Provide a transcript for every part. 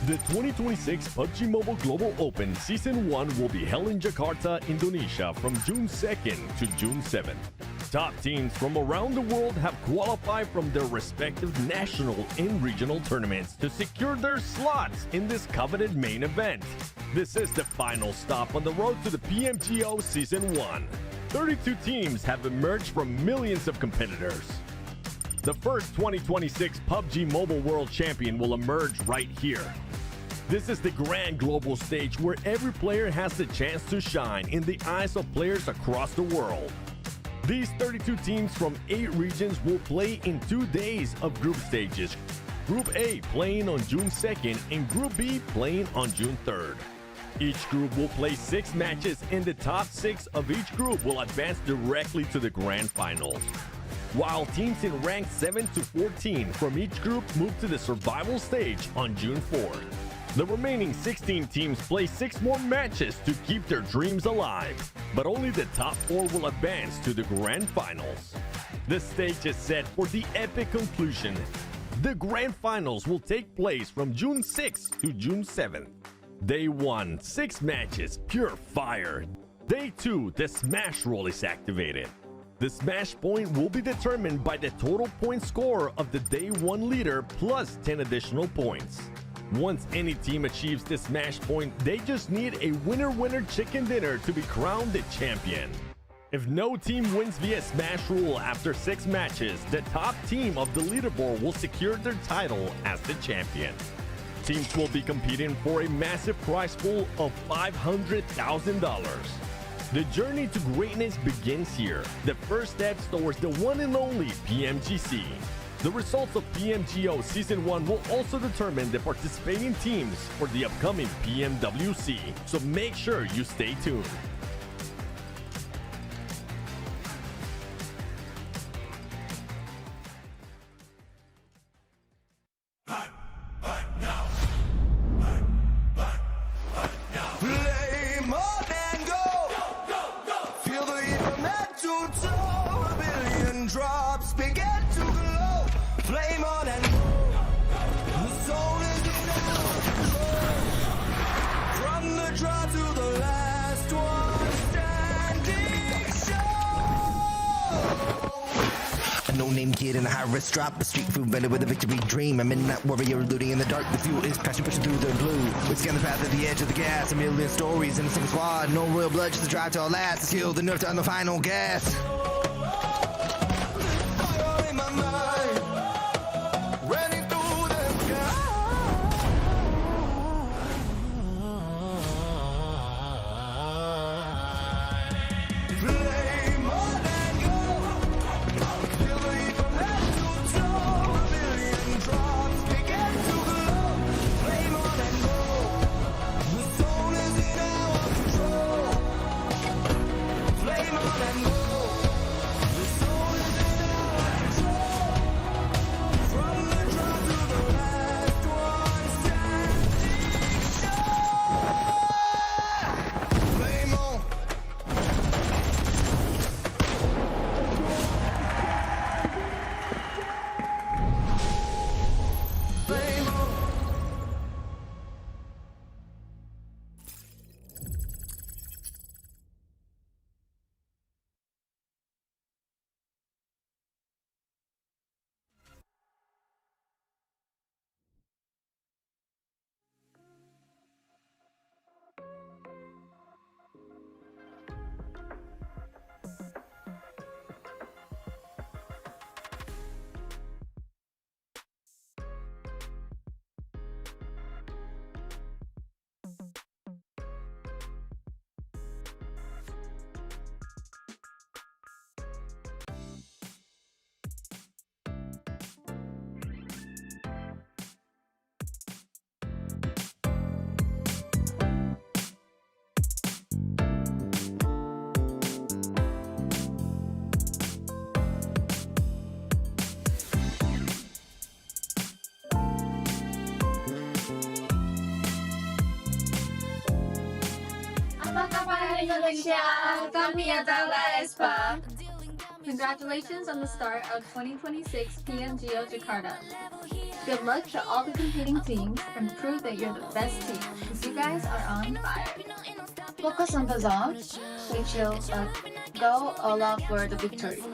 The 2026 PUBG Mobile Global Open Season 1 will be held in Jakarta, Indonesia from June 2nd to June 7th. Top teams from around the world have qualified from their respective national and regional tournaments to secure their slots in this coveted main event. This is the final stop on the road to the PMGO Season 1. 32 teams have emerged from millions of competitors. The first 2026 PUBG Mobile World Champion will emerge right here. This is the grand global stage where every player has the chance to shine in the eyes of players across the world. These 32 teams from 8 regions will play in 2 days of group stages. Group A playing on June 2nd and Group B playing on June 3rd. Each group will play 6 matches and the top 6 of each group will advance directly to the grand finals. While teams in rank 7 to 14 from each group move to the survival stage on June 4th. The remaining 16 teams play 6 more matches to keep their dreams alive, but only the top 4 will advance to the grand finals. The stage is set for the epic conclusion. The grand finals will take place from June 6th to June 7th. Day 1, 6 matches, pure fire. Day 2, the smash roll is activated. The smash point will be determined by the total point score of the Day 1 leader plus 10 additional points. Once any team achieves the smash point, they just need a winner-winner chicken dinner to be crowned the champion. If no team wins via smash rule after 6 matches, the top team of the leaderboard will secure their title as the champion. Teams will be competing for a massive prize pool of $500,000. The journey to greatness begins here. The first steps towards the one and only PMGC. The results of PMGO Season 1 will also determine the participating teams for the upcoming PMWC, so make sure you stay tuned. Play more than go. Feel the heat from head to toe. A billion drops begin to glow. Flame on and go. The soul is in our control. From the draw to the last one standing show. A no-name kid in a high-risk drop, a street food vendor with a victory dream. A midnight warrior looting in the dark. The fuel is passion pushing through the blue. We scan the path at the edge of the gas. A million stories in a single squad. No royal blood, just a drive to our last. The skill, the nerve to on the final gas. Indonesia, kami adalah Espa. Congratulations on the start of 2026 PMGO Jakarta. Good luck to all the competing teams and prove that you're the best team, because you guys are on fire. Focus on the zone, which will go all out for the victory.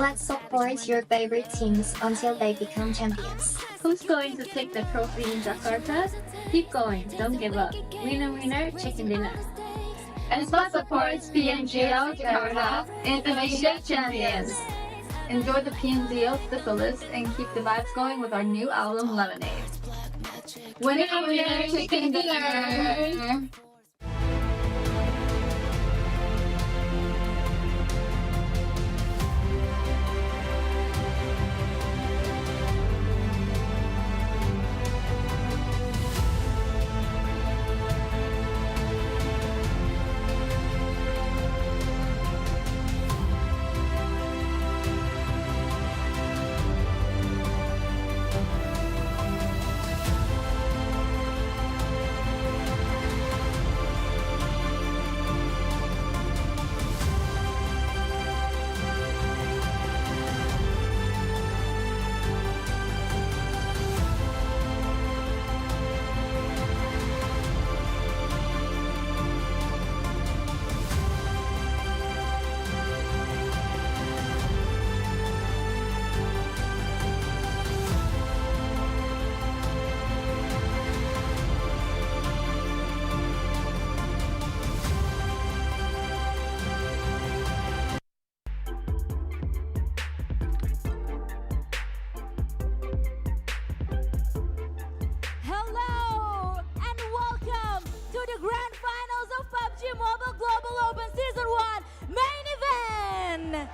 Let's support your favorite teams until they become champions. Who's going to take the trophy in Jakarta? Keep going, don't give up. Winner, winner, chicken dinner. Espa supports PMGO Jakarta, Indonesia champions. Enjoy the PMGO to the fullest and keep the vibes going with our new album Lemonade. Winner, winner, chicken dinner. Hello and welcome to the grand finals of PUBG Mobile Global Open Season 1 main event.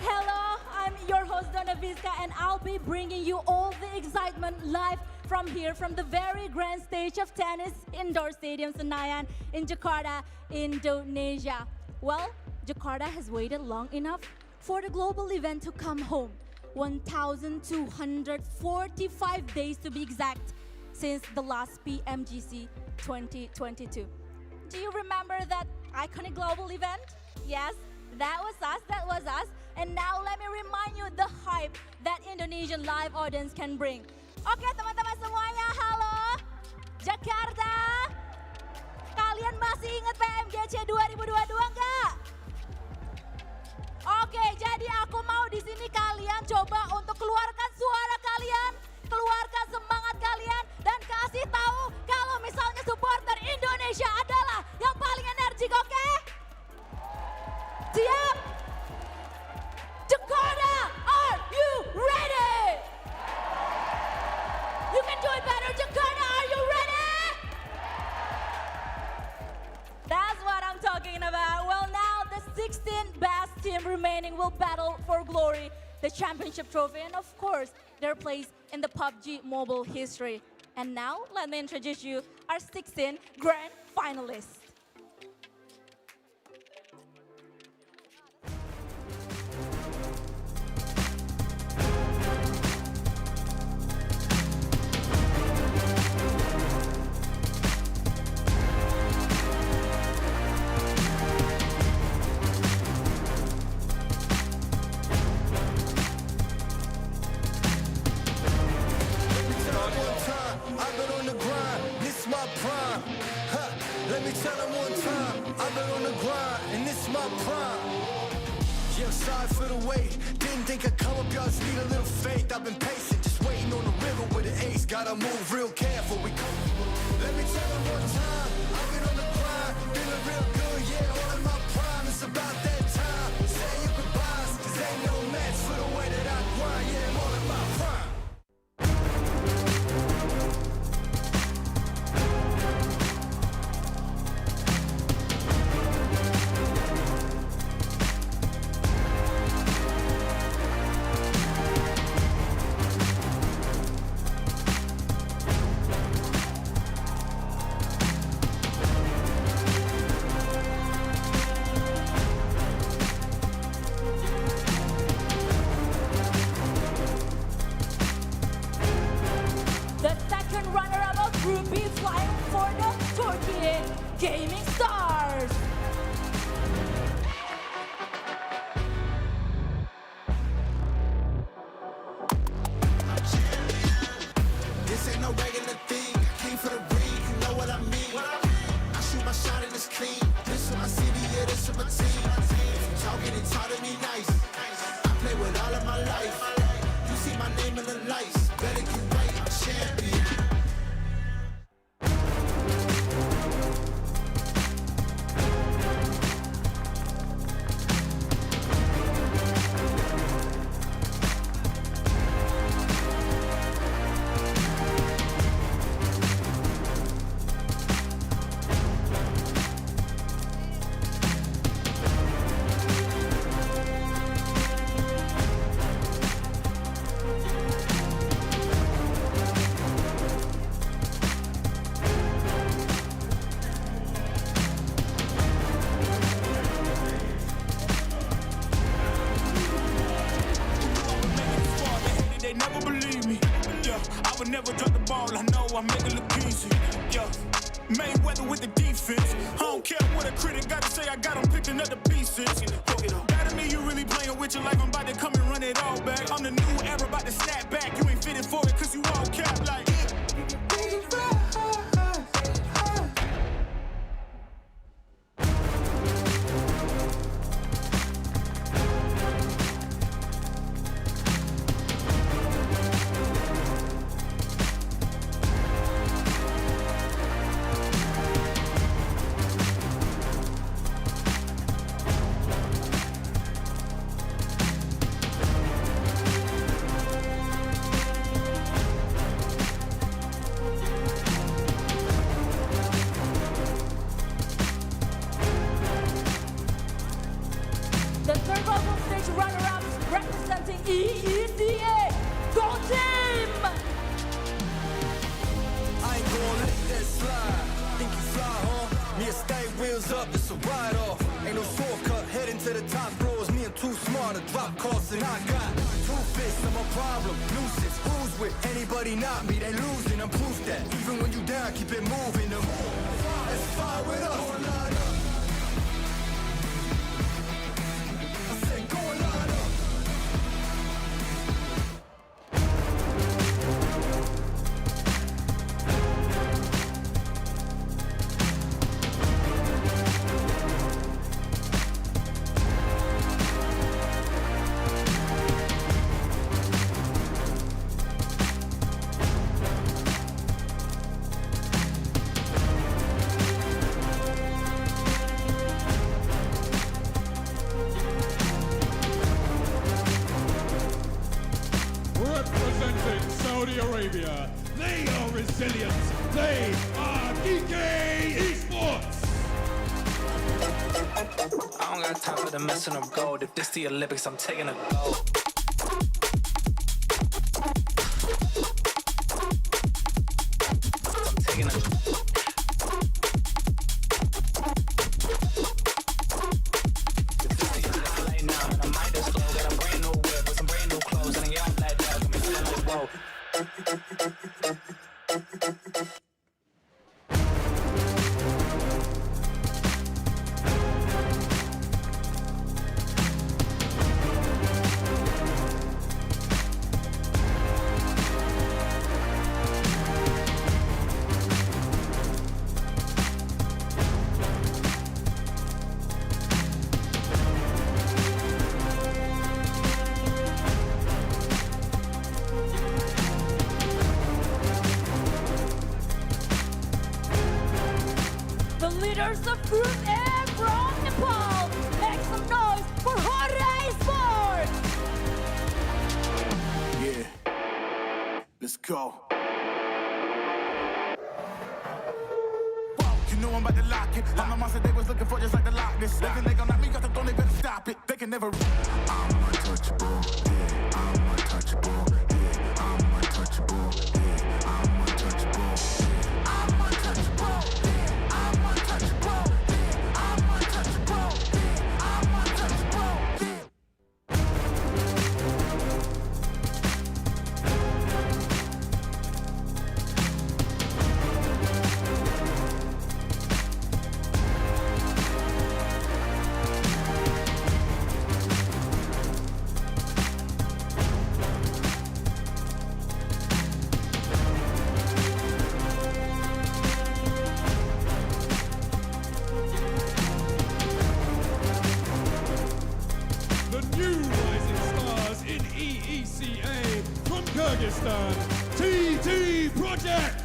Hello, I'm your host Donna Vizca and I'll be bringing you all the excitement live from here, from the very grand stage of tennis indoor stadium Senayan in Jakarta, Indonesia. Well, Jakarta has waited long enough for the global event to come home. 1,245 days to be exact since the last PMGC 2022. Do you remember that iconic global event? Yes, that was us. And now let me remind you the hype that Indonesian live audience can bring. Oke teman-teman semuanya, halo Jakarta. Kalian masih ingat PMGC 2022 nggak? Oke, jadi aku mau di sini kalian coba untuk keluarkan suara kalian, keluarkan semangat kalian, dan kasih tahu kalau misalnya supporter Indonesia adalah yang paling energik, oke? Siap? Jakarta, are you ready? You can do it better, Jakarta, are you ready? That's what I'm talking about. Well, now the 16 best team remaining will battle for glory, the championship trophy, and of course, their place in the PUBG Mobile history. And now, let me introduce you our 16 grand finalists. I've been on the grind, this my prime. Huh. Let me tell them one time, I've been on the grind, and this my prime. Yeah, sorry for the wait. Didn't think I'd come up, y'all just need a little faith. I've been patient, just waiting on the river with an ace. Gotta move real careful, we come. Let me tell them one time, I've been on the grind, feeling real good, yeah, all in my prime. It's about that time, say your goodbyes, cause ain't no match for the way that I grind, yeah, I'm all in my prime. but never drop the ball. I know I make it look easy. Yeah. Mayweather with the defense. I don't care what a critic got to say, I got him picking up the pieces. That to me, you really playing with your life. I'm about to come and run it all back. I'm the new era, about to snap back. You ain't fitted for it, cause you all cap like. The third global stage runner-ups representing EECA. Go team! I ain't gonna let that slide. Think you fly, huh? Me and stay wheels up, it's a ride off. Ain't no shortcut, heading to the top floors. Me and too smart to drop costs, and I got two fists, I'm a problem. Nuisance, who's with anybody not me? They losing, I'm proof that. Even when you down, keep it moving. Let's fire with us. I said, go and line up. Representing Saudi Arabia, they are resilient. They are DK Esports. I don't got time for the messing of gold. If this the Olympics, I'm taking a gold. I'm taking a. If this the Olympics late now, and I might just slow. Got a brand new whip with some brand new clothes, and a young black dog got me feeling like whoa. The leaders of Group A from Nepal, make some noise for Hore Sports! Yeah. Let's go. You know I'm about to lock it. I'm the monster they was looking for, just like the Loch Ness. They think they gon' knock me off the throne, they better stop it. They can never. I'm untouchable. Yeah, I'm untouchable. Yeah, I'm untouchable. Yeah, I'm untouchable. Yeah, I'm untouchable. Yeah, I'm untouchable. Yeah, I'm untouchable. Yeah, I'm untouchable. Yeah. The new rising stars in EECA from Kyrgyzstan, TT Project.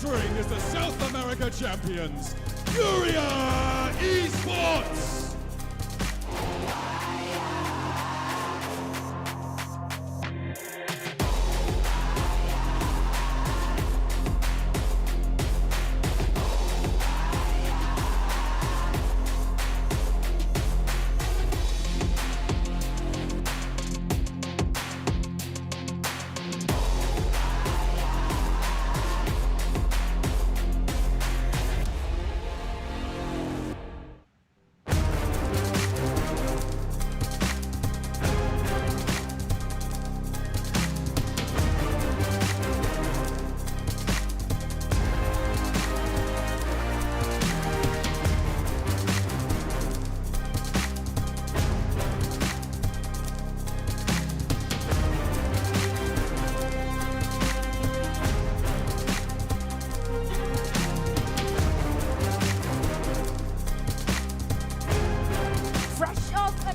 entering as the South America champions, Furia Esports!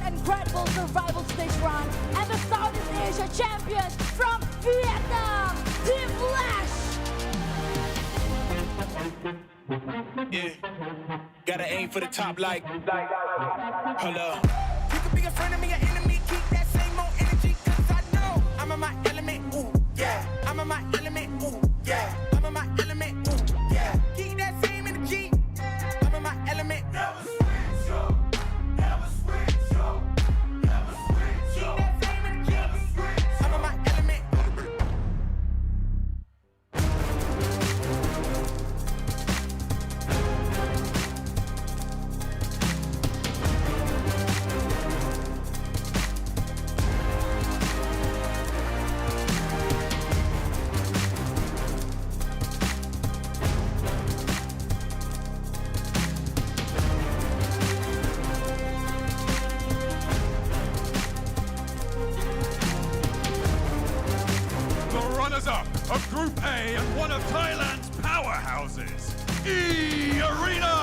Incredible survival stage run and the Southeast Asia champions from Vietnam, Team Flash! Yeah, gotta aim for the top like, hold up. You could be a friend of me, an enemy, keep that same old energy, cause I know I'm in my element, ooh, yeah. I'm in my element, ooh, yeah. I'm in my element, ooh, yeah. Keep that same energy, I'm in my element. Never switch up, never switch up, never switch up. Keep that same energy, never switch up. I'm in my element. Runners-up of Group A and one of Thailand's powerhouses, E-Arena!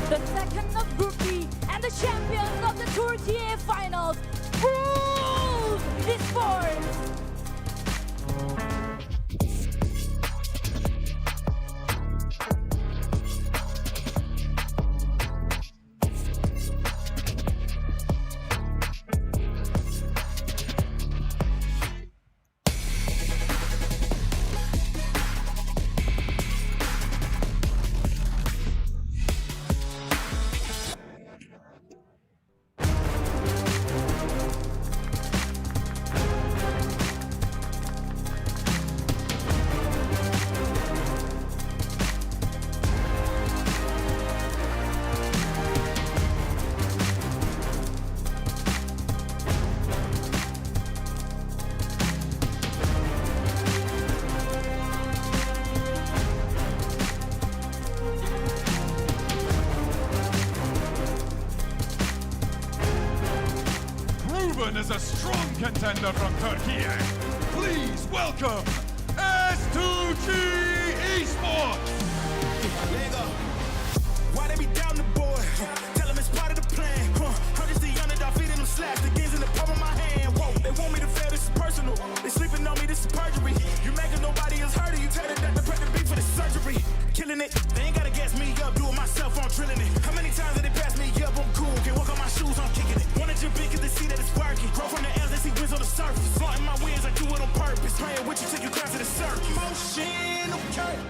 The second of Group B and the champions of the Tour TA Finals, PUBG Esports! Proven as a strong contender from Turkey, please welcome S2G Esports! Why they be down the boy? Tell them it's part of the plan. I'm just the underdog feeding them slaps. The gains in the palm of my hand. Whoa, they want me to fail, this is personal. They sleeping on me, this is perjury. You making nobody else hurt, you tell them that the pregnant be for the surgery. Killing it, they ain't gotta gas me up, do it myself, I'm drilling it. How many times did they pass me up? I'm cool, can't walk on my shoes, I'm kicking it. Wanna jump in cause they see that it's working. Grow from the L's, they see wins on the surface. Flaunting my wins, I do it on purpose. Playing with you till you down to the surface. Motion, okay.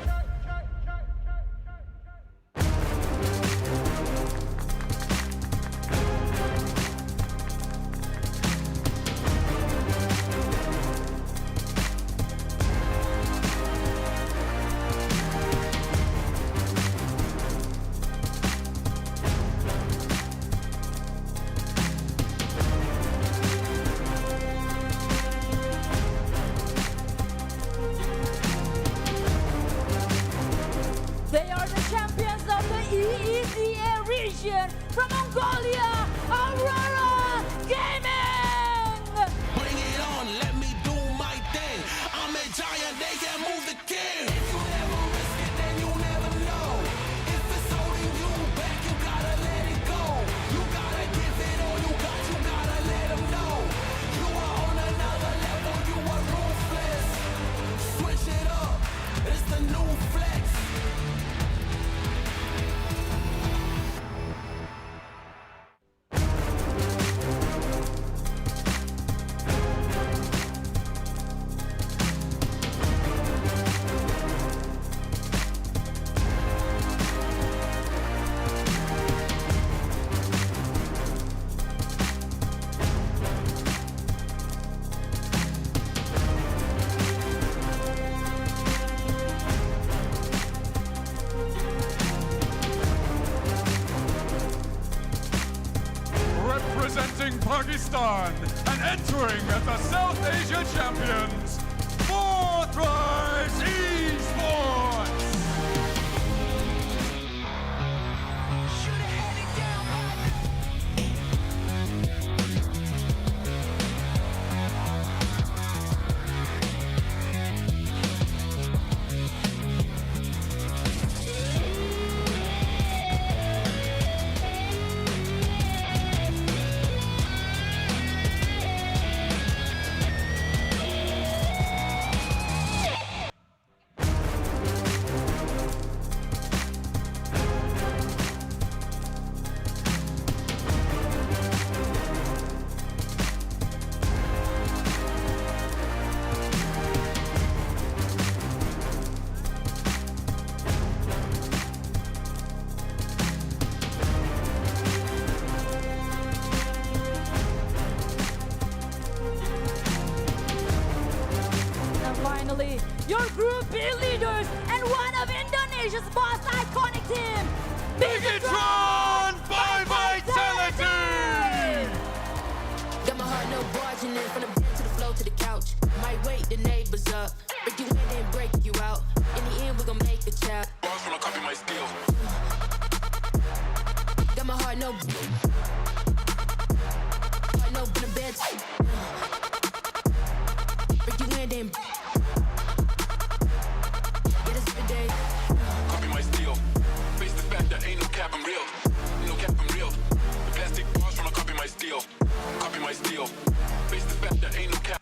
Asian from Mongolia, Aurora Gaming! Bring it on, let me do my thing. I'm a giant, they can't move the king. If you never risk it, then you never know. If it's holding you back, you gotta let it go. You gotta give it all you got, you gotta let them know. You are on another level, you are ruthless. Switch it up, it's the new flex. Representing Pakistan and entering as the South Asia champions, Forthright Esports! And finally, your Group B leaders and one of Indonesia's most iconic team, Bigatron by Vitality! Got my heart no barging in from the bed to the floor to the couch. Might wake the neighbors up, break you in and break you out. In the end, we gon' make a child. Bars from a copy my steel. Got my heart no in the bed. Break you in and get us every day. Copy my steel. Face the fact that ain't no cap, I'm real. No cap, I'm real. The plastic bars from a copy my steel. Copy my steel. Face the fact that ain't no cap.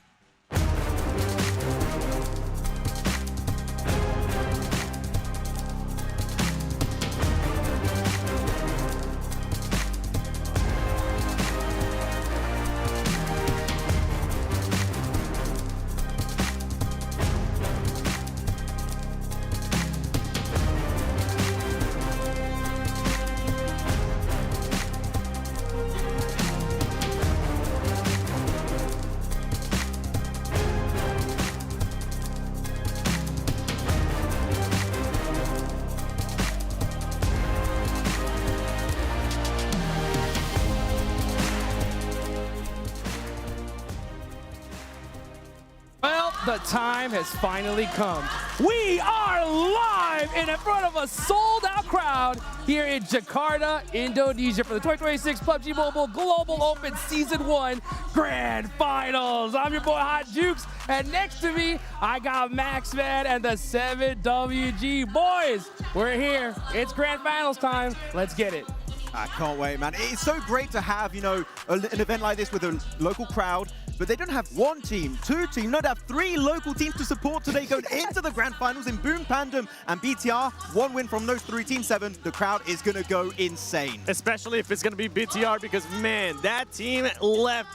Well, the time has finally come. We are live and in front of a sold-out crowd here in Jakarta, Indonesia for the 2026 PUBG Mobile Global Open Season 1 Grand Finals. I'm your boy Hot Jukes, and next to me, I got Maxman and the 7WG. Boys, we're here. It's Grand Finals time. Let's get it. I can't wait, man. It's so great to have, you know, an event like this with a local crowd, but they don't have one team, two teams, no, they have three local teams to support today going into the grand finals in Boom Pandem and BTR. One win from those three teams, 7. The crowd is going to go insane. Especially if it's going to be BTR, because, man, that team left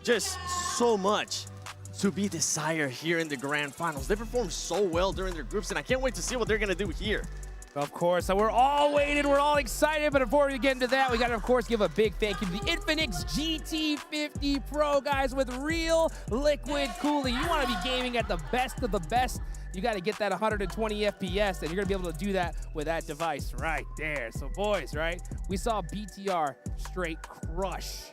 just so much to be desired here in the grand finals. They performed so well during their groups, and I can't wait to see what they're going to do here. Of course, so we're all waiting, we're all excited, but before we get into that, we got to, of course, give a big thank you to the Infinix GT50 Pro, guys, with real liquid cooling. You want to be gaming at the best of the best, you got to get that 120 FPS, and you're going to be able to do that with that device right there. So, boys, right, we saw BTR straight crush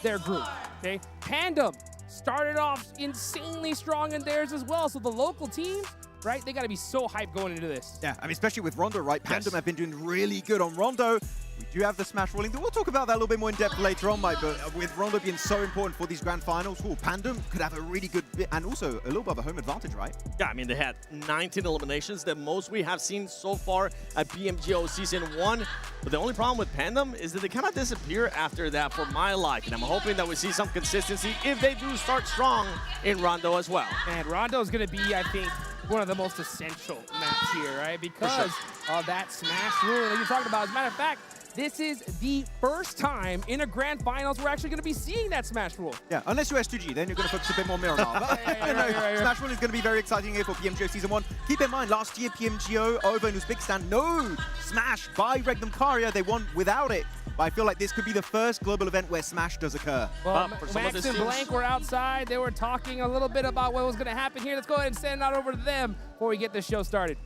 their group, okay? Pandem started off insanely strong in theirs as well, so the local teams right? They got to be so hyped going into this. Yeah, I mean, especially with Rondo, right? Pandem Yes. have been doing really good on Rondo. We do have the smash rolling. We'll talk about that a little bit more in depth later on, Mike, but with Rondo being so important for these grand finals, Pandem could have a really good bit, and also a little bit of a home advantage, right? Yeah, I mean, they had 19 eliminations, the most we have seen so far at PMGO Season 1. But the only problem with Pandem is that they kind of disappear after that for my liking. I'm hoping that we see some consistency if they do start strong in Rondo as well. And Rondo is going to be, I think, one of the most essential maps here, right? Because of that smash rule that you're talking about. As a matter of fact, this is the first time in a grand finals we're actually going to be seeing that smash rule. Yeah, unless you're S2G, then you're going to focus a bit more Miramar. But smash rule is going to be very exciting here for PMGO Season 1. Keep in mind, last year PMGO over in Uzbekistan, no smash by Regnum Karya. They won without it. But I feel like this could be the first global event where smash does occur. Well, Max and Blank were outside. They were talking a little bit about what was going to happen here. Let's go ahead and send it out over to them before we get this show started.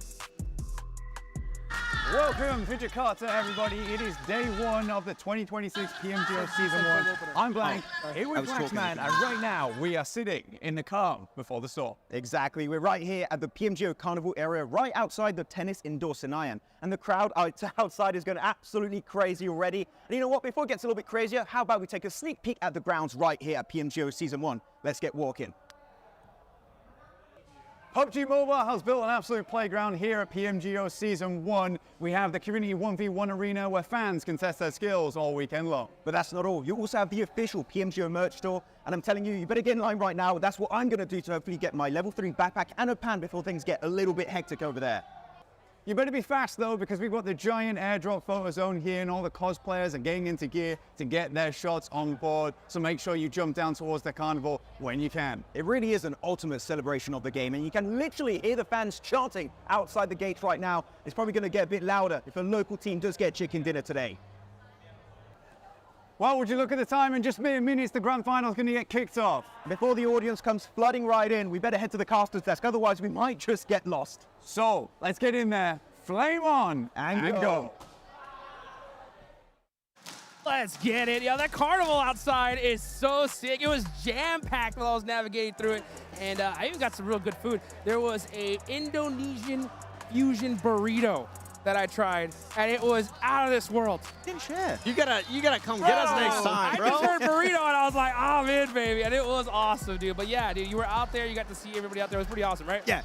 Welcome to Jakarta, everybody. It is day one of the 2026 PMGO Season 1. I'm Blank, here with Blacksman, and right now we are sitting in the calm before the storm. Exactly, we're right here at the PMGO Carnival area, right outside the tennis indoor Senayan. And the crowd outside is going absolutely crazy already. And you know what, before it gets a little bit crazier, how about we take a sneak peek at the grounds right here at PMGO Season 1. Let's get walking. PUBG Mobile has built an absolute playground here at PMGO Season 1. We have the community 1v1 arena where fans can test their skills all weekend long. But that's not all. You also have the official PMGO merch store. And I'm telling you, you better get in line right now. That's what I'm going to do to hopefully get my level 3 backpack and a pan before things get a little bit hectic over there. You better be fast though, because we've got the giant airdrop photo zone here and all the cosplayers are getting into gear to get their shots on board. So make sure you jump down towards the carnival when you can. It really is an ultimate celebration of the game, and you can literally hear the fans chanting outside the gates right now. It's probably going to get a bit louder if a local team does get chicken dinner today. Well, would you look at the time? In just mere minutes, the grand final is going to get kicked off. Before the audience comes flooding right in, we better head to the caster's desk, otherwise we might just get lost. So, let's get in there, flame on, and go. Let's get it. Yo, that carnival outside is so sick. It was jam-packed while I was navigating through it. And I even got some real good food. There was a Indonesian fusion burrito that I tried, and it was out of this world. Didn't share. You gotta come get us next time, bro. I just heard burrito, and I was like, I'm in, baby. And it was awesome, dude. But yeah, dude, you were out there. You got to see everybody out there. It was pretty awesome, right? Yeah,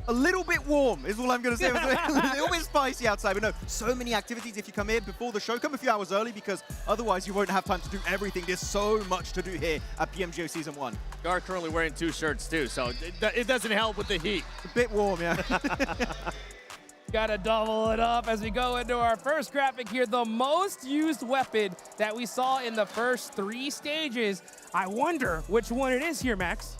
a little bit warm is all I'm going to say. It was a little bit spicy outside, but no, so many activities if you come here before the show. Come a few hours early because otherwise you won't have time to do everything. There's so much to do here at PMGO Season 1. You are currently wearing 2 shirts too, so it doesn't help with the heat. A bit warm, yeah. Gotta double it up as we go into our first graphic here. The most used weapon that we saw in the first 3 stages. I wonder which one it is here, Max.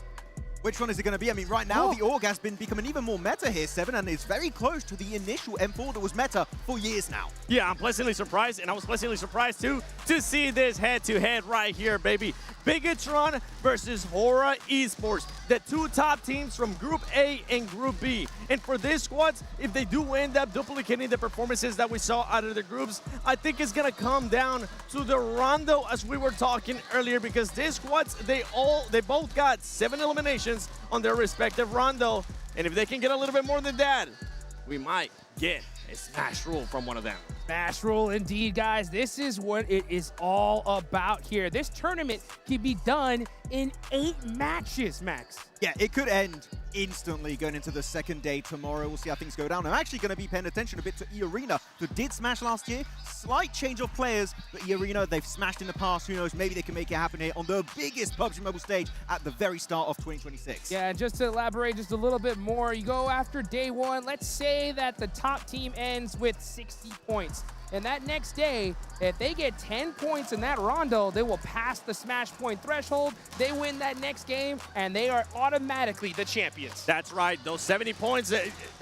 Which one is it going to be? I mean, right now, the AUG has been becoming even more meta here, Seven, and it's very close to the initial M4 that was meta for years now. Yeah, I'm pleasantly surprised, and I was pleasantly surprised, too, to see this head-to-head right here, baby. Bigatron versus Hora Esports, the 2 top teams from Group A and Group B. And for these squads, if they do end up duplicating the performances that we saw out of the groups, I think it's going to come down to the Rondo, as we were talking earlier, because these squads, they both got 7 eliminations on their respective Rondo. And if they can get a little bit more than that, we might get a smash rule from one of them. Smash rule indeed, guys. This is what it is all about here. This tournament can be done in 8 matches, Max. Yeah, it could end instantly going into the second day tomorrow. We'll see how things go down. I'm actually going to be paying attention a bit to E-Arena, who did smash last year. Slight change of players, but E-Arena, they've smashed in the past. Who knows, maybe they can make it happen here on the biggest PUBG Mobile stage at the very start of 2026. Yeah, and just to elaborate just a little bit more, you go after day 1. Let's say that the top team ends with 60 points. And that next day, if they get 10 points in that rondo, they will pass the smash point threshold. They win that next game, and they are automatically the champions. That's right. Those 70 points,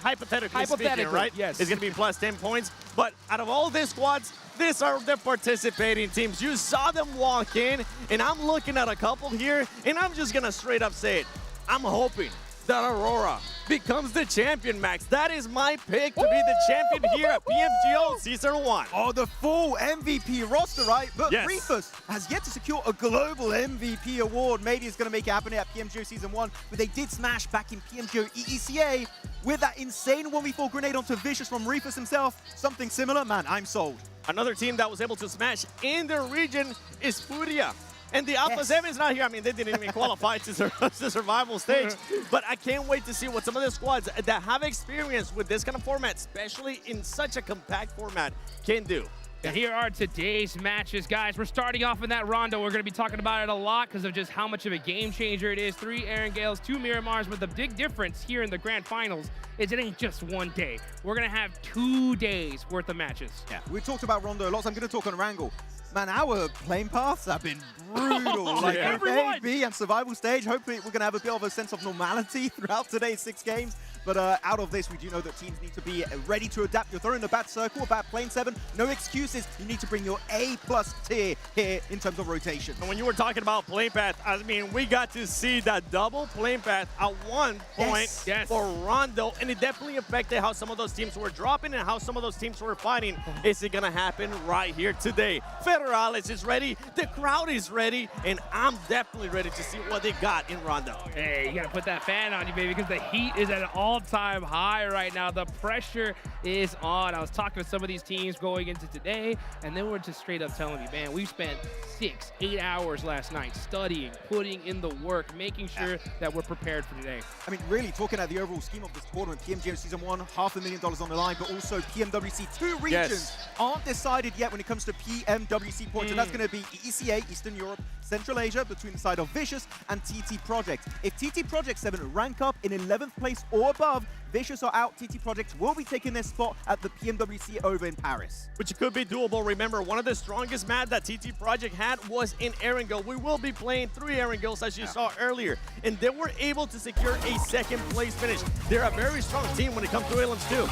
hypothetically speaking, right? Yes. It's going to be plus 10 points. But out of all these squads, these are the participating teams. You saw them walk in, and I'm looking at a couple here, and I'm just going to straight up say it. I'm hoping that Aurora becomes the champion, Max. That is my pick to be the champion here at PMGO Season 1. Oh, the full MVP roster, right? But yes. Reefus has yet to secure a global MVP award. Maybe it's going to make it happen at PMGO Season 1, but they did smash back in PMGO EECA. with that insane 1v4 grenade onto Vicious from Reefus himself. Something similar, man, I'm sold. Another team that was able to smash in their region is Furia. And the Alpha 7 is not here. I mean, they didn't even qualify to the survival stage. But I can't wait to see what some of the squads that have experience with this kind of format, especially in such a compact format, can do. And here are today's matches, guys. We're starting off in that Rondo. We're going to be talking about it a lot because of just how much of a game changer it is. 3 Aaron Gales, 2 Miramars, but the big difference here in the grand finals is it ain't just one day. We're going to have 2 days worth of matches. Yeah, we talked about Rondo a lot, so I'm going to talk on Wrangle. Man, our playing paths have been brutal. Like A, B, and survival stage. Hopefully, we're going to have a bit of a sense of normality throughout today's 6 games. But out of this, we do know that teams need to be ready to adapt. You're throwing a bad circle, a bad plane 7. No excuses. You need to bring your A+ tier here in terms of rotation. And when you were talking about plane path, I mean, we got to see that double plane path at one point for Rondo, and it definitely affected how some of those teams were dropping and how some of those teams were fighting. Is it going to happen right here today? Federales is ready, the crowd is ready, and I'm definitely ready to see what they got in Rondo. Hey, you got to put that fan on you, baby, because the heat is at an all-time high right now. The pressure is on. I was talking to some of these teams going into today, and they were just straight up telling me, man, we spent 6-8 hours last night studying, putting in the work, making sure that we're prepared for today. I mean, really talking at the overall scheme of this tournament, PMGO Season 1, $500,000 on the line, but also PMWC. 2 regions aren't decided yet when it comes to PMWC points, and that's going to be ECA, Eastern Europe, Central Asia, between the side of Vicious and TT Project. If TT Project 7 rank up in 11th place or above, Vicious are out, TT Project will be taking their spot at the PMWC over in Paris. Which could be doable. Remember, one of the strongest maps that TT Project had was in Erangel. We will be playing 3 Erangels, as you saw earlier, and they were able to secure a 2nd place finish. They're a very strong team when it comes to Elims too.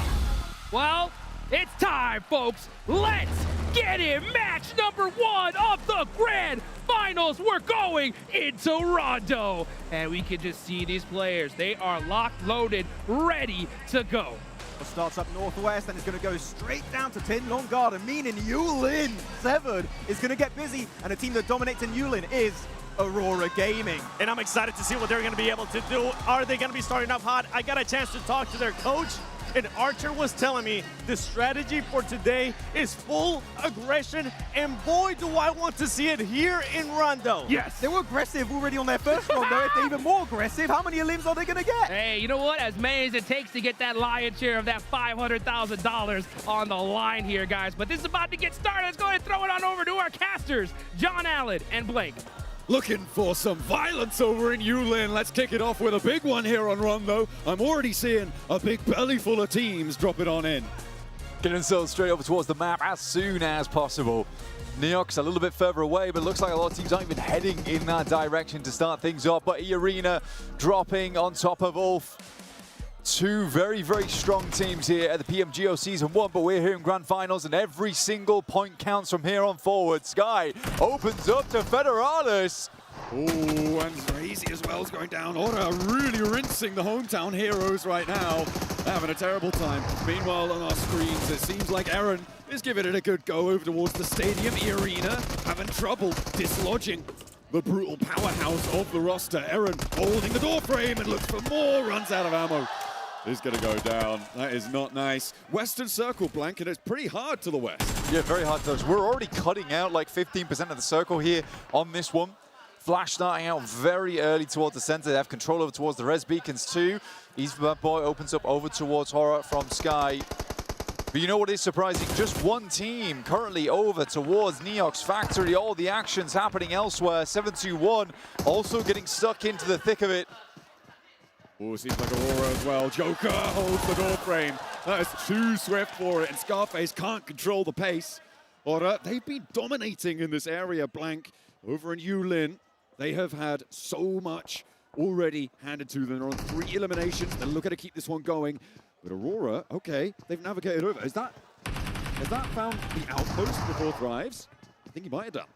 Well, it's time, folks. Let's get in match number 1 of the grand finals. We're going into Rondo, and we can just see these players. They are locked, loaded, ready to go. It starts up northwest and is going to go straight down to Tin Long Garden, meaning Yulin 7 is going to get busy, and a team that dominates in Yulin is Aurora Gaming. And I'm excited to see what they're going to be able to do. Are they going to be starting off hot? I got a chance to talk to their coach, and Archer was telling me the strategy for today is full aggression, and boy, do I want to see it here in Rondo. Yes. They were aggressive already on their first Rondo. If they're even more aggressive, how many limbs are they going to get? Hey, you know what? As many as it takes to get that lion's share of that $500,000 on the line here, guys. But this is about to get started. Let's go ahead and throw it on over to our casters, John Allen and Blake. Looking for some violence over in Yulin. Let's kick it off with a big one here on Rondo. I'm already seeing a big belly full of teams drop it on in. Getting themselves straight over towards the map as soon as possible. Neox a little bit further away, but looks like a lot of teams aren't even heading in that direction to start things off. But E-Arena dropping on top of Ulf. 2 very, very strong teams here at the PMGO Season 1, but we're here in Grand Finals, and every single point counts from here on forward. Sky opens up to Federales. Oh, and Crazy as well is going down. Aura really rinsing the hometown heroes right now. Having a terrible time. Meanwhile, on our screens, it seems like Aaron is giving it a good go over towards the stadium. E-Arena having trouble dislodging the brutal powerhouse of the roster. Aaron holding the door frame and looks for more, runs out of ammo. Is going to go down. That is not nice. Western circle blank, and it's pretty hard to the west. Yeah, very hard to us. We're already cutting out like 15% of the circle here on this one. Flash starting out very early towards the center. They have control over towards the res beacons too. Eastbound Boy opens up over towards Horror from Sky. But you know what is surprising? Just one team currently over towards Neox Factory. All the actions happening elsewhere. 7-2-1 also getting stuck into the thick of it. Oh, seems like Aurora as well. Joker holds the door frame. That is too swift for it, and Scarface can't control the pace. Aurora, they've been dominating in this area, blank. Over in Yulin, they have had so much already handed to them. They're on 3 eliminations. They're looking to keep this one going. But Aurora, okay, they've navigated over. Has that found the outpost before Thrives? I think he might have done.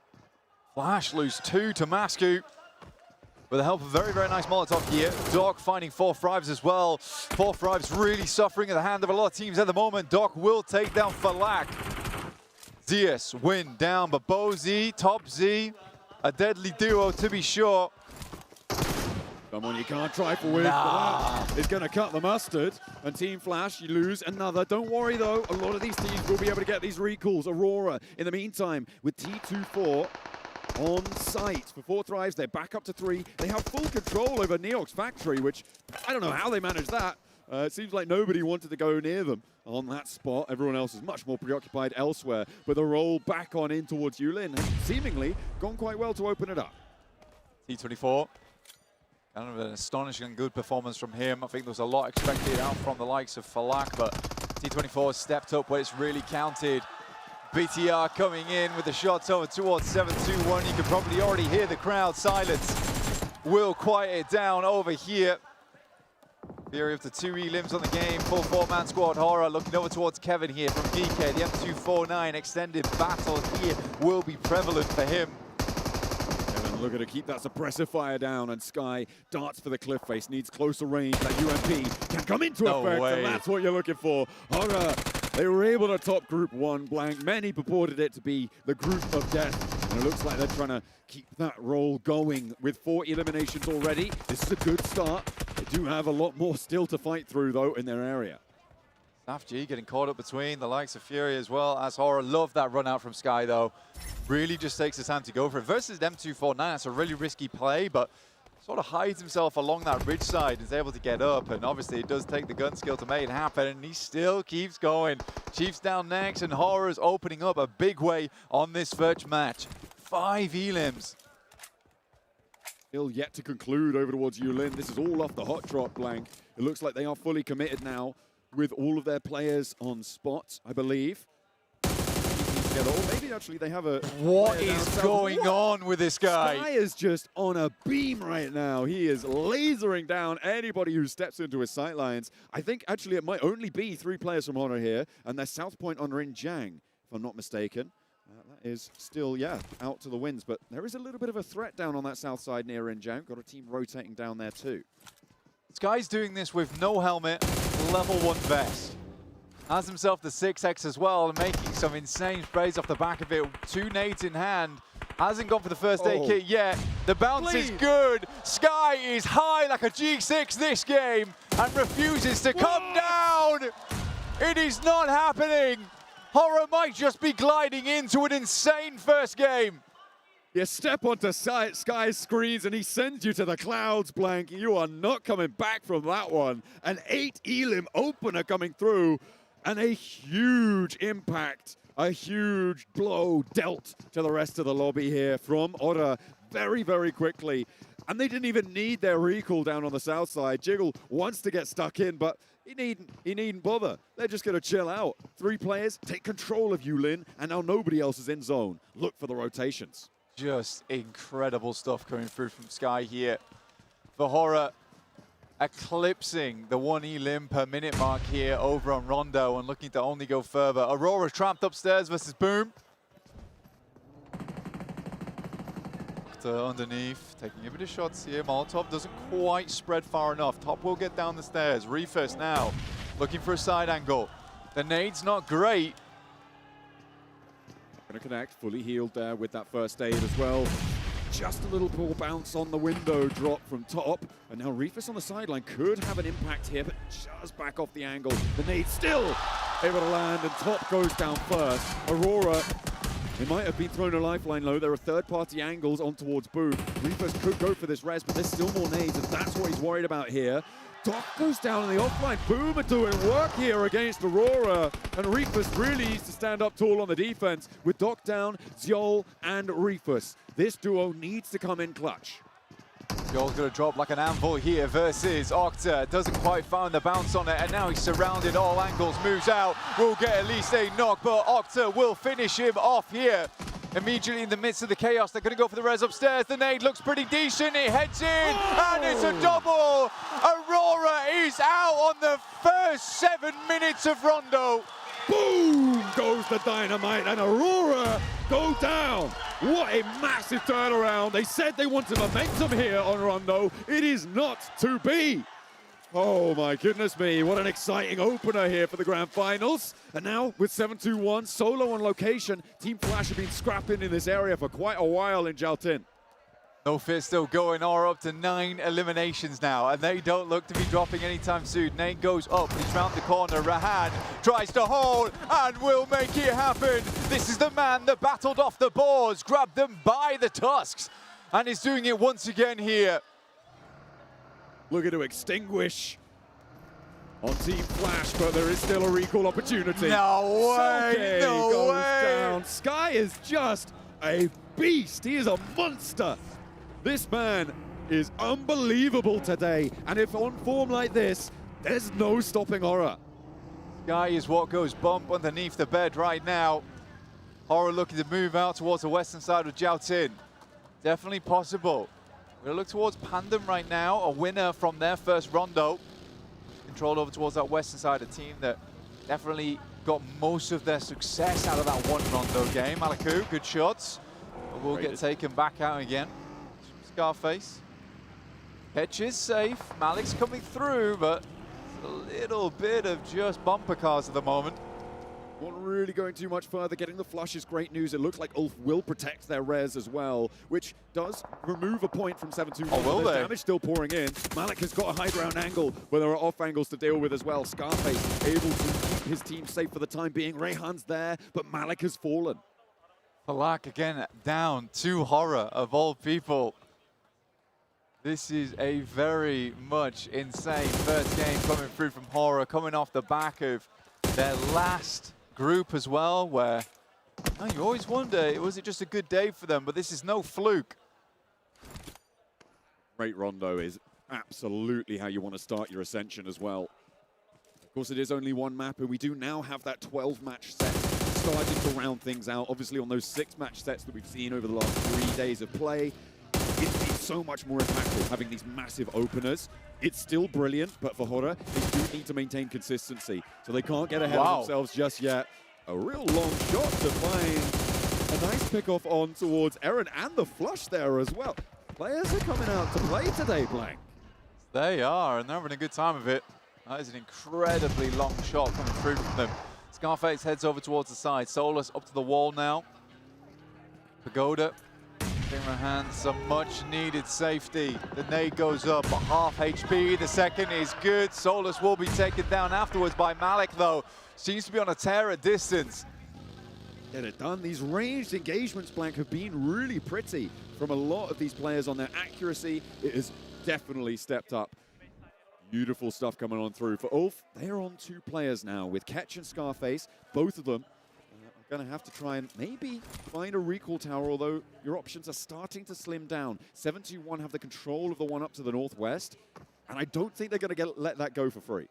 Flash lose 2 to Masku. With the help of a very, very nice Molotov here. Doc finding 4 Thrives as well. 4 Thrives really suffering at the hand of a lot of teams at the moment. Doc will take down Falak. Zias win down, but Bozy, Top Z, a deadly duo to be sure. Someone you can't trifle with. It's going to cut the mustard. And Team Flash, you lose another. Don't worry, though. A lot of these teams will be able to get these recalls. Aurora, in the meantime, with T24 on site. For 4 thrives, they're back up to 3. They have full control over Neox Factory, which I don't know how they managed that. It seems like nobody wanted to go near them on that spot. Everyone else is much more preoccupied elsewhere. But the roll back on in towards Yulin has seemingly gone quite well to open it up. T24. Kind of an astonishing good performance from him. I think there was a lot expected out from the likes of Falak, but T24 stepped up where it's really counted. BTR coming in with the shots over towards 7-2-1. You can probably already hear the crowd silence. Will quiet it down over here. Fury up to 2 elims on the game. Full 4-man squad. Horror looking over towards Kevin here from DK. The M249 extended battle here will be prevalent for him. Looking to keep that suppressive fire down, and Sky darts for the cliff face, needs closer range. That UMP can come into effect, and that's what you're looking for. Horror, they were able to top Group 1 blank. Many purported it to be the group of death, and it looks like they're trying to keep that roll going with 4 eliminations already. This is a good start. They do have a lot more still to fight through, though, in their area. SAFG getting caught up between the likes of Fury as well as Horror. Love that run out from Sky, though. Really just takes the time to go for it. Versus M249, that's a really risky play, but sort of hides himself along that ridge side and is able to get up. And obviously, it does take the gun skill to make it happen, and he still keeps going. Chiefs down next, and Horror's opening up a big way on this first match. 5 elims. Still yet to conclude over towards Yulin. This is all off the hot drop blank. It looks like they are fully committed now, with all of their players on spot, I believe. Or maybe actually they have a... What is going on with this guy? Sky is just on a beam right now. He is lasering down anybody who steps into his sight lines. I think actually it might only be 3 players from Honor here, and they're South Point on Rin Jiang, if I'm not mistaken. That is still, out to the winds, but there is a little bit of a threat down on that south side near Rin Jiang. Got a team rotating down there too. Sky's doing this with no helmet, level 1 vest. Has himself the 6x as well, and making some insane sprays off the back of it. 2 nades in hand. Hasn't gone for the first aid kit yet. The bounce is good. Sky is high like a G6 this game and refuses to come down. It is not happening. Horror might just be gliding into an insane first game. You step onto Sky's screens and he sends you to the clouds, blank. You are not coming back from that one. An 8 elim opener coming through, and a huge impact, a huge blow dealt to the rest of the lobby here from Oda very, very quickly. And they didn't even need their recall down on the south side. Jiggle wants to get stuck in, but he needn't bother. They're just going to chill out. 3 players take control of Yulin, and now nobody else is in zone. Look for the rotations. Just incredible stuff coming through from Sky here. For Horror, eclipsing the 1 elim per minute mark here over on Rondo and looking to only go further. Aurora trapped upstairs versus Boom. Underneath, taking a bit of shots here. Molotov doesn't quite spread far enough. Top will get down the stairs. Refus now looking for a side angle. The nade's not great. Gonna connect, fully healed there with that first aid as well. Just a little poor bounce on the window drop from top. And now Refus on the sideline could have an impact here, but just back off the angle. The nade still able to land, and top goes down first. Aurora, they might have been thrown a lifeline low. There are third-party angles on towards Boom. Refus could go for this res, but there's still more nades, and that's what he's worried about here. Doc goes down in the offline. Boom are doing work here against Aurora, and Refus really needs to stand up tall on the defense with Doc down, Zyol, and Refus. This duo needs to come in clutch. Zyol's going to drop like an anvil here versus Octa. Doesn't quite find the bounce on it, and now he's surrounded all angles, moves out, will get at least a knock, but Octa will finish him off here. Immediately in the midst of the chaos, they're going to go for the res upstairs. The nade looks pretty decent. It heads in, and it's a double. Aurora is out on the first 7 minutes of Rondo. Boom goes the dynamite, and Aurora go down. What a massive turnaround. They said they wanted momentum here on Rondo. It is not to be. Oh my goodness me, what an exciting opener here for the grand finals. And now with 7-2-1, solo on location, Team Flash have been scrapping in this area for quite a while in Jaltin. No fear still going, or up to 9 eliminations now, and they don't look to be dropping anytime soon. Nate goes up, he's round the corner, Rahan tries to hold, and will make it happen. This is the man that battled off the boards, grabbed them by the tusks, and is doing it once again here. Looking to extinguish on Team Flash, but there is still a recall opportunity. No way, Soke no goes way. down. Sky is just a beast. He is a monster. This man is unbelievable today, and if on form like this, there's no stopping Horror. Sky is what goes bump underneath the bed right now. Horror looking to move out towards the western side of Jiaotin. Definitely possible. We're gonna look towards Pandem right now, a winner from their first rondo. Controlled over towards that western side, a team that definitely got most of their success out of that one rondo game. Malaku, good shots, but will get taken back out again. Scarface. Pitch is safe. Malik's coming through, but a little bit of just bumper cars at the moment. Not really going too much further. Getting the flush is great news. It looks like Ulf will protect their res as well, which does remove a point from 7-2. Oh, will they? Damage still pouring in. Malik has got a high ground angle, but there are off angles to deal with as well. Scarface able to keep his team safe for the time being. Rayhan's there, but Malik has fallen. Palak again down to Horror of all people. This is a very much insane first game coming through from Horror, coming off the back of their last group as well, where you always wonder, was it just a good day for them? But this is no fluke. Great rondo is absolutely how you want to start your ascension as well. Of course, it is only one map, and we do now have that 12-match set starting to round things out. Obviously, on those 6-match sets that we've seen over the last 3 days of play, it's so much more impactful having these massive openers. It's still brilliant, but for Horror, they do need to maintain consistency. So they can't get ahead of themselves just yet. A real long shot to find a nice pick-off on towards Eren, and the flush there as well. Players are coming out to play today, Blank. They are, and they're having a good time of it. That is an incredibly long shot coming through from them. Scarface heads over towards the side. Solus up to the wall now. Pagoda. Rahan, some much needed safety. The nade goes up, a half HP. The second is good. Solus will be taken down afterwards by Malik, though. Seems to be on a tear at distance. Get it done. These ranged engagements, Blank, have been really pretty from a lot of these players on their accuracy. It has definitely stepped up. Beautiful stuff coming on through. For Ulf, they're on 2 players now with Ketch and Scarface. Both of them are going to have to try and maybe find a recall tower, although your options are starting to slim down. 7-2-1 have the control of the one up to the northwest, and I don't think they're going to let that go for free.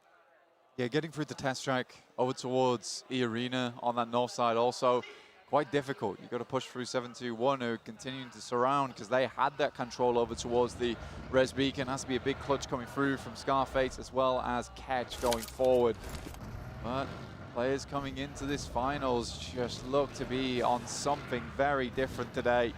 Yeah, getting through the test track over towards E-Arena on that north side also quite difficult. You've got to push through 7-2-1, who are continuing to surround because they had that control over towards the res beacon. Has to be a big clutch coming through from Scarface as well as Ketch going forward. But players coming into this finals just look to be on something very different today.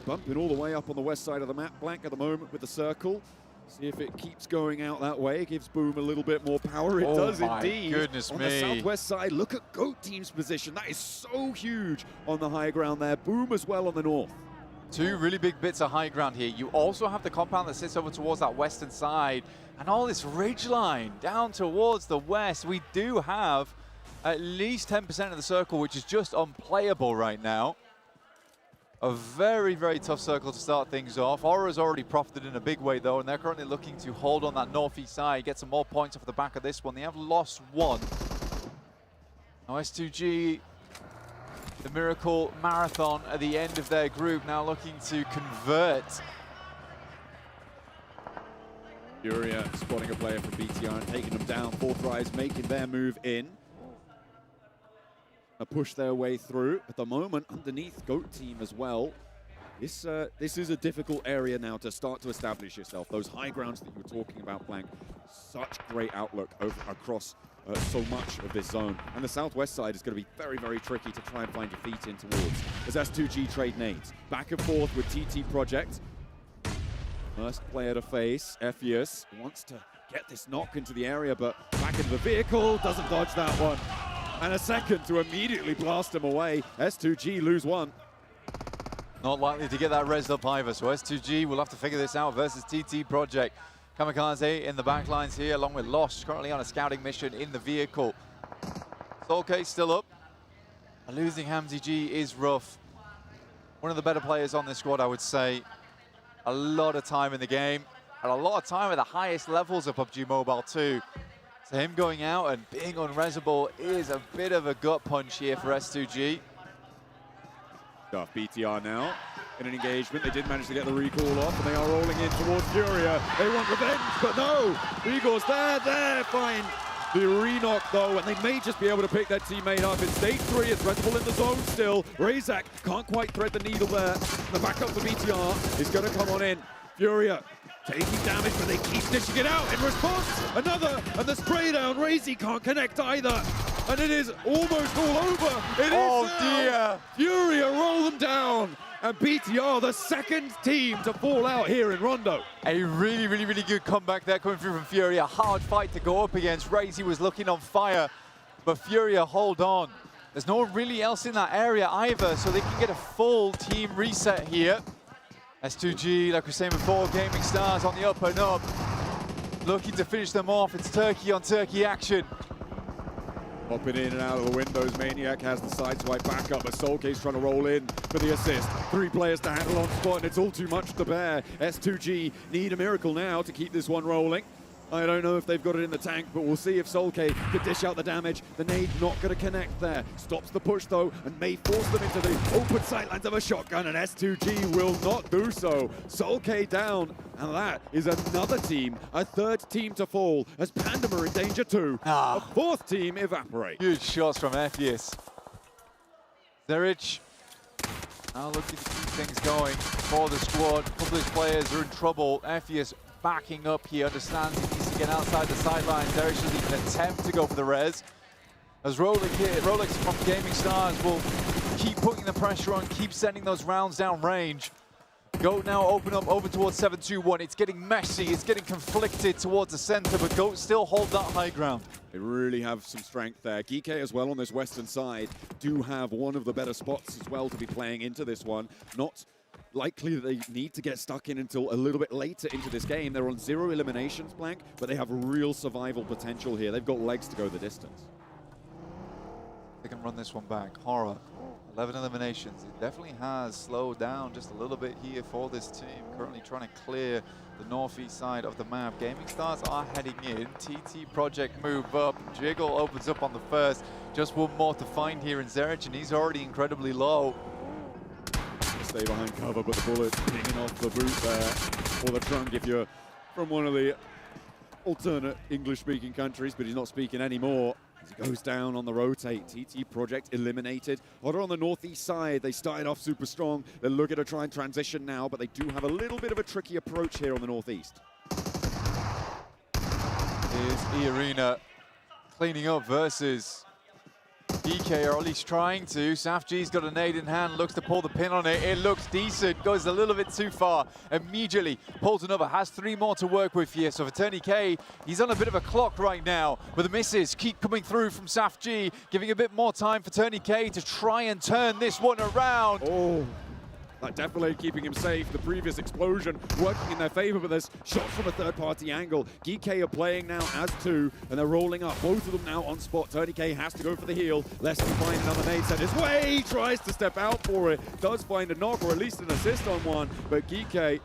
Bumping all the way up on the west side of the map. Blank at the moment with the circle. See if it keeps going out that way. It gives Boom a little bit more power. It does indeed. Goodness on me. the southwest side, look at Goat Team's position. That is so huge on the high ground there. Boom as well on the north. 2 really big bits of high ground here. You also have the compound that sits over towards that western side, and all this ridge line down towards the west. We do have at least 10% of the circle, which is just unplayable right now. A very, very tough circle to start things off. Horror's already profited in a big way, though, and they're currently looking to hold on that northeast side, get some more points off the back of this one. They have lost 1. Now S2G, the Miracle Marathon at the end of their group, now looking to convert. Furia spotting a player from BTR and taking them down. Fourth Rise making their move in. Push their way through. At the moment, underneath Goat Team as well. This is a difficult area now to start to establish yourself. Those high grounds that you were talking about, Blank, such great outlook across so much of this zone. And the southwest side is going to be very, very tricky to try and find your feet in towards. As S2G trade nades. Back and forth with TT Project. First player to face, Ephius wants to get this knock into the area, but back into the vehicle, doesn't dodge that one. And a second to immediately blast him away. S2G lose 1. Not likely to get that res up either, so S2G will have to figure this out versus TT Project. Kamikaze in the back lines here, along with Lost, currently on a scouting mission in the vehicle. Solkay still up. Losing Hamzy G is rough. One of the better players on this squad, I would say. A lot of time in the game, and a lot of time at the highest levels of PUBG Mobile too. So him going out and being unresable is a bit of a gut punch here for S2G. BTR now in an engagement. They did manage to get the recall off, and they are rolling in towards Furia. They want revenge, but no! Eagles there, fine. The re-knock though, and they may just be able to pick their teammate up. In stage 3, it's Red Bull in the zone still. Razak can't quite thread the needle there. The backup for BTR is going to come on in. Furia taking damage, but they keep dishing it out. In response, another, and the spray down. Razy can't connect either. And it is almost all over. It is dear. Furia roll them down. And BTR, the second team to fall out here in Rondo. A really good comeback there coming through from Furia. Hard fight to go up against. Razy was looking on fire, but Furia hold on. There's no one really else in that area either, so they can get a full team reset here. S2G, like we were saying before, Gaming Stars on the up and up. Looking to finish them off. It's Turkey on Turkey action. Popping in and out of the windows. Maniac has the sideswipe back up, but Solkay's trying to roll in for the assist. 3 players to handle on spot, and it's all too much to bear. S2G need a miracle now to keep this one rolling. I don't know if they've got it in the tank, but we'll see if Solkay can dish out the damage. The nade not going to connect there. Stops the push, though, and may force them into the open sightlines of a shotgun, and S2G will not do so. Solkay down, and that is another team, a 3rd team to fall, as Pandem are in danger too. A 4th team evaporate. Huge shots from Ephius. Zerich now looking to keep things going for the squad. A couple of his players are in trouble. Ephius backing up, he understands he needs to get outside the sidelines. Zerich doesn't even attempt to go for the res. As Rolex from Gaming Stars will keep putting the pressure on, keep sending those rounds down range. Goat now open up over towards 7-2-1. It's getting messy, it's getting conflicted towards the center, but Goat still hold that high ground. They really have some strength there. Geek as well on this western side do have one of the better spots as well to be playing into this one. Not likely that they need to get stuck in until a little bit later into this game. They're on 0 eliminations, Blank, but they have real survival potential here. They've got legs to go the distance. They can run this one back. Horror, 11 eliminations. It definitely has slowed down just a little bit here for this team. Currently trying to clear the northeast side of the map. Gaming Stars are heading in. TT Project move up. Jiggle opens up on the first. Just one more to find here in Zerich, and he's already incredibly low. Stay behind cover, but the bullet pinging off the boot there, or the trunk if you're from one of the alternate English-speaking countries, but he's not speaking anymore. As he goes down on the rotate, TT Project eliminated. Otter on the northeast side, they started off super strong. They're looking to try and transition now, but they do have a little bit of a tricky approach here on the northeast. Here's E-Arena cleaning up versus DK, or at least trying to. SafG's got a nade in hand, looks to pull the pin on it. It looks decent, goes a little bit too far. Immediately pulls another, has 3 more to work with here. So for Tony K, he's on a bit of a clock right now, but the misses keep coming through from SafG, giving a bit more time for Tony K to try and turn this one around. Oh, that definitely keeping him safe. The previous explosion working in their favor, but there's shots from a third-party angle. Geek are playing now as 2, and they're rolling up. Both of them now on spot. Tony K has to go for the heal. Less than find another nade set his way. Tries to step out for it. Does find a knock, or at least an assist on one, but Geek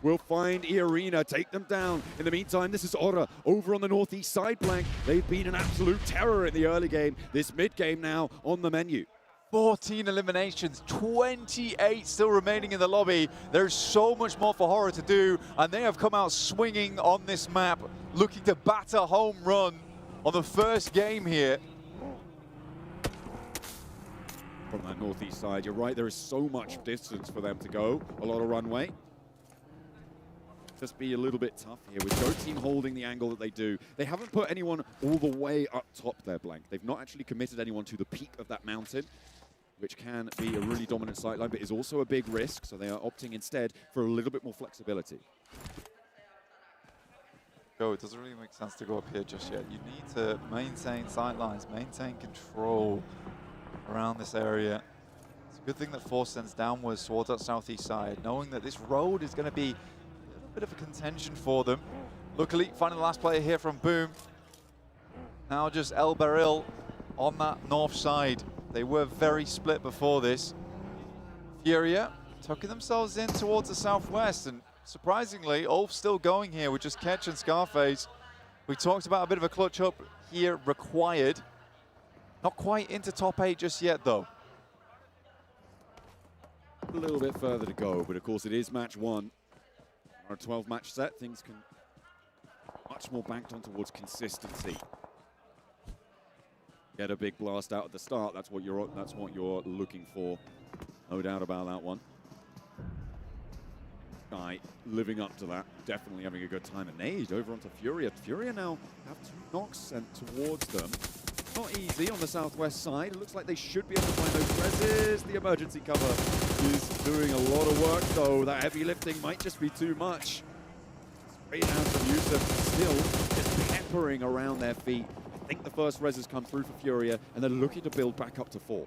will find E-Arena, take them down. In the meantime, this is Ora over on the northeast side Blank. They've been an absolute terror in the early game. This mid-game now on the menu. 14 eliminations, 28 still remaining in the lobby. There's so much more for Horror to do, and they have come out swinging on this map, looking to bat a home run on the first game here. From that northeast side, you're right, there is so much distance for them to go. A lot of runway. Just be a little bit tough here with Goat Team holding the angle that they do. They haven't put anyone all the way up top there, Blank. They've not actually committed anyone to the peak of that mountain, which can be a really dominant sightline, but is also a big risk, so they are opting instead for a little bit more flexibility. It doesn't really make sense to go up here just yet. You need to maintain sightlines, maintain control around this area. It's Good thing that Force sends downwards towards that southeast side, knowing that this road is going to be a little bit of a contention for them. Luckily, finding the last player here from Boom. Now just El Baril on that north side. They were very split before this. Furia tucking themselves in towards the southwest, and surprisingly, Ulf still going here with just Ketch and Scarface. We talked about a bit of a clutch up here required. Not quite into top 8 just yet, though. A little bit further to go, but of course it is match 1. Our 12-match set, things can much more banked on towards consistency. Get a big blast out at the start. That's what you're looking for. No doubt about that one. Sky living up to that, definitely having a good time. And nade over onto Furia. Furia now have 2 knocks sent towards them. Not easy on the southwest side. It looks like they should be able to find those reses. The emergency cover is doing a lot of work, though. That heavy lifting might just be too much. Straight out from Yusuf, still just peppering around their feet. I think the first res has come through for Furia, and they're looking to build back up to 4.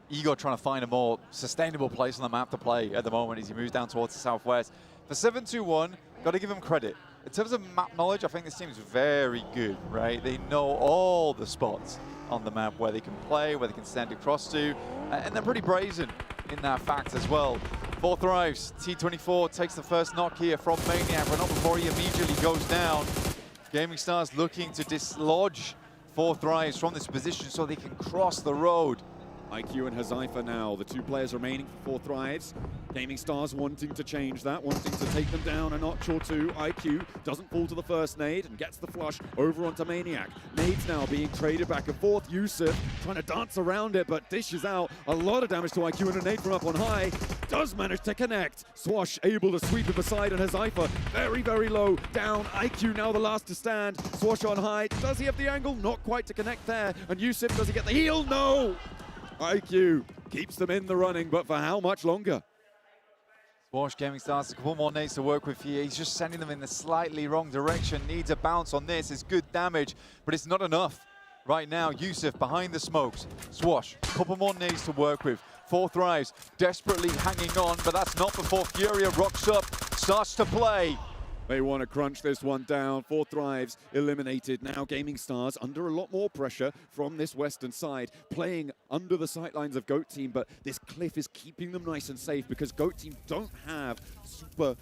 Igor trying to find a more sustainable place on the map to play at the moment as he moves down towards the southwest. For 7-2-1, got to give him credit. In terms of map knowledge, I think this team is very good, right? They know all the spots on the map where they can play, where they can stand across to, and they're pretty brazen in that fact as well. 4 thrives. T24 takes the first knock here from Maniac, but not before he immediately goes down. Gaming Stars looking to dislodge 4 thrives from this position so they can cross the road. IQ and Hazaifa now, the 2 players remaining for 4 thrives. Gaming Stars wanting to change that, wanting to take them down a notch or 2. IQ doesn't fall to the first nade and gets the flush over onto Maniac. Nades now being traded back and forth. Yusuf trying to dance around it, but dishes out a lot of damage to IQ, and a nade from up on high does manage to connect. Swash able to sweep him aside, and Hazaifa very, very low down. IQ now the last to stand. Swash on high. Does he have the angle? Not quite to connect there. And Yusuf, does he get the heal? No! IQ keeps them in the running, but for how much longer? Swash Gaming Stars a couple more nades to work with here. He's just sending them in the slightly wrong direction. Needs a bounce on this. It's good damage, but it's not enough. Right now, Yusuf behind the smokes. Swash, a couple more nades to work with. 4 thrives, desperately hanging on, but that's not before Furia rocks up, starts to play. They want to crunch this one down. 4 thrives eliminated. Now Gaming Stars under a lot more pressure from this western side, playing under the sightlines of GOAT Team, but this cliff is keeping them nice and safe because GOAT Team don't have super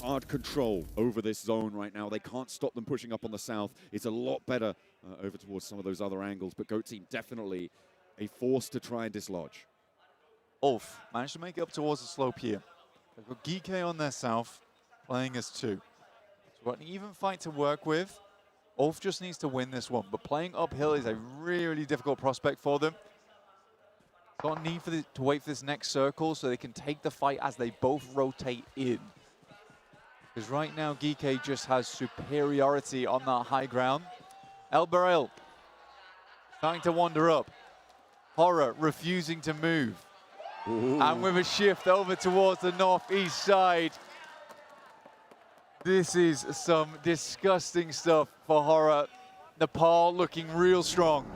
hard control over this zone right now. They can't stop them pushing up on the south. It's a lot better over towards some of those other angles, but GOAT Team definitely a force to try and dislodge. Ulf managed to make it up towards the slope here. They've got Geeke on their south, playing as 2. Got an even fight to work with. Ulf just needs to win this one, but playing uphill is a really difficult prospect for them. Got a need for to wait for this next circle so they can take the fight as they both rotate in. Because right now, Geeke just has superiority on that high ground. El Baril starting to wander up. Horror refusing to move. Ooh. And with a shift over towards the northeast side, this is some disgusting stuff for Horror. Nepal looking real strong.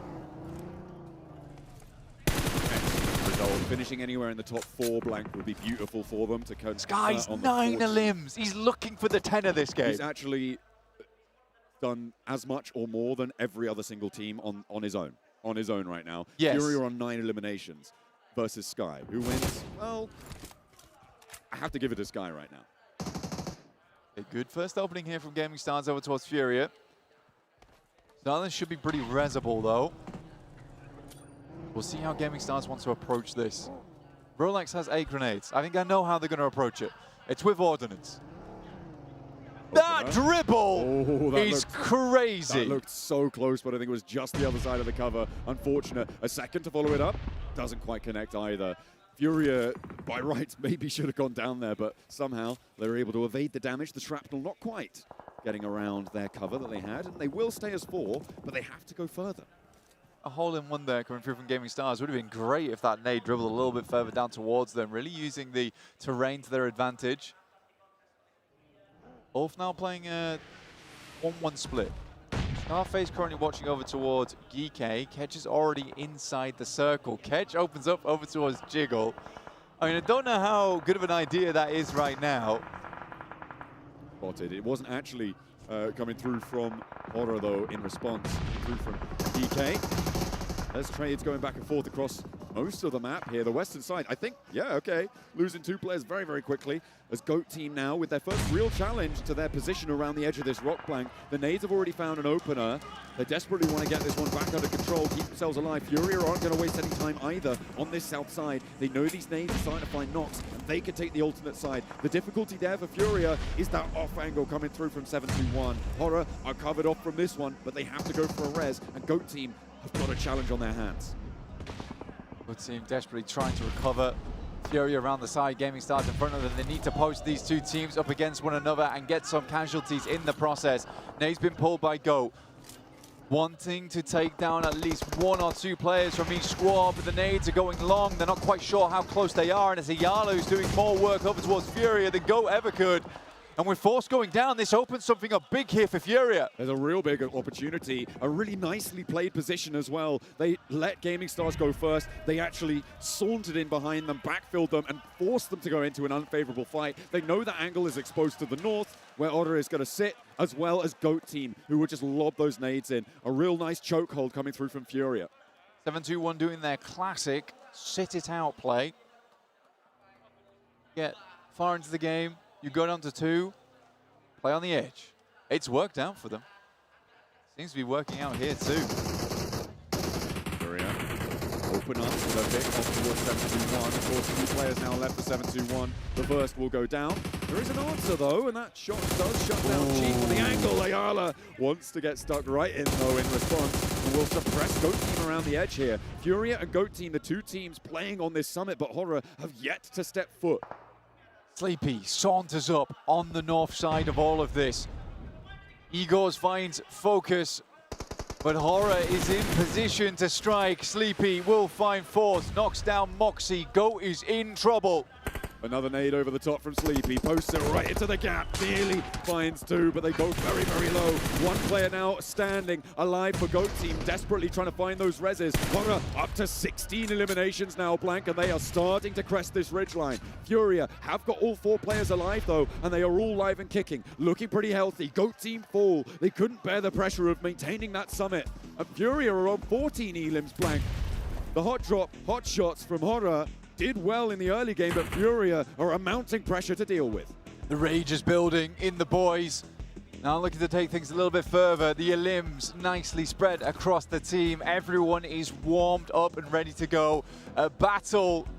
Result. Finishing anywhere in the top 4 blank would be beautiful for them to cut. Sky's 9 limbs. He's looking for the 10 of this game. He's actually done as much or more than every other single team on his own. On his own right now. Yes. Fury are on 9 eliminations versus Sky. Who wins? Well, I have to give it to Sky right now. A good first opening here from Gaming Stars over towards Furia. Silence should be pretty resable though. We'll see how Gaming Stars wants to approach this. Rolex has 8 grenades. I think I know how they're going to approach it. It's with ordnance. That dribble is crazy. That looked so close, but I think it was just the other side of the cover. Unfortunate. A second to follow it up. Doesn't quite connect either. Furia, by rights, maybe should have gone down there, but somehow they were able to evade the damage. The shrapnel not quite getting around their cover that they had. And they will stay as 4, but they have to go further. A hole-in-one there coming through from Gaming Stars. Would have been great if that nade dribbled a little bit further down towards them, really using the terrain to their advantage. Ulf now playing a 1-1 split. Scarface currently watching over towards Geeke. Ketch is already inside the circle. Ketch opens up over towards Jiggle. I mean, I don't know how good of an idea that is right now. Spotted. It wasn't actually coming through from Horror, though, in response. Through from DK. There's trades going back and forth across most of the map here. The western side, I think, yeah, okay. Losing 2 players very, very quickly. As GOAT team now with their first real challenge to their position around the edge of this rock plank. The nades have already found an opener. They desperately want to get this one back under control, keep themselves alive. Furia aren't going to waste any time either on this south side. They know these nades are starting to find knocks, and they can take the alternate side. The difficulty there for Furia is that off angle coming through from 721. Horror are covered off from this one, but they have to go for a res, and GOAT team have got a challenge on their hands. GOAT team desperately trying to recover. Fury around the side, Gaming Stars in front of them. They need to post these two teams up against one another and get some casualties in the process. Nade's been pulled by GOAT, wanting to take down at least 1 or 2 players from each squad, but the nades are going long. They're not quite sure how close they are, and it's Ayala who's doing more work over towards Furia than GOAT ever could. And with Force going down, this opens something up big here for Furia. There's a real big opportunity, a really nicely played position as well. They let Gaming Stars go first. They actually sauntered in behind them, backfilled them, and forced them to go into an unfavorable fight. They know that angle is exposed to the north, where Otter is going to sit, as well as GOAT team, who would just lob those nades in. A real nice chokehold coming through from Furia. 7-2-1 doing their classic sit-it-out play. Get far into the game. You go down to 2, play on the edge. It's worked out for them. Seems to be working out here too. Furia open up with a pick off towards 721. Of course, 2 players now left for 721. The first will go down. There is an answer though, and that shot does shut down Cheap on the angle. Ayala wants to get stuck right in though in response, and will suppress GOAT team around the edge here. Furia and GOAT team, the 2 teams playing on this summit, but Horror have yet to step foot. Sleepy saunters up on the north side of all of this. Egos finds focus, but Horror is in position to strike. Sleepy will find Force, knocks down Moxie. GOAT is in trouble. Another nade over the top from Sleepy, posts it right into the gap, nearly finds 2, but they go very, very low. 1 player now standing alive for GOAT team, desperately trying to find those reses. Horror up to 16 eliminations now, Blank, and they are starting to crest this ridgeline. Furia have got all 4 players alive though, and they are all live and kicking, looking pretty healthy. GOAT team fall. They couldn't bear the pressure of maintaining that summit. And Furia are on 14 elims, Blank. The hot drop, hot shots from Horror did well in the early game, but Furia are a mounting pressure to deal with. The rage is building in the boys. Now looking to take things a little bit further. The limbs nicely spread across the team. Everyone is warmed up and ready to go. A battle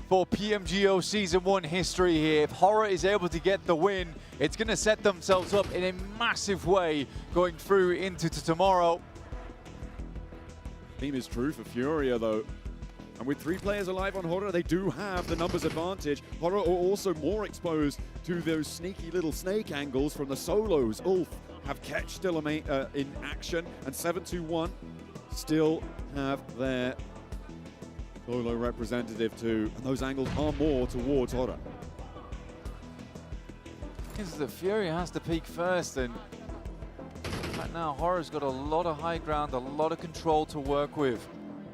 for PMGO Season 1 history here. If Horror is able to get the win, it's going to set themselves up in a massive way going through into tomorrow. Theme is true for Furia though. And with 3 players alive on Horror, they do have the numbers advantage. Horror are also more exposed to those sneaky little snake angles from the solos. Ulf have Ketch still in action, and 721 still have their solo representative too. And those angles are more towards Horror. Because the Fury has to peak first, and right now Horror's got a lot of high ground, a lot of control to work with.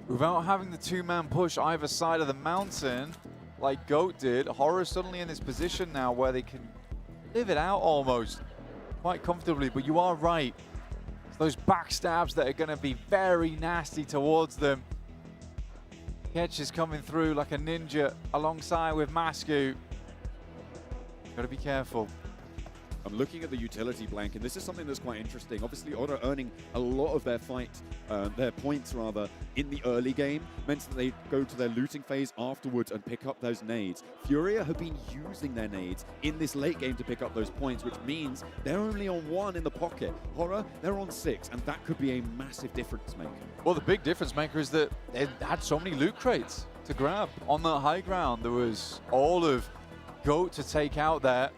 Without having the 2-man push either side of the mountain, like GOAT did, Horror is suddenly in this position now where they can live it out almost quite comfortably. But you are right. It's those backstabs that are going to be very nasty towards them. Ketch is coming through like a ninja alongside with Masku. Got to be careful. I'm looking at the utility, Blank, and this is something that's quite interesting. Obviously, Otter earning a lot of their their points rather, in the early game, meant that they go to their looting phase afterwards and pick up those nades. Furia have been using their nades in this late game to pick up those points, which means they're only on 1 in the pocket. Horror, they're on 6, and that could be a massive difference maker. Well, the big difference maker is that they had so many loot crates to grab on the high ground. There was all of GOAT to take out there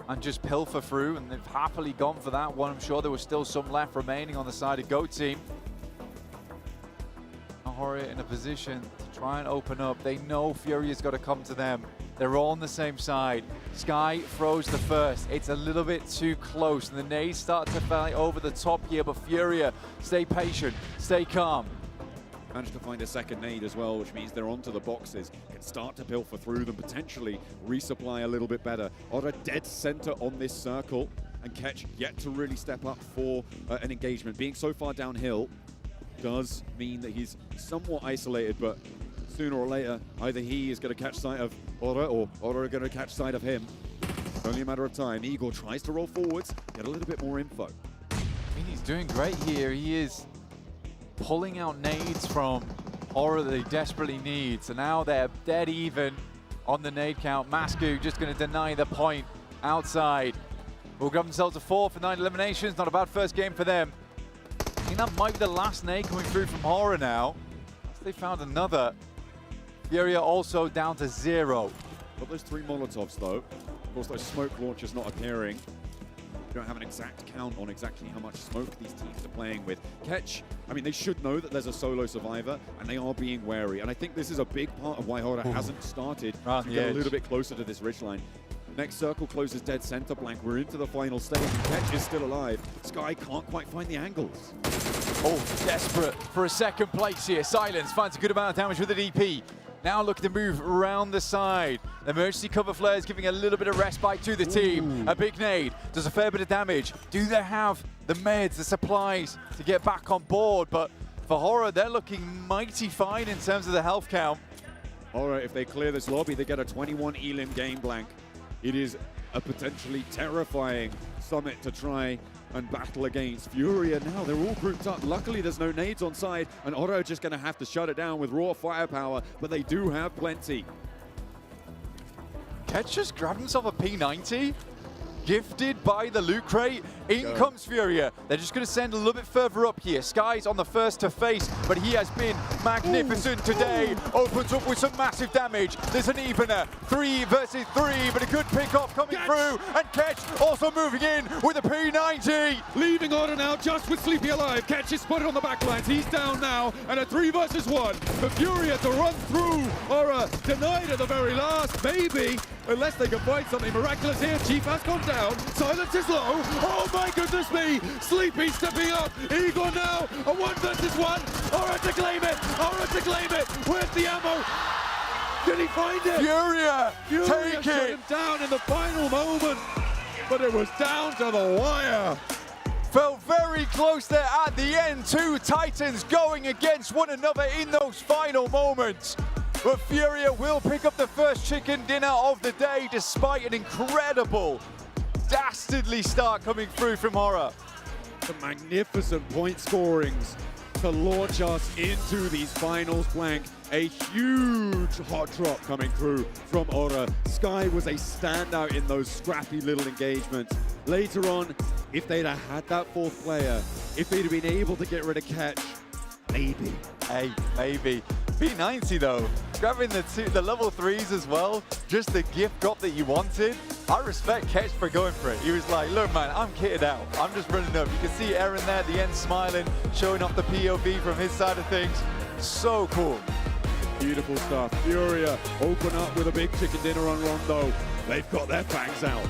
and just pilfer through, and they've happily gone for that one. I'm sure there was still some left remaining on the side of GOAT team. Horror in a position to try and open up. They know Furia's got to come to them. They're all on the same side. Sky throws the first. It's a little bit too close, and the nades start to fly over the top here, but Furia, stay patient, stay calm. Managed to find a second nade as well, which means they're onto the boxes. Can start to pilfer through them, potentially resupply a little bit better. Ora dead center on this circle, and Ketch yet to really step up for an engagement. Being so far downhill does mean that he's somewhat isolated, but sooner or later, either he is going to catch sight of Ora or Ora are going to catch sight of him. It's only a matter of time. Igor tries to roll forwards, get a little bit more info. I mean, he's doing great here. He is pulling out nades from Ora that he desperately needs. So now they're dead even on the nade count. Masku just going to deny the point outside. Will grab themselves a 4 for 9 eliminations. Not a bad first game for them. I think that might be the last nade coming through from Ora now. They found another. Furia also down to 0. Got those 3 Molotovs though. Of course, those smoke launchers not appearing. We don't have an exact count on exactly how much smoke these teams are playing with. Ketch, I mean, they should know that there's a solo survivor, and they are being wary. And I think this is a big part of why Ora hasn't started to get a little bit closer to this ridgeline. Next circle closes dead center blank. We're into the final stage, and Ketch is still alive. Sky can't quite find the angles. Oh, desperate for a second place here. Silence finds a good amount of damage with the DP. Now looking to move around the side. The emergency cover flare is giving a little bit of respite to the team. A big nade does a fair bit of damage. Do they have the meds, the supplies to get back on board? But for Ora, they're looking mighty fine in terms of the health count. Ora, if they clear this lobby, they get a 21 elim game blank. It is a potentially terrifying summit to try and battle against. Furia now, they're all grouped up. Luckily, there's no nades on side, and Ora are just going to have to shut it down with raw firepower, but they do have plenty. Ketch just grabbed himself a P90, gifted by the loot crate. In comes Furia. They're just going to send a little bit further up here. Sky's on the first to face, but he has been magnificent today. Opens up with some massive damage. There's an evener. 3 versus 3, but a good pick-off coming through. And Ketch also moving in with a P90. Leaving Ora now just with Sleepy alive. Ketch is spotted on the backlines. He's down now. And a 3 versus 1. For Furia to run through. Ora denied at the very last. Maybe, unless they can find something miraculous here. Chief has gone down. Silence is low. Oh my goodness me! Sleepy stepping up. Igor now. A 1 versus 1. Ora to claim it. Ora to claim it. Where's the ammo? Did he find it? Furia take shut it. him down in the final moment. But it was down to the wire. Felt very close there at the end. 2 Titans going against one another in those final moments. But Furia will pick up the first chicken dinner of the day despite an incredible, dastardly start coming through from Ora. Some magnificent point scorings to launch us into these finals blank. A huge hot drop coming through from Ora. Sky was a standout in those scrappy little engagements. Later on, if they'd have had that 4th player, if they'd have been able to get rid of Ketch, maybe. Hey, maybe. P90 though, grabbing the level 3s as well, just the gift drop that you wanted. I respect Ketch for going for it. He was like, look man, I'm kitted out. I'm just running up. You can see Aaron there at the end smiling, showing off the POV from his side of things. So cool. Beautiful stuff. Furia open up with a big chicken dinner on Rondo. They've got their fangs out.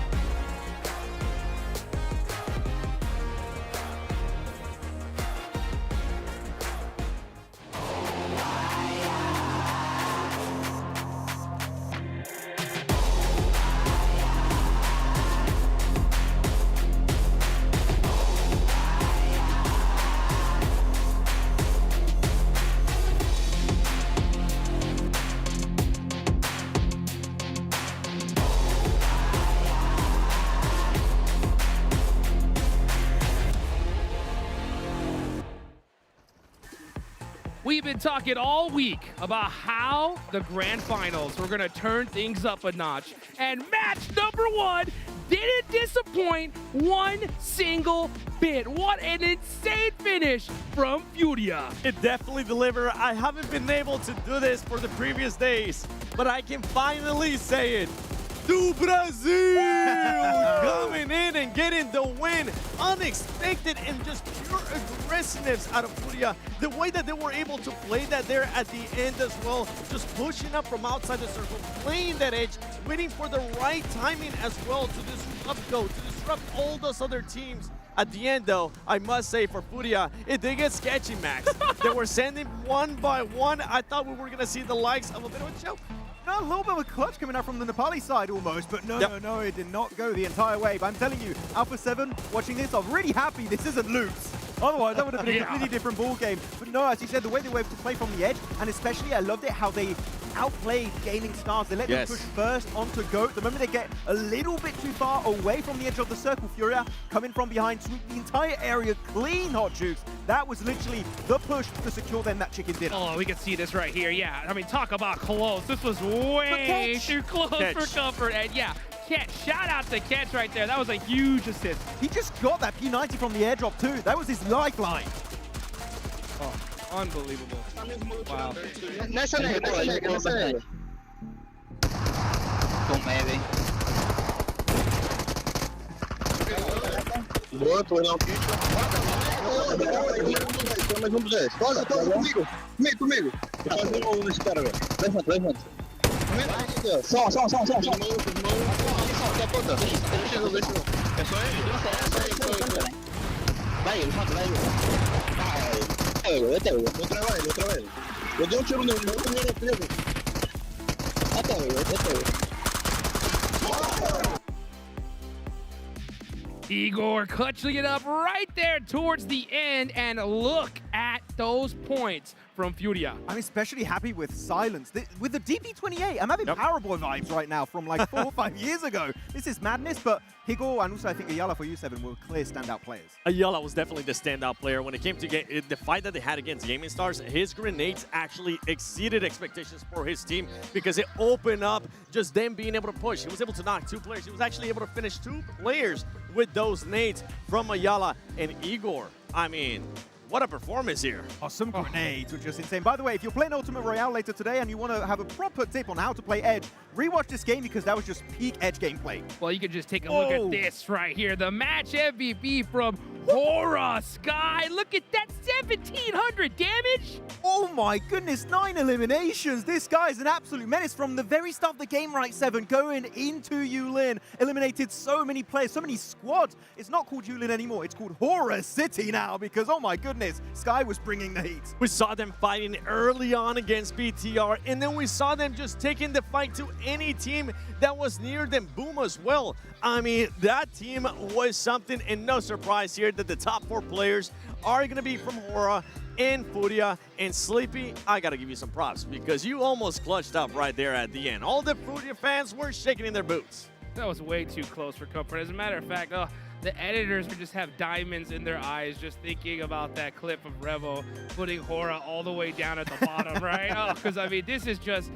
We've been talking all week about how the grand finals were going to turn things up a notch. And match number 1 didn't disappoint one single bit. What an insane finish from Furia. It definitely delivered. I haven't been able to do this for the previous days, but I can finally say it. Do Brazil coming in and getting the win. Unexpected and just pure aggressiveness out of Furia. The way that they were able to play that there at the end as well, just pushing up from outside the circle, playing that edge, waiting for the right timing as well to disrupt Go, to disrupt all those other teams. At the end, though, I must say for Furia, it did get sketchy, Max. They were sending one by one. I thought we were going to see the likes of a bit of a choke. No, a little bit of a clutch coming out from the Nepali side almost, but no, it did not go the entire way. But I'm telling you, Alpha 7, watching this, I'm really happy this isn't Loops. Otherwise, that would have been a completely different ball game. But no, as you said, the way they were able to play from the edge, and especially I loved it how they outplayed Gaming Stars. They let them push first onto GOAT. The moment they get a little bit too far away from the edge of the circle, Furia coming from behind, swoop the entire area clean, Hot Jukes. That was literally the push to secure them that chicken dinner. Oh, we can see this right here. Yeah, I mean, talk about close. This was way too close for comfort. And yeah, Catch. Shout out to Catch right there. That was a huge assist. He just got that P90 from the airdrop too. That was his lifeline. Oh, unbelievable. Wow. Nessa nega. Tomei, velho. Boa, tô olhando aqui. Mais um 10. Olha, comigo. Comigo. Tô fazendo um nesse cara, velho. Levanta. Som. Da ponta. Deixa eu. É só ele? Vai. Até eu. Vou travar ele. Eu dei um tiro nele, eu tomei ele. Até eu. Igor clutching it up right there towards the end, and look at those points from Furia. I'm especially happy with Silence. With the DP28, I'm having Powerboy vibes right now from like 4 or 5 years ago. This is madness, but Igor and also I think Ayala for you, Seven, were clear standout players. Ayala was definitely the standout player. When it came to the fight that they had against Gaming Stars, his grenades actually exceeded expectations for his team because it opened up just them being able to push. He was able to knock 2 players. He was actually able to finish 2 players with those nades from Ayala and Igor. I mean, what a performance here. Oh, some grenades were just insane. By the way, if you're playing Ultimate Royale later today and you want to have a proper tip on how to play Edge, rewatch this game because that was just peak Edge gameplay. Well, you can just take a look at this right here. The match MVP from Hora Sky. Look at that, 1,700 damage. Oh my goodness, 9 eliminations. This guy is an absolute menace from the very start of the game, right, Seven? Going into Yulin, eliminated so many players, so many squads. It's not called Yulin anymore. It's called Hora City now because, oh my goodness, Sky was bringing the heat. We saw them fighting early on against BTR, and then we saw them just taking the fight to any team that was near them. Boom as well. I mean, that team was something, and no surprise here that the top 4 players are going to be from Hora and Furia. And Sleepy, I got to give you some props because you almost clutched up right there at the end. All the Furia fans were shaking in their boots. That was way too close for comfort. As a matter of fact, the editors would just have diamonds in their eyes just thinking about that clip of Revo putting Hora all the way down at the bottom, right? Because, I mean, this is just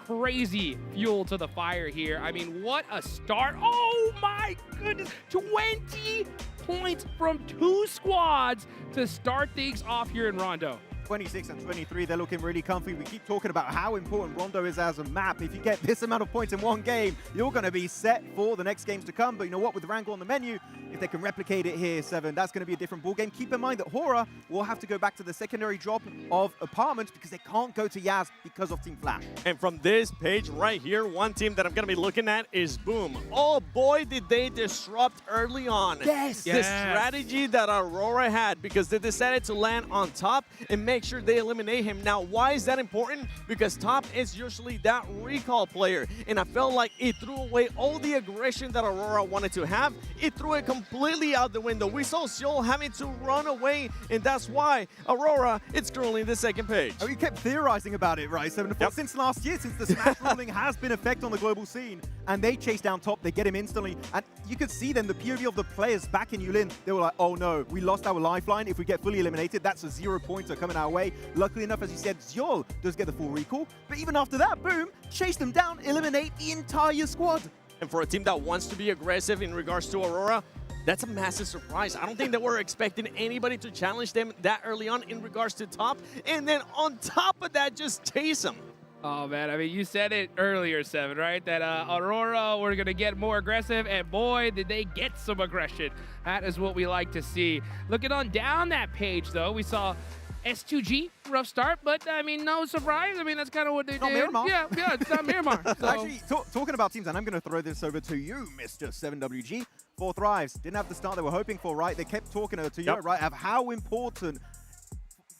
crazy fuel to the fire here. I mean, what a start. Oh, my goodness. 20 points from 2 squads to start things off here in Rondo. 26 and 23, they're looking really comfy. We keep talking about how important Rondo is as a map. If you get this amount of points in one game, you're going to be set for the next games to come. But you know what? With Rango on the menu, if they can replicate it here, Seven, that's going to be a different ball game. Keep in mind that Hora will have to go back to the secondary drop of Apartments because they can't go to Yaz because of Team Flash. And from this page right here, one team that I'm going to be looking at is Boom. Oh boy, did they disrupt early on. Yes. The strategy that Aurora had because they decided to land on top and make sure they eliminate him. Now, why is that important? Because top is usually that recall player, and I felt like it threw away all the aggression that Aurora wanted to have. It threw it completely out the window. We saw Seoul having to run away, and that's why Aurora is currently the second page. Oh, you kept theorizing about it, right? Since last year, since the Smash ruling has been effect on the global scene, and they chase down top, they get him instantly, and you could see then the POV of the players back in Yulin. They were like, oh no, we lost our lifeline. If we get fully eliminated, that's a 0-pointer coming our way. Luckily enough, as you said, Zjol does get the full recall. But even after that, boom, chase them down, eliminate the entire squad. And for a team that wants to be aggressive in regards to Aurora, that's a massive surprise. I don't think that we're expecting anybody to challenge them that early on in regards to top. And then on top of that, just chase them. Oh, man, I mean, you said it earlier, Seven, right? That Aurora were going to get more aggressive, and boy, did they get some aggression. That is what we like to see. Looking on down that page, though, we saw S2G, rough start, but I mean, no surprise. I mean, that's kind of what they did. Miramar. Yeah, it's not Miramar. So. Actually, talking about teams, and I'm going to throw this over to you, Mr. 7WG. 4 Thrives didn't have the start they were hoping for, right? They kept talking to you, right, of how important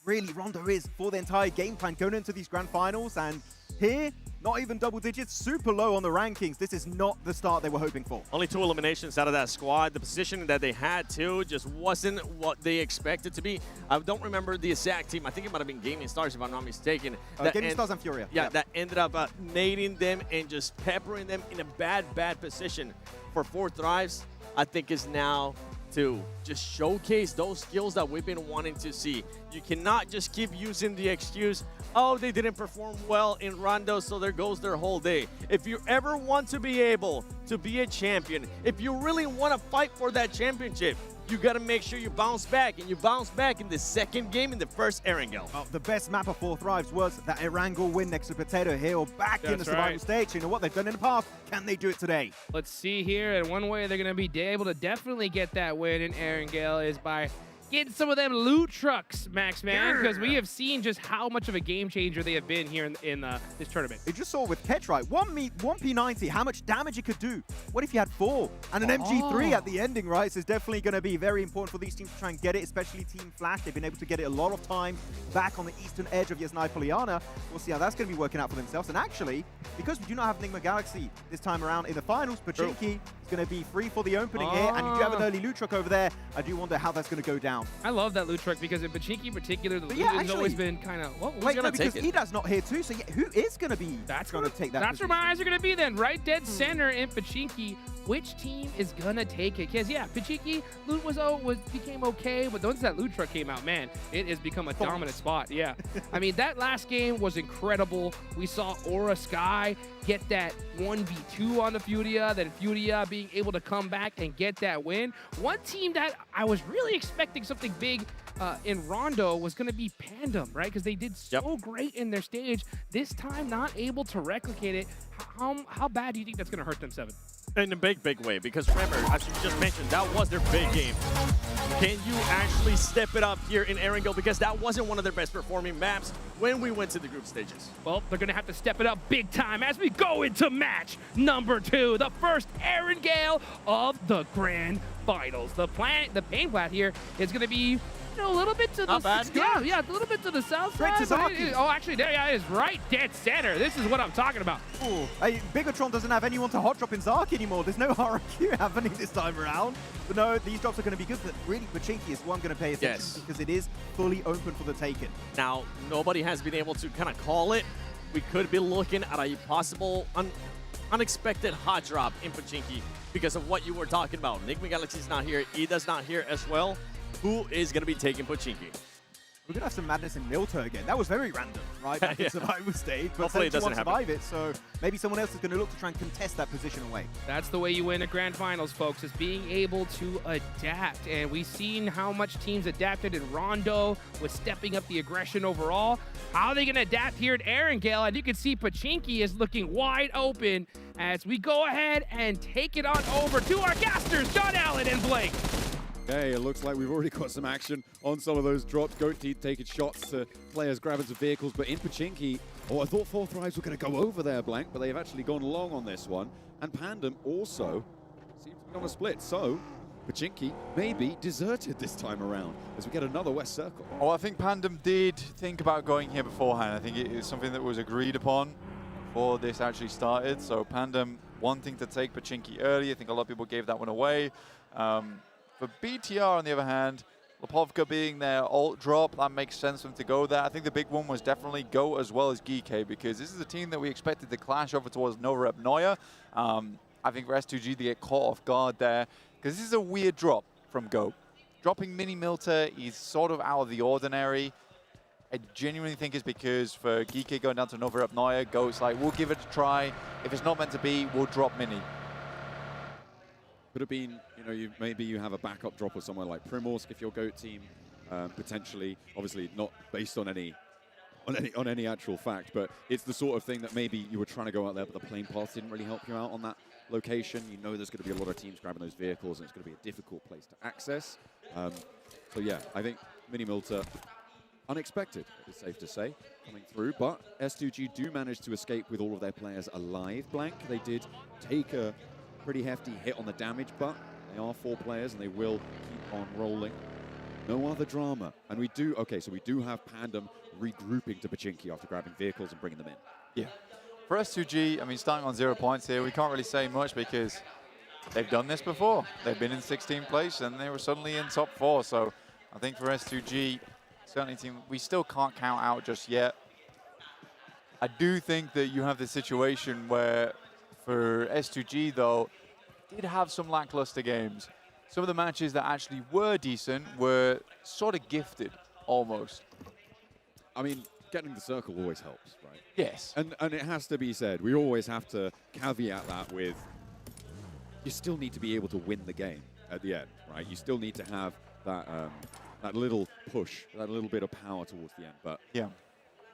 really Rondo is for the entire game plan going into these grand finals, and here, not even double digits, super low on the rankings. This is not the start they were hoping for. Only 2 eliminations out of that squad. The position that they had, too, just wasn't what they expected to be. I don't remember the exact team. I think it might have been Gaming Stars, if I'm not mistaken. Gaming Stars and Furia. Yeah, that ended up nading them and just peppering them in a bad position. For 4 Thrives, I think is now to just showcase those skills that we've been wanting to see. You cannot just keep using the excuse, oh, they didn't perform well in Rondo, so there goes their whole day. If you ever want to be able to be a champion, if you really want to fight for that championship, you got to make sure you bounce back, and you bounce back in the second game in the first Erangel. Oh, the best map of 4 Thrives was that Erangel win next to Potato Hill back in the survival stage. You know what they've done in the past? Can they do it today? Let's see here, and one way they're going to be able to definitely get that win in Erangel is by getting some of them loot trucks, Max, man, because we have seen just how much of a game changer they have been here in this tournament. You just saw with Ketch, right? One P90, how much damage it could do. What if you had 4? And an MG3 at the ending, right? So it's definitely going to be very important for these teams to try and get it, especially Team Flash. They've been able to get it a lot of time back on the eastern edge of Yasnai Poliana. We'll see how that's going to be working out for themselves. And actually, because we do not have Enigma Galaxy this time around in the finals, Pachinki is going to be free for the opening here. And you do have an early loot truck over there. I do wonder how that's going to go down. I love that loot truck because in Pachinki in particular, the loot has always been kind of, well, wait, no, because Ida's not here too, so yeah, who is going to be going to take that That's where my eyes are going to be then, right dead center in Pachinki. Which team is going to take it? Because, yeah, Pachinki, loot became okay, but once that loot truck came out, man, it has become a dominant spot. Yeah. I mean, that last game was incredible. We saw Aura Sky get that 1v2 on the Furia, then Furia being able to come back and get that win. One team that I was really expecting something big in Rondo was going to be Pandem, right? Because they did so great in their stage. This time, not able to replicate it. How bad do you think that's going to hurt them, Seven? In a big way, because remember, as you just mentioned, that was their big game. Can you actually step it up here in Erangel? Because that wasn't one of their best performing maps when we went to the group stages. Well, they're going to have to step it up big time as we go into match number 2, the first Erangel of the Grand Finals. The pain plat here is going to be a little bit to the south. Yeah, a little bit to the south side. Oh, actually, there it is, right dead center. This is what I'm talking about. Ooh. Hey, Bigatron doesn't have anyone to hot drop in Zark anymore. There's no RQ happening this time around. But no, these drops are going to be good. But really, Pachinki is one going to pay attention because it is fully open for the taking. Now, nobody has been able to kind of call it. We could be looking at a possible unexpected hot drop in Pachinki because of what you were talking about. Enigma Galaxy's not here. Ida's not here as well. Who is going to be taking Pachinki? We're going to have some madness in Milta again. That was very random, right? Back in survival stage. But hopefully it doesn't survive it, so maybe someone else is going to look to try and contest that position away. That's the way you win a Grand Finals, folks, is being able to adapt. And we've seen how much teams adapted in Rondo with stepping up the aggression overall. How are they going to adapt here at Erangel? And you can see Pachinki is looking wide open as we go ahead and take it on over to our casters, John Allen and Blake. Okay, it looks like we've already got some action on some of those drops. Goat Teeth taking shots to players grabbing some vehicles, but in Pachinki, I thought 4 Thrives were going to go over there, Blank, but they've actually gone long on this one. And Pandem also seems to be on a split, so Pachinki maybe deserted this time around as we get another West Circle. Oh, I think Pandem did think about going here beforehand. I think it is something that was agreed upon before this actually started. So Pandem wanting to take Pachinki early. I think a lot of people gave that one away. For BTR, on the other hand, Lipovka being their alt drop, that makes sense for them to go there. I think the big one was definitely Go as well as Geeke, because this is a team that we expected to clash over towards Nova Noya. I think for S2G, they get caught off guard there, because this is a weird drop from Go. Dropping Mini Milta is sort of out of the ordinary. I genuinely think it's because for Geeke going down to Nova Noya, Go's like, we'll give it a try. If it's not meant to be, we'll drop Mini. Could have been, maybe you have a backup drop or somewhere like Primorsk if your GOAT team, potentially, obviously not based on any actual fact, but it's the sort of thing that maybe you were trying to go out there, but the plane path didn't really help you out on that location. You know there's going to be a lot of teams grabbing those vehicles, and it's going to be a difficult place to access. So yeah, I think Mini Milta unexpected, it's safe to say, coming through. But S2G do manage to escape with all of their players alive. Blank, they did take a pretty hefty hit on the damage, but they are 4 players and they will keep on rolling. No other drama. And we do, okay, so we do have Pandem regrouping to Pachinki after grabbing vehicles and bringing them in. Yeah. For S2G, I mean, starting on 0 points here, we can't really say much because they've done this before. They've been in 16th place and they were suddenly in top 4. So I think for S2G, certainly team, we still can't count out just yet. I do think that you have this situation where for S2G, though, did have some lackluster games. Some of the matches that actually were decent were sort of gifted, almost. I mean, getting the circle always helps, right? Yes. And it has to be said, we always have to caveat that with, you still need to be able to win the game at the end, right? You still need to have that that little push, that little bit of power towards the end. But yeah,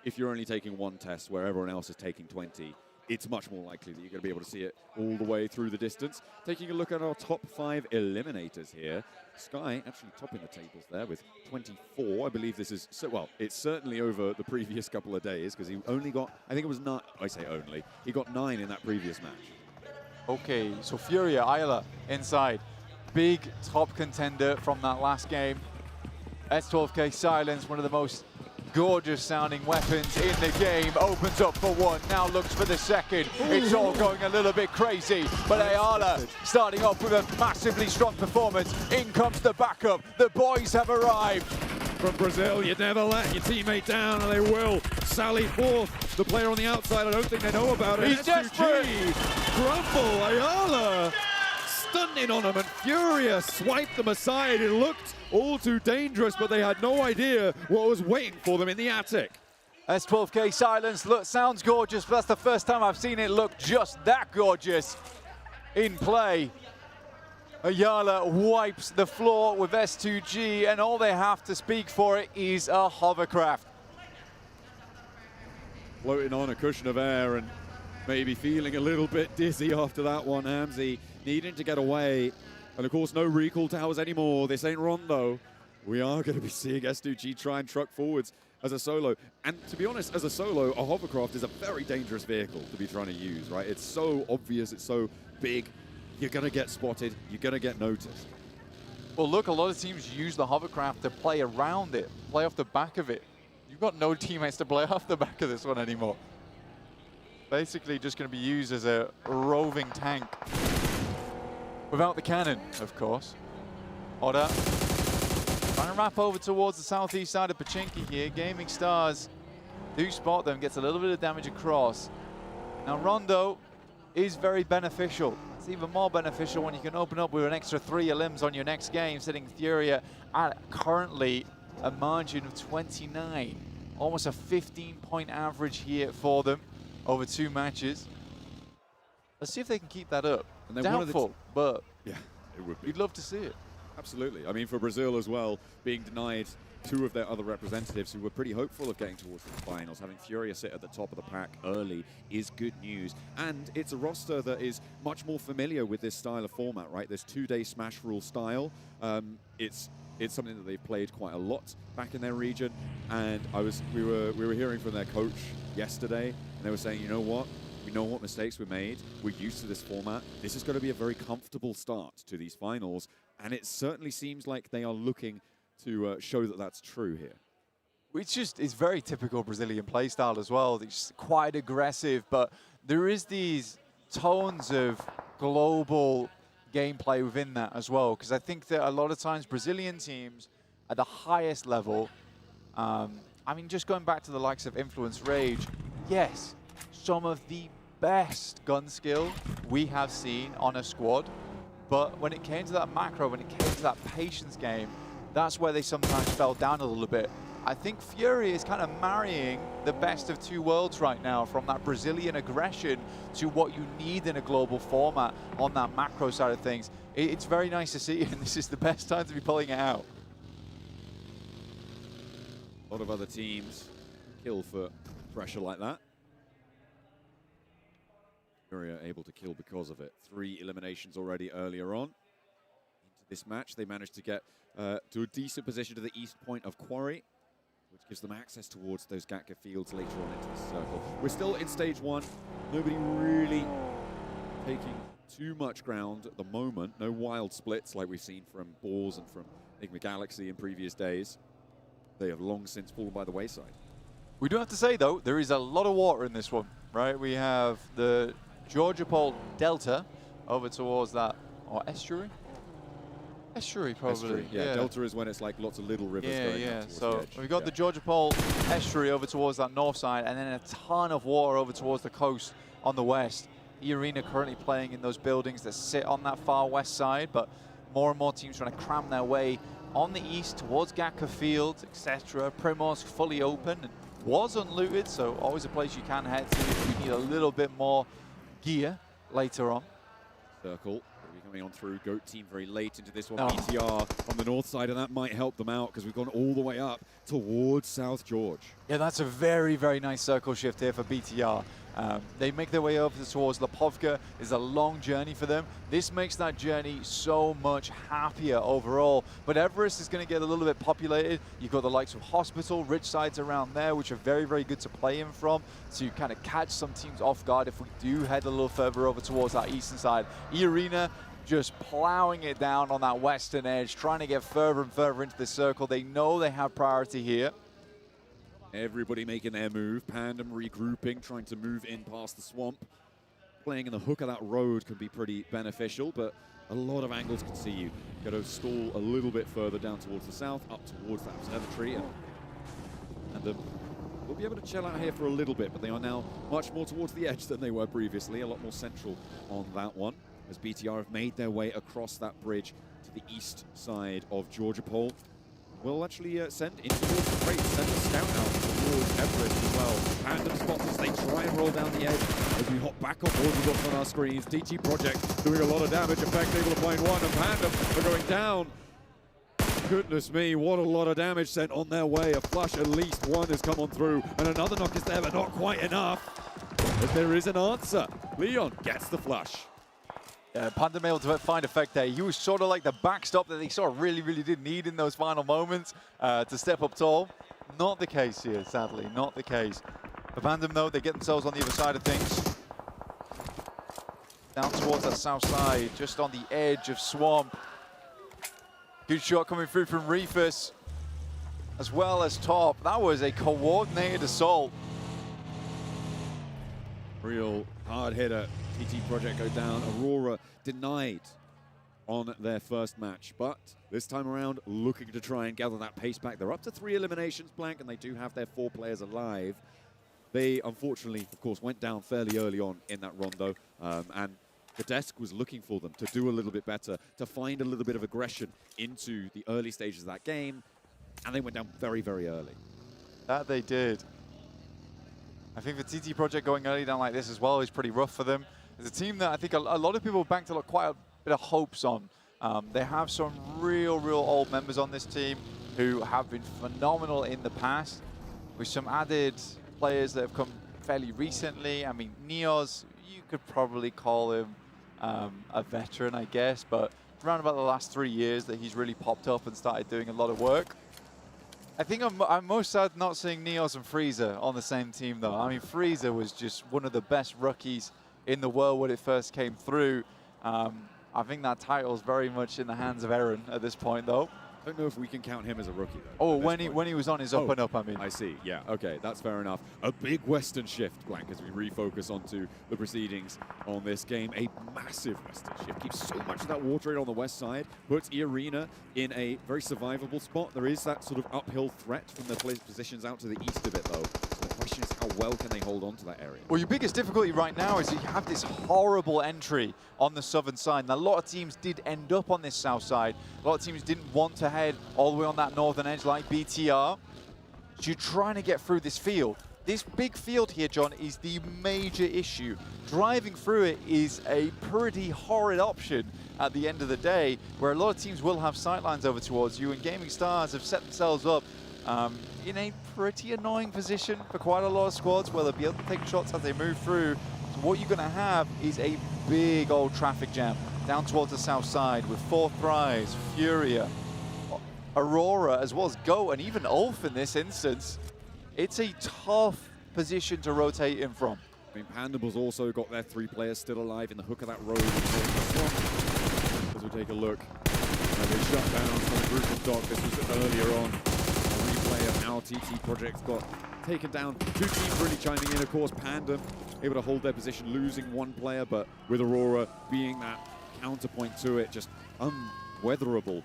if you're only taking 1 test where everyone else is taking 20, it's much more likely that you're going to be able to see it all the way through the distance. Taking a look at our top 5 eliminators here. Sky actually topping the tables there with 24. I believe this is, so, well, it's certainly over the previous couple of days because he only got, I think it was 9, I say only, he got 9 in that previous match. Okay, so Furia, Isla inside. Big top contender from that last game. S12K Silence, one of the most gorgeous sounding weapons in the game, opens up for 1, now looks for the 2nd. It's all going a little bit crazy, but Ayala starting off with a massively strong performance. In comes the backup, the boys have arrived. From Brazil, you never let your teammate down, and they will sally forth. The player on the outside, I don't think they know about it. He's desperate. Grumble, Ayala, stunning on him, and Furia swiped them aside. It looked all too dangerous, but they had no idea what was waiting for them in the attic. S12K Silence sounds gorgeous, but that's the first time I've seen it look just that gorgeous in play. Ayala wipes the floor with S2G, and all they have to speak for it is a hovercraft. Floating on a cushion of air and maybe feeling a little bit dizzy after that one. Hamzy needing to get away. And of course, no recall towers anymore. This ain't Rondo. We are going to be seeing S2G try and truck forwards as a solo. And to be honest, as a solo, a hovercraft is a very dangerous vehicle to be trying to use, right? It's so obvious, it's so big. You're going to get spotted, you're going to get noticed. Well, look, a lot of teams use the hovercraft to play around it, play off the back of it. You've got no teammates to play off the back of this one anymore. Basically just going to be used as a roving tank. Without the cannon, of course. Oda trying to wrap over towards the southeast side of Pachinki here. Gaming Stars do spot them, gets a little bit of damage across. Now Rondo is very beneficial. It's even more beneficial when you can open up with an extra 3 elims on your next game, sitting Furia at currently a margin of 29. Almost a 15-point average here for them over 2 matches. Let's see if they can keep that up. And then doubtful, but yeah, it would be. You'd love to see it. Absolutely. I mean, for Brazil as well, being denied 2 of their other representatives who were pretty hopeful of getting towards the finals, having Furia sit at the top of the pack early is good news. And it's a roster that is much more familiar with this style of format, right? This 2-day smash rule style. It's something that they've played quite a lot back in their region. And we were hearing from their coach yesterday, and they were saying, you know what? We know what mistakes we made. We're used to this format. This is going to be a very comfortable start to these finals. And it certainly seems like they are looking to show that that's true here. Which just is very typical Brazilian playstyle as well. It's quite aggressive, but there is these tones of global gameplay within that as well. Because I think that a lot of times Brazilian teams at the highest level, I mean, just going back to the likes of Influence Rage, yes, some of the best gun skill we have seen on a squad. But when it came to that macro, when it came to that patience game, that's where they sometimes fell down a little bit. I think Fury is kind of marrying the best of 2 worlds right now, from that Brazilian aggression to what you need in a global format on that macro side of things. It's very nice to see, and this is the best time to be pulling it out. A lot of other teams kill for pressure like that. Furia able to kill because of it. 3 eliminations already earlier on. Into this match, they managed to get to a decent position to the east point of Quarry. which gives them access towards those Gatka fields later on into the circle. We're still in stage 1. Nobody really taking too much ground at the moment. No wild splits like we've seen from Balls and from Enigma Galaxy in previous days. They have long since fallen by the wayside. We do have to say, though, there is a lot of water in this one, right? We have the Georgia Pole Delta over towards that, or estuary? Estuary, probably. Estuary, yeah. Delta is when it's like lots of little rivers going yeah. up towards So the edge. we've got the Georgia Pole estuary over towards that north side, and then a ton of water over towards the coast on the west. E-Arena currently playing in those buildings that sit on that far west side, but more and more teams trying to cram their way on the east towards Gatka Field, etc. Primorsk fully open and was unlooted, so always a place you can head to if you need a little bit more gear later on. Circle coming on through. Goat team very late into this one. BTR on the north side, and that might help them out because we've gone all the way up towards South George. Yeah, that's a very, very nice circle shift here for BTR. They make their way over towards Lipovka. It's a long journey for them. This makes that journey so much happier overall. But Everest is going to get a little bit populated. You've got the likes of Hospital, Rich Sides around there, which are very, very good to play in from. So you kind of catch some teams off guard if we do head a little further over towards that eastern side. E-Arena just plowing it down on that western edge, trying to get further and further into the circle. They know they have priority here. Everybody making their move. Pandem regrouping, trying to move in past the swamp. Playing in the hook of that road can be pretty beneficial, but a lot of angles can see you. Got to stall a little bit further down towards the south, up towards that observatory, and we'll be able to chill out here for a little bit, but they are now much more towards the edge than they were previously, a lot more central on that one, as BTR have made their way across that bridge to the east side of Georgia Pole. We'll actually send in towards the crate, send a scout out towards Everest as well. Pandem spots as they try and roll down the edge. As we hop back on board, we've got on our screens, DT Project doing a lot of damage, effect able to find one, and Pandem are going down. Goodness me, what a lot of damage sent on their way. A flush, at least one has come on through, and another knock is there, but not quite enough. But there is an answer. Leon gets the flush. Yeah, Pandem able to find effect there. He was sort of like the backstop that they sort of really, really did need in those final moments to step up tall. Not the case here, sadly, not the case. For Pandem, though, they get themselves on the other side of things. Down towards that south side, just on the edge of Swamp. Good shot coming through from Reefus, as well as Top. That was a coordinated assault. Real hard hitter. TT Project go down. Aurora denied on their first match, but this time around looking to try and gather that pace back. They're up to 3 eliminations, Blank, and they do have their 4 players alive. They unfortunately, of course, went down fairly early on in that rondo, and the desk was looking for them to do a little bit better, to find a little bit of aggression into the early stages of that game, and they went down very, very early. That they did. I think the TT Project going early down like this as well is pretty rough for them. It's a team that I think a lot of people banked quite a bit of hopes on. They have some real old members on this team who have been phenomenal in the past, with some added players that have come fairly recently. I mean, Neos, you could probably call him a veteran, I guess, but around about the last 3 years that he's really popped up and started doing a lot of work. I think I'm most sad not seeing Neos and Freezer on the same team, though. I mean, Freezer was just one of the best rookies in the world when it first came through. I think that title is very much in the hands of Aaron at this point, though. I don't know if we can count him as a rookie, though. Oh, when he was on his up and up, I mean. I see, yeah, okay, that's fair enough. A big Western shift, Blank, as we refocus onto the proceedings on this game. A massive Western shift. Keeps so much of that water rate on the west side, puts E-Arena in a very survivable spot. There is that sort of uphill threat from the positions out to the east of it, though. So the question is, how well can they hold on to that area? Well, your biggest difficulty right now is that you have this horrible entry on the southern side. And a lot of teams did end up on this south side. A lot of teams didn't want to head all the way on that northern edge like BTR. So you're trying to get through this field. This big field here, John, is the major issue. Driving through it is a pretty horrid option at the end of the day, where a lot of teams will have sightlines over towards you, and Gaming Stars have set themselves up in a pretty annoying position for quite a lot of squads, where they'll be able to take shots as they move through. So what you're going to have is a big old traffic jam down towards the south side with 4th Rise, Furia, Aurora, as well as Go, and even Ulf in this instance, it's a tough position to rotate in from. I mean, Pandem's also got their 3 players still alive in the hook of that road. As we take a look, they shut down from the group of Doc. This was earlier on. A replay of how TT Project got taken down. 2 teams really chiming in, of course. Pandem able to hold their position, losing 1 player, but with Aurora being that counterpoint to it, just unweatherable.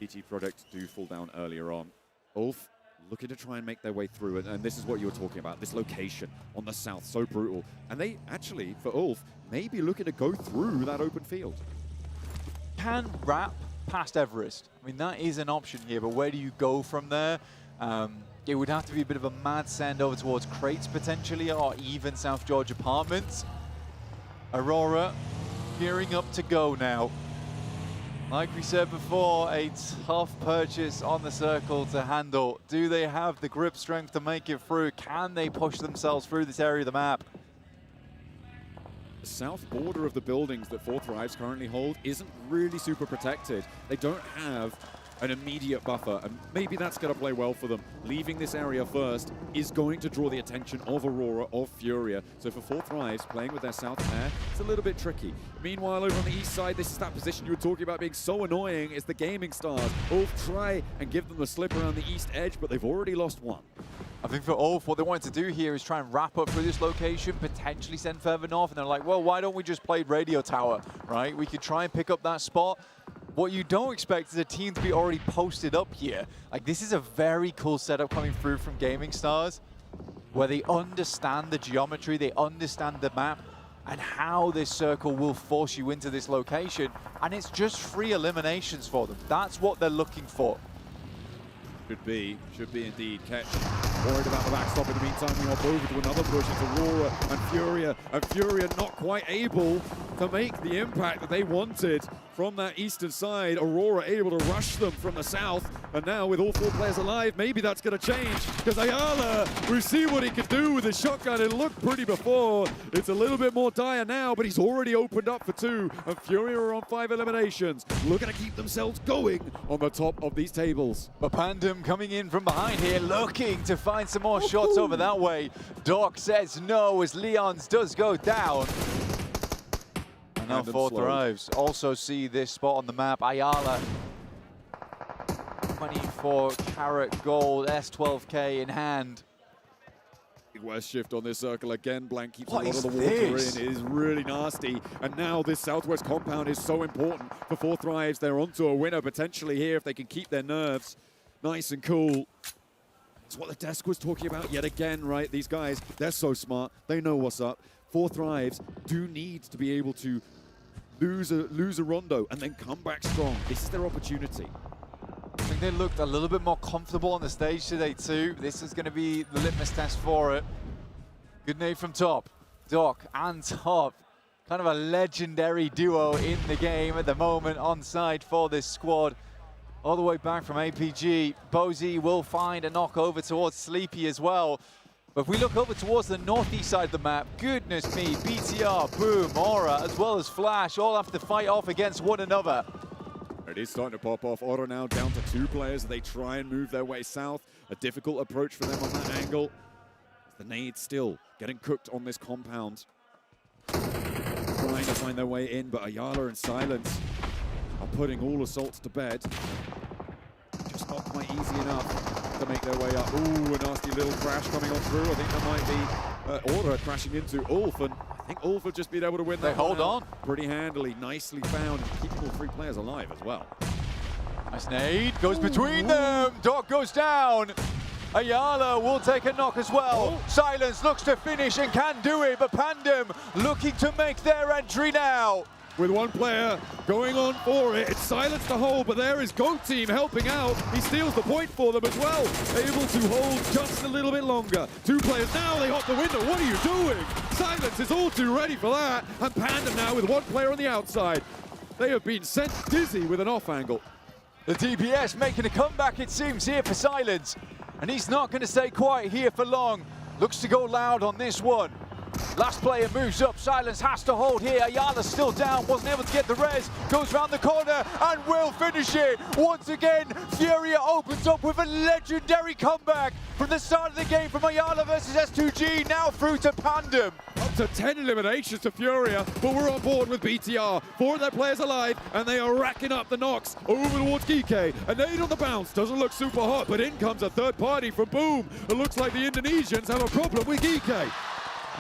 TT Project do fall down earlier on. Ulf looking to try and make their way through it, and this is what you were talking about, this location on the south, so brutal. And they actually, for Ulf, may be looking to go through that open field. Can wrap past Everest. I mean, that is an option here, but where do you go from there? It would have to be a bit of a mad send over towards Crates potentially, or even South George Apartments. Aurora gearing up to go now. Like we said before, a tough purchase on the circle to handle. Do they have the grip strength to make it through? Can they push themselves through this area of the map? The south border of the buildings that 4 Thrives currently hold isn't really super protected. They don't have an immediate buffer, and maybe that's going to play well for them. Leaving this area first is going to draw the attention of Aurora, of Furia. So for 4 Thrives, playing with their south pair, it's a little bit tricky. Meanwhile, over on the east side, this is that position you were talking about being so annoying. It's the Gaming Stars. Ulf try and give them the slip around the east edge, but they've already lost 1. I think for Ulf, what they wanted to do here is try and wrap up through this location, potentially send further north, and they're like, well, why don't we just play Radio Tower, right? We could try and pick up that spot. What you don't expect is a team to be already posted up here. Like, this is a very cool setup coming through from Gaming Stars, where they understand the geometry, they understand the map, and how this circle will force you into this location. And it's just 3 eliminations for them. That's what they're looking for. Should be indeed. Ketch worried about the backstop. In the meantime, we hop over to another push. It's Aurora and Furia not quite able to make the impact that they wanted from that eastern side. Aurora able to rush them from the south, and now with all 4 players alive, maybe that's going to change, because Ayala, we see what he could do with his shotgun. It looked pretty before. It's a little bit more dire now, but he's already opened up for 2, and Furia are on 5 eliminations, looking to keep themselves going on the top of these tables. But Pandem coming in from behind here, looking to find some more shots over that way. Doc says no as Leon's does go down. And now 4 Thrives also see this spot on the map. Ayala, 24 karat gold, S12K in hand. Big west shift on this circle again. Blank keeps a lot of the water in. It is really nasty. And now this southwest compound is so important for 4 Thrives. They're onto a winner potentially here if they can keep their nerves nice and cool. It's what the desk was talking about yet again, right? These guys, they're so smart. They know what's up. 4 Thrives do need to be able to lose a rondo and then come back strong. This is their opportunity. I think they looked a little bit more comfortable on the stage today too. This is going to be the litmus test for it. Good nade from top. Doc and Top. Kind of a legendary duo in the game at the moment on side for this squad. All the way back from APG. Bozy will find a knock over towards Sleepy as well. But if we look over towards the northeast side of the map, goodness me, BTR, Boom, Aura, as well as Flash, all have to fight off against one another. It is starting to pop off. Aura now down to 2 players. They try and move their way south. A difficult approach for them on that angle. The nades still getting cooked on this compound. Trying to find their way in, but Ayala and Silence are putting all assaults to bed. Just not quite easy enough to make their way up. Ooh, a nasty little crash coming on through. I think that might be Aura crashing into Ulf, and I think Ulf have just been able to win that. They hold on. Pretty handily, nicely found, keeping all 3 players alive as well. Nice nade, goes between them. Doc goes down. Ayala will take a knock as well. Silence looks to finish and can do it, but Pandem looking to make their entry now. With 1 player going on for it. It's Silence to hold, but there is Goat Team helping out. He steals the point for them as well. Able to hold just a little bit longer. 2 players now, they hop the window. What are you doing? Silence is all too ready for that. And Panda now with 1 player on the outside. They have been sent dizzy with an off angle. The DPS making a comeback, it seems, here for Silence. And he's not going to stay quiet here for long. Looks to go loud on this one. Last player moves up. Silence has to hold here. Ayala's still down. Wasn't able to get the res. Goes round the corner and will finish it. Once again, Furia opens up with a legendary comeback from the start of the game from Ayala versus S2G. Now through to Pandem. Up to 10 eliminations to Furia, but we're on board with BTR. 4 of their players alive, and they are racking up the knocks over towards Geeke. A nade on the bounce. Doesn't look super hot, but in comes a third party from Boom. It looks like the Indonesians have a problem with Geeke.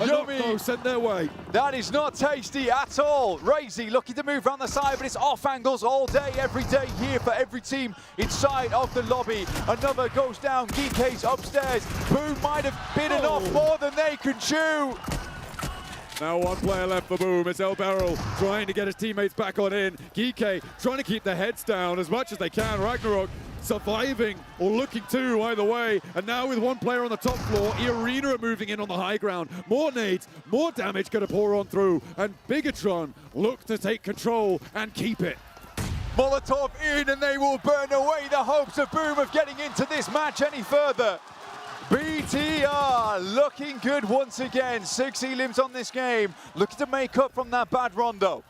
Yummy. Sent their way. That is not tasty at all. Razy looking to move around the side, but it's off angles all day, every day here for every team inside of the lobby. Another goes down. Geeke's upstairs. Boom might have bitten off more than they can chew. Now 1 player left for Boom. It's El Barrel trying to get his teammates back on in. Geeke trying to keep their heads down as much as they can. Ragnarok surviving or looking to either way. And now with 1 player on the top floor, Arena are moving in on the high ground. More nades, more damage going to pour on through. And Bigatron look to take control and keep it. Molotov in, and they will burn away the hopes of Boom of getting into this match any further. BTR looking good once again. 6 elims on this game, looking to make up from that bad rondo.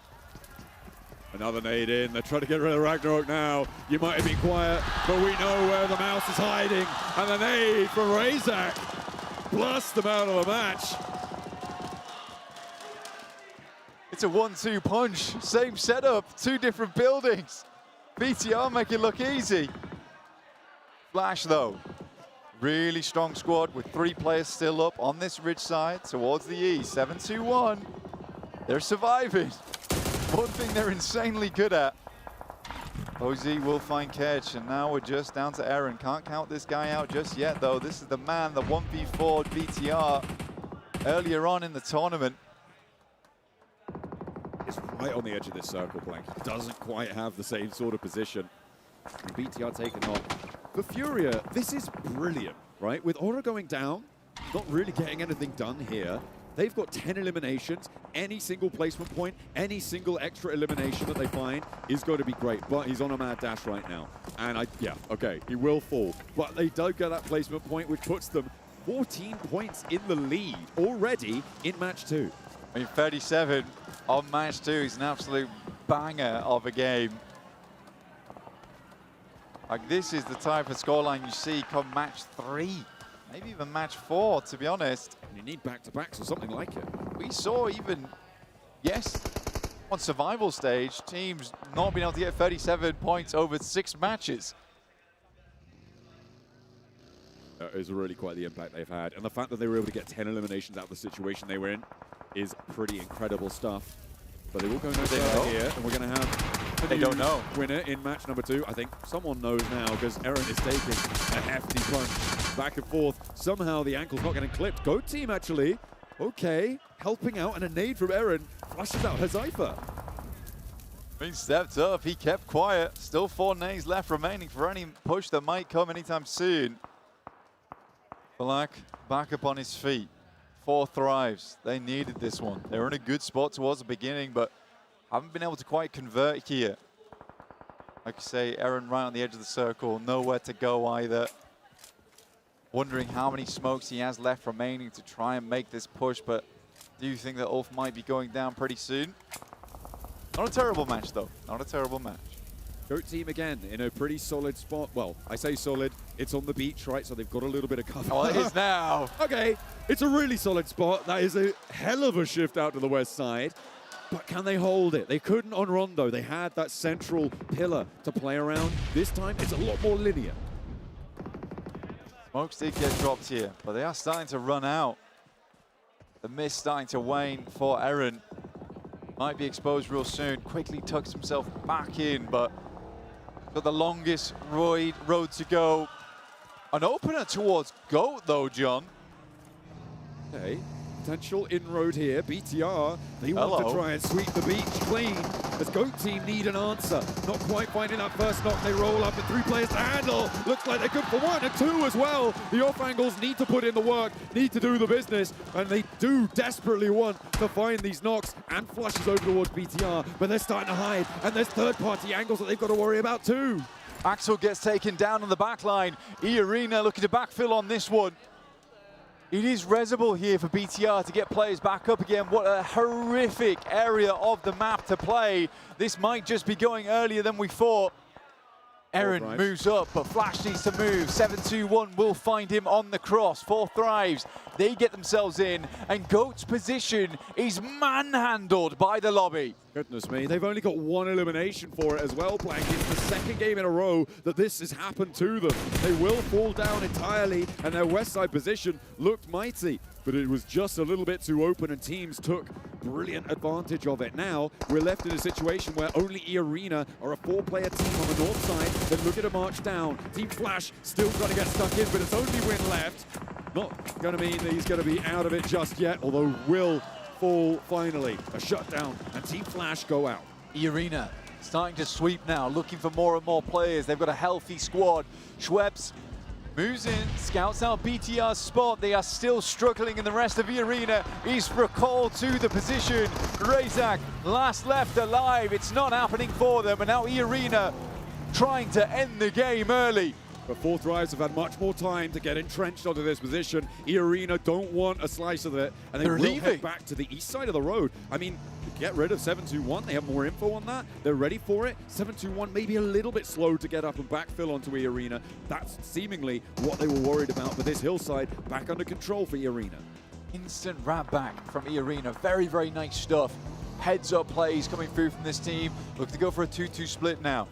Another nade in. They're trying to get rid of Ragnarok now. You might have been quiet, but we know where the mouse is hiding. And the nade from Razak blasts them out of the match. It's a 1-2 punch. Same setup, 2 different buildings. BTR make it look easy. Flash though. Really strong squad with 3 players still up on this ridge side towards the east. 7-2-1. They're surviving. One thing they're insanely good at. OZ will find catch, and now we're just down to Aaron. Can't count this guy out just yet, though. This is the man, the 1v4 BTR earlier on in the tournament. It's right on the edge of this circle, Blank. Doesn't quite have the same sort of position. And BTR taking off. For Furia, this is brilliant, right? With Aura going down, not really getting anything done here. They've got 10 eliminations. Any single placement point, any single extra elimination that they find is going to be great. But he's on a mad dash right now. And yeah, okay, he will fall. But they do get that placement point, which puts them 14 points in the lead already in match 2. I mean, 37 on match 2 is an absolute banger of a game. Like, this is the type of scoreline you see come match 3. Maybe even match 4, to be honest. You need back-to-backs or something like it. We saw even, yes, on survival stage, teams not being able to get 37 points over 6 matches. That is really quite the impact they've had. And the fact that they were able to get 10 eliminations out of the situation they were in is pretty incredible stuff. But they will go no further here, and we're going to have a new winner in match number 2. I think someone knows now, because Aaron is taking a hefty punch back and forth. Somehow the ankle's not getting clipped. Go team, actually. Okay, helping out, and a nade from Aaron flushes out Hazaifa. He stepped up, he kept quiet. Still 4 nades left remaining for any push that might come anytime soon. Black back up on his feet. 4 thrives. They needed this one. They were in a good spot towards the beginning, but haven't been able to quite convert here. Like you say, Aaron right on the edge of the circle, nowhere to go either. Wondering how many smokes he has left remaining to try and make this push, but do you think that Ulf might be going down pretty soon? Not a terrible match, though. Not a terrible match. Goat team again in a pretty solid spot. Well, I say solid, it's on the beach, right? So they've got a little bit of cover. Oh, it is now. Okay, it's a really solid spot. That is a hell of a shift out to the west side. But can they hold it? They couldn't on Rondo. They had that central pillar to play around. This time, it's a lot more linear. Smokes did get dropped here, but they are starting to run out. The mist starting to wane for Aaron. Might be exposed real soon. Quickly tucks himself back in, but got the longest road to go. An opener towards GOAT, though, John. Okay, potential inroad here. BTR, they want to try and sweep the beach clean. As GOAT team need an answer. Not quite finding that first knock. They roll up and 3 players to handle. Looks like they could for 1 and 2 as well. The off angles need to put in the work, need to do the business, and they do desperately want to find these knocks and flushes over towards BTR, but they're starting to hide, and there's third-party angles that they've got to worry about too. Axel gets taken down on the back line. E-Arena looking to backfill on this one. It is resible here for BTR to get players back up again. What a horrific area of the map to play. This might just be going earlier than we thought. Aaron moves up, but Flash needs to move. 7-2-1 will find him on the cross. 4 Thrives, they get themselves in, and GOAT's position is manhandled by the lobby. Goodness me, they've only got 1 elimination for it as well, Blank. It's the second game in a row that this has happened to them. They will fall down entirely, and their west side position looked mighty, but it was just a little bit too open, and teams took brilliant advantage of it. Now, we're left in a situation where only E-Arena are a 4-player team on the north side. Then look at a march down. Team Flash still trying to get stuck in, but it's only Win left. Not going to mean that he's going to be out of it just yet, although will fall finally. A shutdown, and Team Flash go out. E-Arena starting to sweep now, looking for more and more players. They've got a healthy squad. Schweppes moves in, scouts out BTR's spot. They are still struggling in the rest of E-Arena. He's recalled to the position. Razak, last left alive. It's not happening for them, and now E-Arena trying to end the game early. But 4 Thrives have had much more time to get entrenched onto this position. E-Arena don't want a slice of it, and they will head back to the east side of the road. I mean, get rid of 7-2-1. They have more info on that. They're ready for it. 7-2-1 maybe a little bit slow to get up and backfill onto E-Arena. That's seemingly what they were worried about. But this hillside back under control for E-Arena. Instant wrap back from E-Arena. Very, very nice stuff. Heads up plays coming through from this team. Look to go for a 2-2 split now.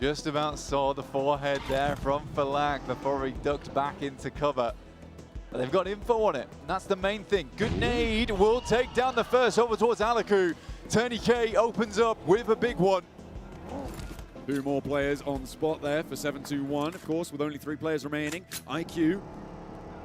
Just about saw the forehead there from Falak before he ducked back into cover. But they've got info on it, and that's the main thing. Good nade will take down the first over towards Alaku. Tourniquet opens up with a big one. 2 more players on spot there for 7-2-1, of course, with only 3 players remaining. IQ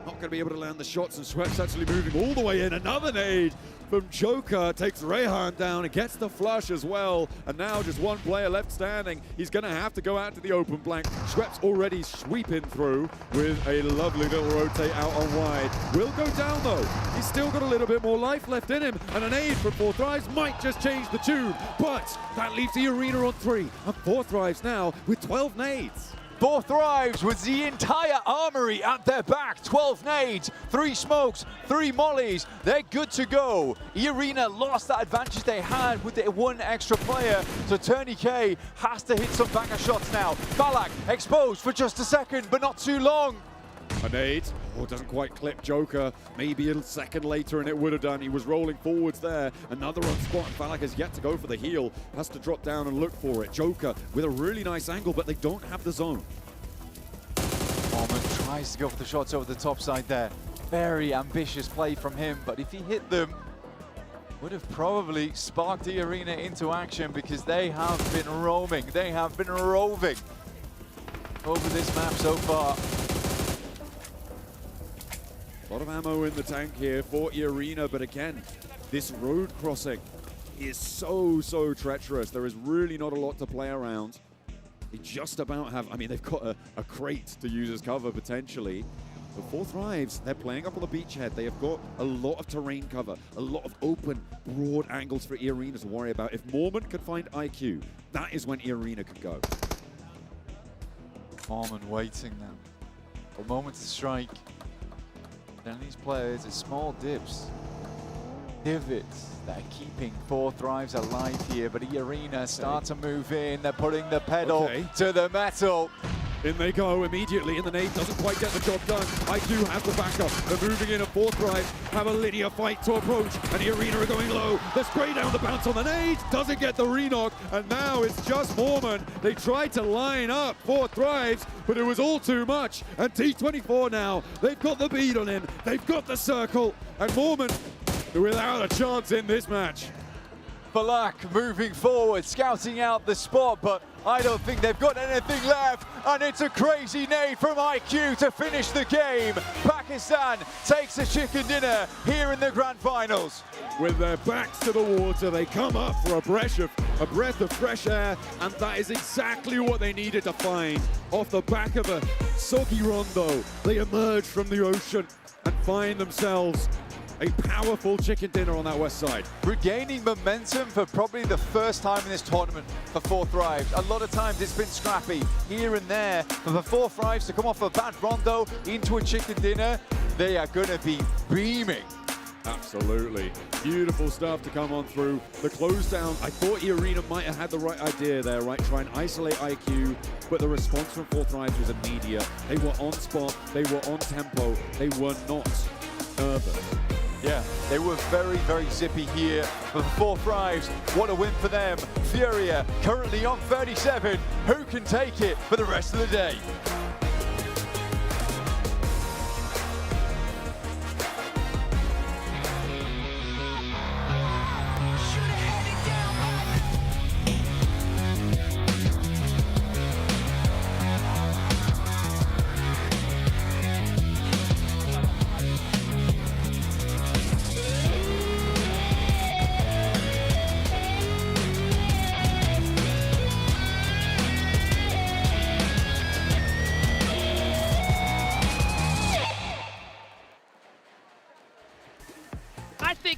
not going to be able to land the shots, and Schweppes actually moving all the way in. Another nade from Joker takes Rehan down and gets the flush as well. And now just 1 player left standing. He's going to have to go out to the open blank. Schweppes already sweeping through with a lovely little rotate out on wide. Will go down though. He's still got a little bit more life left in him. And a nade from 4 Thrives might just change the tune. But that leaves the arena on 3. And 4 Thrives now with 12 nades. 4 Thrives with the entire armory at their back. 12 nades, 3 smokes, 3 mollies. They're good to go. E-Arena lost that advantage they had with the 1 extra player. So Tourniquet has to hit some banger shots now. Balak exposed for just a second, but not too long. A nade. Oh, doesn't quite clip Joker. Maybe a second later and it would have done. He was rolling forwards there. Another on spot. Falak has yet to go for the heal. Has to drop down and look for it. Joker with a really nice angle, but they don't have the zone. Norman tries to go for the shots over the top side there. Very ambitious play from him, but if he hit them, would have probably sparked the arena into action, because they have been roaming. They have been roving over this map so far. A lot of ammo in the tank here for E-Arena, but again, this road crossing is so treacherous. There is really not a lot to play around. They just about have, I mean, they've got a crate to use as cover potentially. But 4 Thrives, they're playing up on the beachhead. They have got a lot of terrain cover, a lot of open, broad angles for E-Arena to worry about. If Mormon could find IQ, that is when E-Arena could go. Mormon waiting now. A moment to strike. Then these players, it's small dips, divots that are keeping 4 Thrives alive here, but E-Arena start to move in. They're putting the pedal to the metal. In they go immediately, and the nade doesn't quite get the job done. IQ has the backup. They're moving in at 4 Thrives, have a Lydia fight to approach, and E-Arena are going low. The spray down the bounce on the nade, doesn't get the re-knock, and now it's just Mormon. They tried to line up 4 Thrives, but it was all too much. And T24 now, they've got the bead on him, they've got the circle, and Mormon without a chance in this match. Balak moving forward, scouting out the spot, but I don't think they've got anything left, and it's a crazy nade from IQ to finish the game. Pakistan takes a chicken dinner here in the grand finals. With their backs to the water, they come up for a breath of fresh air, and that is exactly what they needed to find. Off the back of a soggy rondo, they emerge from the ocean and find themselves a powerful chicken dinner on that west side. Regaining momentum for probably the first time in this tournament for 4 Thrives. A lot of times it's been scrappy here and there, but for 4 Thrives to come off a bad rondo into a chicken dinner, they are going to be beaming. Absolutely. Beautiful stuff to come on through. The close down, I thought Arena might have had the right idea there, right? Try and isolate IQ, but the response from Four Thrives was immediate. They were on spot, they were on tempo, they were not nervous. Yeah, they were very, very zippy here. But the Four Thrives, what a win for them. Furia currently on 37. Who can take it for the rest of the day?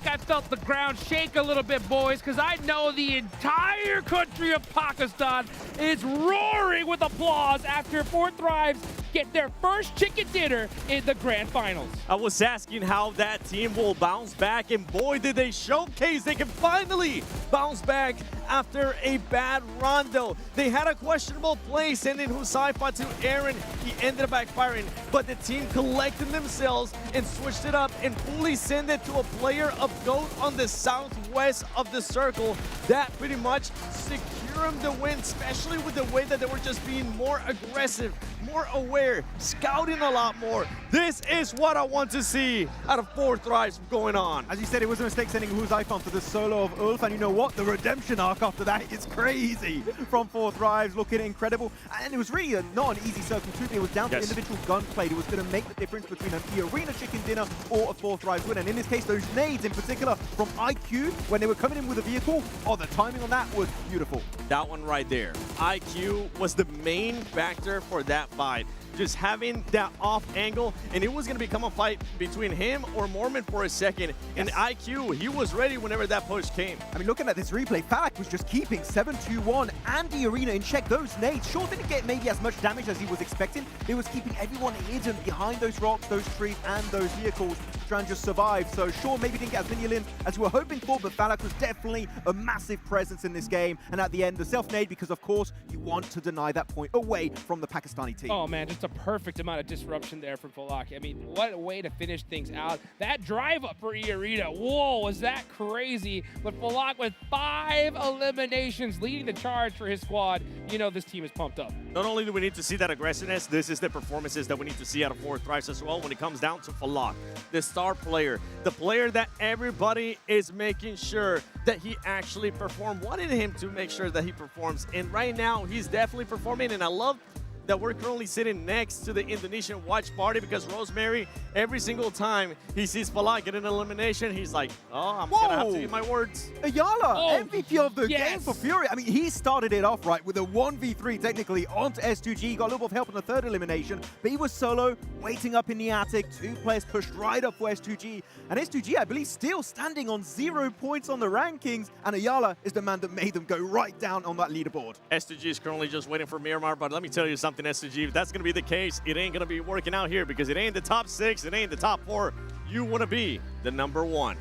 I felt the ground shake a little bit, boys, because I know the entire country of Pakistan is roaring with applause after Four Thrives get their first chicken dinner in the grand finals. I was asking how that team will bounce back, and boy, did they showcase they can finally bounce back after a bad rondo. They had a questionable play sending Husaifa to Aaron. He ended up backfiring, but the team collected themselves and switched it up and fully sent it to a player of GOAT on the southwest of the circle. That pretty much secured them the win, especially with the way that they were just being more aggressive, more aware, scouting a lot more. This is what I want to see out of Four Thrives going on. As you said, it was a mistake sending Husaifa to the solo of Ulf, and you know what? The redemption arc after that is crazy from Four Thrives, looking incredible. And it was really not an easy circle too. It was down to individual gunplay that was going to make the difference between an Arena chicken dinner or a Four Thrives win. And in this case, those nades in particular from IQ, when they were coming in with a vehicle, oh, the timing on that was beautiful. That one right there. IQ was the main factor for that fight. Just having that off angle, and it was going to become a fight between him or Mormon for a second. And IQ, he was ready whenever that push came. I mean, looking at this replay, Falak was just keeping 7-2-1 and the Arena in check. Those nades sure didn't get maybe as much damage as he was expecting. He was keeping everyone hidden behind those rocks, those trees, and those vehicles to try and just survive. So sure, maybe didn't get as many limbs as you were hoping for, but Falak was definitely a massive presence in this game. And at the end, the self-nade, because of course, you want to deny that point away from the Pakistani team. Oh man, just a perfect amount of disruption there from Falak. I mean, what a way to finish things out. That drive up for Arena, whoa, was that crazy? But Falak with 5 eliminations leading the charge for his squad. You know this team is pumped up. Not only do we need to see that aggressiveness, this is the performances that we need to see out of Four Thrives as well when it comes down to Falak, the star player, the player that everybody is making sure that he actually performed, wanting him to make sure that he performs. And right now, he's definitely performing, and I love that we're currently sitting next to the Indonesian watch party, because Rosemary, every single time he sees Falak get an elimination, he's like, oh, I'm going to have to eat my words. Ayala, MVP of the game for Fury. I mean, he started it off right with a 1v3 technically onto S2G, got a little bit of help on the third elimination, but he was solo, waiting up in the attic, 2 players pushed right up for S2G, and S2G, I believe, still standing on 0 points on the rankings, and Ayala is the man that made them go right down on that leaderboard. S2G is currently just waiting for Miramar, but let me tell you something, S2G, if that's going to be the case, it ain't going to be working out here, because it ain't the top 6, it ain't the top 4. You want to be the number 1.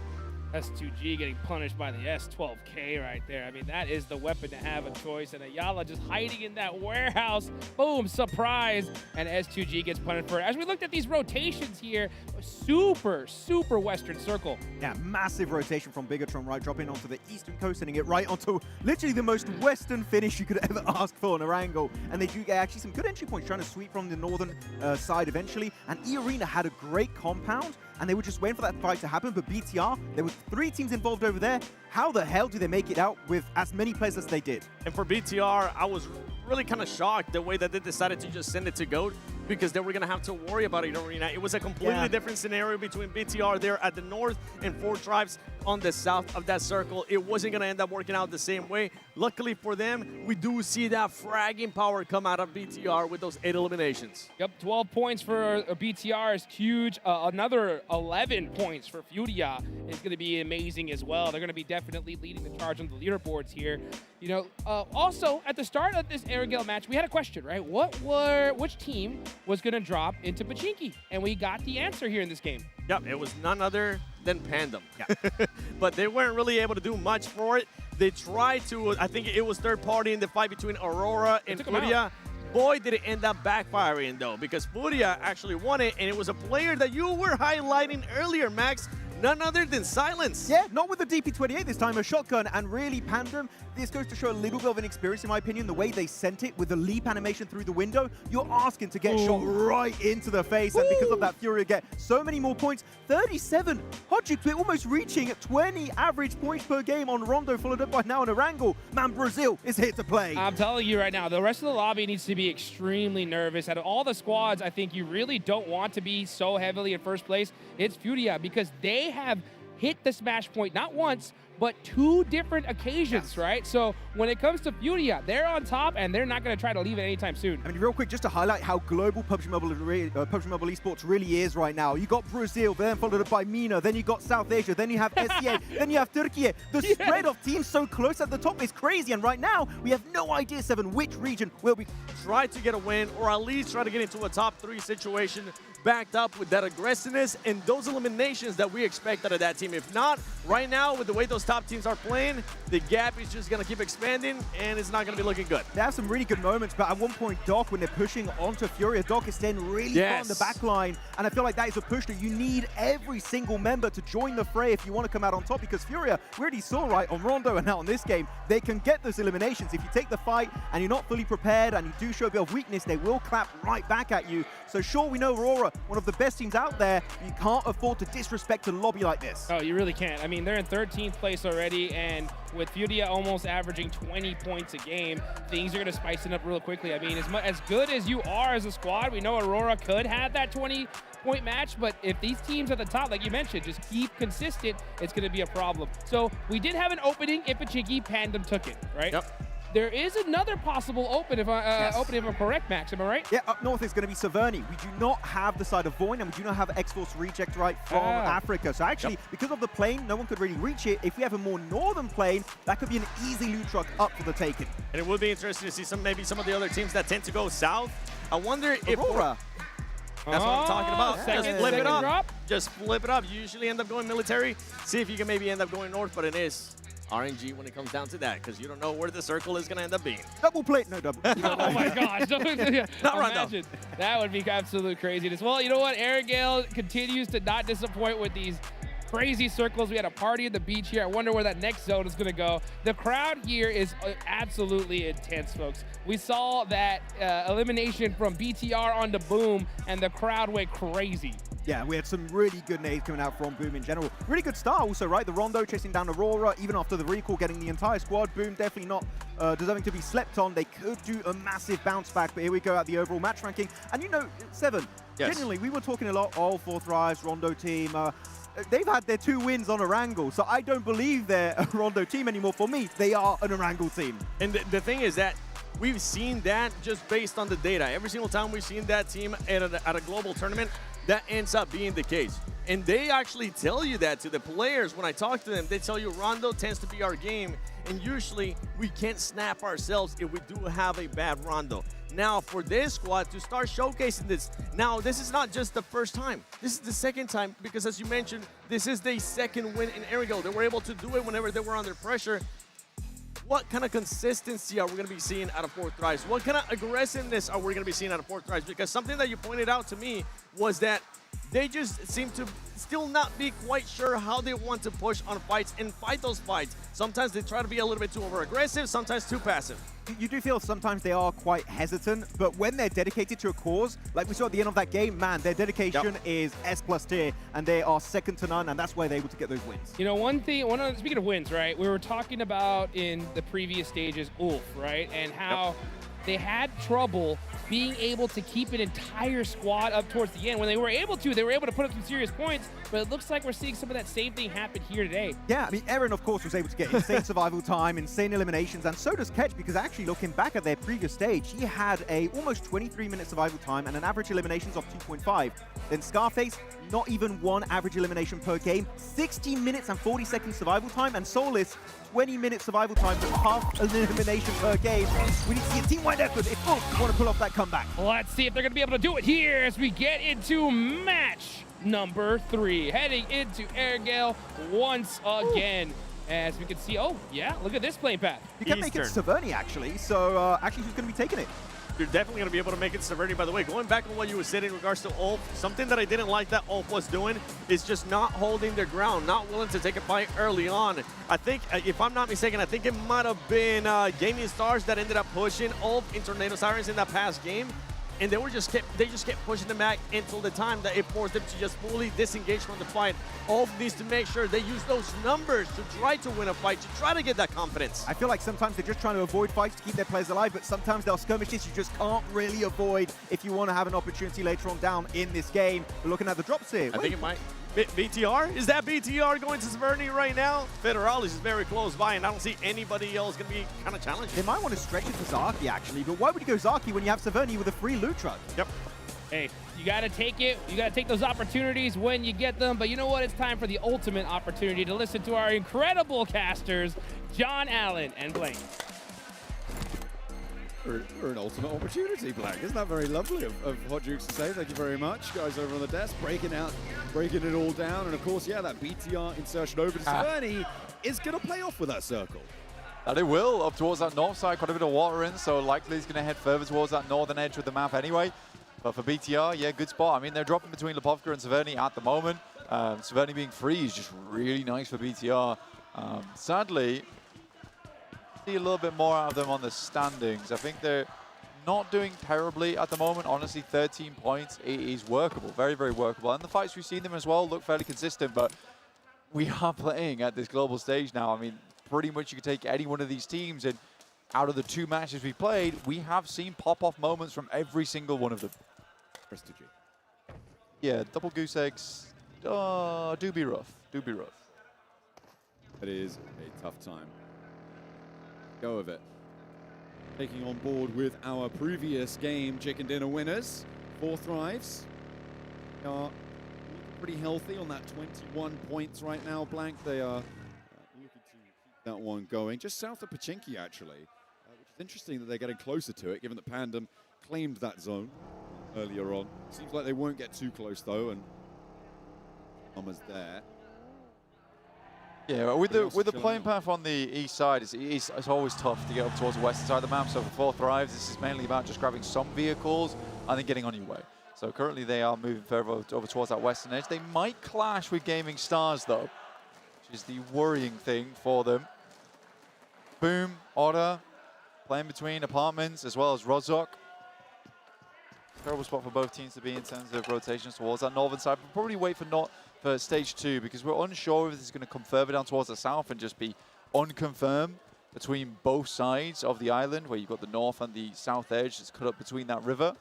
S2G getting punished by the S12K right there. I mean, that is the weapon to have of choice. And Ayala just hiding in that warehouse. Boom, surprise. And S2G gets punished for it. As we looked at these rotations here, super Western circle. Yeah, massive rotation from Bigatron, right? Dropping onto the eastern coast, sending it right onto literally the most Western finish you could ever ask for in a Erangel. And they do get actually some good entry points, trying to sweep from the northern side eventually. And E-Arena had a great compound, and they were just waiting for that fight to happen. But BTR, there were 3 teams involved over there. How the hell do they make it out with as many players as they did? And for BTR, I was really kind of shocked the way that they decided to just send it to GOAT, because they were going to have to worry about it in Arena. It was a completely different scenario between BTR there at the north and Four Thrives on the south of that circle. It wasn't going to end up working out the same way. Luckily for them, we do see that fragging power come out of BTR with those 8 eliminations. Yep, 12 points for BTR is huge. Another 11 points for Furia is going to be amazing as well. They're going to be definitely leading the charge on the leaderboards here. You know, also at the start of this Airgale match, we had a question, right? Which team was going to drop into Pachinki? And we got the answer here in this game. Yep, it was none other than Pandem. Yeah. But they weren't really able to do much for it. They tried to, I think it was third party in the fight between Aurora and Furia. Boy, did it end up backfiring though, because Furia actually won it, and it was a player that you were highlighting earlier, Max. None other than Silence. Yeah, not with the DP28 this time, a shotgun, and really Pandem, this goes to show a little bit of an experience in my opinion, the way they sent it with the leap animation through the window. You're asking to get shot right into the face, and because of that, Furia get so many more points. 37, Hodgix, we're almost reaching 20 average points per game on Rondo, followed up by now an Erangel. Man, Brazil is here to play. I'm telling you right now, the rest of the lobby needs to be extremely nervous. Out of all the squads, I think you really don't want to be so heavily in first place. It's Furia, because they have hit the smash point not once, but 2 different occasions, right? So when it comes to Furia, they're on top, and they're not going to try to leave it anytime soon. I mean, real quick, just to highlight how global PUBG Mobile esports really is right now. You got Brazil, then followed up by MENA, then you got South Asia, then you have SCA, then you have Turkey. The spread of teams so close at the top is crazy, and right now, we have no idea, Seven, which region will we try to get a win, or at least try to get into a top 3 situation, backed up with that aggressiveness and those eliminations that we expect out of that team. If not, right now, with the way those top teams are playing, the gap is just going to keep expanding, and it's not going to be looking good. They have some really good moments, but at one point, Doc, when they're pushing onto Furia, Doc is staying really far on the back line, and I feel like that is a push that you need every single member to join the fray if you want to come out on top, because Furia, we already saw, right, on Rondo and now on this game, they can get those eliminations. If you take the fight and you're not fully prepared and you do show a bit of weakness, they will clap right back at you. So sure, we know Aurora, one of the best teams out there, you can't afford to disrespect a lobby like this. Oh, you really can't. I mean, they're in 13th place already, and with Furia almost averaging 20 points a game, things are going to spice it up real quickly. I mean, as good as you are as a squad, we know Aurora could have that 20-point match, but if these teams at the top, like you mentioned, just keep consistent, it's going to be a problem. So we did have an opening in Pachinki, Pandem took it, right? Yep. There is another possible open if I'm correct, Max, am I right? Yeah, up north is going to be Saverni. We do not have the side of Void, and we do not have X-Force reject right from Africa. So actually, because of the plane, no one could really reach it. If we have a more northern plane, that could be an easy loot truck up for the taking. And it would be interesting to see maybe some of the other teams that tend to go south. I wonder if Aurora. That's what I'm talking about. Just flip it up. Drop. Just flip it up. You usually end up going military. See if you can maybe end up going north, but it is RNG when it comes down to that, because you don't know where the circle is going to end up being. Double plate, no double. Oh my gosh. Not Imagine. That would be absolute craziness. Well, you know what? Airgale continues to not disappoint with these crazy circles. We had a party at the beach here. I wonder where that next zone is going to go. The crowd here is absolutely intense, folks. We saw that elimination from BTR onto Boom, and the crowd went crazy. Yeah, we had some really good nades coming out from Boom in general. Really good start also, right? The Rondo chasing down Aurora, even after the recall, getting the entire squad. Boom definitely not deserving to be slept on. They could do a massive bounce back, but here we go at the overall match ranking. And you know, Seven, genuinely, we were talking a lot, Fourth Rise, Rondo team. They've had their 2 wins on Erangel, so I don't believe they're a Rondo team anymore. For me, they are an Erangel team. And the thing is that we've seen that just based on the data. Every single time we've seen that team at a global tournament, that ends up being the case. And they actually tell you that to the players. When I talk to them, they tell you Rondo tends to be our game, and usually we can't snap ourselves if we do have a bad Rondo. Now, for this squad to start showcasing this, now this is not just the first time. This is the second time, because as you mentioned, this is their second win in Airgale. They were able to do it whenever they were under pressure. What kind of consistency are we going to be seeing out of Fourth Rise? What kind of aggressiveness are we going to be seeing out of Fourth Rise? Because something that you pointed out to me was that they just seem to still not be quite sure how they want to push on fights and fight those fights. Sometimes they try to be a little bit too over-aggressive, sometimes too passive. You do feel sometimes they are quite hesitant, but when they're dedicated to a cause, like we saw at the end of that game, man, their dedication is S+ tier, and they are second to none, and that's why they're able to get those wins. You know, speaking of wins, right, we were talking about in the previous stages, Ulf, right, and how they had trouble being able to keep an entire squad up towards the end. When they were able to put up some serious points, but it looks like we're seeing some of that same thing happen here today. Yeah, I mean, Aaron, of course, was able to get insane survival time, insane eliminations, and so does Ketch, because actually looking back at their previous stage, he had a almost 23-minute survival time and an average eliminations of 2.5. Then Scarface, not even one average elimination per game, 16 minutes and 40 seconds survival time, and Soulless, 20-minute survival time, but half elimination per game. We need to see a team-wide effort if both want to pull off that comeback. Let's see if they're going to be able to do it here as we get into match number 3. Heading into Air Gale once again. As we can see, oh, yeah, look at this playing path. You can make it Severny, actually, so actually who's going to be taking it? You're definitely going to be able to make it Severny. By the way, going back on what you were saying in regards to Ulf, something that I didn't like that Ulf was doing is just not holding their ground, not willing to take a fight early on. I think, if I'm not mistaken, I think it might have been Gaming Stars that ended up pushing Ulf in Tornado Sirens in that past game. And they just kept pushing them back until the time that it forced them to just fully disengage from the fight. Ulf needs to make sure they use those numbers to try to win a fight, to try to get that confidence. I feel like sometimes they're just trying to avoid fights to keep their players alive, but sometimes they'll skirmishes you just can't really avoid if you want to have an opportunity later on down in this game. We're looking at the drops here. I think it might. BTR? Is that BTR going to Severny right now? Federalis is very close by, and I don't see anybody else going to be kind of challenging. They might want to stretch it to Zaki, actually, but why would you go Zaki when you have Severny with a free loot truck? Yep. Hey, you got to take it. You got to take those opportunities when you get them. But you know what? It's time for the ultimate opportunity to listen to our incredible casters, John Allen and Blake. For an ultimate opportunity, Black. Isn't that very lovely of Hot Jukes to say? Thank you very much. Guys over on the desk, breaking it all down. And of course, yeah, that BTR insertion over to Severny is going to play off with that circle. And it will, up towards that north side, quite a bit of water in, so likely he's going to head further towards that northern edge with the map anyway. But for BTR, yeah, good spot. I mean, they're dropping between Lipovka and Severny at the moment. Severny being free is just really nice for BTR. Sadly, see a little bit more out of them on the standings. I think they're not doing terribly at the moment. Honestly, 13 points is workable, very, very workable. And the fights we've seen them as well look fairly consistent, but we are playing at this global stage now. I mean, pretty much you could take any one of these teams, and out of the 2 matches we played, we have seen pop-off moments from every single one of them. Prestige. Yeah, double goose eggs do be rough, It is a tough time. Go of it. Taking on board with our previous game chicken dinner winners, 4 Thrives. They are pretty healthy on that 21 points right now, Blank. They are looking to keep that one going. Just south of Pachinki, actually, which is interesting that they're getting closer to it, given that Pandem claimed that zone earlier on. Seems like they won't get too close, though, and Thomas there. Yeah, with the playing path on the east side, it's always tough to get up towards the western side of the map. So for 4 Thrives, this is mainly about just grabbing some vehicles and then getting on your way. So currently they are moving further over towards that western edge. They might clash with Gaming Stars, though, which is the worrying thing for them. Boom, Otter, playing between apartments as well as Rozok. Terrible spot for both teams to be in terms of rotations towards that northern side. But probably wait for stage 2, because we're unsure if this is going to come further down towards the south and just be unconfirmed between both sides of the island, where you've got the north and the south edge that's cut up between that river.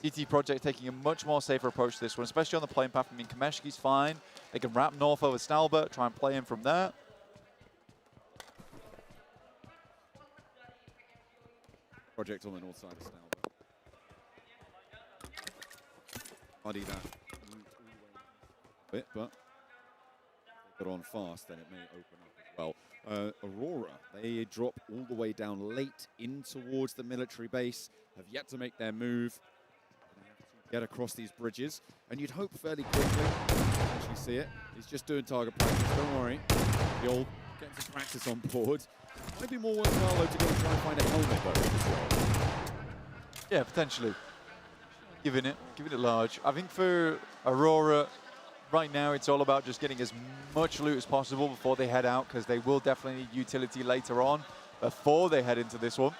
TT Project taking a much more safer approach to this one, especially on the playing path. I mean, Kameshki's fine. They can wrap north over Stalbert, try and play in from there. Project on the north side of Stalbert. Muddy that bit, but if they get on fast, then it may open up as well. Aurora, they drop all the way down late in towards the military base, have yet to make their move. Get across these bridges, and you'd hope fairly quickly to actually see it. He's just doing target practice, don't worry. The old getting some practice on board. Might be more worthwhile though to go and try and find a helmet though as well. Yeah, potentially. Giving it large. I think for Aurora, right now it's all about just getting as much loot as possible before they head out, because they will definitely need utility later on before they head into this one.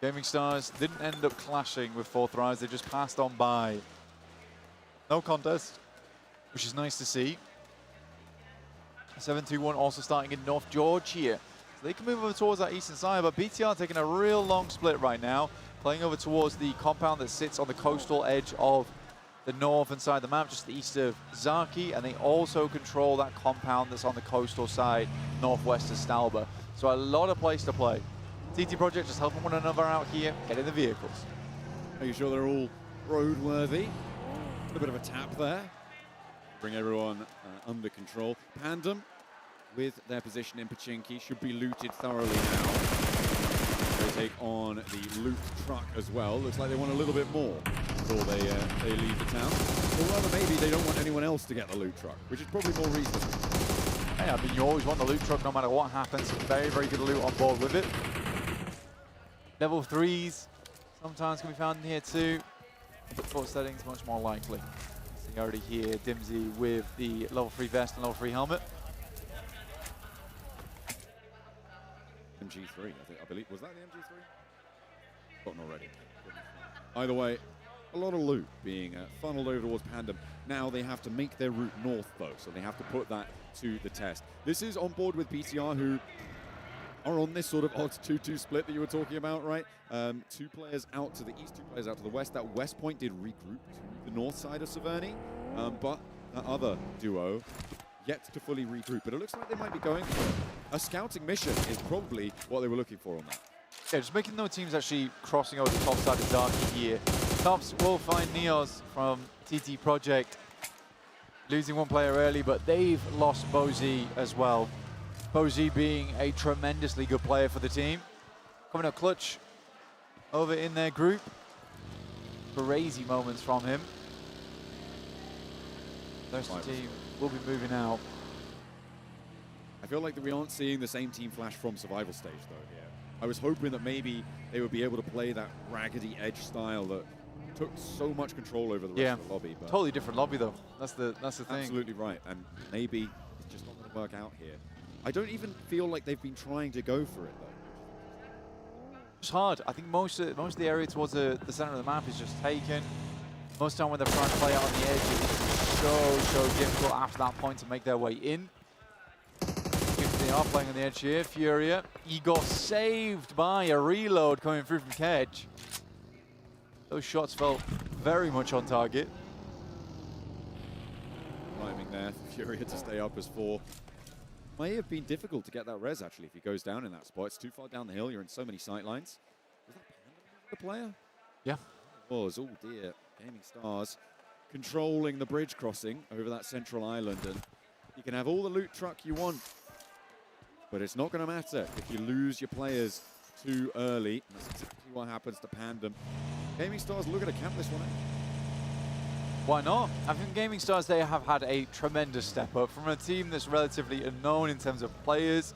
Gaming Stars didn't end up clashing with 4 Thrives, they just passed on by. No contest, which is nice to see. 7-2-1 also starting in North George here. So they can move over towards that eastern side, but BTR taking a real long split right now, playing over towards the compound that sits on the coastal edge of the northern side of the map, just east of Zaki, and they also control that compound that's on the coastal side, northwest of Stalba. So a lot of place to play. TT Project just helping one another out here, getting the vehicles. Are you sure they're all roadworthy? A bit of a tap there. Bring everyone under control. Pandem, with their position in Pachinki, should be looted thoroughly now. They take on the loot truck as well. Looks like they want a little bit more before they leave the town. Or rather, maybe they don't want anyone else to get the loot truck, which is probably more reasonable. Hey, I mean, you always want the loot truck no matter what happens. Very, very good loot on board with it. Level 3s sometimes can be found in here too. Footfall settings much more likely. See already here, Dimsy with the level 3 vest and level 3 helmet. MG3, I believe. Was that the MG3? Forgotten already. Either way, a lot of loot being funneled over towards Pandem. Now they have to make their route north, though, so they have to put that to the test. This is on board with BTR, who are on this sort of odds 2-2 split that you were talking about, right? 2 players out to the east, 2 players out to the west. That west point did regroup to the north side of Severny, but that other duo yet to fully regroup. But it looks like they might be going for a scouting mission is probably what they were looking for on that. Yeah, just making no teams actually crossing over the top side of Darky here. Tops will find Neos from TT Project. Losing one player early, but they've lost Bozy as well. Bozy being a tremendously good player for the team. Coming up clutch over in their group. Crazy moments from him. The rest of the team will be moving out. I feel like that we aren't seeing the same team flash from survival stage, though, here. I was hoping that maybe they would be able to play that raggedy edge style that took so much control over the rest of the lobby. But totally different lobby, though. That's the thing. Absolutely right, and maybe it's just not going to work out here. I don't even feel like they've been trying to go for it, though. It's hard. I think most of the area towards the center of the map is just taken. Most of the time when they're trying to play out on the edge, it's so difficult after that point to make their way in. They are playing on the edge here. Furia. Igor saved by a reload coming through from Kedge. Those shots felt very much on target. Climbing there for Furia to stay up as 4. May have been difficult to get that res, actually, if he goes down in that spot. It's too far down the hill. You're in so many sight lines. Was that Panda the player? Yeah. It was. Oh, dear. Gaming Stars controlling the bridge crossing over that central island. And you can have all the loot truck you want, but it's not going to matter if you lose your players too early. And that's exactly what happens to Pandem. Gaming Stars looking to camp this one out. Why not? I think Gaming Stars, they have had a tremendous step up from a team that's relatively unknown in terms of players.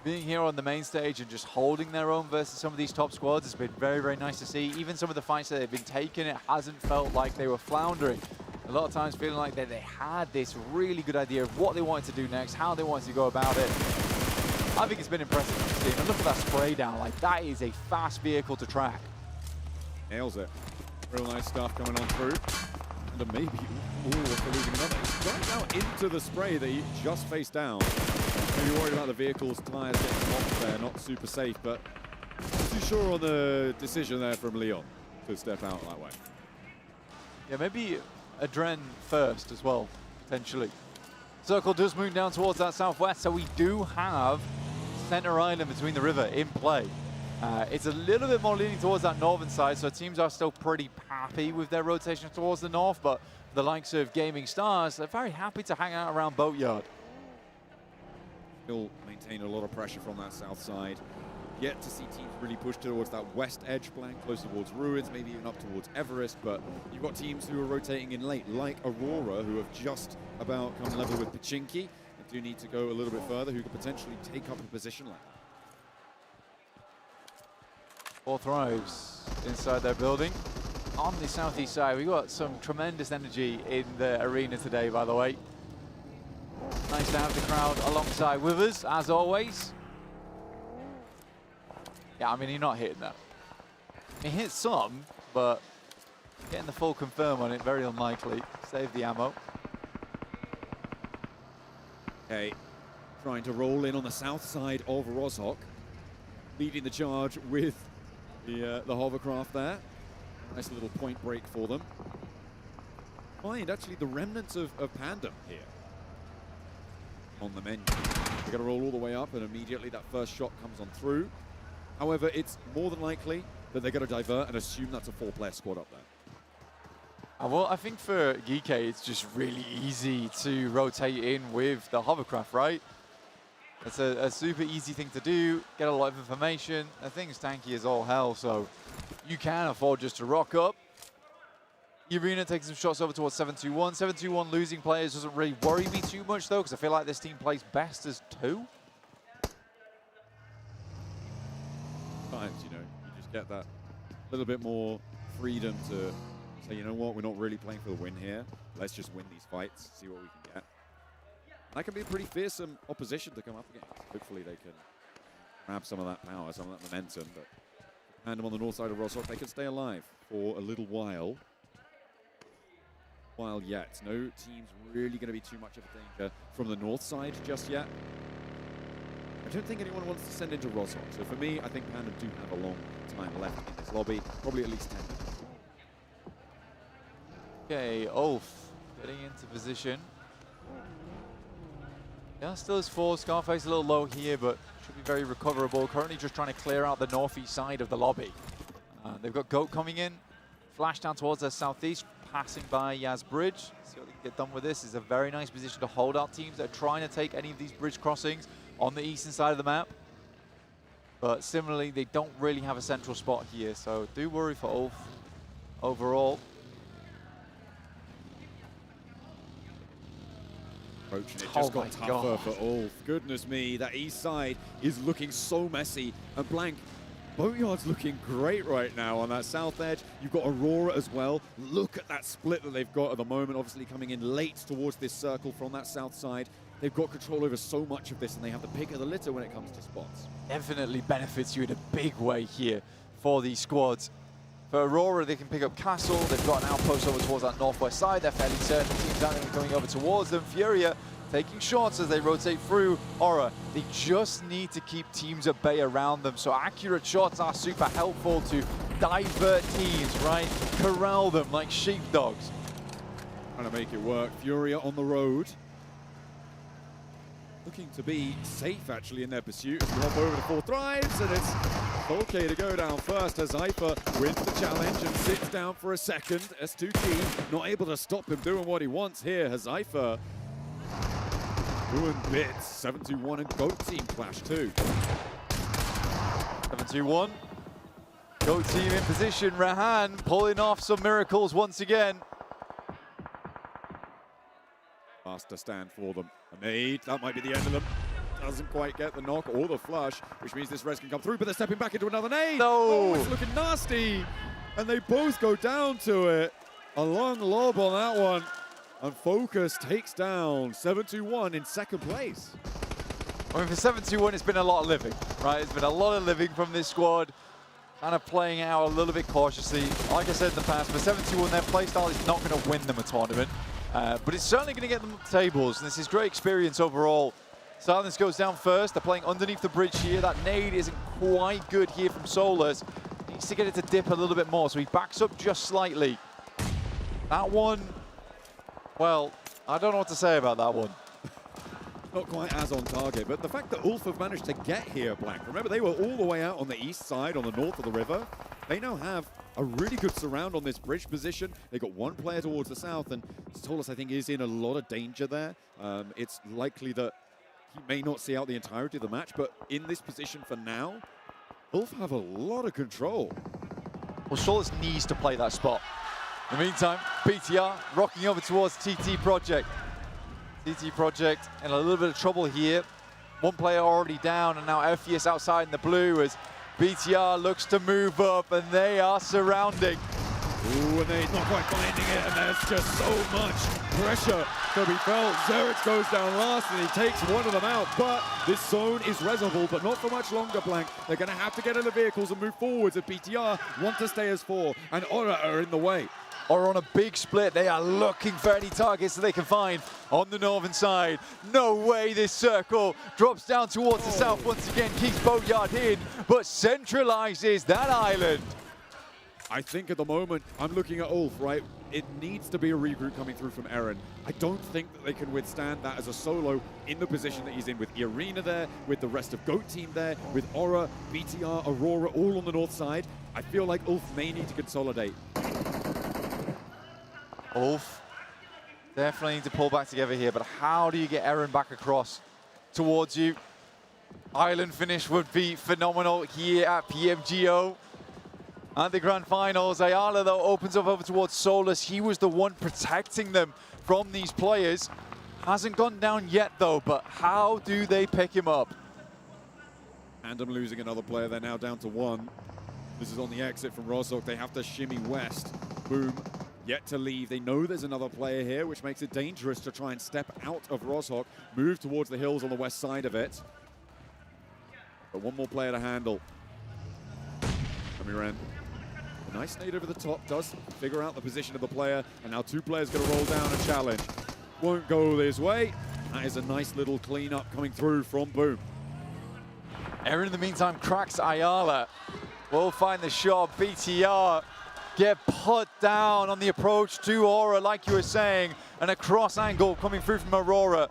Being here on the main stage and just holding their own versus some of these top squads has been very, very nice to see. Even some of the fights that they've been taking, it hasn't felt like they were floundering. A lot of times feeling like they had this really good idea of what they wanted to do next, how they wanted to go about it. I think it's been impressive to see. And look at that spray down. Like, that is a fast vehicle to track. Nails it. Real nice stuff coming on through. And maybe, for losing another. He's right now into the spray that he just faced down. Maybe worried about the vehicle's tyres getting locked there, not super safe, but not too sure on the decision there from Leon to step out that way. Yeah, maybe Adren first as well, potentially. Circle does move down towards that southwest, so we do have Center Island between the river in play. It's a little bit more leaning towards that northern side, so teams are still pretty happy with their rotation towards the north, but the likes of Gaming Stars, they're very happy to hang out around Boatyard. Still maintain a lot of pressure from that south side. Yet to see teams really push towards that west edge flank, close towards Ruins, maybe even up towards Everest, but you've got teams who are rotating in late, like Aurora, who have just about come level with Pachinki, and do need to go a little bit further, who could potentially take up a position like that. 4 thrives inside their building. On the southeast side, we've got some tremendous energy in the arena today, by the way. Nice to have the crowd alongside with us, as always. Yeah, I mean, you're not hitting that. He hit some, but getting the full confirm on it, very unlikely. Save the ammo. Okay, trying to roll in on the south side of Rozhok, leading the charge with the hovercraft there. Nice little point break for them. Find actually the remnants of Pandem here on the menu. They're going to roll all the way up, and immediately that first shot comes on through. However, it's more than likely that they're going to divert and assume that's a 4-player squad up there. Well, I think for Geeke, it's just really easy to rotate in with the hovercraft, right? It's a super easy thing to do, get a lot of information. The thing's tanky as all hell, so you can afford just to rock up. Arena takes some shots over towards 7-2-1. 7-2-1 losing players doesn't really worry me too much, though, because I feel like this team plays best as 2. Sometimes, you know, you just get that little bit more freedom to say, you know what, we're not really playing for the win here. Let's just win these fights, see what we can get. That can be a pretty fearsome opposition to come up against. Hopefully they can grab some of that power, some of that momentum. But Pandem on the north side of Rozhok, they can stay alive for a little while. Yet. No team's really going to be too much of a danger from the north side just yet. I don't think anyone wants to send into Rozhok. So for me, I think Pandem do have a long time left in this lobby. Probably at least 10 minutes. Okay, Ulf getting into position. Yeah, still is 4. Scarface a little low here, but should be very recoverable. Currently just trying to clear out the northeast side of the lobby. They've got Goat coming in. Flash down towards their southeast, passing by Yaz Bridge. See what they can get done with this. Is a very nice position to hold out teams that are trying to take any of these bridge crossings on the eastern side of the map. But similarly, they don't really have a central spot here, so do worry for Ulf overall. Approaching it just got tougher for Ulf. Goodness me, that east side is looking so messy. And Blank, Boatyard's looking great right now on that south edge. You've got Aurora as well. Look at that split that they've got at the moment, obviously coming in late towards this circle from that south side. They've got control over so much of this, and they have the pick of the litter when it comes to spots. Definitely benefits you in a big way here for these squads. For Aurora, they can pick up Castle. They've got an outpost over towards that northwest side. They're fairly certain the teams aren't going to be coming over towards them. Furia taking shots as they rotate through Aura. They just need to keep teams at bay around them. So accurate shots are super helpful to divert teams, right? Corral them like sheepdogs. Trying to make it work. Furia on the road. Looking to be safe, actually, in their pursuit. As we hop over to 4 Thrives, and it's okay to go down first as Hyper wins the challenge and sits down for a second. S2T not able to stop him doing what he wants here. Hyper doing bits. 7-2-1 and Goat Team clash too. 7-2-1. Goat Team in position. Rahan pulling off some miracles once again. Faster stand for them. A nade, that might be the end of them. Doesn't quite get the knock or the flush, which means this res can come through, but they're stepping back into another nade. No! Oh, it's looking nasty. And they both go down to it. A long lob on that one. And Focus takes down 7-2-1 in second place. I mean, for 7-2-1, it's been a lot of living, right? It's been a lot of living from this squad. Kind of playing out a little bit cautiously. Like I said in the past, for 7-2-1, their playstyle is not going to win them a tournament. But it's certainly going to get them up the tables, and this is great experience overall. Silence goes down first. They're playing underneath the bridge here. That nade isn't quite good here from Solus. Needs to get it to dip a little bit more, so he backs up just slightly. That one, well, I don't know what to say about that one. Not quite as on target, but the fact that Ulf have managed to get here, Blank. Remember, they were all the way out on the east side, on the north of the river. They now have a really good surround on this bridge position. They got one player towards the south, and Solus, I think, is in a lot of danger there. It's likely that he may not see out the entirety of the match, but in this position for now, Ulf have a lot of control. Well, Solus needs to play that spot. In the meantime, BTR rocking over towards TT Project. TT Project in a little bit of trouble here. One player already down, and now Ephius outside in the blue as BTR looks to move up, and they are surrounding. Ooh, and they're not quite finding it, and there's just so much pressure to be felt. Zerix goes down last, and he takes one of them out, but this zone is resolvable, but not for much longer, Blank. They're going to have to get in the vehicles and move forwards if BTR want to stay as 4, and Aura are in the way. are on a big split. They are looking for any targets that they can find on the northern side. No way this circle drops down towards the south once again. Keeps Boatyard in, but centralizes that island. I think at the moment, I'm looking at Ulf, right? It needs to be a regroup coming through from Eren. I don't think that they can withstand that as a solo in the position that he's in, with Irina there, with the rest of GOAT team there, with Aura, BTR, Aurora all on the north side. I feel like Ulf may need to consolidate. Ulf definitely need to pull back together here, but how do you get Eren back across towards you? Island finish would be phenomenal here at PMGO. At the Grand Finals, Ayala, though, opens up over towards Solus. He was the one protecting them from these players. Hasn't gone down yet, though, but how do they pick him up? And I'm losing another player. They're now down to 1. This is on the exit from Rozhok. They have to shimmy west. Boom, yet to leave. They know there's another player here, which makes it dangerous to try and step out of Rozhok, move towards the hills on the west side of it. But one more player to handle. Ren. A nice nade over the top, does figure out the position of the player, and now 2 players going to roll down and challenge. Won't go this way. That is a nice little cleanup coming through from Boom. Eren, in the meantime, cracks Ayala. Will find the shot. BTR get put down on the approach to Aura, like you were saying, and a cross angle coming through from Aurora.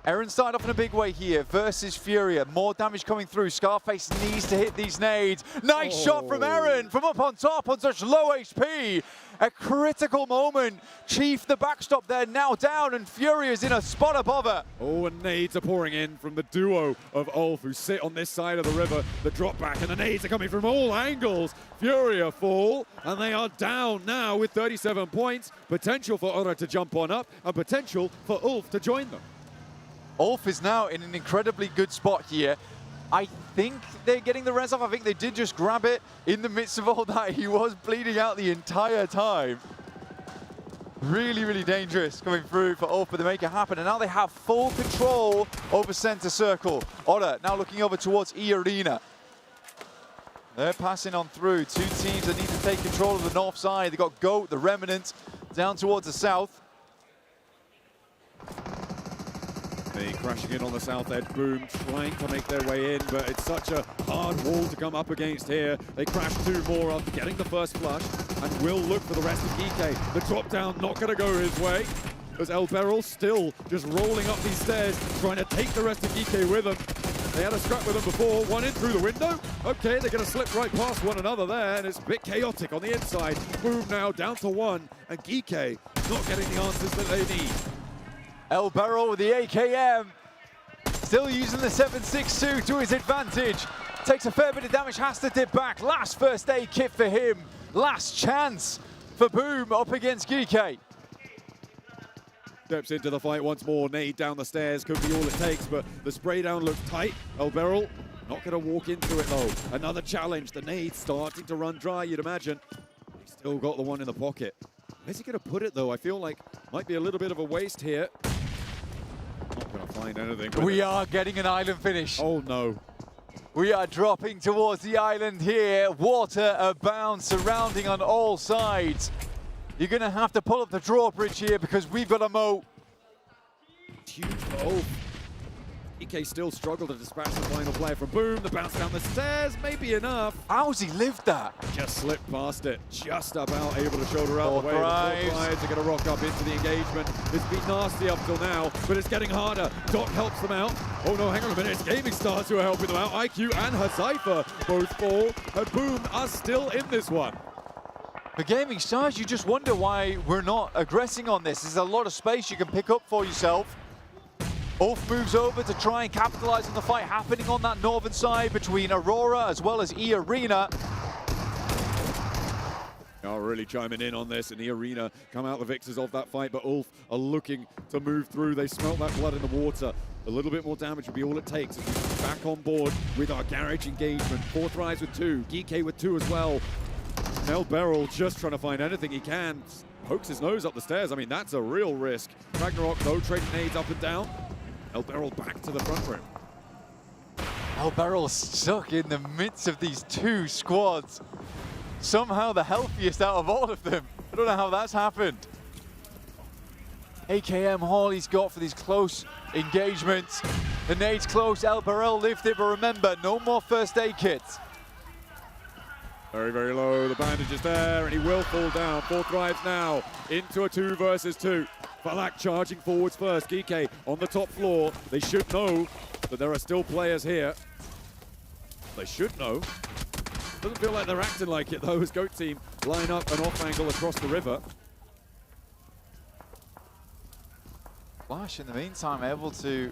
Eren started off in a big way here versus Furia. More damage coming through. Scarface needs to hit these nades. Nice shot from Eren from up on top on such low HP. A critical moment. Chief, the backstop there, now down, and Furia's in a spot above her. Oh, and nades are pouring in from the duo of Ulf, who sit on this side of the river. The drop back, and the nades are coming from all angles. Furia fall, and they are down now with 37 points. Potential for Aura to jump on up, and potential for Ulf to join them. Ulf is now in an incredibly good spot here. I think they're getting the res off. I think they did just grab it in the midst of all that. He was bleeding out the entire time. Really, really dangerous coming through for Ulf, but they make it happen. And now they have full control over center circle. Oda now looking over towards E-Arena. They're passing on through. 2 teams that need to take control of the north side. They've got GOAT, the Remnant, down towards the south. They crashing in on the south edge. Boom, trying to make their way in, but it's such a hard wall to come up against here. They crash 2 more after getting the first flush, and will look for the rest of GK. The drop down not going to go his way, as El Beryl still just rolling up these stairs, trying to take the rest of GK with them. They had a scrap with them before, one in through the window. Okay, they're going to slip right past one another there, and it's a bit chaotic on the inside. Boom now down to 1, and GK not getting the answers that they need. El Beryl with the AKM, still using the 7.62 to his advantage. Takes a fair bit of damage, has to dip back. Last first aid kit for him. Last chance for Boom up against GK. Steps into the fight once more. Nade down the stairs could be all it takes, but the spray down looks tight. El Beryl not going to walk into it though. Another challenge. The nade starting to run dry, you'd imagine. He's still got the one in the pocket. Where's he going to put it though? I feel like might be a little bit of a waste here. Not going to find anything. We are getting an island finish. Oh no. We are dropping towards the island here. Water abound, surrounding on all sides. You're going to have to pull up the drawbridge here because we've got a moat. Huge goal. EK still struggled to dispatch the final player from Boom. The bounce down the stairs, maybe enough. How's he lived that? Just slipped past it. Just about able to shoulder out the way. The Prides are going to rock up into the engagement. It's been nasty up till now, but it's getting harder. Doc helps them out. Oh no, hang on a minute. It's Gaming Stars who are helping them out. IQ and Hazypher both fall, and Boom are still in this one. For Gaming Stars, you just wonder why we're not aggressing on this. There's a lot of space you can pick up for yourself. Ulf moves over to try and capitalize on the fight happening on that northern side between Aurora as well as E-Arena. Are really chiming in on this, and E-Arena come out the victors of that fight, but Ulf are looking to move through. They smelt that blood in the water. A little bit more damage would be all it takes as we back on board with our garage engagement. Fourth Rise with 2, GK with 2 as well. El Beryl just trying to find anything he can. Pokes his nose up the stairs. I mean, that's a real risk. Ragnarok, though, trading nades up and down. El Beryl back to the front room. El Beryl stuck in the midst of these 2 squads. Somehow the healthiest out of all of them. I don't know how that's happened. AKM all he's got for these close engagements. The nade's close, El Barrel lifted, but remember, no more first aid kits. Very, very low. The bandage is there, and he will fall down. 4 thrives now into a 2 versus 2. Falak charging forwards first. Geeke on the top floor. They should know that there are still players here. They should know. Doesn't feel like they're acting like it, though, as Goat Team line up an off angle across the river. Flash, in the meantime, able to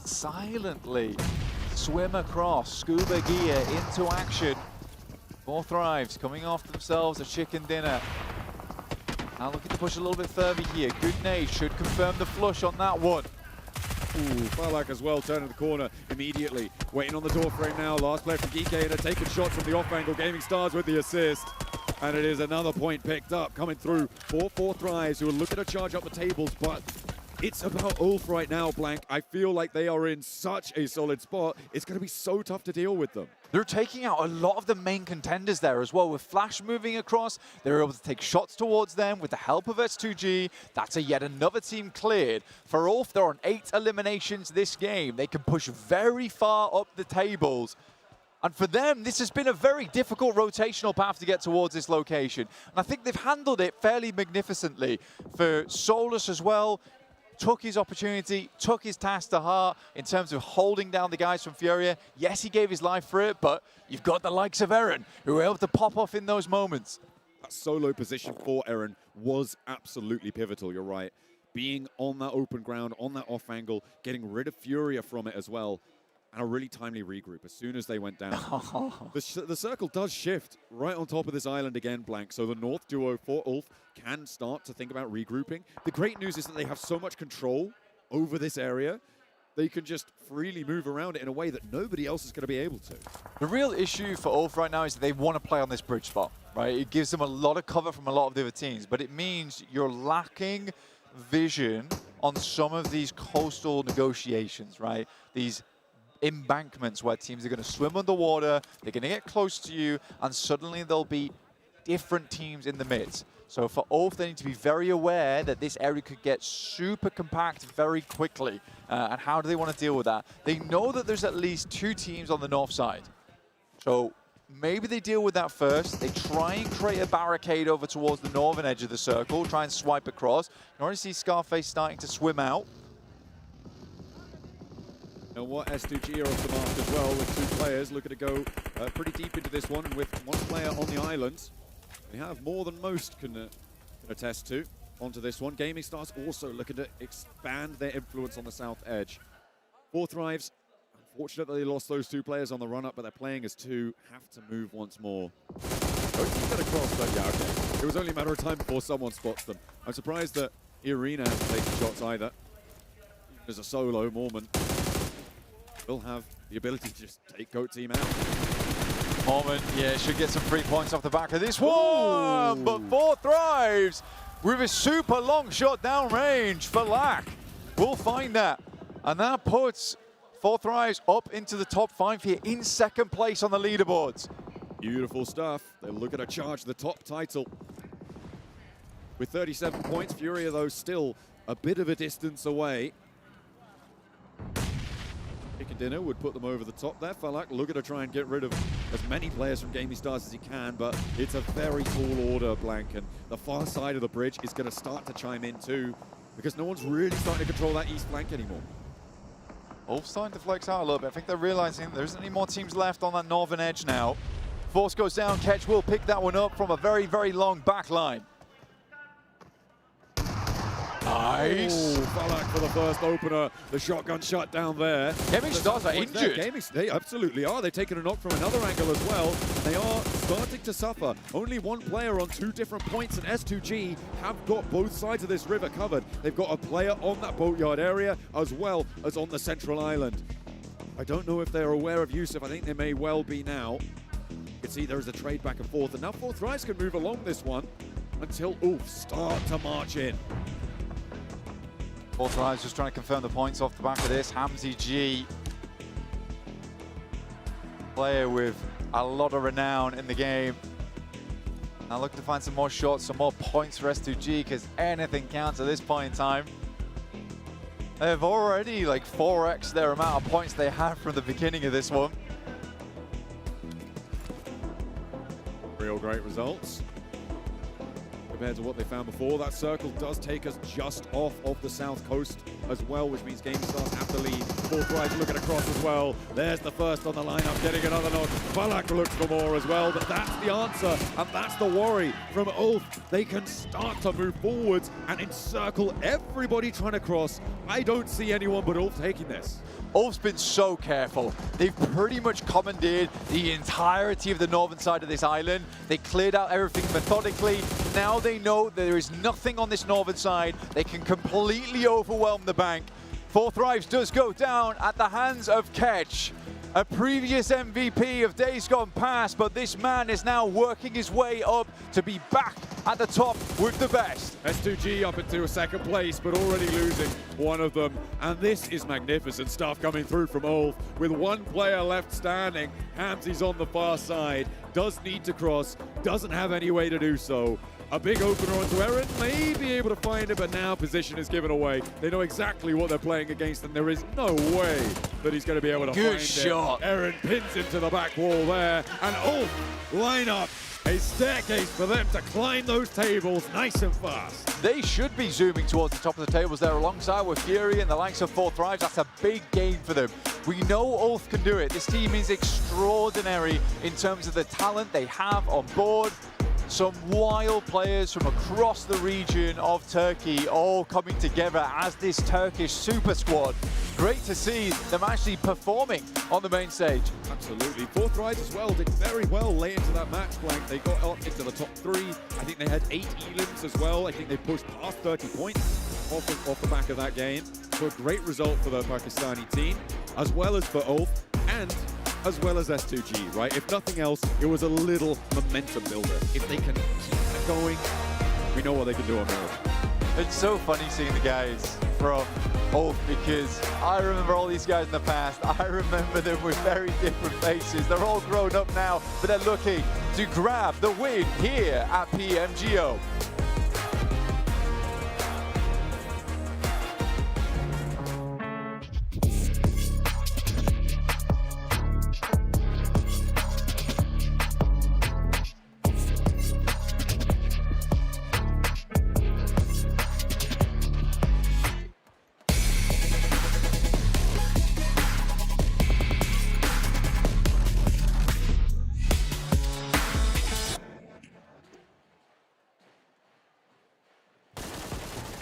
silently swim across, scuba gear into action. 4 thrives coming off themselves a chicken dinner. Now looking to push a little bit further here. Good nade should confirm the flush on that one. Ooh, Falak as well, turning the corner immediately. Waiting on the door frame now. Last player from Geeke and taking shots from the off angle. Gaming Stars with the assist. And it is another point picked up, coming through for 4 thrives, who are looking to charge up the tables, but it's about Ulf right now, Blank. I feel like they are in such a solid spot. It's going to be so tough to deal with them. They're taking out a lot of the main contenders there as well. With Flash moving across, they're able to take shots towards them with the help of S2G. That's yet another team cleared. For Ulf, they're on 8 eliminations this game. They can push very far up the tables. And for them, this has been a very difficult rotational path to get towards this location. And I think they've handled it fairly magnificently. For Solus as well, took his opportunity, took his task to heart in terms of holding down the guys from Furia. Yes, he gave his life for it, but you've got the likes of Eren, who were able to pop off in those moments. That solo position for Eren was absolutely pivotal, you're right. Being on that open ground, on that off angle, getting rid of Furia from it as well, and a really timely regroup as soon as they went down. The circle does shift right on top of this island again, Blank, so the North duo for Ulf can start to think about regrouping. The great news is that they have so much control over this area, they can just freely move around it in a way that nobody else is going to be able to. The real issue for Ulf right now is that they want to play on this bridge spot, right? It gives them a lot of cover from a lot of the other teams, but it means you're lacking vision on some of these coastal negotiations, right? These embankments where teams are going to swim underwater, they're going to get close to you, and suddenly there'll be different teams in the midst. So for Ulf, they need to be very aware that this area could get super compact very quickly. And how do they want to deal with that? They know that there's at least 2 teams on the north side. So maybe they deal with that first. They try and create a barricade over towards the northern edge of the circle, try and swipe across. You already see Scarface starting to swim out. You know what, S2G are off the mark as well with 2 players looking to go pretty deep into this one, and with 1 player on the island. They have more than most can attest to onto this one. Gaming Stars also looking to expand their influence on the south edge. 4 thrives. Unfortunately, they lost those 2 players on the run-up, but they're playing as 2. Have to move once more. Don't keep that across, but yeah, okay. It was only a matter of time before someone spots them. I'm surprised that Irina hasn't taken shots either. Even as a solo, Mormon will have the ability to just take Goat Team out. Moment, yeah, should get some 3 points off the back of this one, but 4 thrives with a super long shot downrange for Lack. We'll find that, and that puts 4 thrives up into the top 5 here in 2nd place on the leaderboards. Beautiful stuff. They're looking to charge the top title. With 37 points, Furia, though, still a bit of a distance away. Chicken Dinner would put them over the top there. Falak looking to try and get rid of as many players from Gaming Stars as he can, but it's a very tall order, Blank, and the far side of the bridge is going to start to chime in too, because no one's really starting to control that east flank anymore. Ulf starting to flex out a little bit. I think they're realizing there isn't any more teams left on that northern edge now. Force goes down, Ketch will pick that one up from a very, very long back line. Nice. Oh, Falak for the first opener. The shotgun shut down there. Gaming Stars are injured. They absolutely are. They've taken a knock from another angle as well. They are starting to suffer. Only 1 player on 2 different points, and S2G have got both sides of this river covered. They've got a player on that boatyard area as well as on the central island. I don't know if they're aware of Yusuf. I think they may well be now. You can see there is a trade back and forth, and now 4 thrives can move along this one until Ulf start to march in. 4 thrives just trying to confirm the points off the back of this. Hamzy G, player with a lot of renown in the game. Now looking to find some more shots, some more points for S2G, because anything counts at this point in time. They've already like 4x their amount of points they had from the beginning of this one. Real great results compared to what they found before. That circle does take us just off of the south coast as well, which means game starts at the lead. Fourth right looking across as well. There's the first on the lineup, getting another knock. Balak looks for more as well, but that's the answer, and that's the worry from Ulf. They can start to move forwards and encircle everybody trying to cross. I don't see anyone but Ulf taking this. Ulf's been so careful. They've pretty much commandeered the entirety of the northern side of this island. They cleared out everything methodically. Now they know that there is nothing on this northern side. They can completely overwhelm the bank. Fourth Rives does go down at the hands of Ketch, a previous MVP of days gone past, but this man is now working his way up to be back at the top with the best. S2G up into a second place, but already losing one of them. And this is magnificent stuff coming through from Ulf. With one player left standing, Hamsy's on the far side, does need to cross, doesn't have any way to do so. A big opener onto Aaron, may be able to find it, but now position is given away. They know exactly what they're playing against, and there is no way that he's going to be able to find it. Good shot. Aaron pins into the back wall there, and Ulf line up a staircase for them to climb those tables nice and fast. They should be zooming towards the top of the tables there alongside with Fury and the likes of Fourth Rives. That's a big game for them. We know Ulf can do it. This team is extraordinary in terms of the talent they have on board. Some wild players from across the region of Turkey all coming together as this Turkish super squad. Great to see them actually performing on the main stage. Absolutely. Fourth Rives as well did very well late into that match blank. They got up into the top 3. I think they had 8 elims as well. I think they pushed past 30 points off the back of that game. So a great result for the Pakistani team, as well as for Ulf, and as well as S2G, right? If nothing else, it was a little momentum builder. If they can keep that going, we know what they can do on Earth. It's so funny seeing the guys from Ulf, because I remember all these guys in the past. I remember them with very different faces. They're all grown up now, but they're looking to grab the win here at PMGO.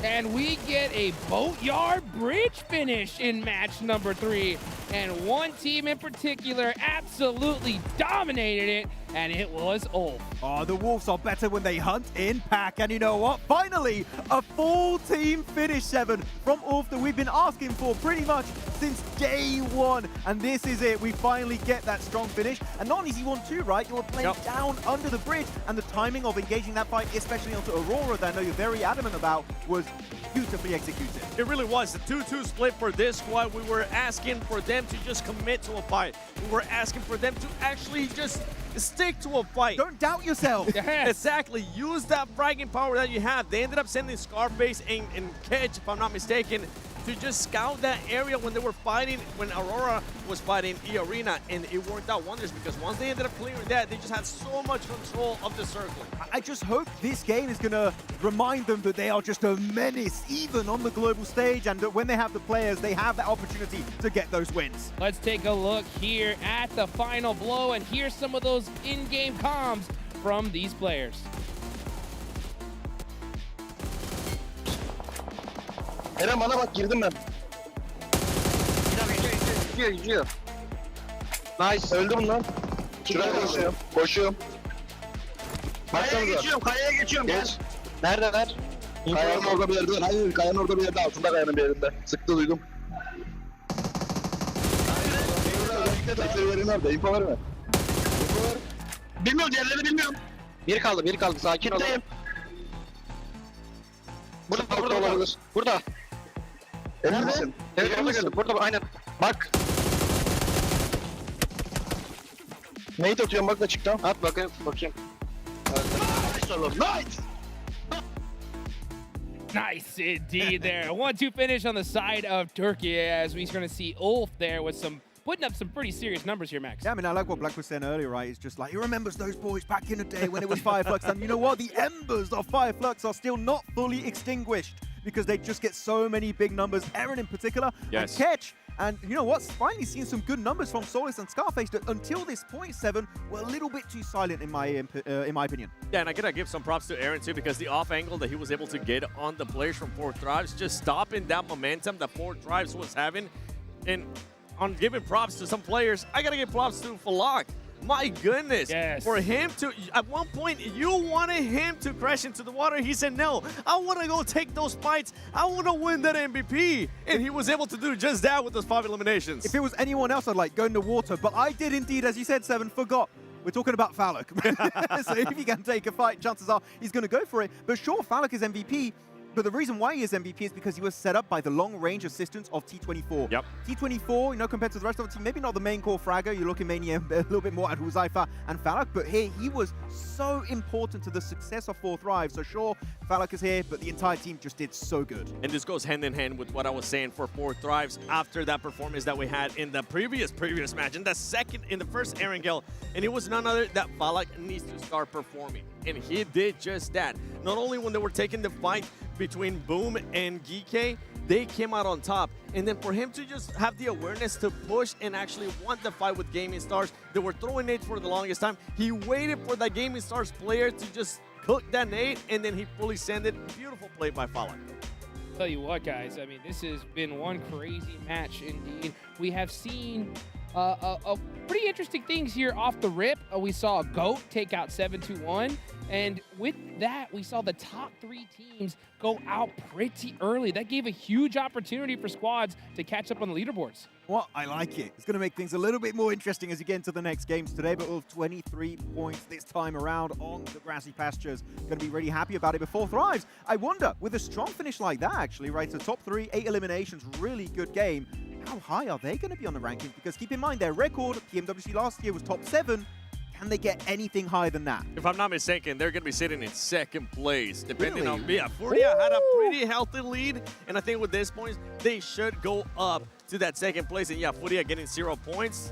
And we get a boatyard bridge finish in match number 3. And one team in particular absolutely dominated it, and it was Ulf. Oh, the Wolves are better when they hunt in pack. And you know what? Finally, a full team finish 7 from Ulf that we've been asking for pretty much since day 1. And this is it. We finally get that strong finish. And not an easy one too, right? You're playing down under the bridge. And the timing of engaging that fight, especially onto Aurora, that I know you're very adamant about, was beautifully executed. It really was. The 2-2 split for this squad. We were asking for them to just commit to a fight. We were asking for them to actually just stick to a fight. Don't doubt yourself. Exactly. Use that fragging power that you have. They ended up sending Scarface and Kedge, if I'm not mistaken, to just scout that area when they were fighting, when Aurora was fighting E-Arena, and it worked out wonders because once they ended up clearing that, they just had so much control of the circle. I just hope this game is going to remind them that they are just a menace, even on the global stage, and that when they have the players, they have that opportunity to get those wins. Let's take a look here at the final blow, and here's some of those in-game comms from these players. Eren bana bak, girdim ben. Gidiyor. Nice. Öldüm lan. Şuraya koşuyorum. Koşuyorum. Kayaya geçiyorum, kayaya geçiyorum. Geç. Neredeler? Kayanın orada bir yerde. Hayır, kayanın orada bir yerde. Altında kayanın bir yerinde. Sıktı, duydum. Bekle, yerin orada. İnfo verme. Bilmiyorum, diğerleri bilmiyorum. Biri kaldı. Sakin ol. Burada. Emin misin? Evet, burada, aynen. Bak. Nate atıyorum, bak da çıktı. At bakayım. oğlum. Nice. Nice indeed there. 1-2 finish on the side of Turkey as we're going to see Ulf there with putting up some pretty serious numbers here, Max. Yeah, I mean, I like what Black was saying earlier, right? It's just like, he remembers those boys back in the day when it was Fireflux. And you know what? The embers of Fireflux are still not fully extinguished because they just get so many big numbers. Aaron in particular, and Ketch. And you know what? Finally seeing some good numbers from Solus and Scarface that until this point, 7, were a little bit too silent in my opinion. Yeah, and I gotta give some props to Aaron too, because the off angle that he was able to get on the players from 4th Drives, just stopping that momentum that 4th Drives was having. And on giving props to some players, I gotta give props to Falak. My goodness, for him to, at one point, you wanted him to crash into the water. He said, no, I want to go take those fights. I want to win that MVP. And he was able to do just that with those 5 eliminations. If it was anyone else, I'd like go in the water. But I did indeed, as you said, 7, forgot. We're talking about Falak. So if he can take a fight, chances are he's going to go for it. But sure, Falak is MVP. But the reason why he is MVP is because he was set up by the long-range assistance of T24. Yep. T24, you know, compared to the rest of the team, maybe not the main core fragger. You're looking mainly a little bit more at Huzaifa and Falak. But here, he was so important to the success of 4th Drive. So sure, Falak is here, but the entire team just did so good. And this goes hand in hand with what I was saying for 4th Drives after that performance that we had in the previous match, in the first Erangel. And it was none other that Falak needs to start performing. And he did just that. Not only when they were taking the fight between Boom and Geeke, they came out on top. And then for him to just have the awareness to push and actually want the fight with Gaming Stars, they were throwing nades for the longest time. He waited for that Gaming Stars player to just cook that nade, and then he fully sent it. Beautiful play by Falak. Tell you what, guys, I mean, this has been one crazy match indeed. We have seen pretty interesting things here off the rip. We saw GOAT take out 7-2-1, and with that, we saw the top 3 teams go out pretty early. That gave a huge opportunity for squads to catch up on the leaderboards. Well, I like it. It's going to make things a little bit more interesting as you get into the next games today, but with 23 points this time around on the grassy pastures. Going to be really happy about it before Thrives. I wonder, with a strong finish like that, actually, right, so top 3, 8 eliminations, really good game. How high are they going to be on the rankings? Because keep in mind, their record, PMWC last year, was top 7. Can they get anything higher than that? If I'm not mistaken, they're going to be sitting in 2nd place, depending on... Yeah, Furia had a pretty healthy lead, and I think with this points, they should go up to that 2nd place. And yeah, Furia getting 0 points.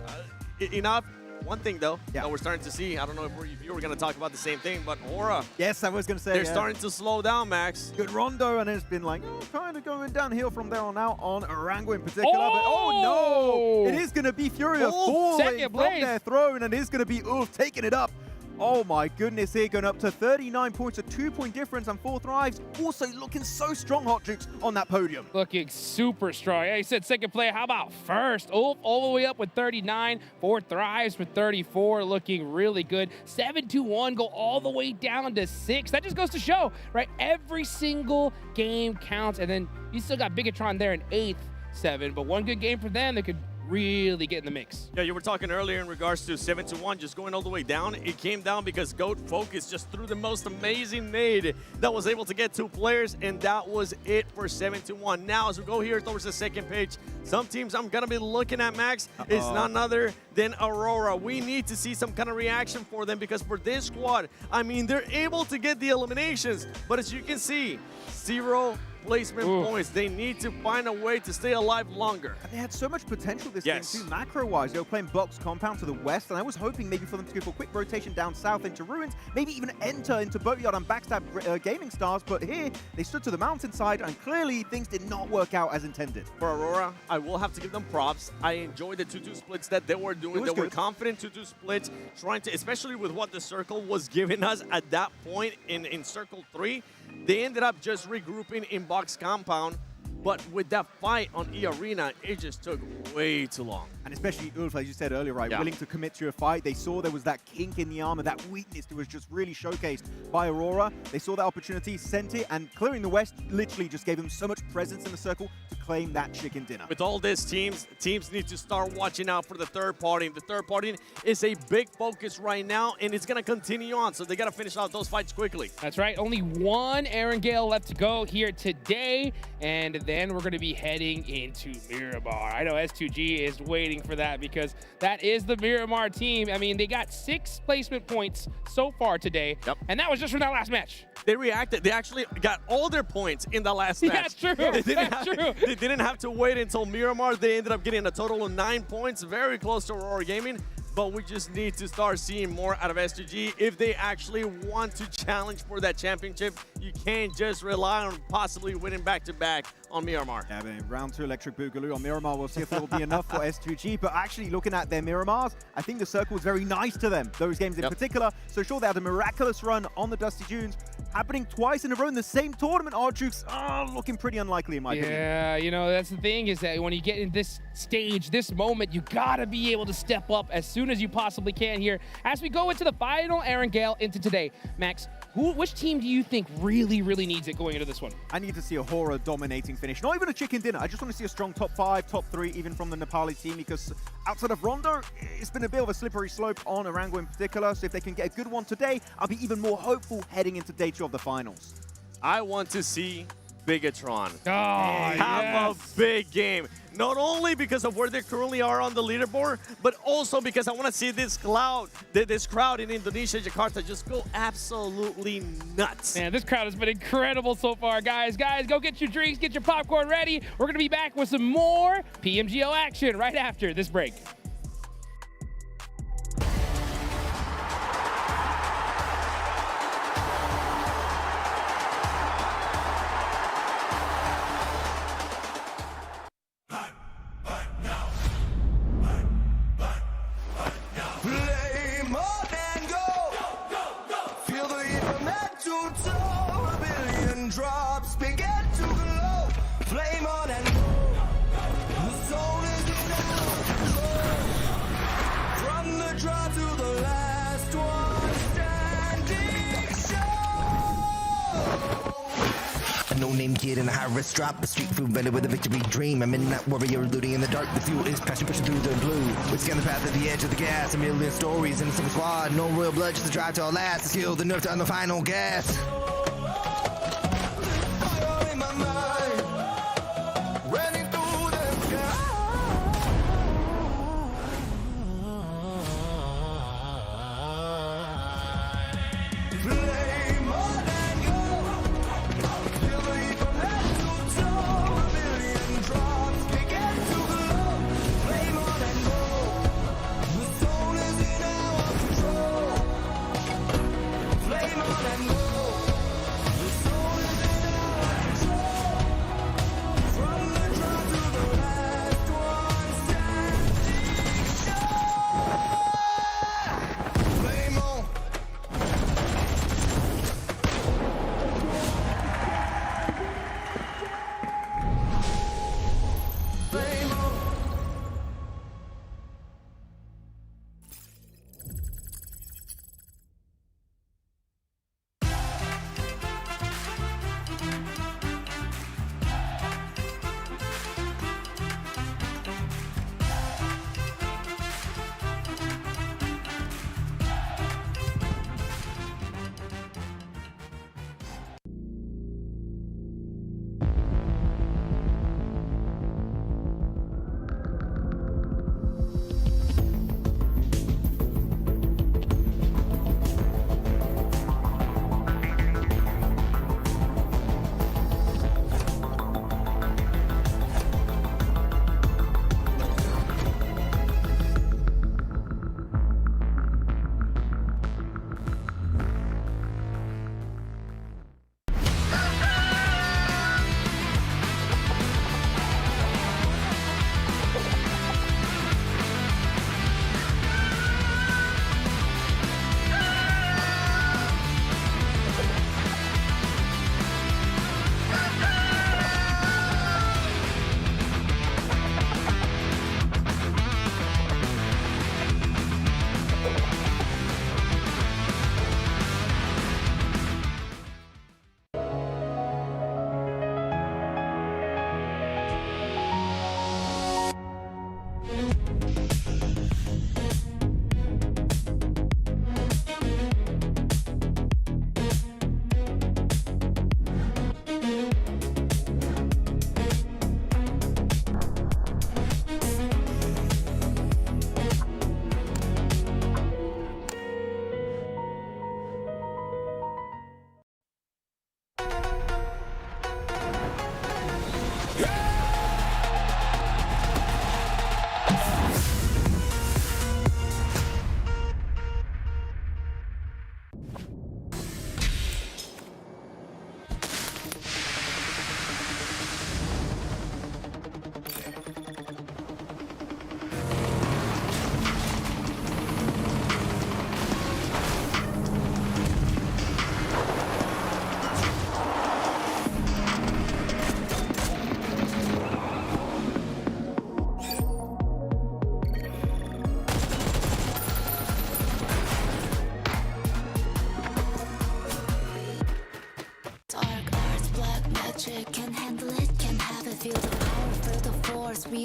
Enough. One thing, though, that we're starting to see, I don't know if you were going to talk about the same thing, but Aura. Yes, I was going to say, they're starting to slow down, Max. Good rondo, and it's been like, kind of going downhill from there on out on Arango in particular. But oh, no! It is going to be Furia falling from their throne, and it is going to be Ulf taking it up. Oh my goodness, here going up to 39 points, a 2-point difference, and 4th Drives also looking so strong, Hot Jukes, on that podium. Looking super strong. Yeah, he said 2nd player. How about 1st? Ulf all the way up with 39. 4th Drives with 34, looking really good. 7-2-1 go all the way down to 6. That just goes to show, right? Every single game counts, and then you still got Bigatron there in 8th, 7. But one good game for them, they could really get in the mix. Yeah, you were talking earlier in regards to 7-1 just going all the way down. It came down because GOAT Focus just threw the most amazing nade that was able to get 2 players, and that was it for 7-1. Now, as we go here towards the 2nd page, some teams I'm going to be looking at, Max, is none other than Aurora. We need to see some kind of reaction for them because for this squad, I mean, they're able to get the eliminations, but as you can see, 0 placement points. They need to find a way to stay alive longer. And they had so much potential this game too, macro-wise. They were playing Box Compound to the west, and I was hoping maybe for them to go for a quick rotation down south into Ruins, maybe even enter into Boatyard and backstab Gaming Stars, but here they stood to the mountainside, and clearly things did not work out as intended. For Aurora, I will have to give them props. I enjoyed the 2-2 splits that they were doing. They were confident 2-2 splits, trying to, especially with what the circle was giving us at that point in Circle 3. They ended up just regrouping in Box Compound, but with that fight on E-Arena, it just took way too long. And especially Ulf, as you said earlier, right, willing to commit to a fight. They saw there was that kink in the armor, that weakness that was just really showcased by Aurora. They saw that opportunity, sent it, and clearing the west literally just gave them so much presence in the circle to claim that chicken dinner. With all this, teams need to start watching out for the third party. The third party is a big focus right now, and it's going to continue on, so they got to finish out those fights quickly. That's right. Only one Erangel left to go here today, and then we're going to be heading into Miramar. I know S2G is waiting for that because that is the Miramar team. I mean, they got 6 placement points so far today, and that was just from that last match. They reacted. They actually got all their points in the last match. That's true. They didn't have to wait until Miramar. They ended up getting a total of 9 points, very close to Aurora Gaming. But we just need to start seeing more out of S2G if they actually want to challenge for that championship. You can't just rely on possibly winning back-to-back on Miramar. Yeah, but round 2 Electric Boogaloo on Miramar. We'll see if it will be enough for S2G. But actually, looking at their Miramars, I think the circle was very nice to them, those games in particular. So sure, they had a miraculous run on the Dusty Dunes, happening twice in a row in the same tournament. Arjux, looking pretty unlikely in my opinion. Yeah, you know, that's the thing is that when you get in this stage, this moment, you gotta be able to step up as soon as you possibly can here. As we go into the final Erangel into today, Max, which team do you think really needs it going into this one? I need to see a horror dominating finish. Not even a chicken dinner. I just want to see a strong top 5, top 3, even from the Nepali team, because outside of Rondo, it's been a bit of a slippery slope on Arango in particular. So if they can get a good one today, I'll be even more hopeful heading into day 2 of the finals. I want to see Bigatron have a big game. Not only because of where they currently are on the leaderboard, but also because I want to see this crowd in Indonesia, Jakarta, just go absolutely nuts. Man, this crowd has been incredible so far, guys. Guys, go get your drinks, get your popcorn ready. We're going to be back with some more PMGO action right after this break. Play more than go. Feel the heat from head to toe. A billion drops begin to glow. Flame on and go. The soul is in our control. From the draw to the last one standing show. A no-name kid in a high-risk drop, a street food vendor with a victory dream. A midnight warrior looting in the dark. The fuel is passion pushing through the blue. We scan the path at the edge of the gas. A million stories in a single squad. No real blood, just a drive to our last. The skill, the nerve to on the final gas. Fire in my mind. Running through the sky. Play more than go. Feel the heat from head to toe. A billion drops begin to glow. Play more than go. The soul is in our control. Play more than go. The soul is in our control. From the draw to the last one standing show. Play more. Play more.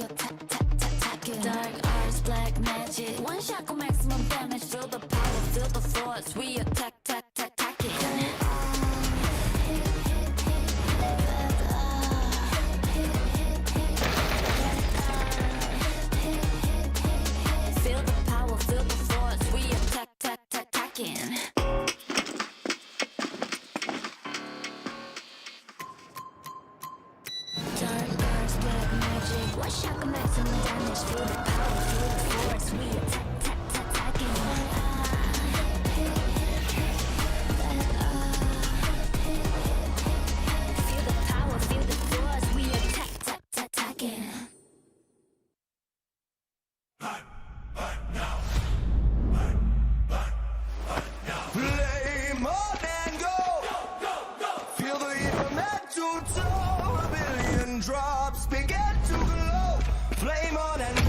we attacking. Dark arts, black magic. One shot go maximum damage. Feel the power, feel the force. We attacking. Feel the power, feel the force. We attacking. Dark arts, black magic. One shot go maximum damage. Feel the power, feel the force. We attacking. Feel the power, feel the force. We attacking. Play more than go. Feel the heat from head to toe. A billion drops begin to glow. Flame on and go.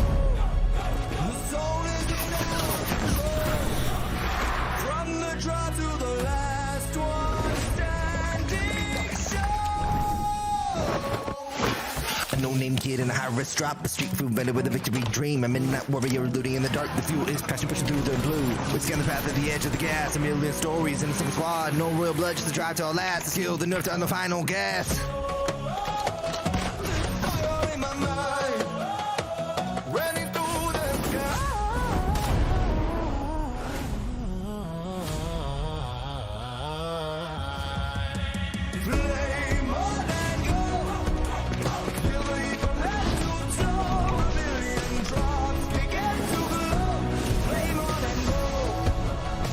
The soul is in our control. From the draw to the last one standing show. A no-name kid in a high-risk drop, a street food vendor with a victory dream. A midnight warrior looting in the dark. The fuel is passion pushing through the blue. We scan the path at the edge of the gas. A million stories in a single squad. No royal blood, just a drive to our last. The skill, the nerve to on the final gas. Fire in my mind. Ready through the sky. Play more than go. Feel the heat from head to toe. A billion drops begin to glow. Flame on and go.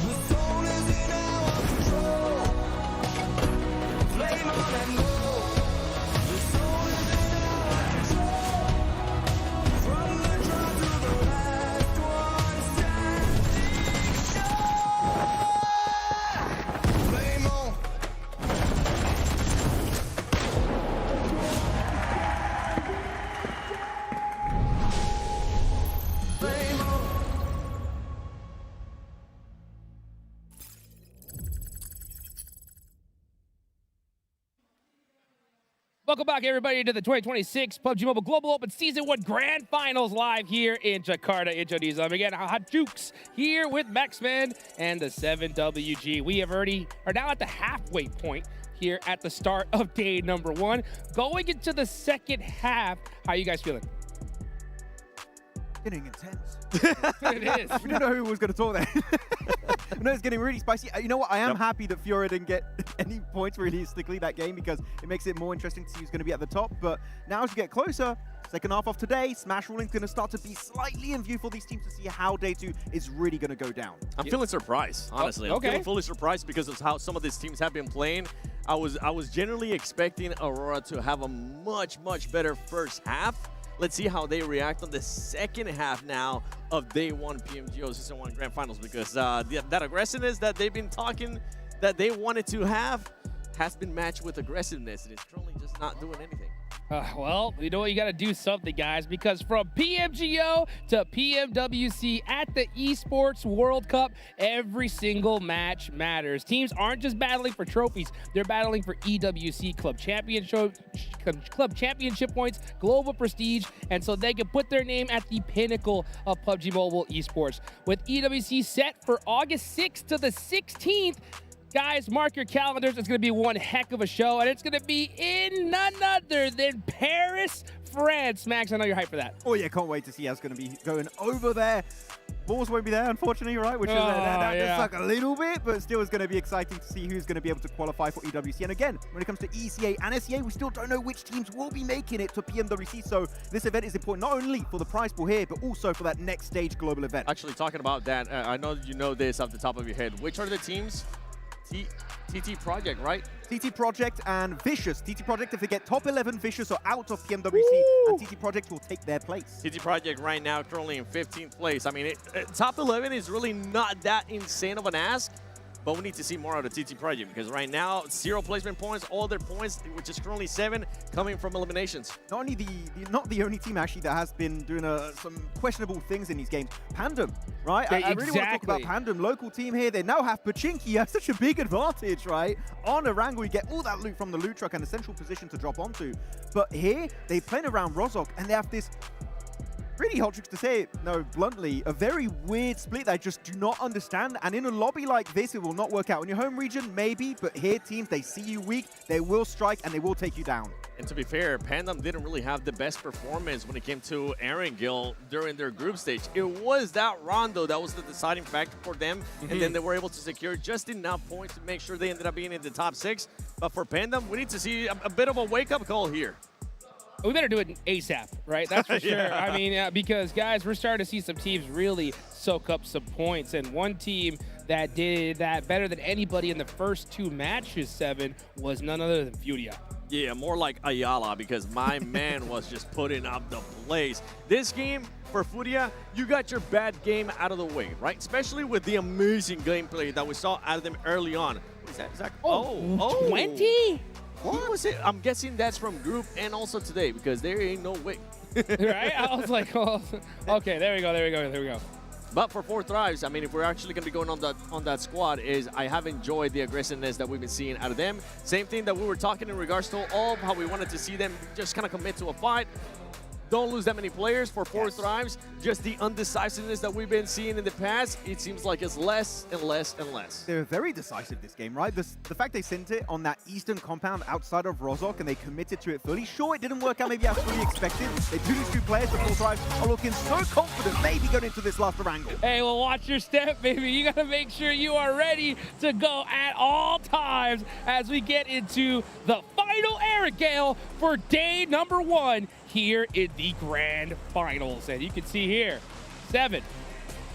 The soul is in our control. Flame on and go. The soul is in our control. From the draw to the last one standing show. Flame on. Flame on. Welcome back, everybody, to the 2026 PUBG Mobile Global Open Season 1 Grand Finals live here in Jakarta, Indonesia. Again, Hot Jukes here with Maxman and the 7WG. We are now at the halfway point here at the start of day number 1. Going into the second half, how are you guys feeling? Getting intense. It is. We don't know who was going to talk there. No, it's getting really spicy. You know what? I am happy that Fiora didn't get any points realistically that game because it makes it more interesting to see who's going to be at the top. But now as we get closer, second half of today, Smash Ruling's going to start to be slightly in view for these teams to see how day 2 is really going to go down. I'm feeling surprised, honestly. I'm feeling fully surprised because of how some of these teams have been playing. I was generally expecting Aurora to have a much better first half. Let's see how they react on the second half now of day 1 PMGO Season 1 Grand Finals because that aggressiveness that they've been talking that they wanted to have has been matched with aggressiveness, and it's currently just not doing anything. Well, you know what? You got to do something, guys, because from PMGO to PMWC at the Esports World Cup, every single match matters. Teams aren't just battling for trophies. They're battling for EWC Club Championship points, global prestige, and so they can put their name at the pinnacle of PUBG Mobile Esports. With EWC set for August 6th to the 16th, guys, mark your calendars. It's going to be one heck of a show, and it's going to be in none other than Paris, France. Max, I know you're hyped for that. Oh, yeah, can't wait to see how it's going to be going over there. Balls won't be there, unfortunately, right? Which is that suck a little bit, but still is going to be exciting to see who's going to be able to qualify for EWC. And again, when it comes to ECA and SEA, we still don't know which teams will be making it to PMWC. So this event is important not only for the prize pool here, but also for that next stage global event. Actually, talking about that, I know you know this off the top of your head. Which are the teams? TT Project, right? TT Project and Vicious. TT Project, if they get top 11 Vicious or out of PMWC, and TT Project will take their place. TT Project right now currently in 15th place. I mean, top 11 is really not that insane of an ask, but we need to see more out of TT Project because right now, 0 placement points, all their points, which is currently 7, coming from eliminations. Not the only team actually that has been doing some questionable things in these games. Pandem, right? I really want to talk about Pandem, local team here. They now have Pachinki has such a big advantage, right? On Erangel, you get all that loot from the loot truck and a central position to drop onto. But here, they're playing around Rozok and they have this really hot tricks to say it, no, bluntly, a very weird split that I just do not understand. And in a lobby like this, it will not work out. In your home region, maybe, but here teams, they see you weak, they will strike and they will take you down. And to be fair, Pandem didn't really have the best performance when it came to Aaron Gill during their group stage. It was that Rondo that was the deciding factor for them, and then they were able to secure just enough points to make sure they ended up being in the top 6. But for Pandem, we need to see a bit of a wake-up call here. We better do it ASAP, right? That's for sure. Yeah. I mean, because, guys, we're starting to see some teams really soak up some points. And one team that did that better than anybody in the first 2 matches, 7, was none other than Furia. Yeah, more like Ayala, because my man was just putting up the place. This game, for Furia, you got your bad game out of the way, right? Especially with the amazing gameplay that we saw out of them early on. What is that? Is that 20? What was it? I'm guessing that's from group and also today, because there ain't no way. Right? I was like, oh, okay, there we go. But for 4 Thrives, I mean, if we're actually going to be going on that squad, I have enjoyed the aggressiveness that we've been seeing out of them. Same thing that we were talking in regards to all how we wanted to see them just kind of commit to a fight. Don't lose that many players for 4 Thrives. Just the undecisiveness that we've been seeing in the past, it seems like it's less and less and less. They're very decisive this game, right? The fact they sent it on that eastern compound outside of Rozhok and they committed to it fully. Sure, it didn't work out maybe as fully expected. They do lose 2 players, but 4 Thrives are looking so confident maybe going into this last wrangle. Hey, well, watch your step, baby. You got to make sure you are ready to go at all times as we get into the final Aaron Gale for day number 1 here in the grand finals. And you can see here, 7,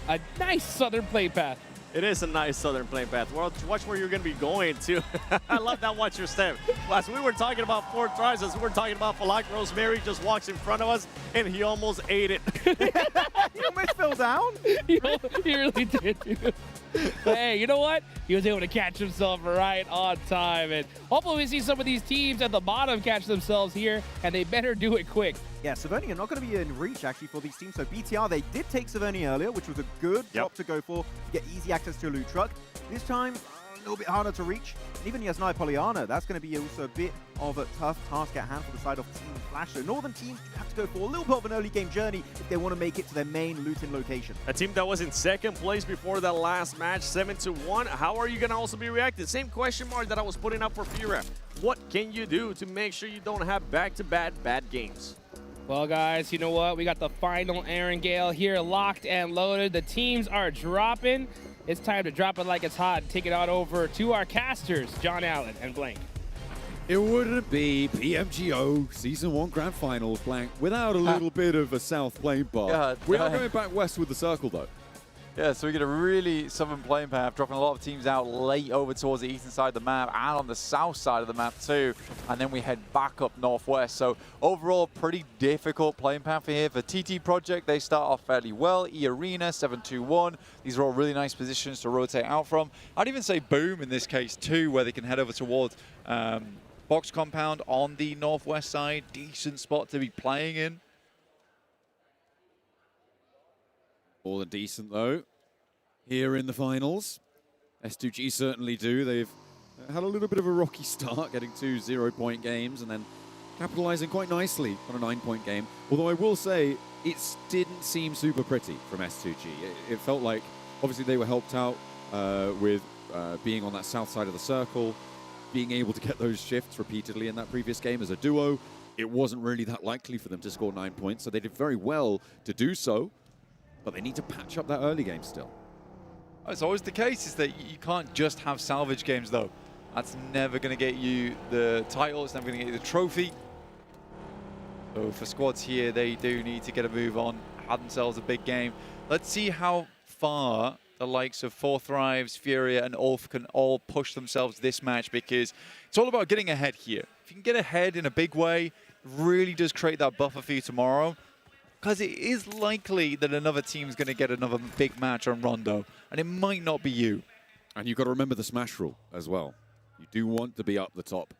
a nice southern play path. It is a nice southern plane path. Well, watch where you're going to be going to. I love that. Watch your step. As we were talking about 4 Thrives, as we were talking about Falak, Rosemary just walks in front of us, and he almost ate it. He almost fell down. He really did, dude. But hey, you know what? He was able to catch himself right on time. And hopefully we see some of these teams at the bottom catch themselves here, and they better do it quick. Yeah, Saverni are not going to be in reach, actually, for these teams. So BTR, they did take Saverni earlier, which was a good drop to go for, to get easy access to a loot truck. This time, a little bit harder to reach. And even Yasnai Polyana, that's going to be also a bit of a tough task at hand for the side of Team Flash. So Northern teams have to go for a little bit of an early game journey if they want to make it to their main looting location. A team that was in 2nd place before that last match, 7-1. How are you going to also be reacting? Same question mark that I was putting up for Furia. What can you do to make sure you don't have back-to-back bad games? Well, guys, you know what? We got the final Aaron Gale here locked and loaded. The teams are dropping. It's time to drop it like it's hot and take it out over to our casters, John Allen and Blank. It wouldn't be PMGO Season 1 Grand Finals, Blank, without a little bit of a South Plane bar. We are going back west with the circle, though. Yeah, so we get a really southern playing path, dropping a lot of teams out late over towards the eastern side of the map and on the south side of the map too. And then we head back up northwest. So overall, pretty difficult playing path here. For TT Project, they start off fairly well. E-Arena, 7-2-1. These are all really nice positions to rotate out from. I'd even say Boom in this case too, where they can head over towards Box Compound on the northwest side. Decent spot to be playing in. More than decent, though, here in the finals. S2G certainly do. They've had a little bit of a rocky start, getting 2 0-point games and then capitalizing quite nicely on a 9-point game. Although I will say, it didn't seem super pretty from S2G. It felt like, obviously, they were helped out with being on that south side of the circle, being able to get those shifts repeatedly in that previous game as a duo. It wasn't really that likely for them to score 9 points, so they did very well to do so. But they need to patch up that early game still. It's always the case is that you can't just have salvage games, though. That's never going to get you the title. It's never going to get you the trophy. So for squads here, they do need to get a move on, have themselves a big game. Let's see how far the likes of 4 Thrives, Furia, and Ulf can all push themselves this match, because it's all about getting ahead here. If you can get ahead in a big way, it really does create that buffer for you tomorrow. Because it is likely that another team's going to get another big match on Rondo, and it might not be you. And you've got to remember the smash rule as well. You do want to be up the top,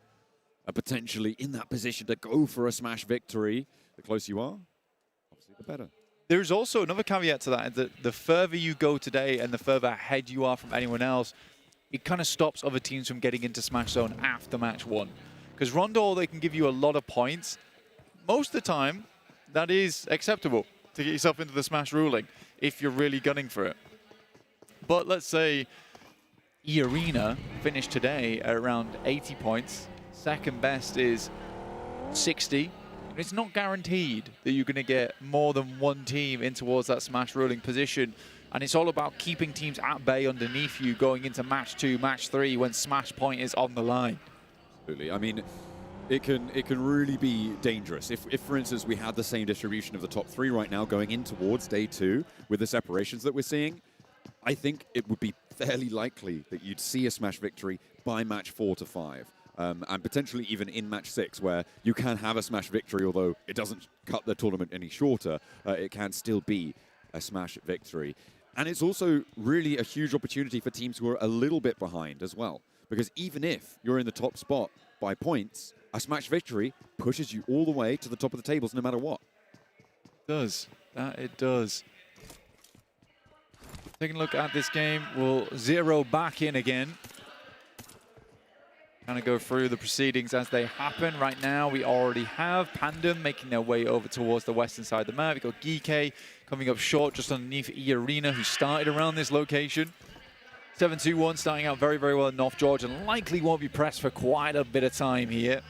potentially in that position to go for a smash victory. The closer you are, obviously, the better. There's also another caveat to that, that the further you go today and the further ahead you are from anyone else, it kind of stops other teams from getting into Smash Zone after match 1. Because Rondo, they can give you a lot of points. Most of the time, that is acceptable. to get yourself into the Smash ruling if you're really gunning for it. But let's say E-Arena finished today at around 80 points. Second best is 60. It's not guaranteed that you're going to get more than one team in towards that Smash ruling position. And it's all about keeping teams at bay underneath you going into match 2, match 3 when Smash point is on the line. Absolutely. I mean, it can really be dangerous. If, for instance, we had the same distribution of the top 3 right now going in towards day 2 with the separations that we're seeing, I think it would be fairly likely that you'd see a Smash victory by match 4 to 5. And potentially even in match 6, where you can have a Smash victory, although it doesn't cut the tournament any shorter, it can still be a Smash victory. And it's also really a huge opportunity for teams who are a little bit behind as well. Because even if you're in the top spot by points, a Smash victory pushes you all the way to the top of the tables no matter what. It does. That it does. Taking a look at this game, we'll zero back in again. Kind of go through the proceedings as they happen. Right now, we already have Pandem making their way over towards the western side of the map. We've got Geekay coming up short just underneath E-Arena, who started around this location. 7-2-1 starting out very, very well in North Georgia and likely won't be pressed for quite a bit of time here.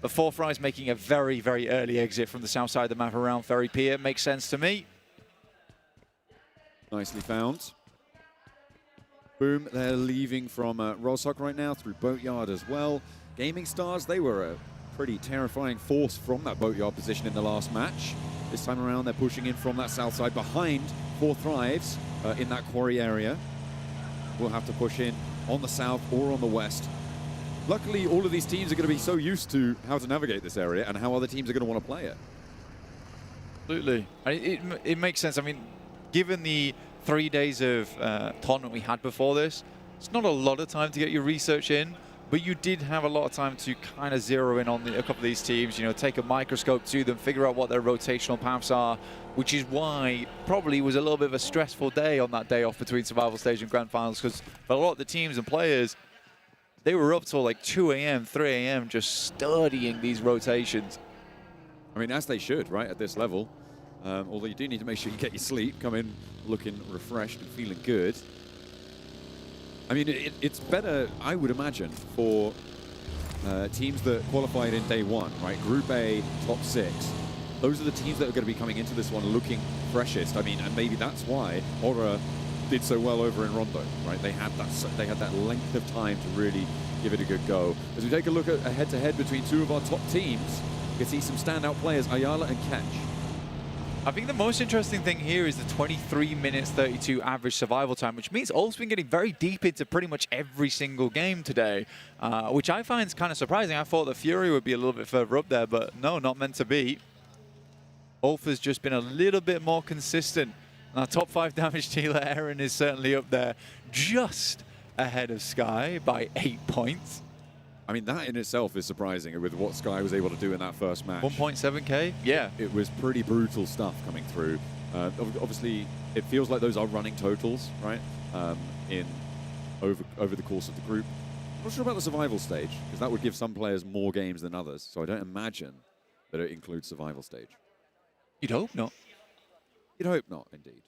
But Forthrise making a very, very early exit from the south side of the map around Ferry Pier. Makes sense to me. Nicely found. Boom, they're leaving from Roshok right now through Boatyard as well. Gaming Stars, they were a pretty terrifying force from that Boatyard position in the last match. This time around, they're pushing in from that south side behind Four Thrives in that quarry area. We'll have to push in on the south or on the west. Luckily, all of these teams are going to be so used to how to navigate this area and how other teams are going to want to play it. Absolutely. It makes sense. I mean, given the 3 days of tournament we had before this, it's not a lot of time to get your research in, but you did have a lot of time to kind of zero in on a couple of these teams, you know, take a microscope to them, figure out what their rotational paths are, which is why probably was a little bit of a stressful day on that day off between Survival Stage and Grand Finals, because for a lot of the teams and players, they were up till like 2 a.m., 3 a.m. just studying these rotations. I mean, as they should, right, at this level. Although you do need to make sure you get your sleep, come in looking refreshed and feeling good. I mean, it's better, I would imagine, for teams that qualified in day 1, right? Group A, top 6. Those are the teams that are going to be coming into this one looking freshest. I mean, and maybe that's why Aura did so well over in Rondo, right? They had that length of time to really give it a good go. As we take a look at a head-to-head between 2 of our top teams, you can see some standout players, Ayala and Ketch. I think the most interesting thing here is the 23 minutes 32 average survival time, which means Ulf's been getting very deep into pretty much every single game today, which I find is kind of surprising. I thought that Fury would be a little bit further up there, but no, not meant to be. Ulf has just been a little bit more consistent. Our top 5 damage dealer, Aaron, is certainly up there, just ahead of Sky by 8 points. I mean, that in itself is surprising with what Sky was able to do in that first match. 1.7K? Yeah. It was pretty brutal stuff coming through. Obviously, it feels like those are running totals, right? Over the course of the group. I'm not sure about the survival stage, because that would give some players more games than others. So I don't imagine that it includes survival stage. You'd hope not. You'd hope not, indeed.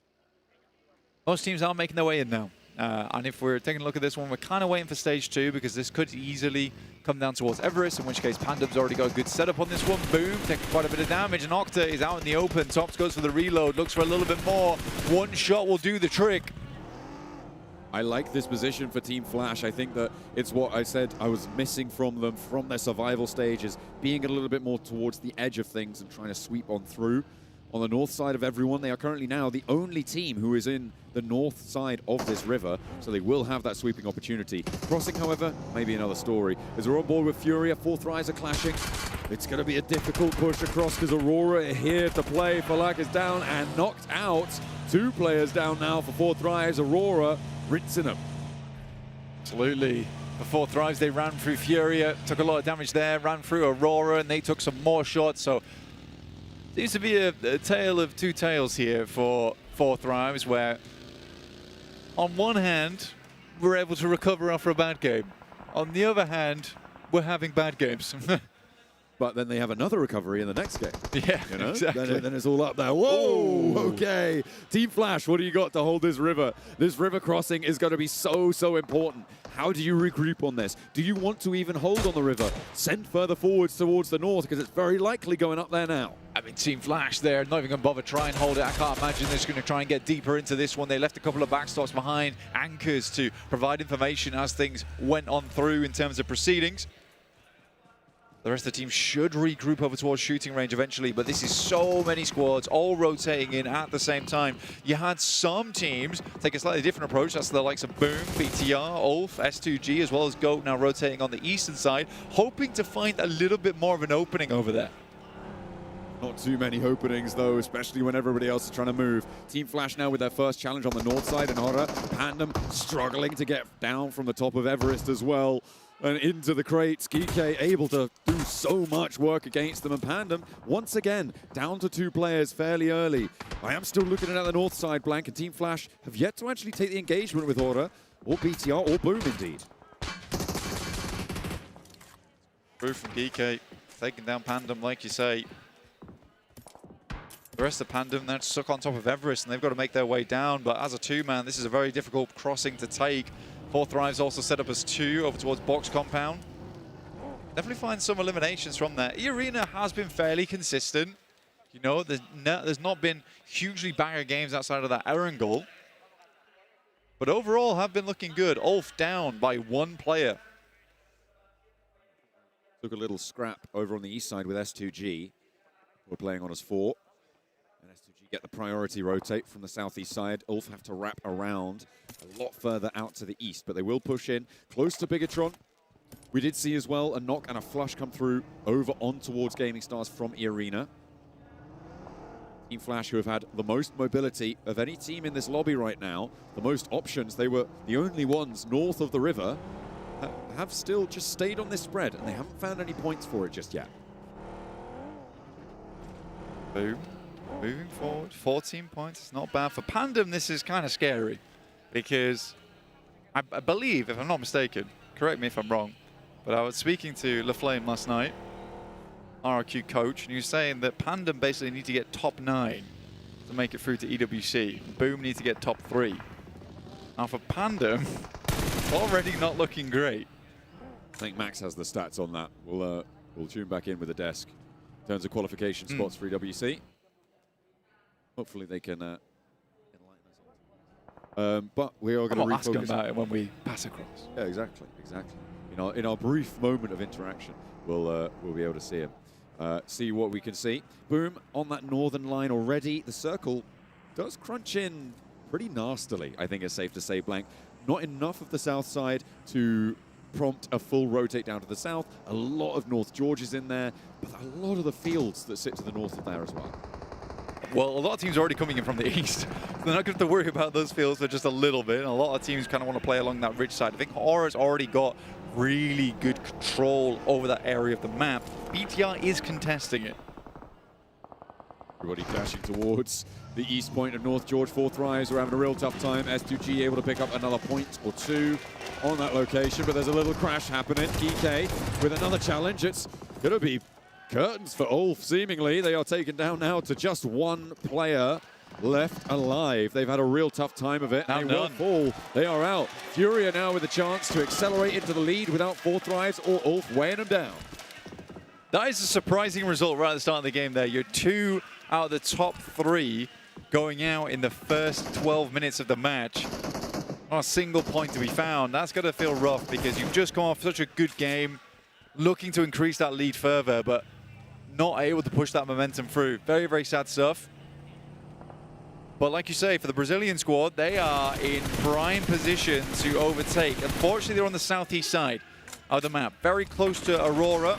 Most teams are making their way in now. And if we're taking a look at this one, we're kind of waiting for stage 2 because this could easily come down towards Everest, in which case Pandem's already got a good setup on this one. Boom, taking quite a bit of damage, and Octa is out in the open. Tops goes for the reload, looks for a little bit more. One shot will do the trick. I like this position for Team Flash. I think that it's what I said I was missing from them from their survival stages, being a little bit more towards the edge of things and trying to sweep on through. On the north side of everyone, they are currently now the only team who is in the north side of this river, so they will have that sweeping opportunity. Crossing, however, may be another story. As we're on board with Furia, 4 Thrives are clashing. It's going to be a difficult push across because Aurora are here to play. Falak is down and knocked out. 2 players down now for 4 Thrives. Aurora rinsing them. Absolutely. For 4 Thrives, they ran through Furia, took a lot of damage there, ran through Aurora, and they took some more shots, so seems to be a tale of 2 tales here for 4 Thrives, where on one hand, we're able to recover after a bad game. On the other hand, we're having bad games. but then they have another recovery in the next game. Yeah, you know? exactly. Then it's all up there. Whoa, okay. Team Flash, what do you got to hold this river? This river crossing is going to be so, so important. How do you regroup on this? Do you want to even hold on the river? Send further forwards towards the north, because it's very likely going up there now. I mean, Team Flash there, not even going to bother try and hold it. I can't imagine they're just going to try and get deeper into this one. They left a couple of backstops behind, anchors to provide information as things went on through in terms of proceedings. The rest of the team should regroup over towards shooting range eventually, but this is so many squads all rotating in at the same time. You had some teams take a slightly different approach. That's the likes of Boom, BTR, Ulf, S2G, as well as GOAT now rotating on the eastern side, hoping to find a little bit more of an opening over there. Not too many openings, though, especially when everybody else is trying to move. Team Flash now with their first challenge on the north side, and Horror, Pandem struggling to get down from the top of Everest as well. And into the crates, Geeky able to do so much work against them, and Pandem, once again, down to 2 players fairly early. I am still looking at the north side, Blank, and Team Flash have yet to actually take the engagement with Horror, or BTR, or Boom, indeed. Through from Geeky, taking down Pandem, like you say. The rest of Pandem, they're stuck on top of Everest, and they've got to make their way down, but as a 2-man, this is a very difficult crossing to take. 4 Thrives also set up as 2 over towards box compound. Definitely find some eliminations from there. E-Arena has been fairly consistent. You know, there's not been hugely banger games outside of that Erangel. But overall have been looking good. Ulf down by 1 player. Took a little scrap over on the east side with S2G. We're playing on as 4. And S2G get the priority rotate from the southeast side. Ulf have to wrap around a lot further out to the east, but they will push in close to Bigatron. We did see as well a knock and a flush come through over on towards Gaming Stars from E-Arena. Team Flash, who have had the most mobility of any team in this lobby right now, the most options, they were the only ones north of the river, have still just stayed on this spread, and they haven't found any points for it just yet. Boom. Moving forward, 14 points. It's not bad. For Pandem, this is kind of scary because I believe, if I'm not mistaken, correct me if I'm wrong, but I was speaking to LaFlame last night, RRQ coach, and he was saying that Pandem basically need to get top 9 to make it through to EWC. Boom need to get top 3. Now for Pandem, already not looking great. I think Max has the stats on that. We'll tune back in with the desk in terms of qualification spots for EWC. Hopefully they can enlighten us. But we are going to ask them about it when we pass across. Yeah, exactly. In our brief moment of interaction, we'll be able to see him, see what we can see. Boom on that northern line already. The circle does crunch in pretty nastily, I think it's safe to say, Blank. Not enough of the south side to prompt a full rotate down to the south. A lot of North George is in there, but a lot of the fields that sit to the north of there as well. Well, a lot of teams are already coming in from the east. They're not going to have to worry about those fields for just a little bit. And a lot of teams kind of want to play along that ridge side. I think Horror's already got really good control over that area of the map. BTR is contesting it. Everybody dashing towards the east point of North George. 4 Thrives are having a real tough time. S2G able to pick up another point or 2 on that location, but there's a little crash happening. GK with another challenge. It's going to be curtains for Ulf, seemingly. They are taken down now to just 1 player left alive. They've had a real tough time of it. They will fall. They are out. Furia now with a chance to accelerate into the lead without 4 Thrives or Ulf weighing them down. That is a surprising result right at the start of the game there. You're 2 out of the top 3 going out in the first 12 minutes of the match. Not a single point to be found. That's going to feel rough because you've just come off such a good game, looking to increase that lead further, but not able to push that momentum through. Very, very sad stuff. But like you say, for the Brazilian squad, they are in prime position to overtake. Unfortunately, they're on the southeast side of the map, very close to Aurora.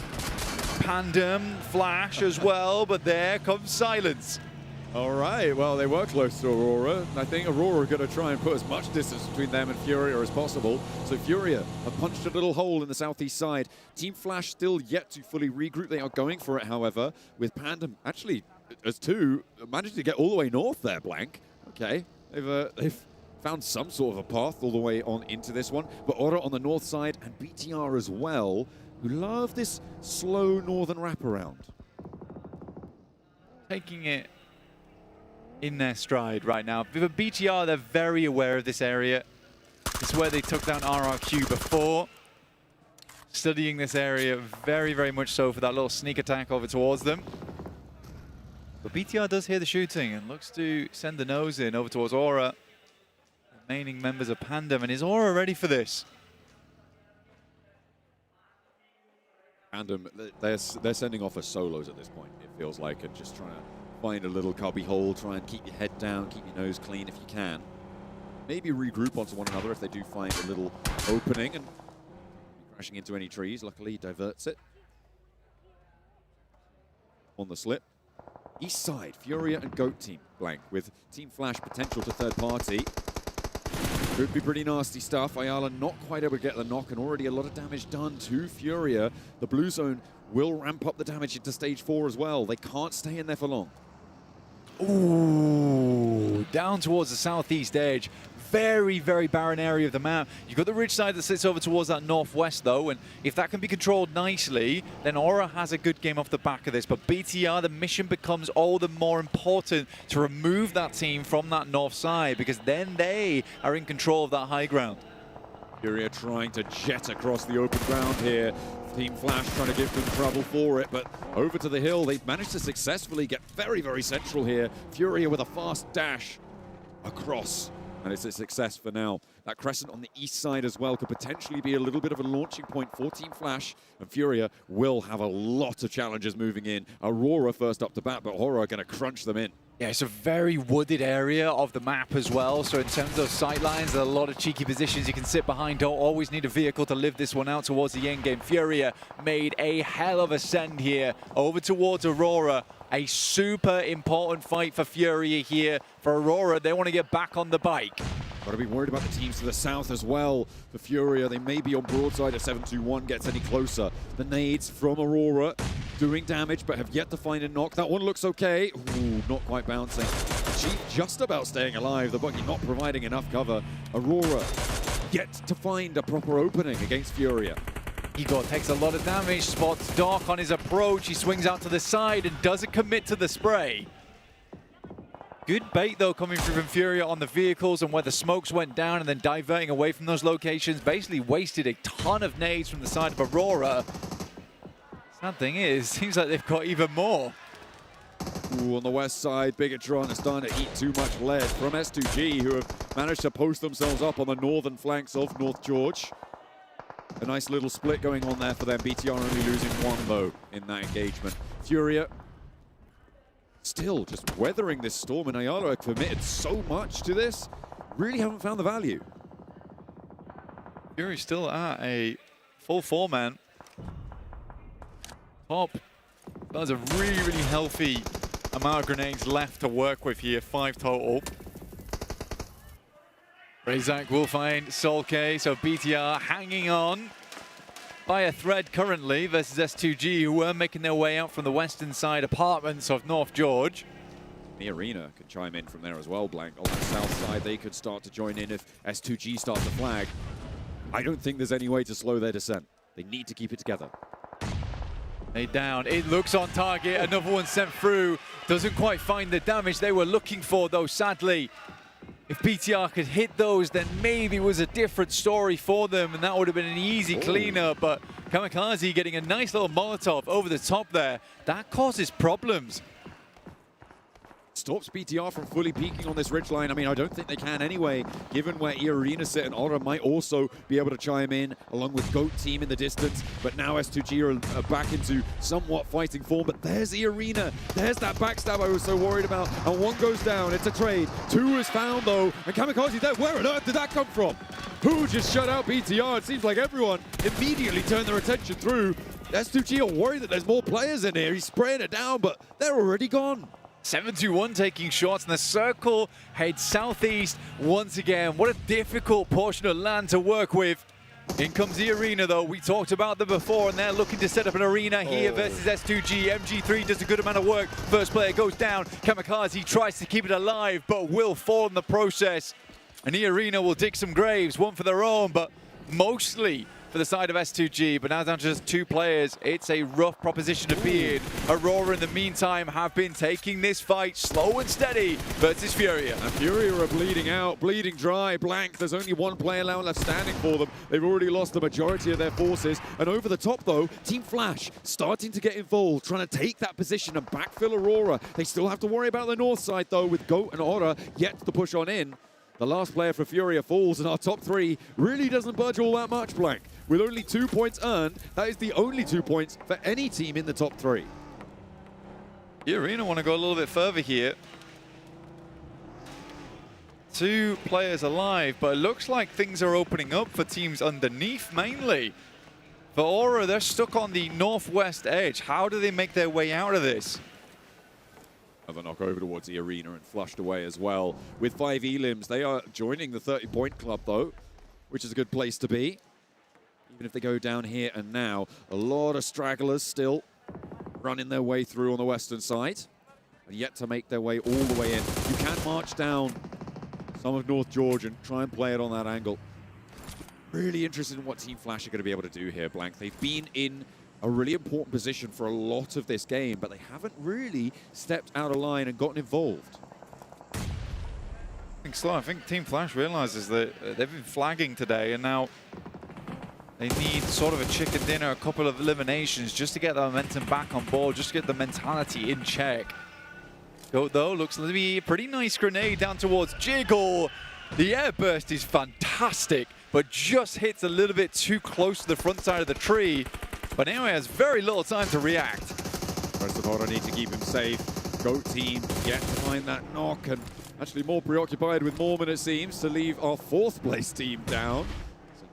Pandem, Flash as well, but there comes silence. All right, well, they were close to Aurora. I think Aurora are going to try and put as much distance between them and Furia as possible. So Furia have punched a little hole in the southeast side. Team Flash still yet to fully regroup. They are going for it, however, with Pandem actually as 2 managed to get all the way north there, Blank. Okay, they've found some sort of a path all the way on into this one. But Aura on the north side and BTR as well. who love this slow northern wraparound. Taking it in their stride right now. With BTR, they're very aware of this area. It's where they took down RRQ before. Studying this area very, very much so for that little sneak attack over towards them. But BTR does hear the shooting and looks to send the nose in over towards Aura. Remaining members of Pandem, and is Aura ready for this? Pandem, they're sending off as solos at this point, it feels like, and just trying to find a little cubby hole, try and keep your head down, keep your nose clean if you can. Maybe regroup onto one another if they do find a little opening, and crashing into any trees. Luckily, he diverts it. On the slip. East side, Furia and Goat team blank with Team Flash potential to third party. Could be pretty nasty stuff. Ayala not quite able to get the knock, and already a lot of damage done to Furia. The blue zone will ramp up the damage into stage 4 as well. They can't stay in there for long. Ooh, down towards the southeast edge. Very, very barren area of the map. You've got the ridge side that sits over towards that northwest, though, and if that can be controlled nicely, then Aura has a good game off the back of this. But BTR, the mission becomes all the more important to remove that team from that north side, because then they are in control of that high ground. Furia trying to jet across the open ground here. Team Flash trying to give them trouble for it, but over to the hill, they've managed to successfully get very, very central here. Furia with a fast dash across, and it's a success for now. That crescent on the east side as well could potentially be a little bit of a launching point for Team Flash, and Furia will have a lot of challenges moving in. Aurora first up to bat, but Horror are going to crunch them in. Yeah, it's a very wooded area of the map as well. So in terms of sight lines, there are a lot of cheeky positions you can sit behind. Don't always need a vehicle to live this one out towards the end game. Furia made a hell of a send here over towards Aurora. A super important fight for Furia here. For Aurora, they want to get back on the bike. Got to be worried about the teams to the south as well. For Furia, they may be on broadside if 721 gets any closer. The nades from Aurora doing damage, but have yet to find a knock. That one looks okay. Ooh, not quite bouncing. Chief just about staying alive. The buggy not providing enough cover. Aurora yet to find a proper opening against Furia. Igor takes a lot of damage, spots Doc on his approach. He swings out to the side and doesn't commit to the spray. Good bait, though, coming through from Furia on the vehicles and where the smokes went down and then diverting away from those locations. Basically wasted a ton of nades from the side of Aurora. Sad thing is, seems like they've got even more. Ooh, on the west side, Bigatron is starting to eat too much lead from S2G, who have managed to post themselves up on the northern flanks of North George. A nice little split going on there for them. BTR only losing one, though, in that engagement. Furia still just weathering this storm, and Ayala have committed so much to this. Really haven't found the value. Fury still at a full 4-man. Top does a really, really healthy amount of grenades left to work with here, 5 total. Razak will find Solke, so BTR hanging on by a thread currently versus S2G, who were making their way out from the western side apartments of North George. The arena could chime in from there as well, Blank. On the south side, they could start to join in if S2G start to flag. I don't think there's any way to slow their descent. They need to keep it together. They down. It looks on target. Another one sent through. Doesn't quite find the damage they were looking for, though, sadly. If BTR could hit those, then maybe it was a different story for them, and that would have been an easy cleanup. But Kamikaze getting a nice little Molotov over the top there, that causes problems. Stops BTR from fully peaking on this ridgeline. I mean, I don't think they can anyway, given where E-Arena sit, and Aura might also be able to chime in, along with GOAT team in the distance. But now S2G are back into somewhat fighting form, but there's E-Arena. There's that backstab I was so worried about, and one goes down. It's a trade. 2 is found, though, and Kamikaze there. Where on earth did that come from? Who just shut out BTR? It seems like everyone immediately turned their attention through. S2G are worried that there's more players in here. He's spraying it down, but they're already gone. 721 taking shots, and the circle heads southeast once again. What a difficult portion of land to work with. In comes the arena, though. We talked about them before, and they're looking to set up an arena here versus S2G. MG3 does a good amount of work. First player goes down. Kamikaze tries to keep it alive, but will fall in the process. And the arena will dig some graves, one for their own, but mostly for the side of S2G, but now down to just 2 players. It's a rough proposition to be in. Aurora, in the meantime, have been taking this fight slow and steady versus Furia. And Furia are bleeding out, bleeding dry, blank. There's only 1 player now left standing for them. They've already lost the majority of their forces. And over the top, though, Team Flash starting to get involved, trying to take that position and backfill Aurora. They still have to worry about the north side, though, with Goat and Aura yet to push on in. The last player for Furia falls, and our top 3 really doesn't budge all that much, Blank. With only 2 points earned, that is the only 2 points for any team in the top 3. The Arena want to go a little bit further here. 2 players alive, but it looks like things are opening up for teams underneath mainly. For Aura, they're stuck on the northwest edge. How do they make their way out of this? Another knock over towards the Arena and flushed away as well. With 5 elims, they are joining the 30-point club, though, which is a good place to be. Even if they go down here and now, a lot of stragglers still running their way through on the western side, and yet to make their way all the way in. You can march down some of North George and try and play it on that angle. Really interested in what Team Flash are going to be able to do here, Blank. They've been in a really important position for a lot of this game, but they haven't really stepped out of line and gotten involved. I think so. I think Team Flash realizes that they've been flagging today, and now they need sort of a chicken dinner, a couple of eliminations just to get the momentum back on board, just to get the mentality in check. Goat, though, looks to be a pretty nice grenade down towards Jiggle. The airburst is fantastic, but just hits a little bit too close to the front side of the tree. But anyway, has very little time to react. Rest of Horror need to keep him safe. Goat team yet to find that knock, and actually more preoccupied with Mormon, it seems, to leave our 4th place team down.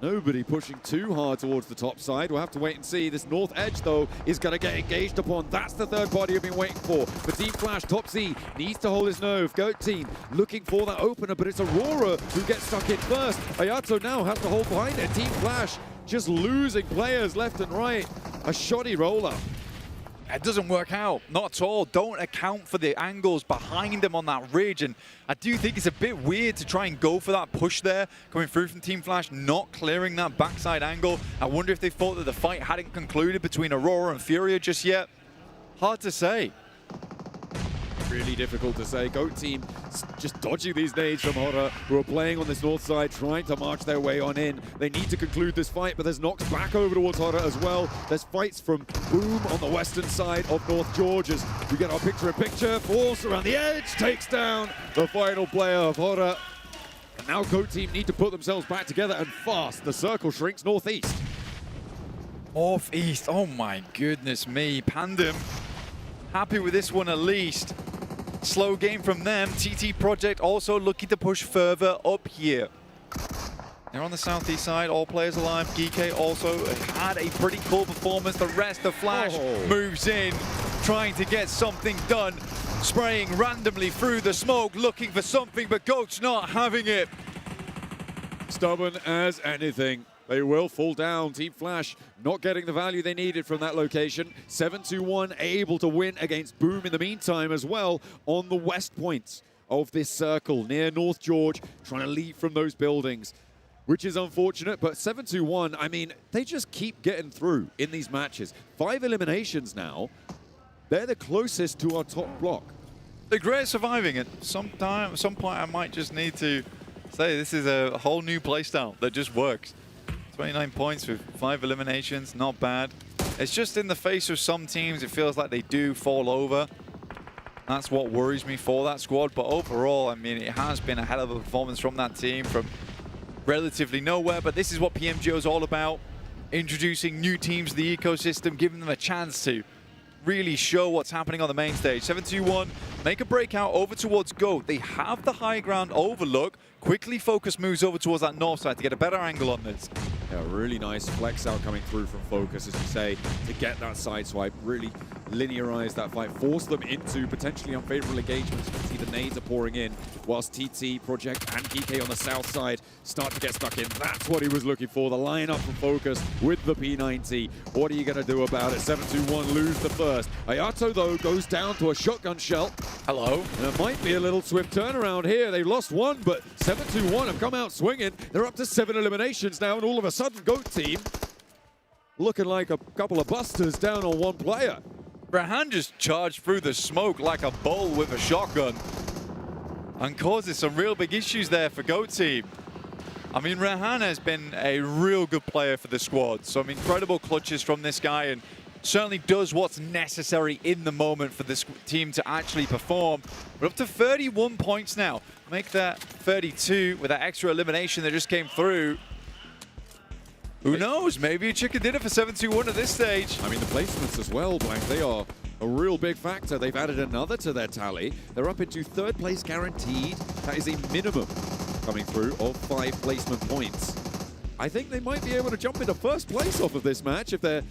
Nobody pushing too hard towards the top side. We'll have to wait and see. This north edge, though, is going to get engaged upon. That's the 3rd party you've been waiting for. But Team Flash, top Z, needs to hold his nerve. Goat team looking for that opener, but it's Aurora who gets stuck in first. Ayato now has to hold behind it. Team Flash just losing players left and right. A shoddy roll-up. It doesn't work out, not at all. Don't account for the angles behind them on that ridge, and I do think it's a bit weird to try and go for that push there, coming through from Team Flash, not clearing that backside angle. I wonder if they thought that the fight hadn't concluded between Aurora and Furia just yet. Hard to say. Really difficult to say. Goat team just dodging these nades from Horror, who are playing on this north side, trying to march their way on in. They need to conclude this fight, but there's knocks back over towards Horror as well. There's fights from Boom on the western side of North George as we get our picture-in-picture. Force around the edge, takes down the final player of Horror. And now Goat team need to put themselves back together, and fast. The circle shrinks northeast. Northeast, oh my goodness me. Pandem, happy with this one at least. Slow game from them. TT Project also looking to push further up here. They're on the southeast side, all players alive. Geeke also had a pretty cool performance. The rest of Flash moves in, trying to get something done. Spraying randomly through the smoke, looking for something, but Goat's not having it. Stubborn as anything. They will fall down. Team Flash not getting the value they needed from that location. 7-2-1 able to win against Boom in the meantime as well on the west point of this circle near North George, trying to leave from those buildings, which is unfortunate. But 7-2-1, I mean, they just keep getting through in these matches. 5 eliminations now. They're the closest to our top block. They're great at surviving it. Some point I might just need to say this is a whole new playstyle that just works. 29 points with 5 eliminations, not bad. It's just in the face of some teams, it feels like they do fall over. That's what worries me for that squad. But overall, I mean, it has been a hell of a performance from that team from relatively nowhere. But this is what PMGO is all about. Introducing new teams to the ecosystem, giving them a chance to really show what's happening on the main stage. 7-2-1, make a breakout over towards Goat. They have the high ground overlook. Quickly Focus moves over towards that north side to get a better angle on this. Yeah, really nice flex out coming through from Focus, as you say, to get that side swipe, really linearize that fight, force them into potentially unfavorable engagements. You can see the nades are pouring in, whilst TT, Project, and Geeke on the south side start to get stuck in. That's what he was looking for, the lineup from Focus with the P90. What are you going to do about it? 7-2-1, lose the first. Ayato, though, goes down to a shotgun shell. Hello. And it might be a little swift turnaround here. They lost one, but 7-2-1 have come out swinging. They're up to 7 eliminations now, and all of a sudden, Goat team looking like a couple of busters down on one player. Rahan just charged through the smoke like a bull with a shotgun and causes some real big issues there for GOAT Team. I mean, Rahan has been a real good player for the squad. Some incredible clutches from this guy and certainly does what's necessary in the moment for this team to actually perform. We're up to 31 points now. Make that 32 with that extra elimination that just came through. Who knows? Maybe a chicken dinner for 7-2-1 at this stage. I mean, the placements as well, Blank, they are a real big factor. They've added another to their tally. They're up into 3rd place guaranteed. That is a minimum coming through of 5 placement points. I think they might be able to jump into 1st place off of this match if they're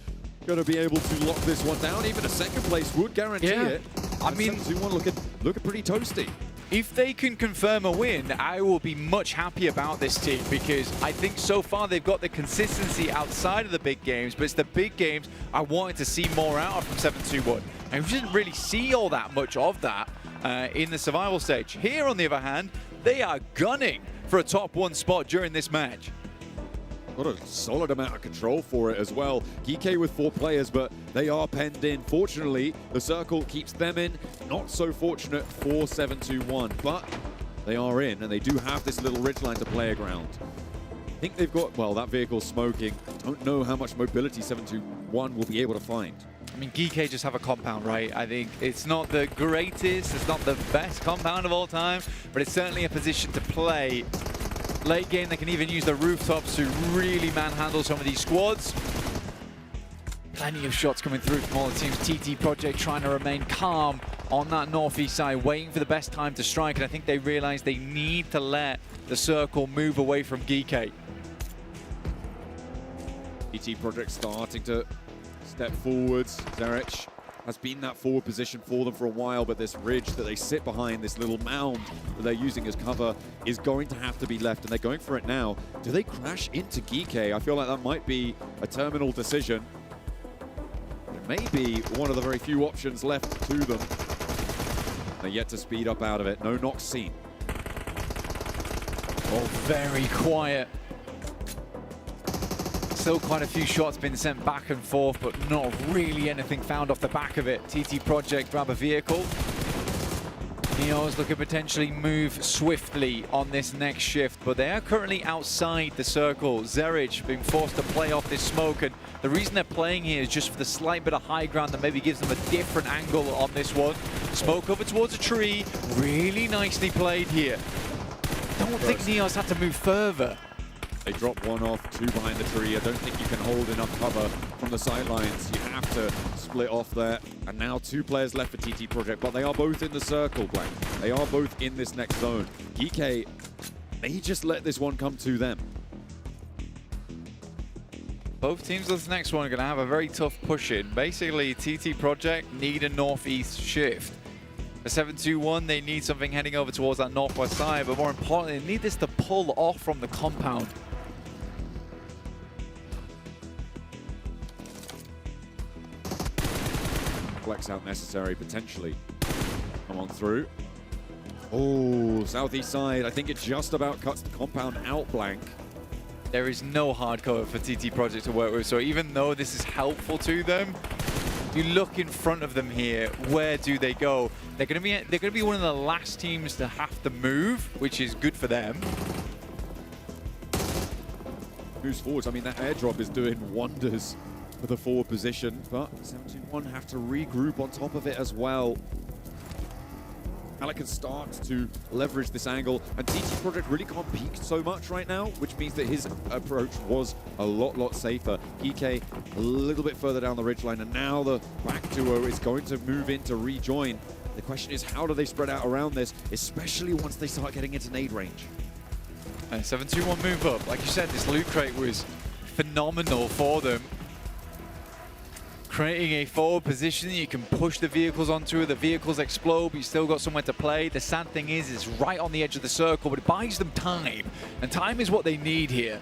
going to be able to lock this one down. Even a 2nd place would guarantee it. I mean, 7-2-1 looking pretty toasty. If they can confirm a win, I will be much happy about this team because I think so far they've got the consistency outside of the big games, but it's the big games I wanted to see more out of from 7-2-1. And we didn't really see all that much of that in the survival stage. Here, on the other hand, they are gunning for a top 1 spot during this match. Got a solid amount of control for it as well. GK with 4 players, but they are penned in. Fortunately, the circle keeps them in. Not so fortunate for 7-2-1, but they are in, and they do have this little ridgeline to play around. I think they've got, well, that vehicle's smoking. Don't know how much mobility 7-2-1 will be able to find. I mean, GK just have a compound, right? I think it's not the greatest, it's not the best compound of all time, but it's certainly a position to play. Late game, they can even use the rooftops to really manhandle some of these squads. Plenty of shots coming through from all the teams. TT Project trying to remain calm on that northeast side, waiting for the best time to strike, and I think they realize they need to let the circle move away from GK. TT Project starting to step forwards. Zerich has been that forward position for them for a while, but this ridge that they sit behind, this little mound that they're using as cover, is going to have to be left, and they're going for it now. Do they crash into GK? I feel like that might be a terminal decision. It may be one of the very few options left to them. They're yet to speed up out of it. No knocks seen. Oh, very quiet. Still quite a few shots been sent back and forth, but not really anything found off the back of it. TT Project grab a vehicle. Neos looking to potentially move swiftly on this next shift, but they are currently outside the circle. Zerich being forced to play off this smoke, and the reason they're playing here is just for the slight bit of high ground that maybe gives them a different angle on this one. Smoke over towards a tree. Really nicely played here. Don't think Neos had to move further. They drop one off, 2 behind the tree. I don't think you can hold enough cover from the sidelines. You have to split off there. And now 2 players left for TT Project, but they are both in the circle, Blank. They are both in this next zone. GK may just let this one come to them. Both teams of this next one are going to have a very tough push in. Basically, TT Project need a northeast shift. For 7-2-1, they need something heading over towards that northwest side, but more importantly, they need this to pull off from the compound. Flex out necessary, potentially. Come on through. Oh, southeast side. I think it just about cuts the compound out, Blank. There is no hard cover for TT Project to work with, so even though this is helpful to them, you look in front of them here, where do they go? They're going to be one of the last teams to have to move, which is good for them. Moves forwards. I mean, that airdrop is doing wonders for the forward position, but 7-2-1 have to regroup on top of it as well. Alec can start to leverage this angle, and TT Project really can't peek so much right now, which means that his approach was a lot safer. PK a little bit further down the ridgeline, and now the back duo is going to move in to rejoin. The question is, how do they spread out around this, especially once they start getting into nade range? 7-2-1 move up. Like you said, this loot crate was phenomenal for them. Creating a forward position, you can push the vehicles onto it, the vehicles explode, but you still got somewhere to play. The sad thing is, it's right on the edge of the circle, but it buys them time, and time is what they need here.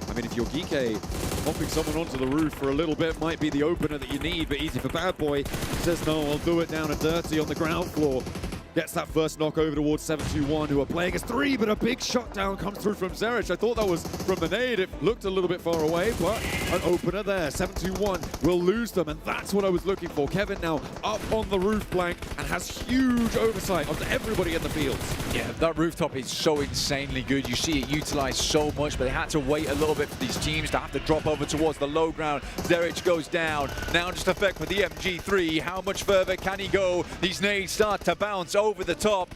I mean, if you're GK, popping someone onto the roof for a little bit might be the opener that you need, but Easy for Bad Boy says, no, I'll do it down and dirty on the ground floor. gets that first knock over towards 721, who are playing as 3, but a big shot down comes through from Zerich. I thought that was from the nade. It looked a little bit far away, but an opener there. 721 will lose them, and that's what I was looking for. Kevin now up on the roof blank and has huge oversight of everybody in the field. Yeah, that rooftop is so insanely good. You see it utilized so much, but they had to wait a little bit for these teams to have to drop over towards the low ground. Zerich goes down. Now just effect for the MG3. How much further can he go? These nades start to bounce over the top.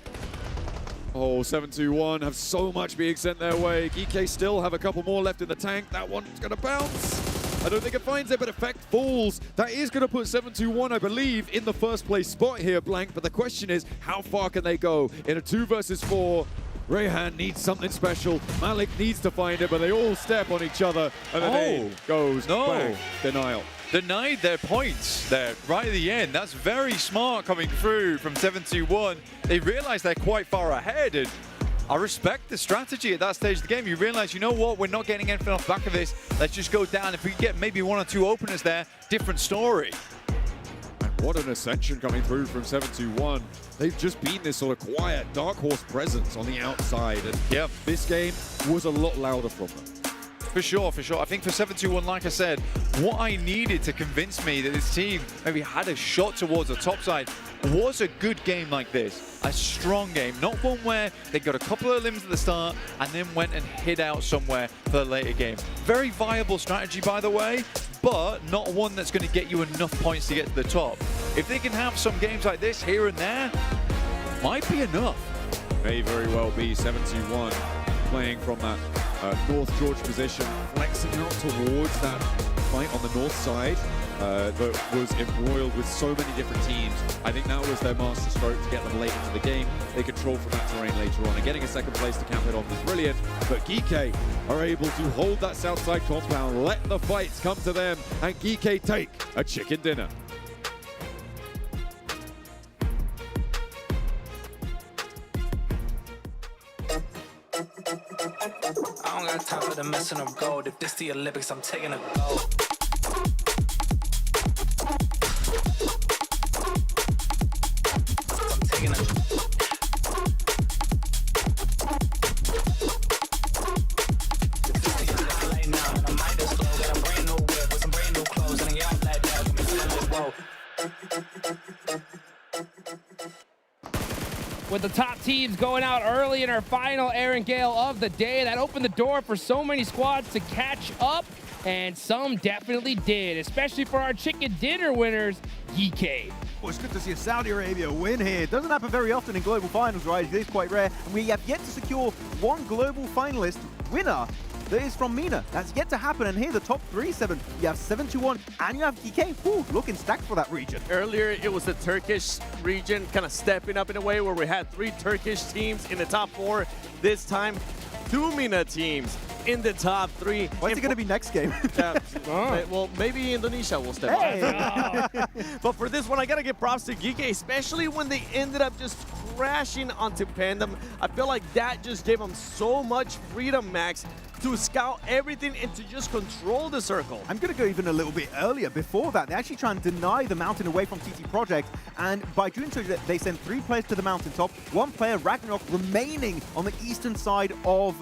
Oh, 721 have so much being sent their way. GK still have a couple more left in the tank. That one's going to bounce. I don't think it finds it, but effect falls. That is going to put 721, I believe, in the first place spot here, Blank. But the question is, how far can they go in a 2 versus 4? Rayhan needs something special. Malik needs to find it, but they all step on each other. And the nade goes bang. Denial. Denied their points there right at the end. That's very smart coming through from 721. They realize they're quite far ahead, and I respect the strategy at that stage of the game. You realize, you know what, we're not getting anything off the back of this. Let's just go down. If we get maybe 1 or 2 openers there, different story. And what an ascension coming through from 721. They've just been this sort of quiet, dark horse presence on the outside. And yeah, this game was a lot louder from them. For sure, for sure. I think for 721, like I said, what I needed to convince me that this team maybe had a shot towards the top side was a good game like this. A strong game, not one where they got a couple of limbs at the start and then went and hid out somewhere for the later game. Very viable strategy, by the way, but not one that's going to get you enough points to get to the top. If they can have some games like this here and there, might be enough. May very well be. 721 playing from that North George position, flexing out towards that fight on the north side that was embroiled with so many different teams. I think that was their master stroke to get them late into the game. They controlled from that terrain later on, and getting a second place to camp it on was brilliant. But GK are able to hold that south side compound, let the fights come to them, and GK take a chicken dinner. I don't got time for the messing of gold. If this the Olympics, I'm taking a gold. I'm taking a. If this the Olympics right now, I might just go get a brand new whip with some brand new clothes and y'all like that. Got me feeling whoa. With the top teams going out early in our final Aaron Gale of the day, that opened the door for so many squads to catch up, and some definitely did, especially for our chicken dinner winners, GK. Well, it's good to see a Saudi Arabia win here. It doesn't happen very often in global finals, right? It is quite rare, and we have yet to secure one global finalist winner. That is from MENA. That's yet to happen, and here the top 3, 7. You have 721 and you have GK. Whew, looking stacked for that region. Earlier, it was the Turkish region kind of stepping up in a way where we had 3 Turkish teams in the top 4. This time, 2 MENA teams in the top 3. What's it going to be next game? Well, maybe Indonesia will step up. But for this one, I got to give props to GK, especially when they ended up just crashing onto Pandem. I feel like that just gave them so much freedom, Max, to scout everything and to just control the circle. I'm going to go even a little bit earlier. Before that, they actually try and deny the mountain away from TT Project, and by doing so, they send 3 players to the mountaintop, 1 player, Ragnarok, remaining on the eastern side of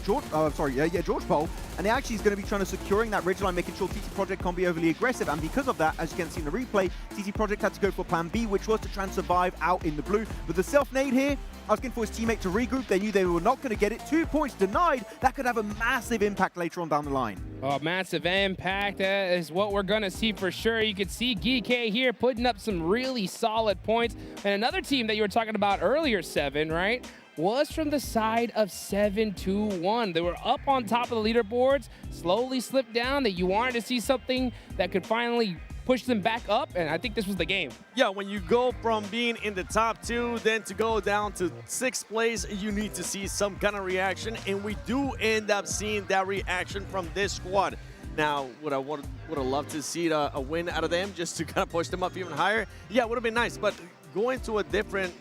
George Pole, and they actually is going to be trying to securing that ridgeline, making sure TT Project can't be overly aggressive, and because of that, as you can see in the replay, TT Project had to go for plan B, which was to try and survive out in the blue. With the self-nade here, asking for his teammate to regroup. They knew they were not going to get it. 2 points denied. That could have a massive impact later on down the line. Oh, massive impact is what we're going to see for sure. You can see GK here putting up some really solid points. And another team that you were talking about earlier, 7, right, was from the side of 721. They were up on top of the leaderboards, slowly slipped down, that you wanted to see something that could finally push them back up, and I think this was the game. Yeah, when you go from being in the top 2, then to go down to 6th place, you need to see some kind of reaction, and we do end up seeing that reaction from this squad. Now, would have loved to see a win out of them just to kind of push them up even higher? Yeah, it would have been nice, but going to a different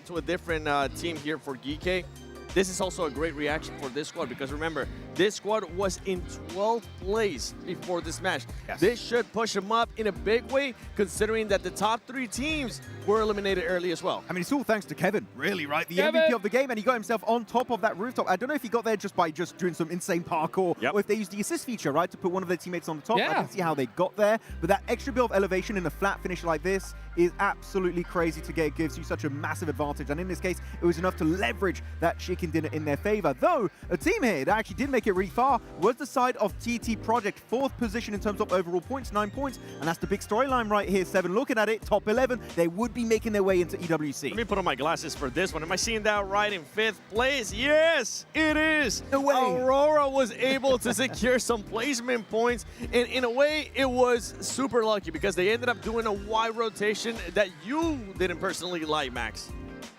team here for GK, this is also a great reaction for this squad, because remember, This squad was in 12th place before this match. This should push them up in a big way, considering that the top 3 teams were eliminated early as well. I mean, it's all thanks to Kevin, really, right? The Kevin! MVP of the game, and he got himself on top of that rooftop. I don't know if he got there just by doing some insane parkour, or if they used the assist feature, right, to put one of their teammates on the top. I can see how they got there, but that extra bit of elevation in a flat finish like this is absolutely crazy to get. It gives you such a massive advantage, and in this case, it was enough to leverage that chicken dinner in their favor. Though, a team here that actually did make it really far was the side of TT Project, 4th position in terms of overall points, 9 points, and that's the big storyline right here. 7 looking at it, top 11, they would be making their way into EWC. Let me put on my glasses for this one. Am I seeing that right in 5th place? Yes, it is. No way. Aurora was able to secure some placement points, and in a way, it was super lucky because they ended up doing a wide rotation that you didn't personally like, Max.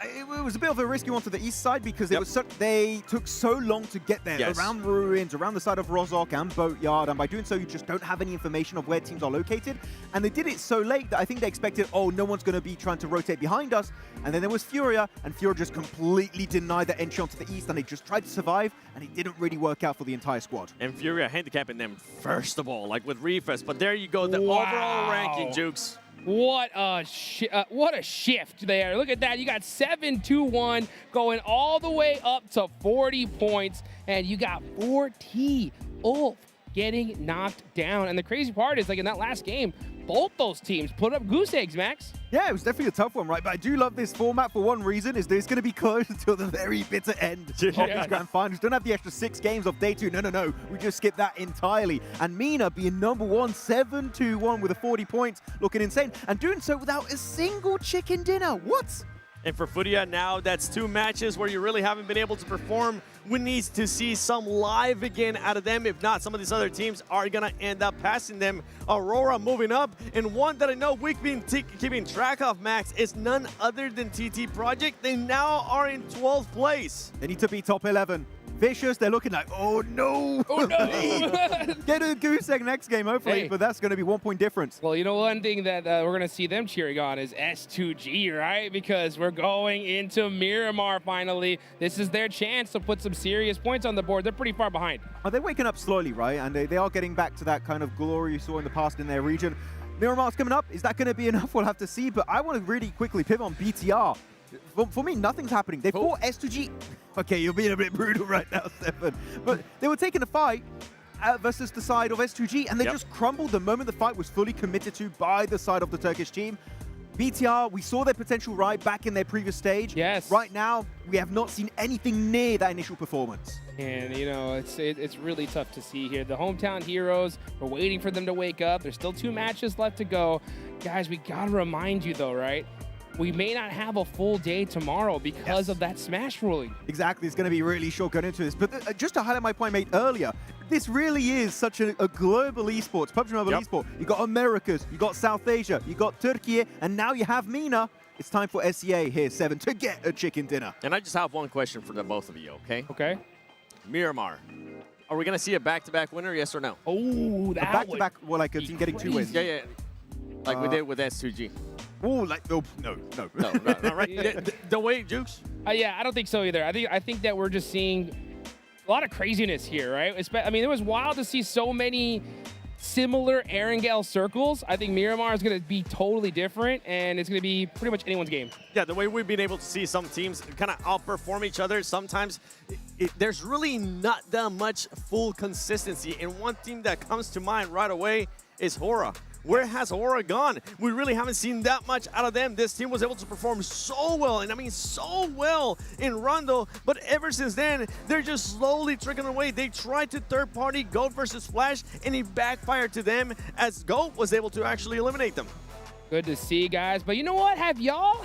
It was a bit of a risky one to the east side because it was they took so long to get there, around ruins, around the side of Rozhok and Boatyard, and by doing so, you just don't have any information of where teams are located. And they did it so late that I think they expected, oh, no one's going to be trying to rotate behind us. And then there was Furia, and Furia just completely denied the entry onto the east, and they just tried to survive, and it didn't really work out for the entire squad. And Furia handicapping them first of all, like with Refresh. But there you go, the overall ranking, Jukes. What a shift there. Look at that. You got 7-2-1 going all the way up to 40 points. And you got 4T Ulf getting knocked down. And the crazy part is, like, in that last game, both those teams put up goose eggs, Max. Yeah, it was definitely a tough one, right? But I do love this format for one reason, is that it's going to be close until the very bitter end of these grand finals. Don't have the extra 6 games of day 2. No. We just skip that entirely. And Mina being number 1, 7-2-1 with a 40 points, looking insane. And doing so without a single chicken dinner. What? And for Furia now, that's 2 matches where you really haven't been able to perform. We need to see some live again out of them. If not, some of these other teams are going to end up passing them. Aurora moving up. And one that I know we've been keeping track of, Max, is none other than TT Project. They now are in 12th place. They need to be top 11. Vicious, they're looking like, oh no! Oh no! Get a goose egg next game, hopefully, but that's going to be 1 point difference. Well, you know, one thing that we're going to see them cheering on is S2G, right? Because we're going into Miramar finally. This is their chance to put some serious points on the board. They're pretty far behind. They're waking up slowly, right? And they are getting back to that kind of glory you saw in the past in their region. Miramar's coming up. Is that going to be enough? We'll have to see. But I want to really quickly pivot on BTR. For me, nothing's happening. They fought S2G. Okay, you're being a bit brutal right now, Stefan. But they were taking a fight versus the side of S2G, and they just crumbled the moment the fight was fully committed to by the side of the Turkish team. BTR, we saw their potential right back in their previous stage. Yes. Right now, we have not seen anything near that initial performance. And, you know, it's really tough to see here. The hometown heroes, we're waiting for them to wake up. There's still 2 matches left to go. Guys, we got to remind you, though, right? We may not have a full day tomorrow because of that Smash ruling. Exactly. It's going to be really short going into this. But just to highlight my point made earlier, this really is such a global esports, PUBG Mobile esport. You got Americas, you got South Asia, you got Turkey, and now you have Mina. It's time for SEA here, 7, to get a chicken dinner. And I just have one question for the both of you, okay? Okay. Miramar. Are we going to see a back-to-back winner, yes or no? Oh, that back-to-back, well, like a team getting 2 wins. Yeah. Like we did with S2G. Oh, like, no. No, right? The way, Jukes? Yeah, I don't think so either. I think that we're just seeing a lot of craziness here, right? I mean, it was wild to see so many similar Erangel circles. I think Miramar is going to be totally different, and it's going to be pretty much anyone's game. Yeah, the way we've been able to see some teams kind of outperform each other, sometimes there's really not that much full consistency. And one team that comes to mind right away is Hora. Where has Aurora gone? We really haven't seen that much out of them. This team was able to perform so well, and I mean so well in Rondo, but ever since then, they're just slowly trickling away. They tried to third-party Goat versus Flash, and it backfired to them as Goat was able to actually eliminate them. Good to see, guys. But you know what? Have y'all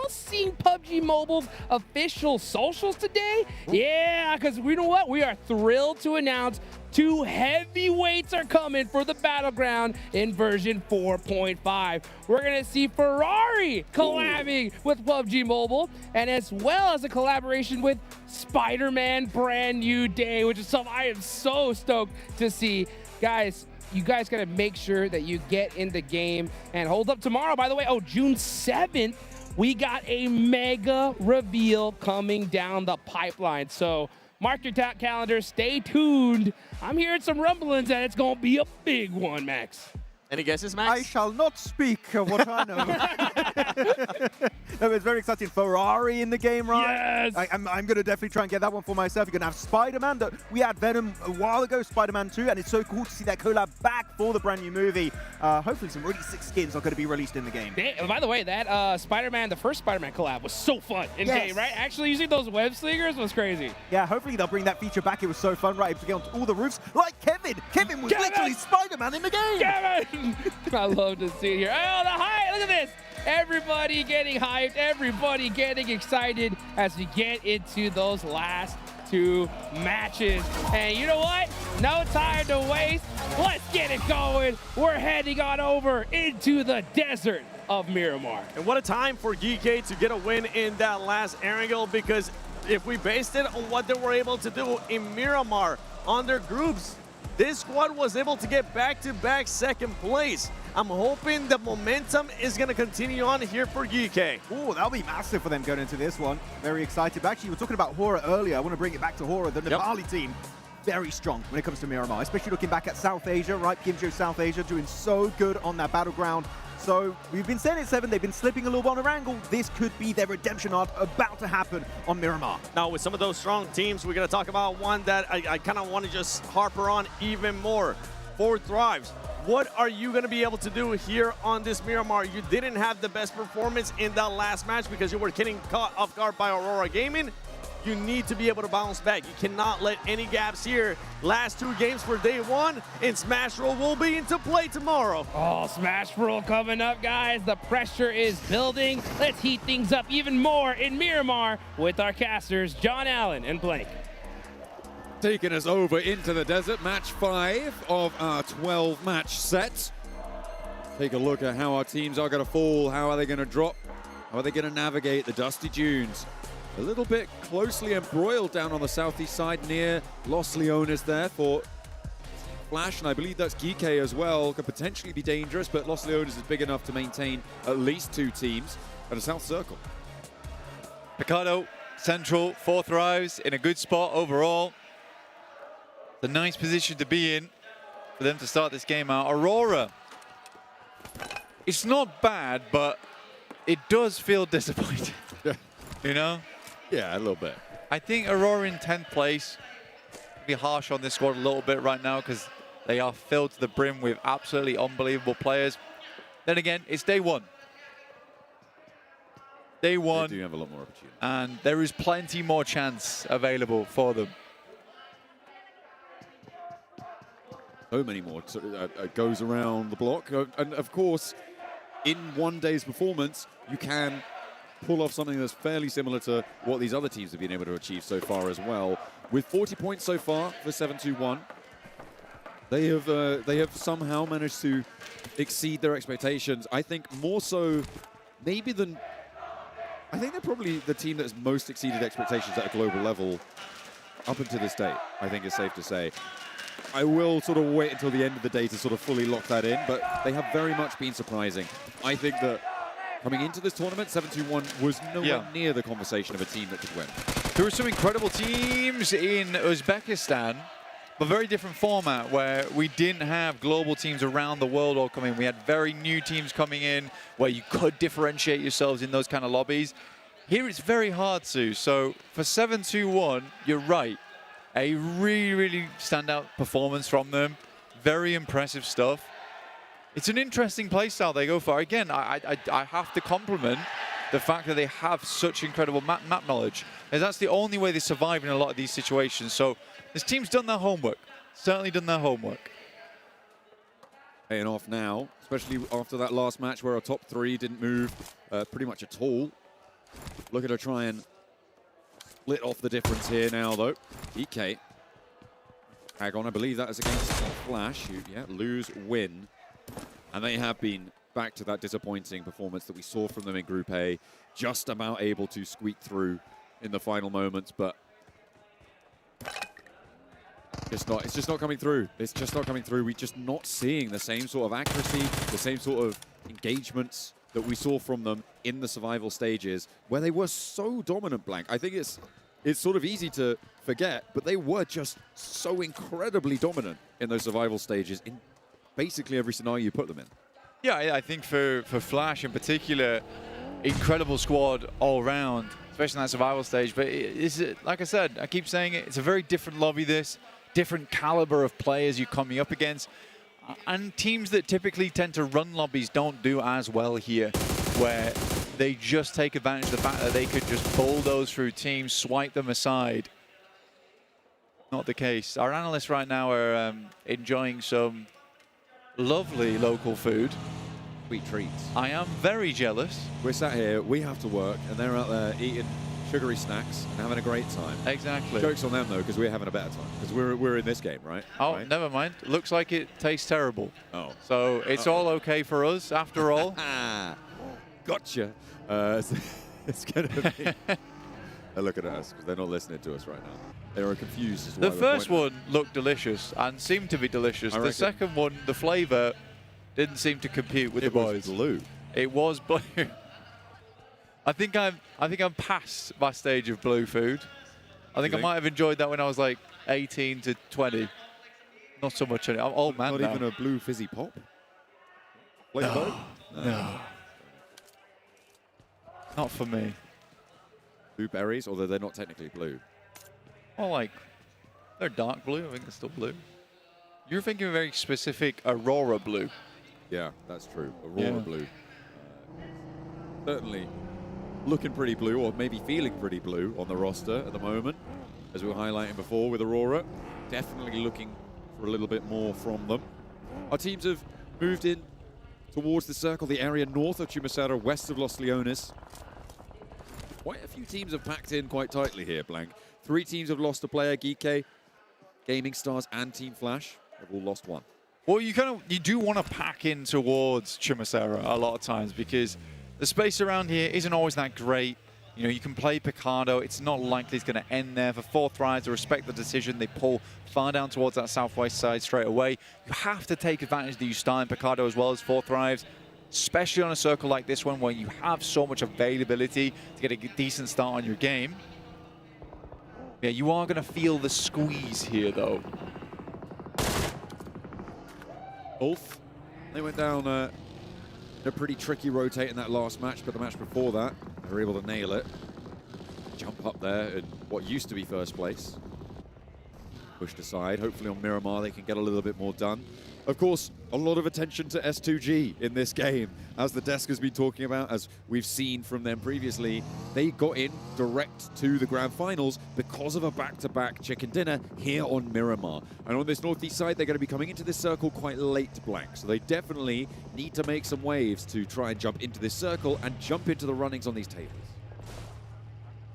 seen PUBG Mobile's official socials today? Yeah, because you know what? We are thrilled to announce 2 heavyweights are coming for the Battleground in version 4.5. We're going to see Ferrari collabing with PUBG Mobile, and as well as a collaboration with Spider-Man Brand New Day, which is something I am so stoked to see. Guys, you guys got to make sure that you get in the game and hold up tomorrow. By the way, June 7th, we got a mega reveal coming down the pipeline. So Mark your calendar. Stay tuned. I'm hearing some rumblings that it's going to be a big one, Max. Any guesses, Max? I shall not speak of what I know. No, it's very exciting. Ferrari in the game, right? Yes! I'm going to definitely try and get that one for myself. You're going to have Spider-Man. We had Venom a while ago, Spider-Man 2, and it's so cool to see that collab back for the brand new movie. Hopefully some really sick skins are going to be released in the game. By the way, that Spider-Man, the first Spider-Man collab was so fun in game, right? Actually using those web slingers was crazy. Yeah, hopefully they'll bring that feature back. It was so fun, right? To get onto all the roofs, like Kevin. Kevin was literally Spider-Man in the game. Kevin! I love to see it here. Oh, the hype! Look at this! Everybody getting hyped, everybody getting excited as we get into those last two matches. And you know what? No time to waste. Let's get it going. We're heading on over into the desert of Miramar. And what a time for GK to get a win in that last Erangel, because if we based it on what they were able to do in Miramar on their groups, this squad was able to get back-to-back second place. I'm hoping the momentum is going to continue on here for GK. Oh, that'll be massive for them going into this one. Very excited. Actually, we were talking about Hora earlier. I want to bring it back to Hora. The Nepali team, very strong when it comes to Miramar, especially looking back at South Asia, right? PMGO South Asia doing so good on that battleground. So we've been saying it 7, they've been slipping a little bit on Erangel. This could be their redemption arc about to happen on Miramar. Now with some of those strong teams, we're going to talk about one that I kind of want to just harper on even more. Forward Thrives. What are you going to be able to do here on this Miramar? You didn't have the best performance in that last match because you were getting caught off guard by Aurora Gaming. You need to be able to bounce back. You cannot let any gaps here. Last 2 games for day 1, and Smash Roll will be into play tomorrow. Oh, Smash Roll coming up, guys. The pressure is building. Let's heat things up even more in Miramar with our casters, John Allen and Blake. Taking us over into the desert, match 5 of our 12-match set. Take a look at how our teams are going to fall. How are they going to drop? How are they going to navigate the dusty dunes? A little bit closely embroiled down on the southeast side near Los Leones there for Flash, and I believe that's Geeke as well. Could potentially be dangerous, but Los Leones is big enough to maintain at least 2 teams at a south circle. Picardo, central, 4 thrives, in a good spot overall. It's a nice position to be in for them to start this game out. Aurora, it's not bad, but it does feel disappointing. You know? Yeah, a little bit. I think Aurora in 10th place. Be harsh on this squad a little bit right now because they are filled to the brim with absolutely unbelievable players. Then again, it's day 1. Day 1. They do have a lot more opportunity. And there is plenty more chance available for them. So many more goes around the block. And of course, in one day's performance, you can pull off something that's fairly similar to what these other teams have been able to achieve so far as well. With 40 points so far for 7-2-1, they have somehow managed to exceed their expectations. I think more so maybe than... I think they're probably the team that has most exceeded expectations at a global level up until this day, I think it's safe to say. I will sort of wait until the end of the day to sort of fully lock that in, but they have very much been surprising. I think that coming into this tournament, 7-2-1 was nowhere near the conversation of a team that could win. There were some incredible teams in Uzbekistan, but very different format where we didn't have global teams around the world all coming. We had very new teams coming in where you could differentiate yourselves in those kind of lobbies. Here it's very hard to. So for 7-2-1, you're right. A really, really standout performance from them. Very impressive stuff. It's an interesting playstyle they go for. Again, I have to compliment the fact that they have such incredible map knowledge. And that's the only way they survive in a lot of these situations. So this team's done their homework. Certainly done their homework. Paying off now, especially after that last match where our top 3 didn't move pretty much at all. Looking to try and split off the difference here now, though. EK. Hag on, I believe that is against Flash, who, lose, win. And they have been back to that disappointing performance that we saw from them in Group A. Just about able to squeak through in the final moments, but it's just not coming through. It's just not coming through. We're just not seeing the same sort of accuracy, the same sort of engagements that we saw from them in the survival stages, where they were so dominant, Blank. I think it's it's sort of easy to forget, but they were just so incredibly dominant in those survival stages in basically every scenario you put them in. Yeah, I think for Flash in particular, incredible squad all round, especially in that survival stage. But like I said, I keep saying it, it's a very different lobby this, different caliber of players you're coming up against. And teams that typically tend to run lobbies don't do as well here, where they just take advantage of the fact that they could just bulldoze through teams, swipe them aside. Not the case. Our analysts right now are enjoying some lovely local food. Sweet treats. I am very jealous. We're sat here, we have to work, and they're out there eating sugary snacks and having a great time. Exactly. Joke's on them, though, because we're having a better time. Because we're in this game, right? Oh, right? never mind. Looks like it tastes terrible. Oh. So it's all okay for us, after all. Gotcha. It's going to be... They're looking at us because they're not listening to us right now. They were confused as to why The first one looked delicious and seemed to be delicious. The second one, the flavor didn't seem to compute with the boys. It was blue. It was blue. I think I'm past my stage of blue food. I think I might have enjoyed that when I was like 18 to 20. Not so much. I'm old man Not now. even a blue fizzy pop? Flavor? No. Not for me. Blue berries, although they're not technically blue. Well, like, they're dark blue. I think they're still blue. You're thinking of a very specific Aurora blue. Yeah, that's true. Aurora blue. Certainly looking pretty blue, or maybe feeling pretty blue on the roster at the moment. As we were highlighting before with Aurora. Definitely looking for a little bit more from them. Our teams have moved in towards the circle, the area north of Chumasara, west of Los Leones. Quite a few teams have packed in quite tightly here, Blank. 3 teams have lost a player, Geeke, Gaming Stars, and Team Flash have all lost one. Well, you do want to pack in towards Chumasara a lot of times because the space around here isn't always that great. You know, you can play Picardo. It's not likely it's going to end there. For 4 thrives, I respect the decision. They pull far down towards that southwest side straight away. You have to take advantage that you start in Picardo as well as 4 thrives, especially on a circle like this one where you have so much availability to get a decent start on your game. Yeah, you are going to feel the squeeze here, though. Ulf, they went down a pretty tricky rotate in that last match, but the match before that, they were able to nail it. Jump up there in what used to be first place. Pushed aside. Hopefully on Miramar they can get a little bit more done. Of course, a lot of attention to S2G in this game. As the desk has been talking about, as we've seen from them previously, they got in direct to the grand finals because of a back-to-back chicken dinner here on Miramar. And on this northeast side, they're going to be coming into this circle quite late, Blank. So they definitely need to make some waves to try and jump into this circle and jump into the runnings on these tables.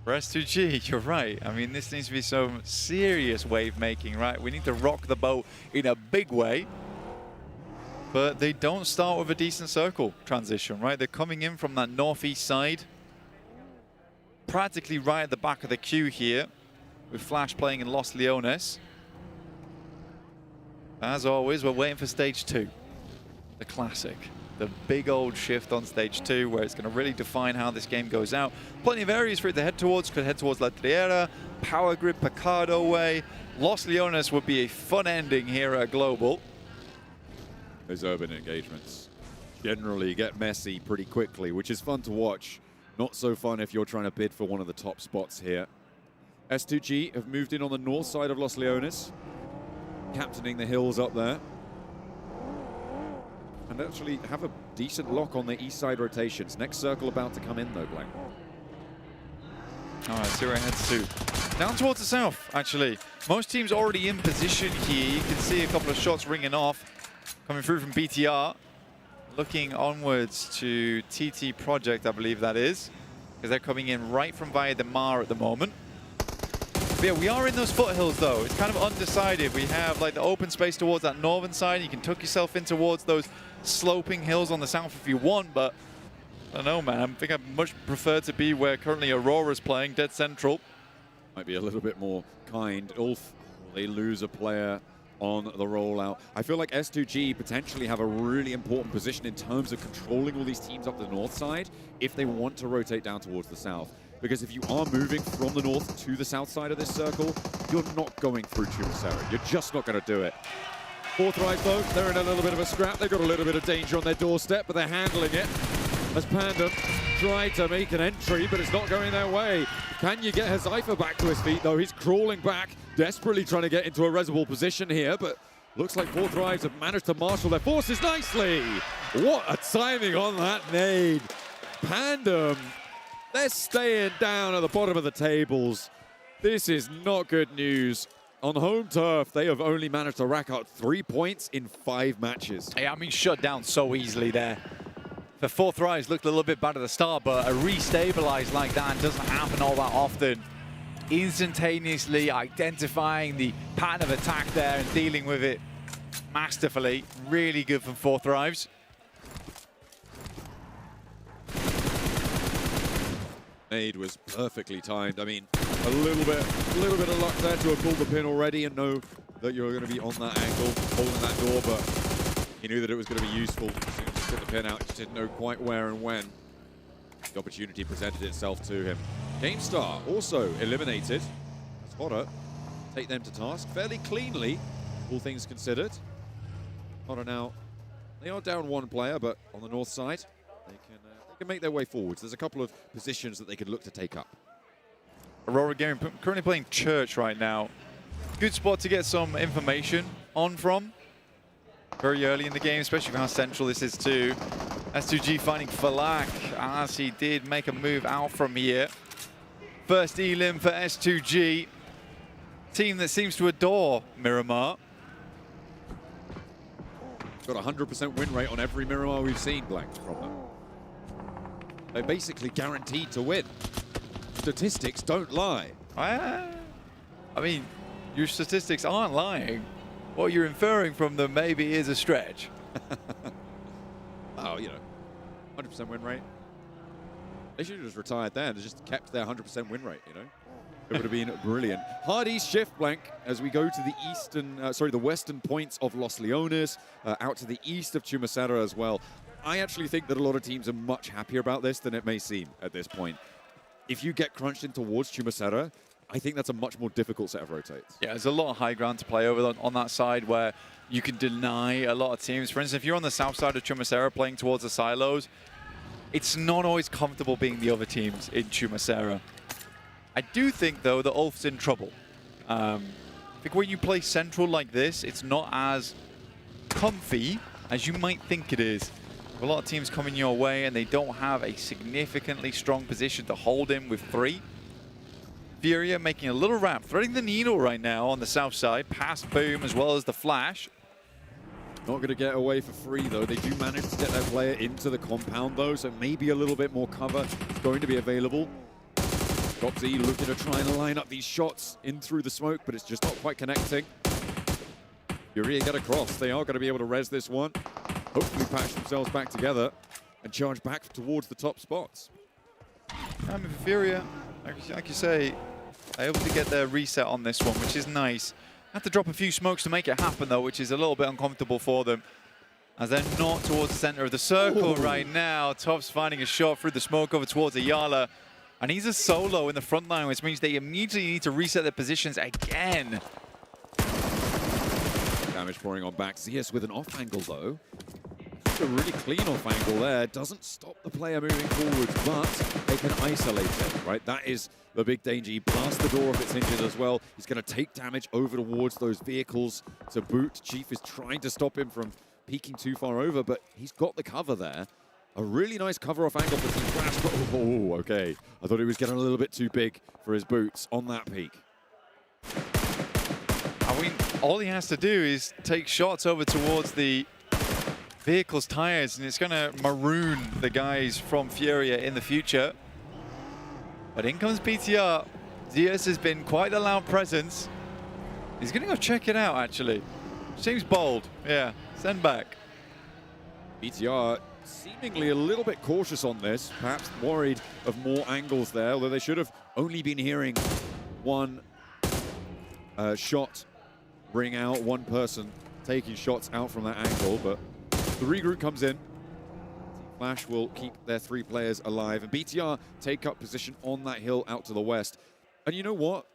For S2G, you're right. I mean, this needs to be some serious wave making, right? We need to rock the boat in a big way. But they don't start with a decent circle transition, right? They're coming in from that northeast side. Practically right at the back of the queue here, with Flash playing in Los Leones. As always, we're waiting for stage 2. The classic. The big old shift on stage 2, where it's going to really define how this game goes out. Plenty of areas for it to head towards. Could head towards La Triera, Power Grid, Picardo way. Los Leones would be a fun ending here at Global. Those urban engagements generally get messy pretty quickly, which is fun to watch. Not so fun if you're trying to bid for one of the top spots here. S2G have moved in on the north side of Los Leones, captaining the hills up there. And actually have a decent lock on the east side rotations. Next circle about to come in though, Blank. All right, see where it heads to. Down towards the south, actually. Most teams already in position here. You can see a couple of shots ringing off. Coming through from BTR, looking onwards to TT Project, I believe that is, because they're coming in right from Valle de Mar at the moment. But yeah, we are in those foothills though. It's kind of undecided. We have like the open space towards that northern side. You can tuck yourself in towards those sloping hills on the south if you want, but I don't know, man. I think I'd much prefer to be where currently Aurora's playing, dead central. Might be a little bit more kind. Ulf, they lose a player on the rollout. I feel like S2G potentially have a really important position in terms of controlling all these teams up the north side if they want to rotate down towards the south. because if you are moving from the north to the south side of this circle, you're not going through Chumacera. You're just not going to do it. Fourth right, though, they're in a little bit of a scrap. They've got a little bit of danger on their doorstep, but they're handling it. As Pandem tried to make an entry, but it's not going their way. Can you get Hezaifa back to his feet, though? He's crawling back, desperately trying to get into a reservoir position here, but looks like Fourth Rise have managed to marshal their forces nicely. What a timing on that nade. Pandem, they're staying down at the bottom of the tables. This is not good news. On home turf, they have only managed to rack out 3 points in 5 matches. Yeah, I mean, shut down so easily there. The Fourth Rise looked a little bit bad at the start, but a restabilize like that doesn't happen all that often. Instantaneously identifying the pattern of attack there and dealing with it masterfully. Really good from Fourth Rise. Nade was perfectly timed. I mean, a little bit of luck there to have pulled the pin already and know that you're going to be on that angle, holding that door, but he knew that it was going to be useful. As soon as he put the pin out, just didn't know quite where and when. The opportunity presented itself to him. GameStar also eliminated. Hotter take them to task fairly cleanly, all things considered. Hotter now, they are down 1 player, but on the north side, they can make their way forwards. There's a couple of positions that they could look to take up. Aurora Gaming currently playing Church right now. Good spot to get some information on from. Very early in the game, especially for how central this is to S2G finding Falak, as he did make a move out from here. First elim for S2G. Team that seems to adore Miramar. Got a 100% win rate on every Miramar we've seen, Blank, from them. They're basically guaranteed to win. Statistics don't lie. I mean, your statistics aren't lying. What you're inferring from them maybe is a stretch. Oh, you know, 100% win rate. They should have just retired there and just kept their 100% win rate, you know? It would have been brilliant. Hard east shift, Blank, as we go to the eastern, the western points of Los Leones, out to the east of Chumacera as well. I actually think that a lot of teams are much happier about this than it may seem at this point. If you get crunched in towards Chumacera, I think that's a much more difficult set of rotates. Yeah, there's a lot of high ground to play over on that side where you can deny a lot of teams. For instance, if you're on the south side of Chumacera playing towards the silos, it's not always comfortable being the other teams in Chumacera. I do think, though, that Ulf's in trouble. I think when you play central like this, it's not as comfy as you might think it is. A lot of teams coming your way and they don't have a significantly strong position to hold him with 3. Furia making a little wrap, threading the needle right now on the south side, past Boom as well as the Flash. Not going to get away for free, though. They do manage to get their player into the compound, though, so maybe a little bit more cover is going to be available. Dopsy looking to try and line up these shots in through the smoke, but it's just not quite connecting. Furia get across. They are going to be able to res this one. Hopefully patch themselves back together and charge back towards the top spots. I mean, Furia, like you say, are able to get their reset on this one, which is nice. Have to drop a few smokes to make it happen, though, which is a little bit uncomfortable for them, as they're not towards the center of the circle right now. Tops finding a shot through the smoke over towards Ayala, and he's a solo in the front line, which means they immediately need to reset their positions again. Damage pouring on back. Zeus with an off angle, though. A really clean off angle there. Doesn't stop the player moving forwards, but they can isolate him, right? That is the big danger. He blasts the door if it's injured as well. He's going to take damage over towards those vehicles to boot. Chief is trying to stop him from peeking too far over, but he's got the cover there. A really nice cover off angle for Team Flash, but oh, okay. I thought he was getting a little bit too big for his boots on that peak. I mean, all he has to do is take shots over towards the vehicle's tires, and it's going to maroon the guys from Furia in the future. But in comes BTR. Zeus has been quite a loud presence. He's going to go check it out, actually. Seems bold. Yeah, send back. BTR seemingly a little bit cautious on this, perhaps worried of more angles there, although they should have only been hearing one shot ring out, one person taking shots out from that angle, but the regroup comes in. Flash will keep their 3 players alive, and BTR take up position on that hill out to the west. And you know what?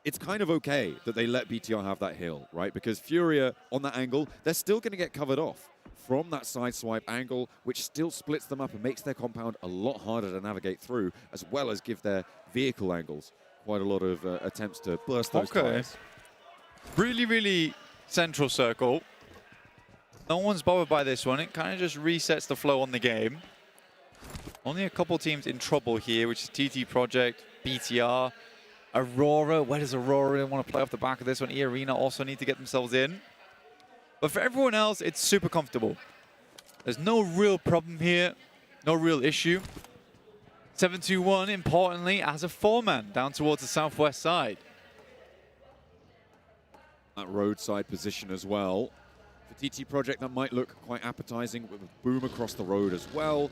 It's kind of okay that they let BTR have that hill, right? Because Furia on that angle, they're still going to get covered off from that side swipe angle, which still splits them up and makes their compound a lot harder to navigate through, as well as give their vehicle angles quite a lot of attempts to burst those tires. Really, really central circle. No one's bothered by this one. It kind of just resets the flow on the game. Only a couple teams in trouble here, which is TT Project, BTR, Aurora. Where does Aurora want to play off the back of this one? E-Arena also need to get themselves in. But for everyone else, it's super comfortable. There's no real problem here, no real issue. 7-2-1, importantly, as a 4-man down towards the southwest side. That roadside position as well. For TT Project, that might look quite appetizing with a boom across the road as well.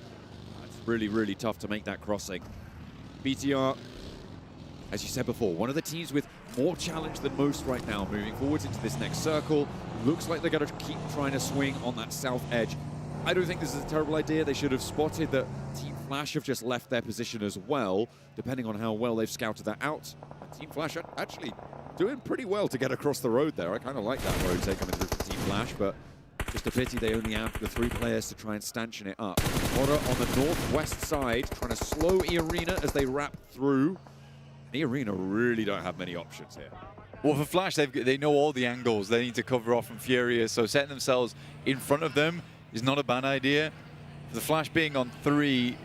It's really, really tough to make that crossing. BTR, as you said before, one of the teams with more challenge than most right now, moving forwards into this next circle. Looks like they're going to keep trying to swing on that south edge. I don't think this is a terrible idea. They should have spotted that Team Flash have just left their position as well, depending on how well they've scouted that out. And Team Flash are actually doing pretty well to get across the road there. I kind of like that road take coming through from Team Flash, but just a pity they only have the 3 players to try and stanchion it up. Horror on the northwest side, trying to slow E-Arena as they wrap through. And E-Arena really don't have many options here. Well, for Flash, they know all the angles they need to cover off from Furious, so setting themselves in front of them is not a bad idea. The Flash being on 3,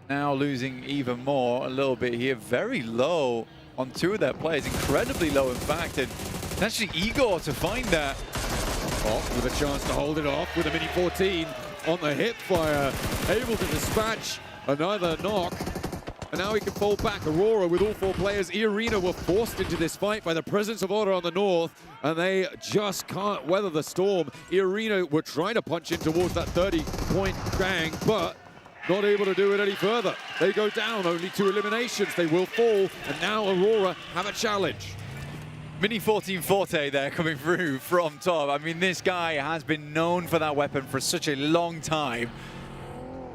now losing even more a little bit here. Very low on 2 of their players, incredibly low in fact, and it's actually Igor to find that. Off with a chance to hold it off with a Mini 14 on the hip fire, able to dispatch another knock. And now he can fall back. Aurora with all 4 players. E-Arena were forced into this fight by the presence of Order on the north, and they just can't weather the storm. E-Arena were trying to punch in towards that 30-point bang, but not able to do it any further. They go down, only 2 eliminations. They will fall, and now Aurora have a challenge. Mini 14 Forte there coming through from top. I mean, this guy has been known for that weapon for such a long time.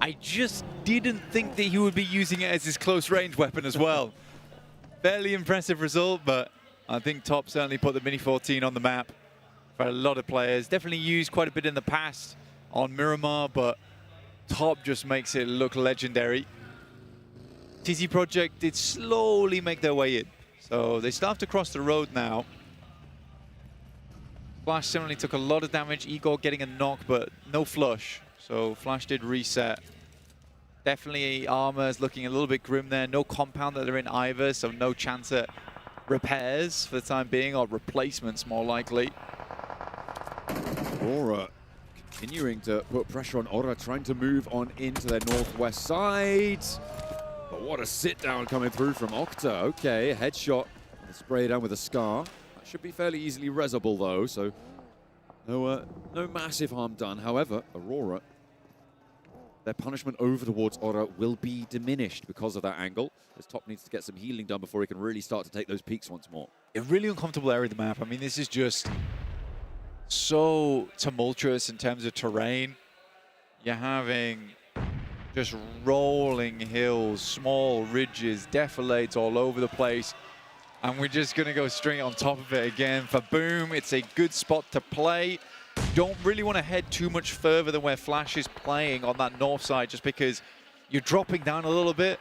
I just didn't think that he would be using it as his close range weapon as well. Fairly impressive result, but I think Top certainly put the Mini 14 on the map for a lot of players. Definitely used quite a bit in the past on Miramar, but Top just makes it look legendary. TT Project did slowly make their way in, so they still have to cross the road now. Flash similarly took a lot of damage, Igor getting a knock, but no flush. So Flash did reset. Definitely Armor's looking a little bit grim there. No compound that they're in either, so no chance at repairs for the time being, or replacements more likely. Aurora continuing to put pressure on Aura, trying to move on into their northwest side. But what a sit down coming through from Octa. Okay, a headshot, a spray down with a scar. That should be fairly easily resable though, so no massive harm done. However, Aurora, their punishment over towards Aura will be diminished because of that angle, as Top needs to get some healing done before he can really start to take those peaks once more. A really uncomfortable area of the map. I mean, this is just so tumultuous in terms of terrain. You're having just rolling hills, small ridges, defilades all over the place. And we're just going to go straight on top of it again. For Boom, it's a good spot to play. Don't really want to head too much further than where Flash is playing on that north side, just because you're dropping down a little bit.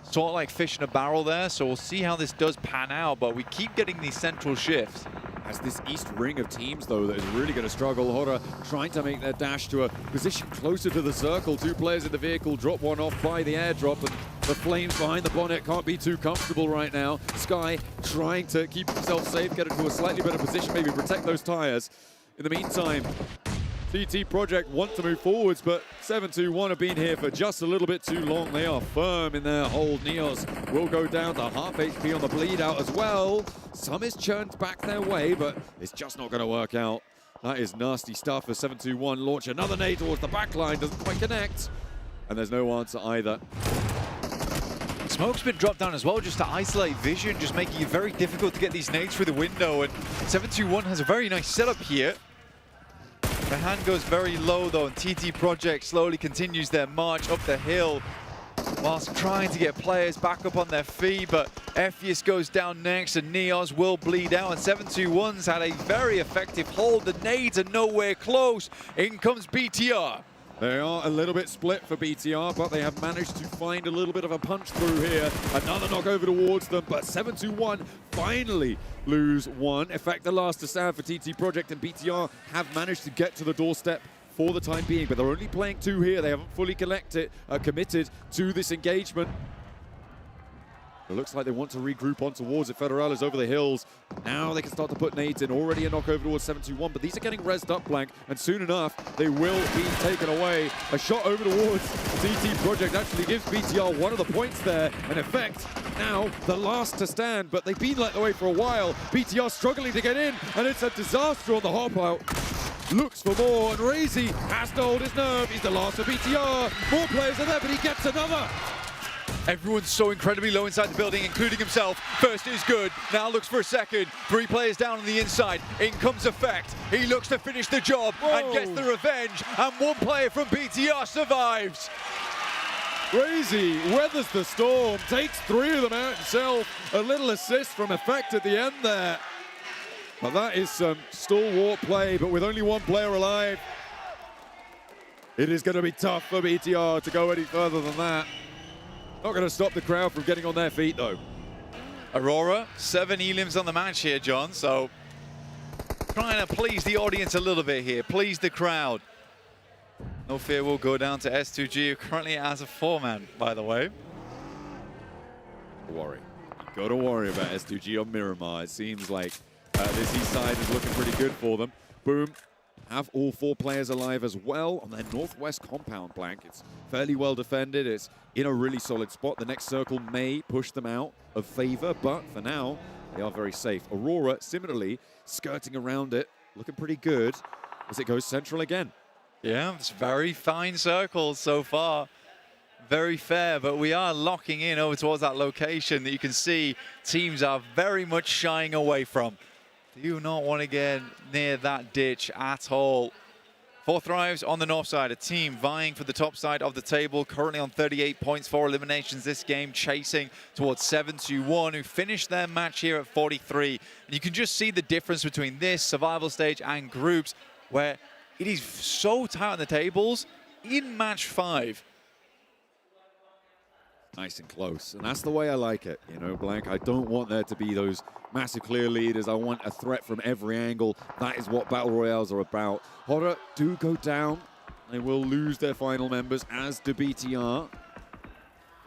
Sort of like fish in a barrel there, so we'll see how this does pan out, but we keep getting these central shifts. As this east ring of teams, though, that is really going to struggle. Hora trying to make their dash to a position closer to the circle. 2 players in the vehicle, drop one off by the airdrop, and the flames behind the bonnet can't be too comfortable right now. Sky trying to keep himself safe, get into a slightly better position, maybe protect those tires. In the meantime, TT Project want to move forwards, but 7-2-1 have been here for just a little bit too long. They are firm in their hold. Neos will go down to half HP on the bleed out as well. Some is churned back their way, but it's just not going to work out. That is nasty stuff for 7-2-1. Launch another nade towards the back line, doesn't quite connect. And there's no answer either. Smoke's been dropped down as well, just to isolate vision, just making it very difficult to get these nades through the window. And 7-2-1 has a very nice setup here. The hand goes very low though, and TT Project slowly continues their march up the hill whilst trying to get players back up on their feet, but Ephius goes down next and Neos will bleed out, and 721's had a very effective hold. The nades are nowhere close. In comes BTR. They are a little bit split for BTR, but they have managed to find a little bit of a punch through here. Another knock over towards them, but 721 finally lose one. In fact, the last to stand for TT Project, and BTR have managed to get to the doorstep for the time being, but they're only playing 2 here. They haven't fully committed to this engagement. It looks like they want to regroup on towards it. Federal is over the hills. Now they can start to put nades in. Already a knock over towards 721, but these are getting rezzed up, Blank, and soon enough, they will be taken away. A shot over towards TT Project actually gives BTR one of the points there. In effect, now the last to stand, but they've been let away for a while. BTR struggling to get in, and it's a disaster on the hop out. Looks for more, and Razy has to hold his nerve. He's the last of BTR. More players are there, but he gets another. Everyone's so incredibly low inside the building, including himself. First is good, now looks for a second. 3 players down on the inside. In comes Effect. He looks to finish the job and gets the revenge, and 1 player from BTR survives. Razy weathers the storm, takes 3 of them out himself. A little assist from Effect at the end there. But that is some stalwart play, but with only 1 player alive, it is going to be tough for BTR to go any further than that. Not going to stop the crowd from getting on their feet, though. Aurora, 7 elims on the match here, John, so trying to please the audience a little bit here, please the crowd. No fear will go down to S2G, who currently has a 4-man, by the way. Worry. Got to worry about S2G on Miramar. It seems like this east side is looking pretty good for them. Boom. Have all 4 players alive as well on their northwest compound, Blank. It's fairly well defended. It's in a really solid spot. The next circle may push them out of favor, but for now, they are very safe. Aurora, similarly, skirting around it, looking pretty good as it goes central again. Yeah, it's very fine circles so far. Very fair, but we are locking in over towards that location that you can see teams are very much shying away from. Do not want to get near that ditch at all. 4 Thrives on the north side, a team vying for the top side of the table, currently on 38 points, 4 eliminations this game, chasing towards 721, who finished their match here at 43. And you can just see the difference between this survival stage and groups, where it is so tight on the tables in match 5. Nice and close, and that's the way I like it, you know, Blank. I don't want there to be those massive clear leaders. I want a threat from every angle. That is what Battle Royales are about. Horror do go down. They will lose their final members, as do BTR.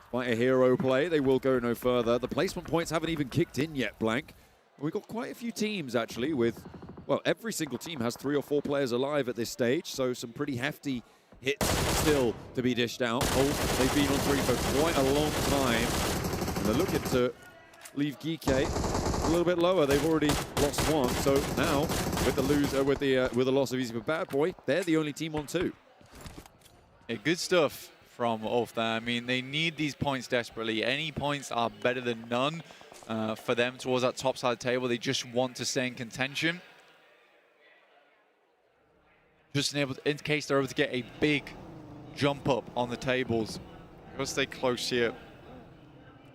Despite a hero play, they will go no further. The placement points haven't even kicked in yet, Blank. We've got quite a few teams, actually, with, well, every single team has 3 or 4 players alive at this stage, so some pretty hefty hits still to be dished out. They've been on 3 for quite a long time. And they're looking to leave Geeke a little bit lower. They've already lost 1. So now, with the loss of Easy for Bad Boy, they're the only team on 2. Yeah, good stuff from Ulf there. I mean, they need these points desperately. Any points are better than none for them towards that top side table. They just want to stay in contention. Just in case they're able to get a big jump up on the tables. Got to stay close here.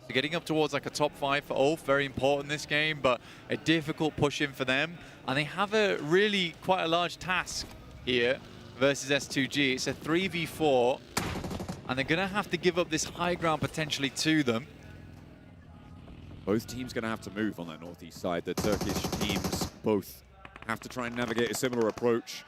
So getting up towards like a top 5 for Ulf, very important this game, but a difficult push in for them. And they have a really quite a large task here versus S2G. It's a 3v4, and they're going to have to give up this high ground potentially to them. Both teams going to have to move on that northeast side. The Turkish teams both have to try and navigate a similar approach.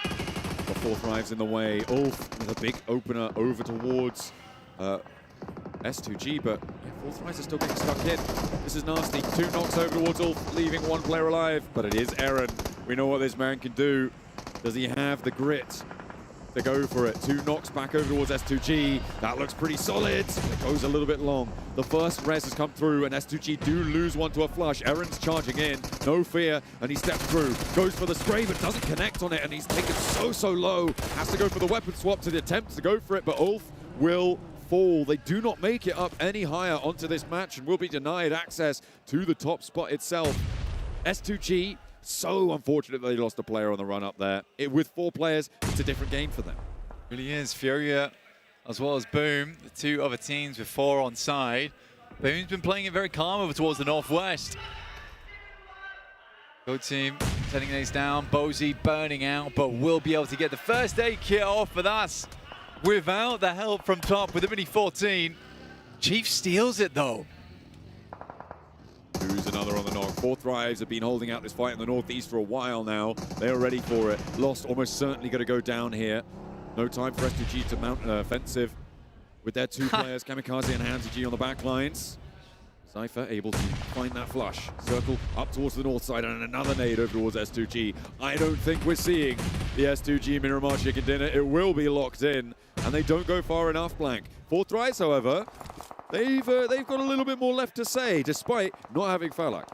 Got 4 Thrives in the way. Ulf with a big opener over towards S2G, but 4 Thrives are still getting stuck in. This is nasty. 2 knocks over towards Ulf, leaving 1 player alive, but it is Aaron. We know what this man can do. Does he have the grit to go for it? 2 knocks back over towards S2G. That looks pretty solid. It goes a little bit long. The first res has come through, and S2G do lose 1 to a flush. Aaron's charging in, no fear, and he steps through. Goes for the spray, but doesn't connect on it, and he's taken so low. Has to go for the weapon swap to the attempt to go for it, but Ulf will fall. They do not make it up any higher onto this match and will be denied access to the top spot itself. S2G So unfortunate they lost a player on the run up there. With 4 players, it's a different game for them. Really is. Furia, as well as Boom, the 2 other teams with 4 on side. Boom's been playing it very calm over towards the northwest. Go team setting these down. Bozy burning out, but will be able to get the first aid kit off, but that's without the help from top with the Mini 14. Chief steals it though. Who's another on the knock? 4 Thrives have been holding out this fight in the northeast for a while now. They are ready for it. Lost almost certainly going to go down here. No time for S2G to mount offensive with their 2 players, Kamikaze and Hansi G on the back lines. Cypher able to find that flush. Circle up towards the north side and another nade over towards S2G. I don't think we're seeing the S2G Miramar chicken dinner. It will be locked in and they don't go far enough, Blank. 4 Thrives, however, they've got a little bit more left to say despite not having Falak.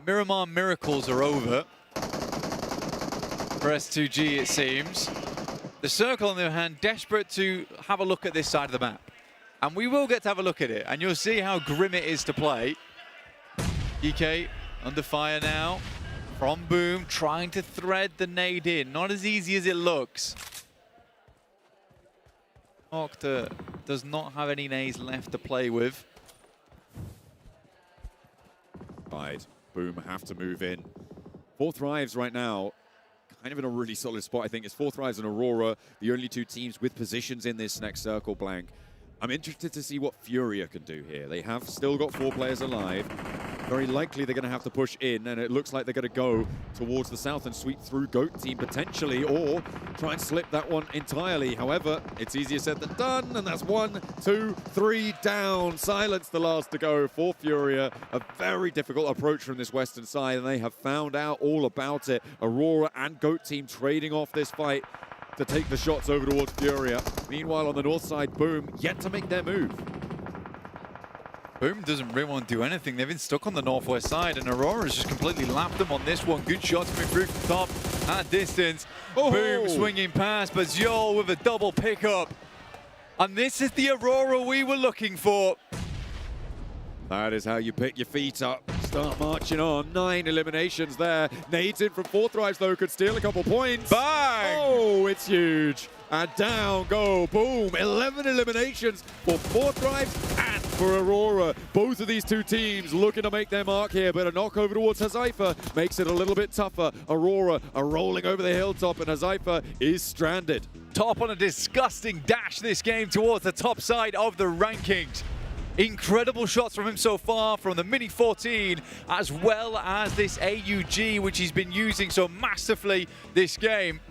Miramar miracles are over for S2G, it seems. The Circle, on the other hand, desperate to have a look at this side of the map. And we will get to have a look at it, and you'll see how grim it is to play. EK under fire now from Boom, trying to thread the nade in. Not as easy as it looks. Octa does not have any nades left to play with. Right, Boom have to move in. 4 Thrives right now, kind of in a really solid spot, I think. It's 4 Thrives and Aurora, the only 2 teams with positions in this next circle, Blank. I'm interested to see what Furia can do here. They have still got 4 players alive. Very likely they're going to have to push in, and it looks like they're going to go towards the south and sweep through GOAT team potentially, or try and slip that one entirely. However, it's easier said than done, and that's 1, 2, 3 down. Silence the last to go for Furia. A very difficult approach from this western side, and they have found out all about it. Aurora and GOAT team trading off this fight to take the shots over towards Furia. Meanwhile, on the north side, Boom yet to make their move. Boom doesn't really want to do anything. They've been stuck on the northwest side, and Aurora's just completely lapped them on this one. Good shots coming through from top at distance. Oh. Boom swinging past, but Zol with a double pickup. And this is the Aurora we were looking for. That is how you pick your feet up. Start marching on. 9 eliminations there. Nades in from 4 Thrives, though, could steal a couple points. Bang! Oh, it's huge. And down go. Boom. 11 eliminations for 4 Thrives and for Aurora. Both of these 2 teams looking to make their mark here, but a knock over towards Hazaifa makes it a little bit tougher. Aurora are rolling over the hilltop, and Hazaifa is stranded. Top on a disgusting dash this game towards the top side of the rankings. Incredible shots from him so far from the Mini 14, as well as this AUG, which he's been using so masterfully this game.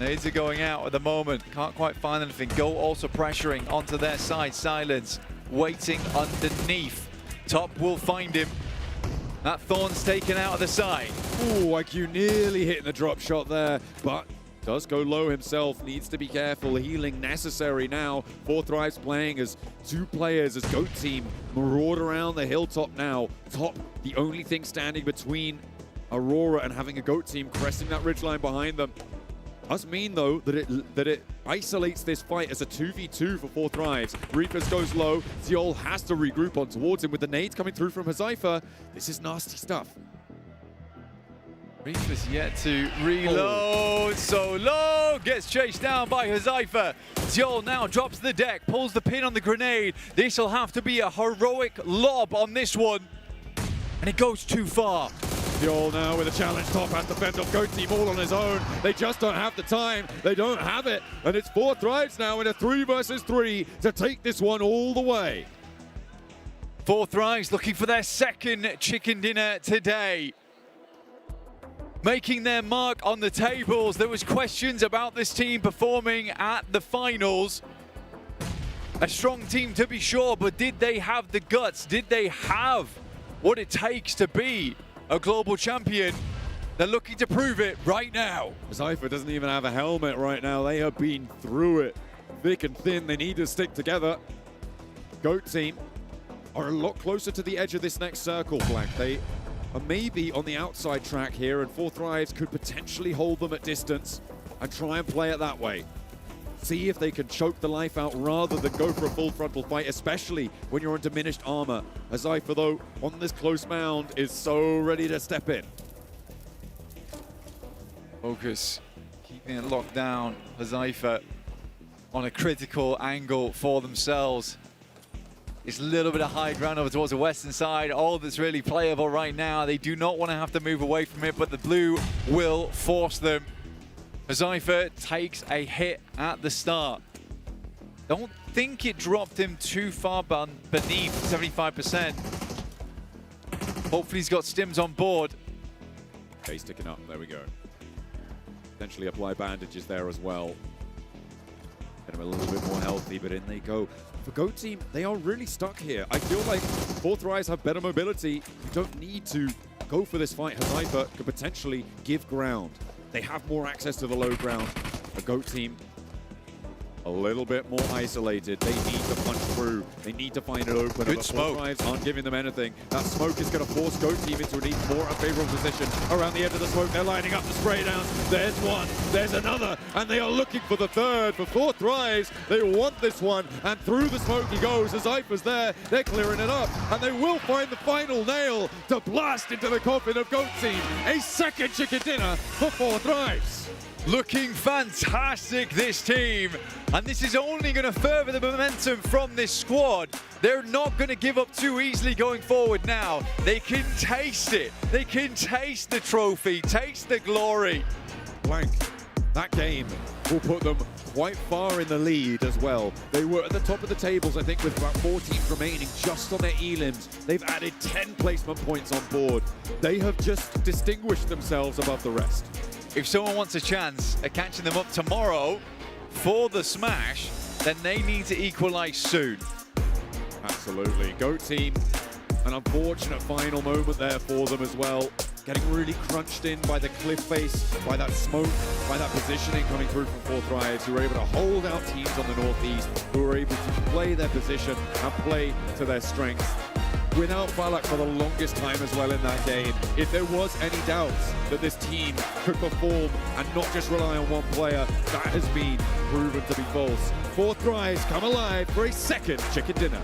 Nades are going out at the moment. Can't quite find anything. Go also pressuring onto their side. Silence waiting underneath. Top will find him. That Thorn's taken out of the side. Ooh, IQ nearly hitting the drop shot there, but does go low himself, needs to be careful. Healing necessary now. 4 Thrives playing as 2 players as GOAT team maraud around the hilltop now. Top, the only thing standing between Aurora and having a GOAT team cresting that ridgeline behind them. Does mean, though, that it isolates this fight as a 2v2 for 4 Thrives. Reapers goes low. Ziol has to regroup on towards him with the nades coming through from Hazaifa. This is nasty stuff. Reaper's yet to reload. So low, gets chased down by Hazaifa. Ziol now drops the deck, pulls the pin on the grenade. This will have to be a heroic lob on this one. And it goes too far. Ziol now with a challenge. Top has to fend off GOAT team all on his own. They just don't have the time. They don't have it. And it's 4 Thrives now in a 3 versus 3 to take this one all the way. 4 Thrives looking for their second chicken dinner today. Making their mark on the tables. There was questions about this team performing at the finals. A strong team to be sure, but did they have the guts? Did they have what it takes to be a global champion? They're looking to prove it right now. Cypher doesn't even have a helmet right now. They have been through it thick and thin. They need to stick together. GOAT team are a lot closer to the edge of this next circle, Blank. They are maybe on the outside track here, and 4 Thrives could potentially hold them at distance and try and play it that way. see if they can choke the life out rather than go for a full frontal fight, especially when you're on diminished armor. Azaifa, though, on this close mound, is so ready to step in. Focus, keeping it locked down. Azaifa on a critical angle for themselves. It's a little bit of high ground over towards the western side. All that's really playable right now. They do not want to have to move away from it, but the blue will force them. Azaifa takes a hit at the start. Don't think it dropped him too far beneath 75%. Hopefully he's got stims on board. Okay, sticking up, there we go. Potentially apply bandages there as well. Get him a little bit more healthy, but in they go. For GOAT Team, they are really stuck here. I feel like Fourth Rise have better mobility. You don't need to go for this fight. Azaifa could potentially give ground. They have more access to the low ground. The GOAT Team, a little bit more isolated. They need to punch through. They need to find an opener. Good but smoke. Fourth Rise aren't giving them anything. That smoke is going to force GOAT Team into an even more unfavorable position. Around the edge of the smoke, they're lining up the spray downs. There's one, there's another, and they are looking for the third. For Fourth Rise, they want this one, and through the smoke he goes. Azaifa's there, they're clearing it up, and they will find the final nail to blast into the coffin of GOAT Team. A second chicken dinner for Fourth Rise. Looking fantastic, this team. And this is only going to further the momentum from this squad. They're not going to give up too easily going forward now. They can taste it. They can taste the trophy, taste the glory. Blank, that game will put them quite far in the lead as well. They were at the top of the tables, I think, with about 4 teams remaining just on their elims. They've added 10 placement points on board. They have just distinguished themselves above the rest. If someone wants a chance at catching them up tomorrow for the smash, then they need to equalize soon. Absolutely. GOAT Team, an unfortunate final moment there for them as well. Getting really crunched in by the cliff face, by that smoke, by that positioning coming through from Fourth Rise, who were able to hold out teams on the northeast, who were able to play their position and play to their strengths. Without Falak for the longest time as well in that game. If there was any doubts that this team could perform and not just rely on one player, that has been proven to be false. Fourth Rise come alive for a second chicken dinner.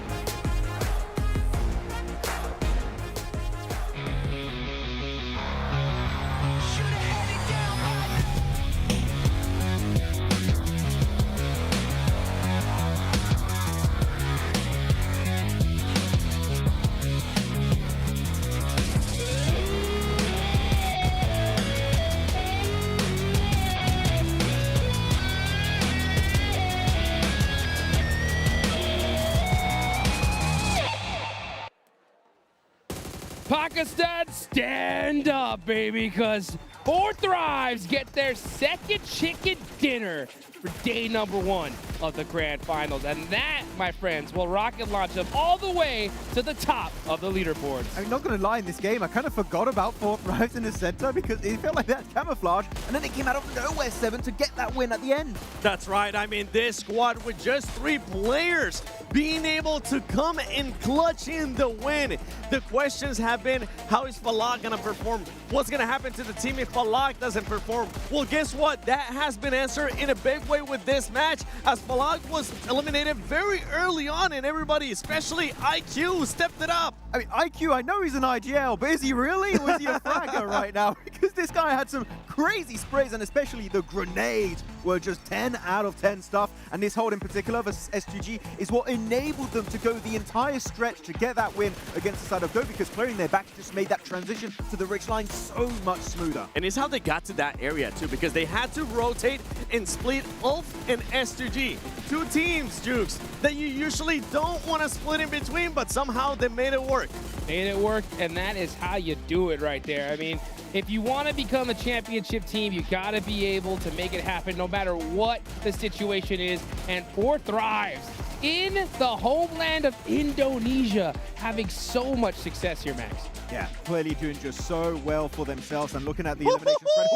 Pakistan, stand up, baby, because Fourth Rise get their second chicken dinner for day number 1 of the grand finals. And that, my friends, will rocket launch them all the way to the top of the leaderboards. I'm not going to lie, in this game, I kind of forgot about Fourth Rise in the center because it felt like that camouflage, and then they came out of nowhere, 7, to get that win at the end. That's right. I mean, this squad with just 3 players being able to come and clutch in the win. The questions have been, how is Falak going to perform? What's going to happen to the team if Falak doesn't perform? Well, guess what? That has been answered in a big way with this match, as Falak was eliminated very early on, and everybody, especially IQ, stepped it up. I mean, IQ, I know he's an IGL, but is he really? Or is he a fragger right now? Because this guy had some crazy sprays, and especially the grenades were just 10 out of 10 stuff. And this hold in particular versus SGG is what enabled them to go the entire stretch to get that win against the side of Go, because clearing their back just made that transition to the Rich line so much smoother. And it's how they got to that area too, because they had to rotate and split Ulf and SGG. 2 teams, Jukes, that you usually don't want to split in between, but somehow they made it work. Made it work, and that is how you do it right there. I mean, if you want to become a championship team, you got to be able to make it happen no matter what the situation is. And Fourth Rise in the homeland of Indonesia having so much success here, Max. Yeah, clearly doing just so well for themselves. And looking at the elimination spread,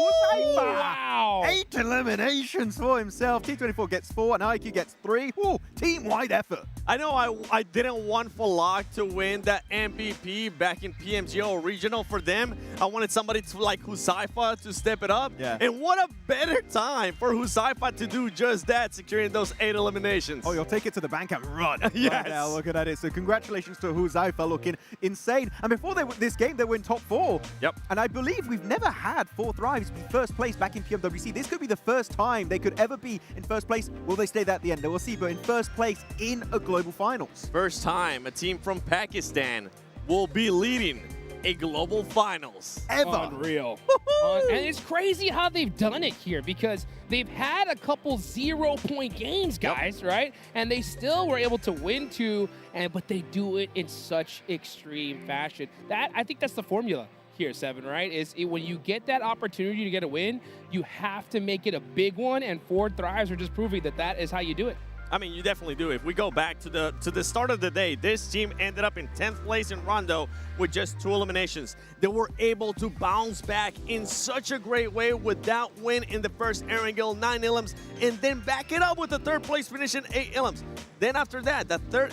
Wow! 8 eliminations for himself. T24 gets 4 and IQ gets 3. Ooh, team-wide effort. I know I didn't want Falak to win that MVP back in PMGO regional for them. I wanted somebody like Huzaifa to step it up. Yeah. And what a better time for Huzaifa to do just that, securing those 8 eliminations. Oh, you'll take it to the bank and run. Yes. Right now, looking at it. So congratulations to Huzaifa, looking insane. And before this game, they were in top 4. Yep. And I believe we've never had 4 Thrives be first place back in PMWC. This could be the first time they could ever be in first place. Will they stay that at the end? We'll see, but in first place in a global finals. First time a team from Pakistan will be leading a global finals. Ever. Unreal. And it's crazy how they've done it here because they've had a couple 0-point games, guys, right? And they still were able to win 2, but they do it in such extreme fashion. I think that's the formula here, Seven, right? When you get that opportunity to get a win, you have to make it a big one, and 4 Thrives are just proving that is how you do it. I mean, you definitely do. If we go back to the start of the day, this team ended up in 10th place in Rondo with just 2 eliminations. They were able to bounce back in such a great way with that win in the first Erangel, 9 elims, and then back it up with the 3rd place finish in 8 elims. Then after that, the third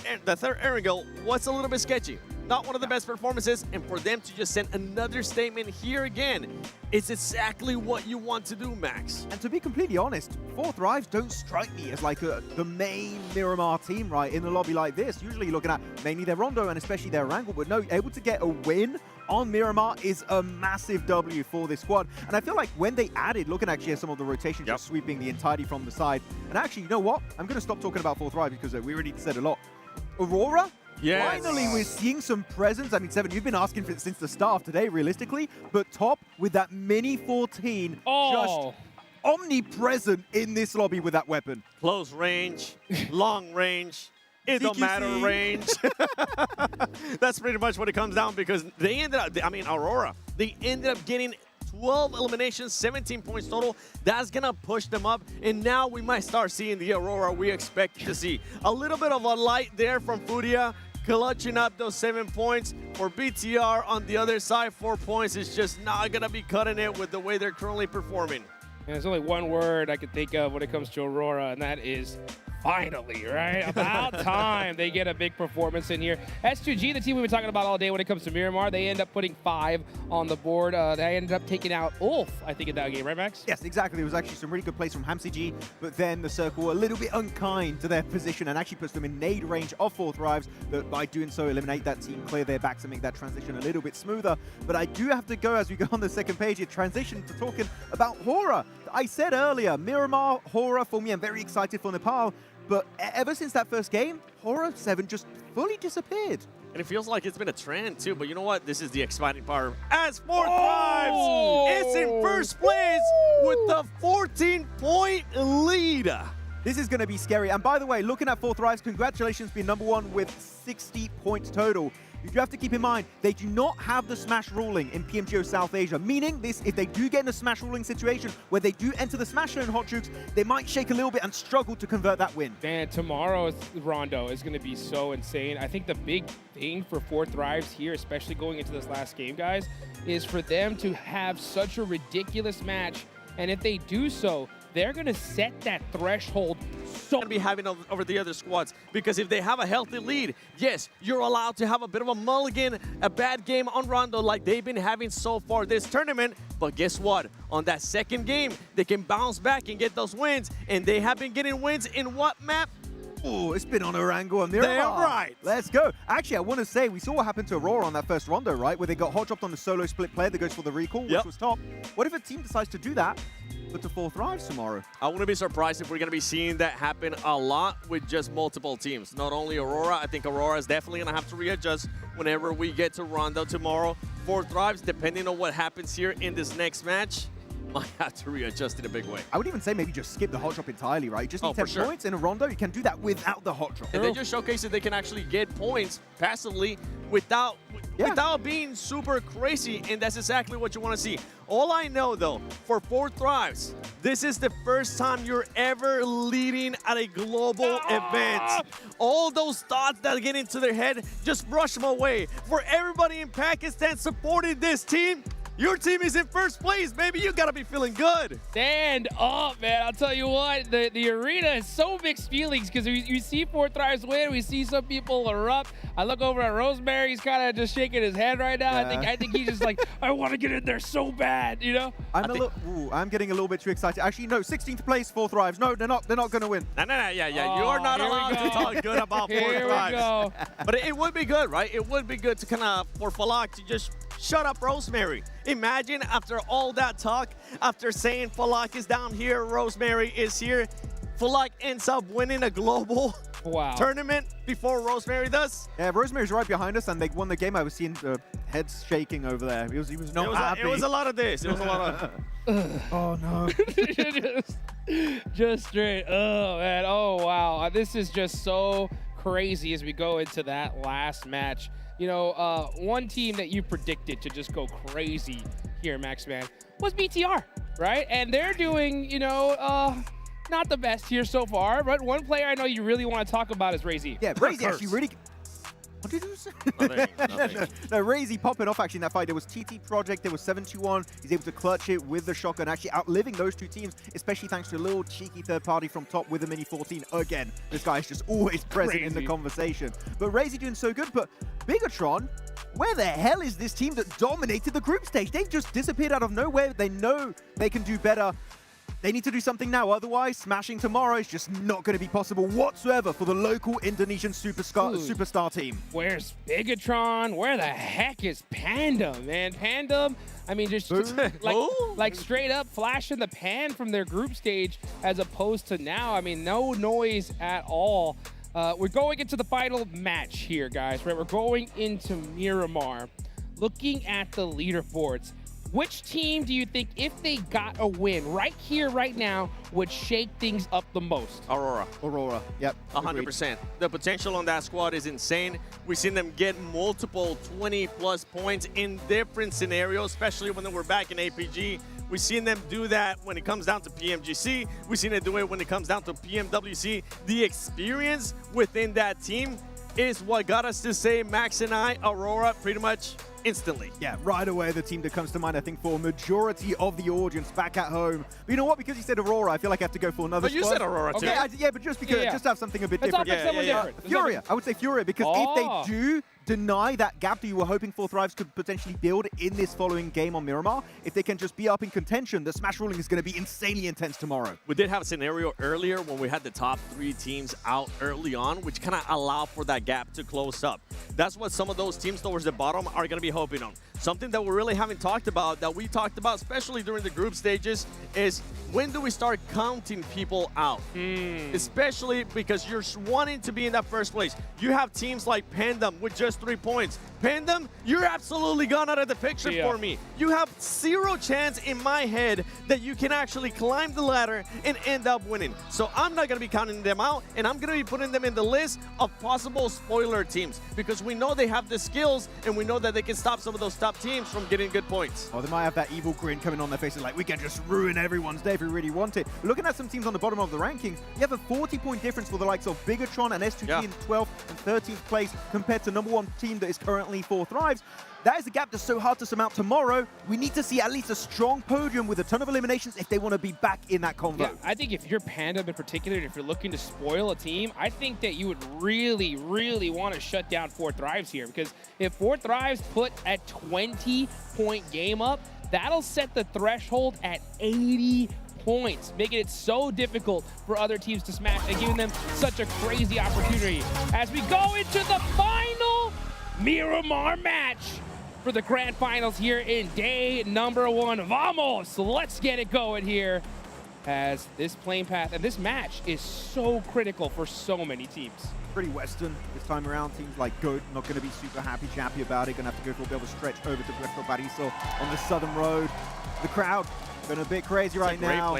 Erangel was a little bit sketchy. Not one of the best performances, and for them to just send another statement here again, it's exactly what you want to do, Max. And to be completely honest, 4 Thrives don't strike me as like the main Miramar team, right, in a lobby like this. Usually you're looking at mainly their Rondo and especially their Wrangle, but no, able to get a win on Miramar is a massive W for this squad. And I feel like when they added, looking actually at some of the rotations, just sweeping the entirety from the side. And actually, you know what? I'm going to stop talking about 4 Thrives because we already said a lot. Aurora? Yes. Finally, we're seeing some presence. I mean, Seven, you've been asking for it since the start of today, realistically. But top with that Mini 14, just omnipresent in this lobby with that weapon. Close range, long range, it don't matter range. That's pretty much what it comes down because they ended up, Aurora, they ended up getting 12 eliminations, 17 points total. That's going to push them up, and now we might start seeing the Aurora we expect to see. A little bit of a light there from Furia, clutching up those 7 points. For BTR on the other side, 4 points is just not going to be cutting it with the way they're currently performing. And there's only one word I can think of when it comes to Aurora, and that is finally, right? About time they get a big performance in here. S2G, the team we've been talking about all day when it comes to Miramar, they end up putting 5 on the board. They ended up taking out Ulf, I think, in that game, right, Max? Yes, exactly. There was actually some really good plays from HamCG, but then the Circle a little bit unkind to their position and actually puts them in nade range of 4 Thrives that by doing so eliminate that team, clear their backs and make that transition a little bit smoother. But I do have to go, as we go on the second page here, transition to talking about Horror. I said earlier, Miramar, Horror for me, I'm very excited for Nepal. But ever since that first game, Horror 7 just fully disappeared. And it feels like it's been a trend, too. But you know what? This is the exciting part. As 4 Thrives is in first place with the 14-point lead. This is going to be scary. And by the way, looking at 4 Thrives, congratulations being #1 with 60 points total. You do have to keep in mind, they do not have the Smash ruling in PMGO South Asia, meaning this, if they do get in a Smash ruling situation where they do enter the Smash Zone Hot Jukes, they might shake a little bit and struggle to convert that win. Man, tomorrow's Rondo is going to be so insane. I think the big thing for 4 Thrives here, especially going into this last game, guys, is for them to have such a ridiculous match. And if they do so, they're going to set that threshold so going to be having over the other squads, because if they have a healthy lead, yes, you're allowed to have a bit of a mulligan, a bad game on Rondo like they've been having so far this tournament. But guess what? On that second game, they can bounce back and get those wins, and they have been getting wins in what map? Oh, it's been on Orango and Miramar. Damn right. Let's go. Actually, I want to say, we saw what happened to Aurora on that first Rondo, right? Where they got hot dropped on the solo split player that goes for the recall, which was top. What if a team decides to do that, but to 4 Thrives tomorrow? I wouldn't be surprised if we're going to be seeing that happen a lot with just multiple teams. Not only Aurora, I think Aurora is definitely going to have to readjust whenever we get to Rondo tomorrow. 4 Thrives, depending on what happens here in this next match, might have to readjust in a big way. I would even say maybe just skip the hot drop entirely, right? You just need 10 for sure. points in a Rondo. You can do that without the hot drop. And they just showcase that they can actually get points passively without being super crazy, and that's exactly what you want to see. All I know, though, for 4 Thrives, this is the first time you're ever leading at a global event. All those thoughts that get into their head, just brush them away. For everybody in Pakistan supporting this team, your team is in first place, baby. You gotta be feeling good. Stand up, man. I'll tell you what, the arena is so mixed feelings because you see 4 Thrives win, we see some people erupt. I look over at Rosemary, he's kind of just shaking his head right now. Yeah. I think he's just like, I want to get in there so bad, you know? I'm getting a little bit too excited. Actually, no, 16th place, 4 Thrives. No, they're not going to win. No, yeah. You are not allowed to talk good about 4 Thrives. But it would be good, right? It would be good to kind of, for Falak to just shut up Rosemary. Imagine after all that talk, after saying Falak is down here, Rosemary is here, Falak ends up winning a global tournament before Rosemary does. Yeah, Rosemary's right behind us, and they won the game. I was seeing the heads shaking over there. He was not happy. It was a lot of this. It was a lot of... Oh, no. just straight, oh, man. Oh, wow. This is just so crazy as we go into that last match. You know, one team that you predicted to just go crazy here, Max Man, was BTR, right? And they're doing, you know, not the best here so far, but one player I know you really want to talk about is Razy. Yeah, Razy actually really... What did you say? No, Razy popping off actually in that fight. There was TT Project, there was 721. He's able to clutch it with the shotgun, actually outliving those two teams, especially thanks to a little cheeky third party from top with a Mini 14. Again, this guy is just always present in the conversation. But Razy doing so good, but Bigatron, where the hell is this team that dominated the group stage? They've just disappeared out of nowhere. They know they can do better. They need to do something now, otherwise smashing tomorrow is just not going to be possible whatsoever for the local Indonesian superstar team. Where's Bigatron? Where the heck is Pandem, man? Pandem, I mean, just like straight up flash in the pan from their group stage as opposed to now. I mean, no noise at all. We're going into the final match here, guys, right? We're going into Miramar. Looking at the leaderboards, which team do you think, if they got a win right here, right now, would shake things up the most? Aurora, yep. 100%. The potential on that squad is insane. We've seen them get multiple 20-plus points in different scenarios, especially when they were back in APG. We've seen them do that when it comes down to PMGC. We've seen them do it when it comes down to PMWC. The experience within that team is what got us to say, Max and I, Aurora, pretty much instantly. Yeah, right away, the team that comes to mind, I think, for a majority of the audience back at home. But you know what? Because you said Aurora, I feel like I have to go for another But you squad. said Aurora, too. Okay, yeah, but just because, just to have something a bit different. Furia. I would say Furia, because if they do deny that gap that you were hoping for Thrives could potentially build in this following game on Miramar, if they can just be up in contention, the Smash ruling is going to be insanely intense tomorrow. We did have a scenario earlier when we had the top 3 teams out early on, which kind of allowed for that gap to close up. That's what some of those teams towards the bottom are going to be hoping on. Something that we really haven't talked about, that we talked about, especially during the group stages, is when do we start counting people out? Especially because you're wanting to be in that first place. You have teams like Pandem with just 3 points. Pandem, you're absolutely gone out of the picture for me. You have 0 chance in my head that you can actually climb the ladder and end up winning. So I'm not going to be counting them out, and I'm going to be putting them in the list of possible spoiler teams because we know they have the skills, and we know that they can stop some of those top teams from getting good points. Oh, they might have that evil grin coming on their faces like, we can just ruin everyone's day if we really want it. But looking at some teams on the bottom of the rankings, you have a 40-point difference for the likes of Bigatron and S2T in 12th and 13th place compared to #1 team that is currently 4 Thrives. That is a gap that's so hard to surmount tomorrow. We need to see at least a strong podium with a ton of eliminations if they want to be back in that convo. Yeah, I think if you're Pandem in particular, if you're looking to spoil a team, I think that you would really, really want to shut down 4 Thrives here, because if 4 Thrives put a 20-point game up, that'll set the threshold at 80 points, making it so difficult for other teams to smash and giving them such a crazy opportunity. As we go into the final Miramar match for the grand finals here in day #1. Vamos! Let's get it going here, as this playing path and this match is so critical for so many teams. Pretty Western this time around. Teams like Goat not going to be super chappy about it. Going to have to go for a bit of a stretch over to Puerto Bariso on the southern road. The crowd going a bit crazy right now.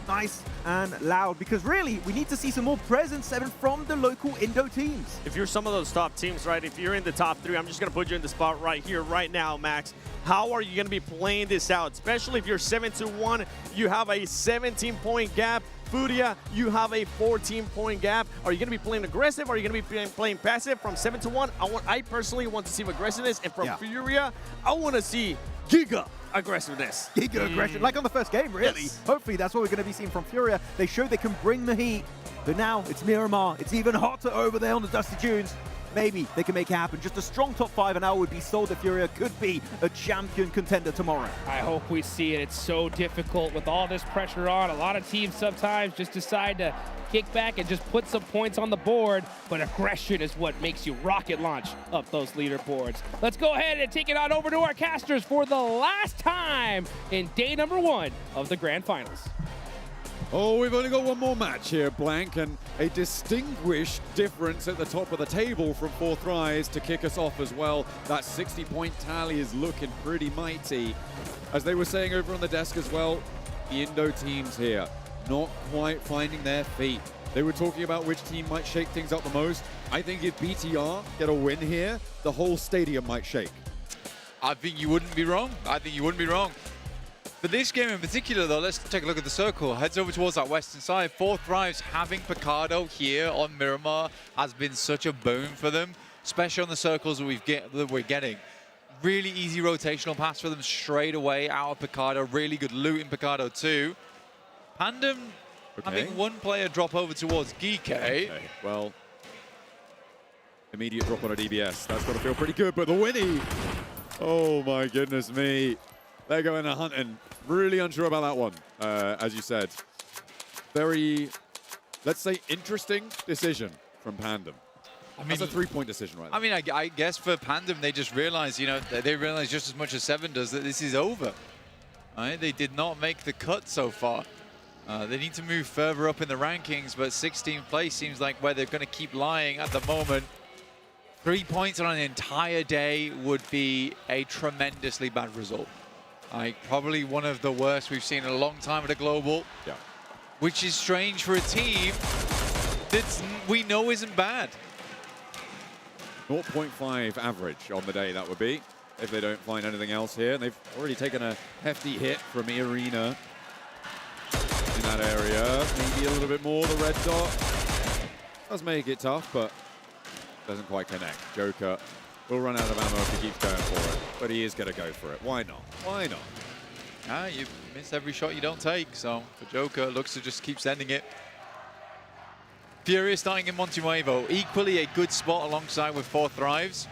nice and loud, because really, we need to see some more presence, Seven, from the local Indo teams. If you're some of those top teams, right, if you're in the top 3, I'm just going to put you in the spot right here, right now, Max. How are you going to be playing this out? Especially if you're 7-1, you have a 17-point gap. Furia, you have a 14-point gap. Are you going to be playing aggressive? Or are you going to be playing passive? From 7-1, I personally want to see aggressiveness. And from Furia, I want to see Giga aggressiveness. Giga aggression, like on the first game, really. Yes. Hopefully that's what we're going to be seeing from Furia. They showed they can bring the heat, but now it's Miramar. It's even hotter over there on the Dusty Dunes. Maybe they can make it happen. Just a strong top 5, and I would be sold that Furia could be a champion contender tomorrow. I hope we see it. It's so difficult with all this pressure on. A lot of teams sometimes just decide to kick back and just put some points on the board, but aggression is what makes you rocket launch up those leaderboards. Let's go ahead and take it on over to our casters for the last time in day number 1 of the Grand Finals. Oh, we've only got one more match here, Blank, and a distinguished difference at the top of the table from 4thRISE to kick us off as well. That 60-point tally is looking pretty mighty. As they were saying over on the desk as well, the Indo teams here not quite finding their feet. They were talking about which team might shake things up the most. I think if BTR get a win here, the whole stadium might shake. I think you wouldn't be wrong. For this game in particular, though, let's take a look at the circle. Heads over towards that western side. 4thRISE having Picardo here on Miramar has been such a boon for them, especially on the circles that we're getting. Really easy rotational pass for them straight away out of Picardo. Really good loot in Picardo too. Pandem having one player drop over towards Geeke. Okay, well, immediate drop on a DBS. That's got to feel pretty good, but the Winnie, oh my goodness me. They're going to hunting. Really unsure about that one, as you said. Very, let's say, interesting decision from Pandem. I mean, that's a 3-point decision right now. I mean, I guess for Pandem, they just realized, you know, they realize just as much as Seven does that this is over. Right? They did not make the cut so far. They need to move further up in the rankings, but 16th place seems like where they're going to keep lying at the moment. 3 points on an entire day would be a tremendously bad result. Probably one of the worst we've seen in a long time at a global. Yeah. Which is strange for a team that we know isn't bad. 0.5 average on the day, that would be, if they don't find anything else here. And they've already taken a hefty hit from Arena in that area. Maybe a little bit more, the red dot. Does make it tough, but doesn't quite connect. Joker will run out of ammo if he keeps going for it, but he is going to go for it. Why not? Why not? You miss every shot you don't take, so for Joker, looks to just keep sending it. Furia starting in Montenuevo, equally a good spot alongside with 4thRISE.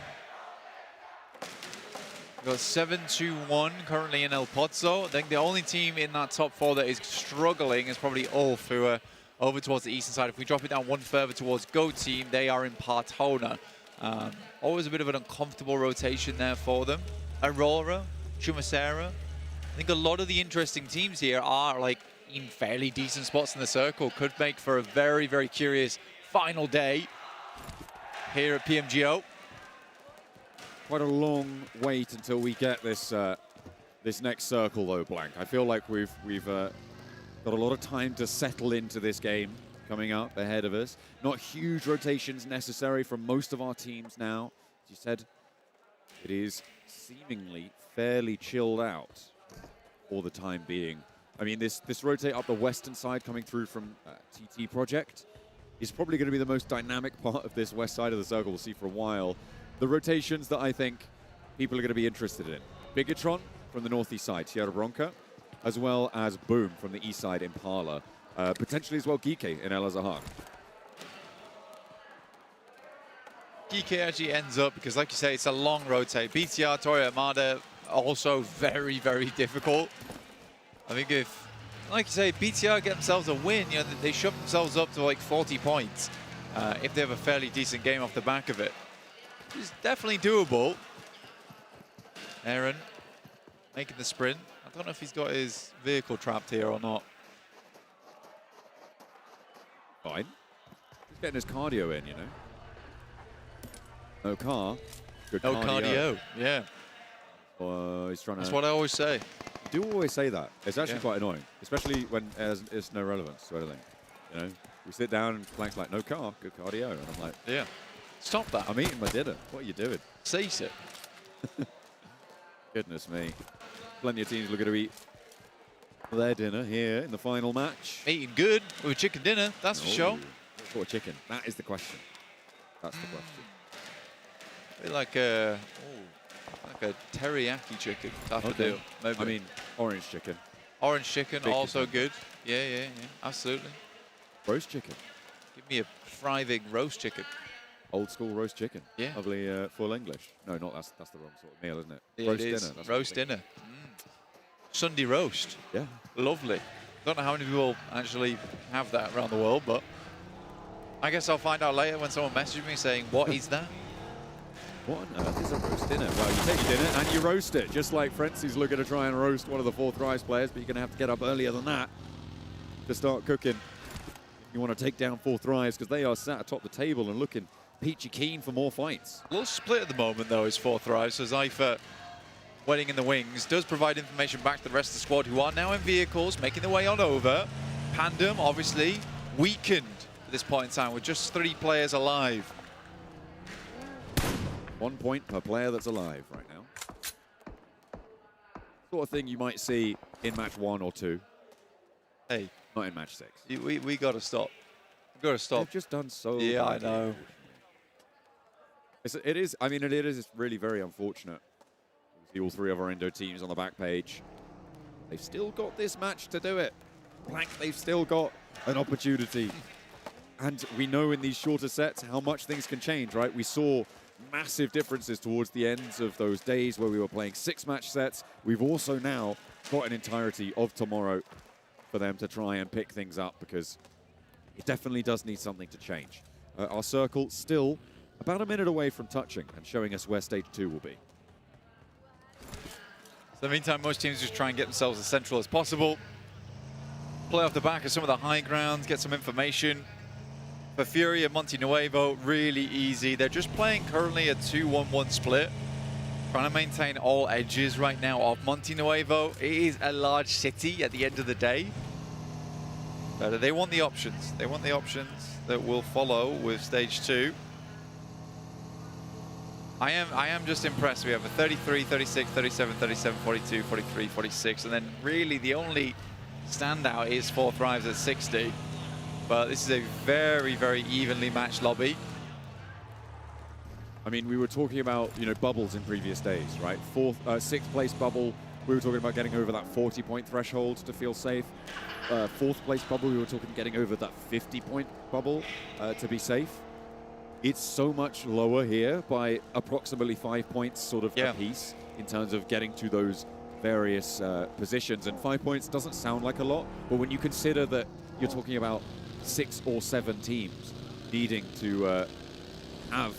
We've got 7-2-1 currently in El Pozo. I think the only team in that top 4 that is struggling is probably Ulf, who are over towards the eastern side. If we drop it down one further towards Go Team, they are in Partona. Always a bit of an uncomfortable rotation there for them. Aurora, Chumacera. I think a lot of the interesting teams here are like in fairly decent spots in the circle. Could make for a very, very curious final day here at PMGO. Quite a long wait until we get this this next circle though, Blank. I feel like we've got a lot of time to settle into this game coming up ahead of us. Not huge rotations necessary from most of our teams now. As you said, it is seemingly fairly chilled out for the time being. I mean, this rotate up the western side coming through from TT Project is probably going to be the most dynamic part of this west side of the circle we'll see for a while. The rotations that I think people are going to be interested in. Bigatron from the northeast side, Sierra Bronca, as well as Boom from the east side, Impala. Potentially as well Geeke in El Azahar. Geeke actually ends up, because like you say, it's a long rotate. BTR, Toria Armada, also very, very difficult. I think if, like you say, BTR get themselves a win, you know, they shove themselves up to like 40 points if they have a fairly decent game off the back of it. It's definitely doable. Aaron making the sprint. I don't know if he's got his vehicle trapped here or not. Fine. He's getting his cardio in, you know. No car. Good no cardio. Yeah. He's trying to... That's what I always say. do always say that. It's actually quite annoying, especially when it's no relevance to anything. You know, we sit down and Blank's like, no car, good cardio. And I'm like, yeah, stop that. I'm eating my dinner. What are you doing? Cease it. Goodness me. Plenty of teams looking to eat their dinner here in the final match. Eating good with chicken dinner, that's for sure. What sort of chicken? That is the question. That's the question. Like a teriyaki chicken type of deal. Maybe. I mean, orange chicken. Orange chicken, Big also difference. good. Yeah, absolutely. Roast chicken. Give me a thriving roast chicken. Old school roast chicken. Yeah. Lovely full English. No, not that's the wrong sort of meal, isn't it? Yeah, roast it is. dinner. That's Roast dinner. Sunday roast. Yeah. Lovely. Don't know how many people actually have that around the world, but I guess I'll find out later when someone messages me saying, what is that? What on earth is a roast dinner? Well, you take your dinner and you roast it, just like Frenzy's looking to try and roast one of the Fourth Rise players, but you're going to have to get up earlier than that to start cooking. You want to take down Fourth Rise because they are sat atop the table and looking peachy keen for more fights. A little split at the moment, though, is Fourth Rise. So Zypher, waiting in the wings, does provide information back to the rest of the squad, who are now in vehicles, making their way on over. Pandem, obviously, weakened at this point in time, with just 3 players alive. 1 point per player that's alive right now. Sort of thing you might see in match 1 or 2. Hey. Not in match 6. We got to stop. We've got to stop. They've just done so Yeah, I badly. know. It is, I mean, it is really very unfortunate. See all 3 of our Indo teams on the back page. They've still got this match to do it. Blank, they've still got an opportunity. And we know in these shorter sets how much things can change, right? We saw massive differences towards the ends of those days where we were playing 6-match sets. We've also now got an entirety of tomorrow for them to try and pick things up, because it definitely does need something to change. Our circle still about a minute away from touching and showing us where stage 2 will be. So in the meantime, most teams just try and get themselves as central as possible. Play off the back of some of the high grounds, get some information. For Fury and Monte Nuevo, really easy. They're just playing currently a 2-1-1 split. Trying to maintain all edges right now of Monte Nuevo. It is a large city at the end of the day. But they want the options. They want the options that will follow with stage 2. I am just impressed. We have a 33, 36, 37, 37, 42, 43, 46. And then really the only standout is Fourth Rise at 60. But this is a very, very evenly matched lobby. I mean, we were talking about, you know, bubbles in previous days, right? 6th place bubble, we were talking about getting over that 40-point threshold to feel safe. 4th place bubble, we were talking getting over that 50-point bubble to be safe. It's so much lower here by approximately 5 points sort of a piece in terms of getting to those various positions. And 5 points doesn't sound like a lot, but when you consider that you're talking about 6 or 7 teams needing to have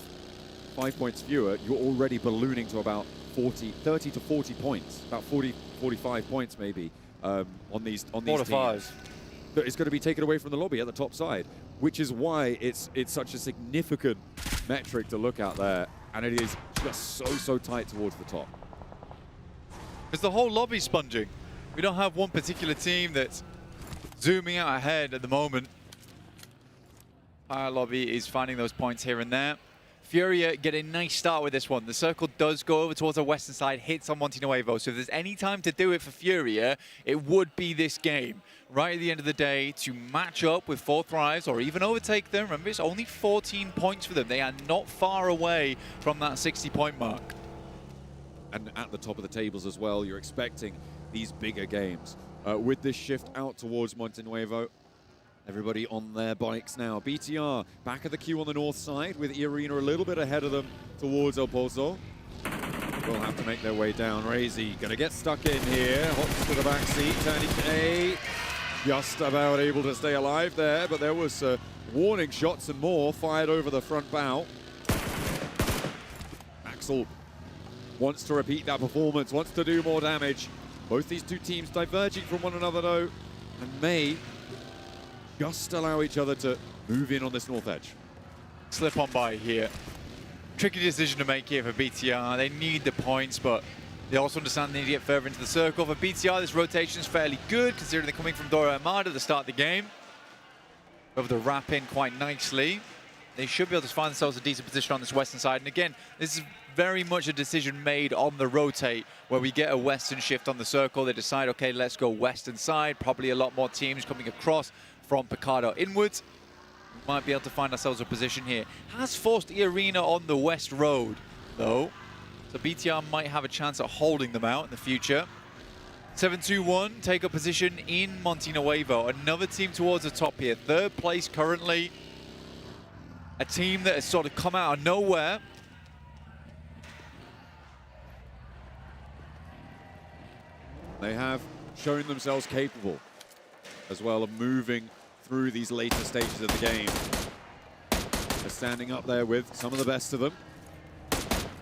5 points fewer, you're already ballooning to about 30 to 40 points, about 40, 45 points maybe on these 4 to 5. That is going to be taken away from the lobby at the top side, which is why it's such a significant metric to look at there, and it is just so tight towards the top. Because the whole lobby's sponging. We don't have one particular team that's zooming out ahead at the moment. Our lobby is finding those points here and there. Furia get a nice start with this one. The circle does go over towards the western side, hits on Monte Nuevo. So if there's any time to do it for Furia, it would be this game. Right at the end of the day, to match up with Fourth Rise or even overtake them. Remember, it's only 14 points for them. They are not far away from that 60-point mark. And at the top of the tables as well, you're expecting these bigger games. With this shift out towards Monte Nuevo, everybody on their bikes now. BTR back at the queue on the north side with Irina a little bit ahead of them towards El Pozo. Will have to make their way down. Razy gonna get stuck in here. Hops to the back seat. Turning A. Just about able to stay alive there, but there was warning shots and more fired over the front bow. Axel wants to repeat that performance, wants to do more damage. Both these two teams diverging from one another though, and may just allow each other to move in on this north edge. Slip on by here. Tricky decision to make here for BTR. They need the points, but They also understand they need to get further into the circle. For BTR, this rotation is fairly good, considering they're coming from Dora Armada at the start of the game. Able to wrap in quite nicely. They should be able to find themselves a decent position on this western side. And again, this is very much a decision made on the rotate, where we get a western shift on the circle. They decide, okay, let's go western side. Probably a lot more teams coming across from Picado inwards. We might be able to find ourselves a position here. Has forced the arena on the west road, though. So BTR might have a chance at holding them out in the future. 7-2-1, take a position in Monte Nuevo. Another team towards the top here. Third place currently. A team that has sort of come out of nowhere. They have shown themselves capable as well of moving through these later stages of the game. They're standing up there with some of the best of them.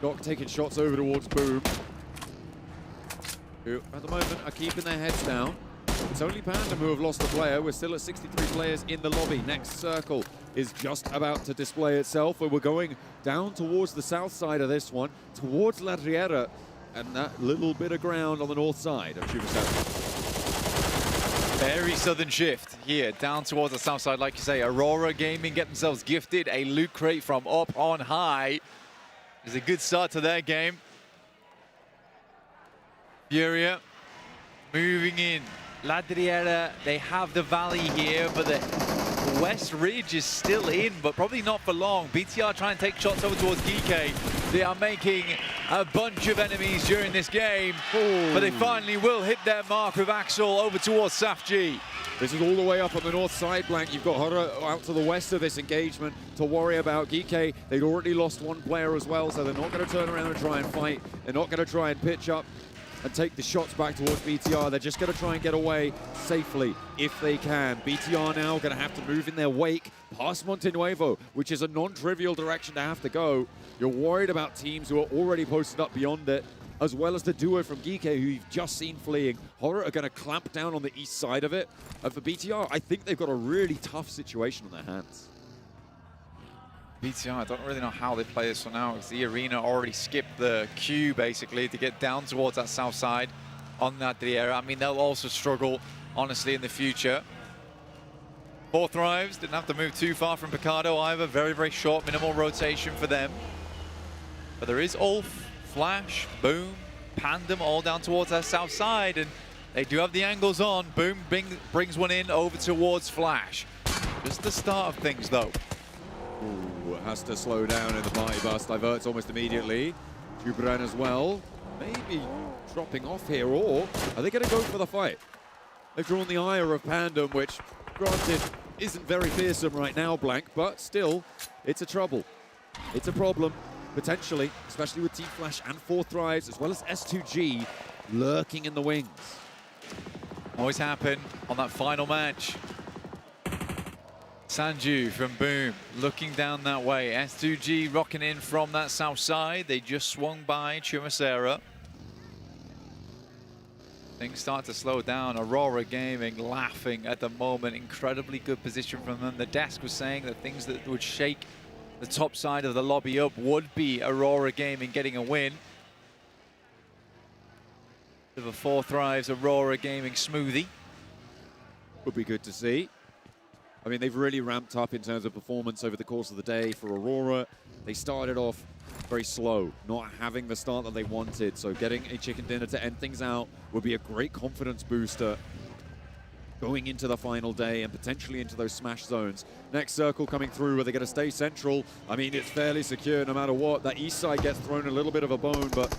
Doc taking shots over towards Boom, who at the moment are keeping their heads down. It's only Pandem who have lost a player. We're still at 63 players in the lobby. Next circle is just about to display itself, where we're going down towards the south side of this one, towards La Riera, and that little bit of ground on the north side of Chubasco. Very southern shift here, down towards the south side. Like you say, Aurora Gaming get themselves gifted a loot crate from up on high. It's a good start to their game. Furia moving in. La Riera, they have the valley here, but the West Ridge is still in, but probably not for long. BTR trying to take shots over towards Geekay. They are making a bunch of enemies during this game, but they finally will hit their mark with Axel over towards Safji. This is all the way up on the north side, Blank. You've got Hora out to the west of this engagement to worry about. Geekay, they'd already lost one player as well, so they're not going to turn around and try and fight. They're not going to try and pitch up and take the shots back towards BTR. They're just going to try and get away safely if they can. BTR now going to have to move in their wake past Monte Nuevo, which is a non-trivial direction to have to go. You're worried about teams who are already posted up beyond it, as well as the duo from Geekay, who you've just seen fleeing. Horror are going to clamp down on the east side of it. And for BTR, I think they've got a really tough situation on their hands. BTR, I don't really know how they play this one now, because the arena already skipped the queue, basically, to get down towards that south side on that Riera. I mean, they'll also struggle, honestly, in the future. Four Thrives didn't have to move too far from Picado either. Very, very short, minimal rotation for them. But there is Ulf, Flash, Boom, Pandem, all down towards that south side, and they do have the angles on. Boom brings one in over towards Flash. Just the start of things, though. Ooh, has to slow down in the party bus, diverts almost immediately. Jubran as well, maybe dropping off here, or are they going to go for the fight? They've drawn the ire of Pandem, which, granted, isn't very fearsome right now, Blank, but still, it's a trouble. It's a problem, potentially, especially with Team Flash and Four Thrives, as well as S2G lurking in the wings. Always happen on that final match. Sanju from Boom looking down that way. S2G rocking in from that south side. They just swung by Chumacera. Things start to slow down. Aurora Gaming laughing at the moment. Incredibly good position from them. The desk was saying that things that would shake the top side of the lobby up would be Aurora Gaming getting a win. The Four Thrives Aurora Gaming smoothie. Would be good to see. I mean, they've really ramped up in terms of performance over the course of the day for Aurora. They started off very slow, not having the start that they wanted. So getting a chicken dinner to end things out would be a great confidence booster going into the final day and potentially into those smash zones. Next circle coming through where they're going to stay central. I mean, it's fairly secure no matter what. That east side gets thrown a little bit of a bone, but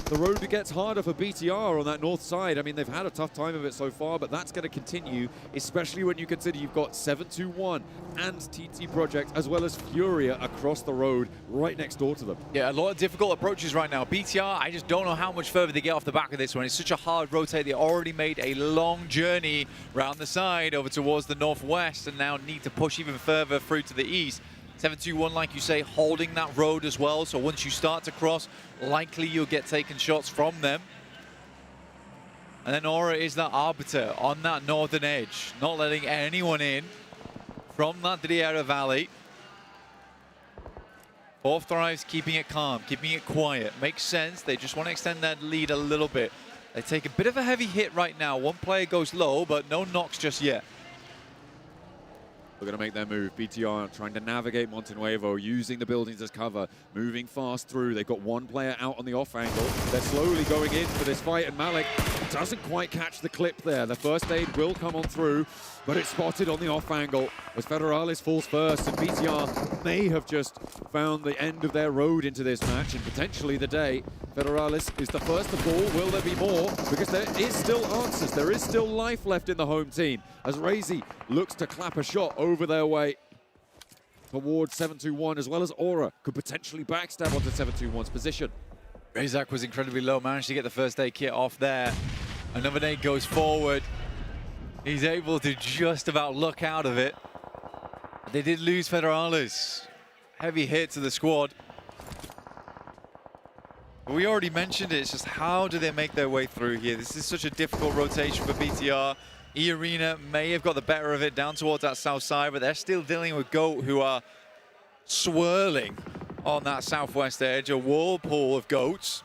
the road gets harder for BTR on that north side. I mean, they've had a tough time of it so far, but that's going to continue, especially when you consider you've got 7-2-1 and TT Project, as well as Furia across the road right next door to them. Yeah, a lot of difficult approaches right now. BTR, I just don't know how much further they get off the back of this one. It's such a hard rotate. They already made a long journey around the side over towards the northwest and now need to push even further through to the east. 7-2-1, like you say, holding that road as well. So once you start to cross, likely you'll get taken shots from them. And then Aura is that arbiter on that northern edge, not letting anyone in from that Riera Valley. Fourth Thrives keeping it calm, keeping it quiet. Makes sense. They just want to extend that lead a little bit. They take a bit of a heavy hit right now. One player goes low, but no knocks just yet. They're going to make their move. BTR trying to navigate Montenuevo, using the buildings as cover, moving fast through. They've got one player out on the off angle. They're slowly going in for this fight, and Malik doesn't quite catch the clip there. The first aid will come on through, but it's spotted on the off angle as Federalis falls first, and BTR may have just found the end of their road into this match and potentially the day. Federalis is the first to fall. Will there be more? Because there is still answers. There is still life left in the home team as Razy looks to clap a shot over their way towards 721, as well as Aura could potentially backstab onto 721's position. Razak was incredibly low, managed to get the first aid kit off there. Another nade goes forward. He's able to just about look out of it. They did lose Federalis. Heavy hit to the squad. We already mentioned it, it's just how do they make their way through here? This is such a difficult rotation for BTR. E-Arena may have got the better of it down towards that south side, but they're still dealing with GOAT, who are swirling on that southwest edge, a whirlpool of GOATs.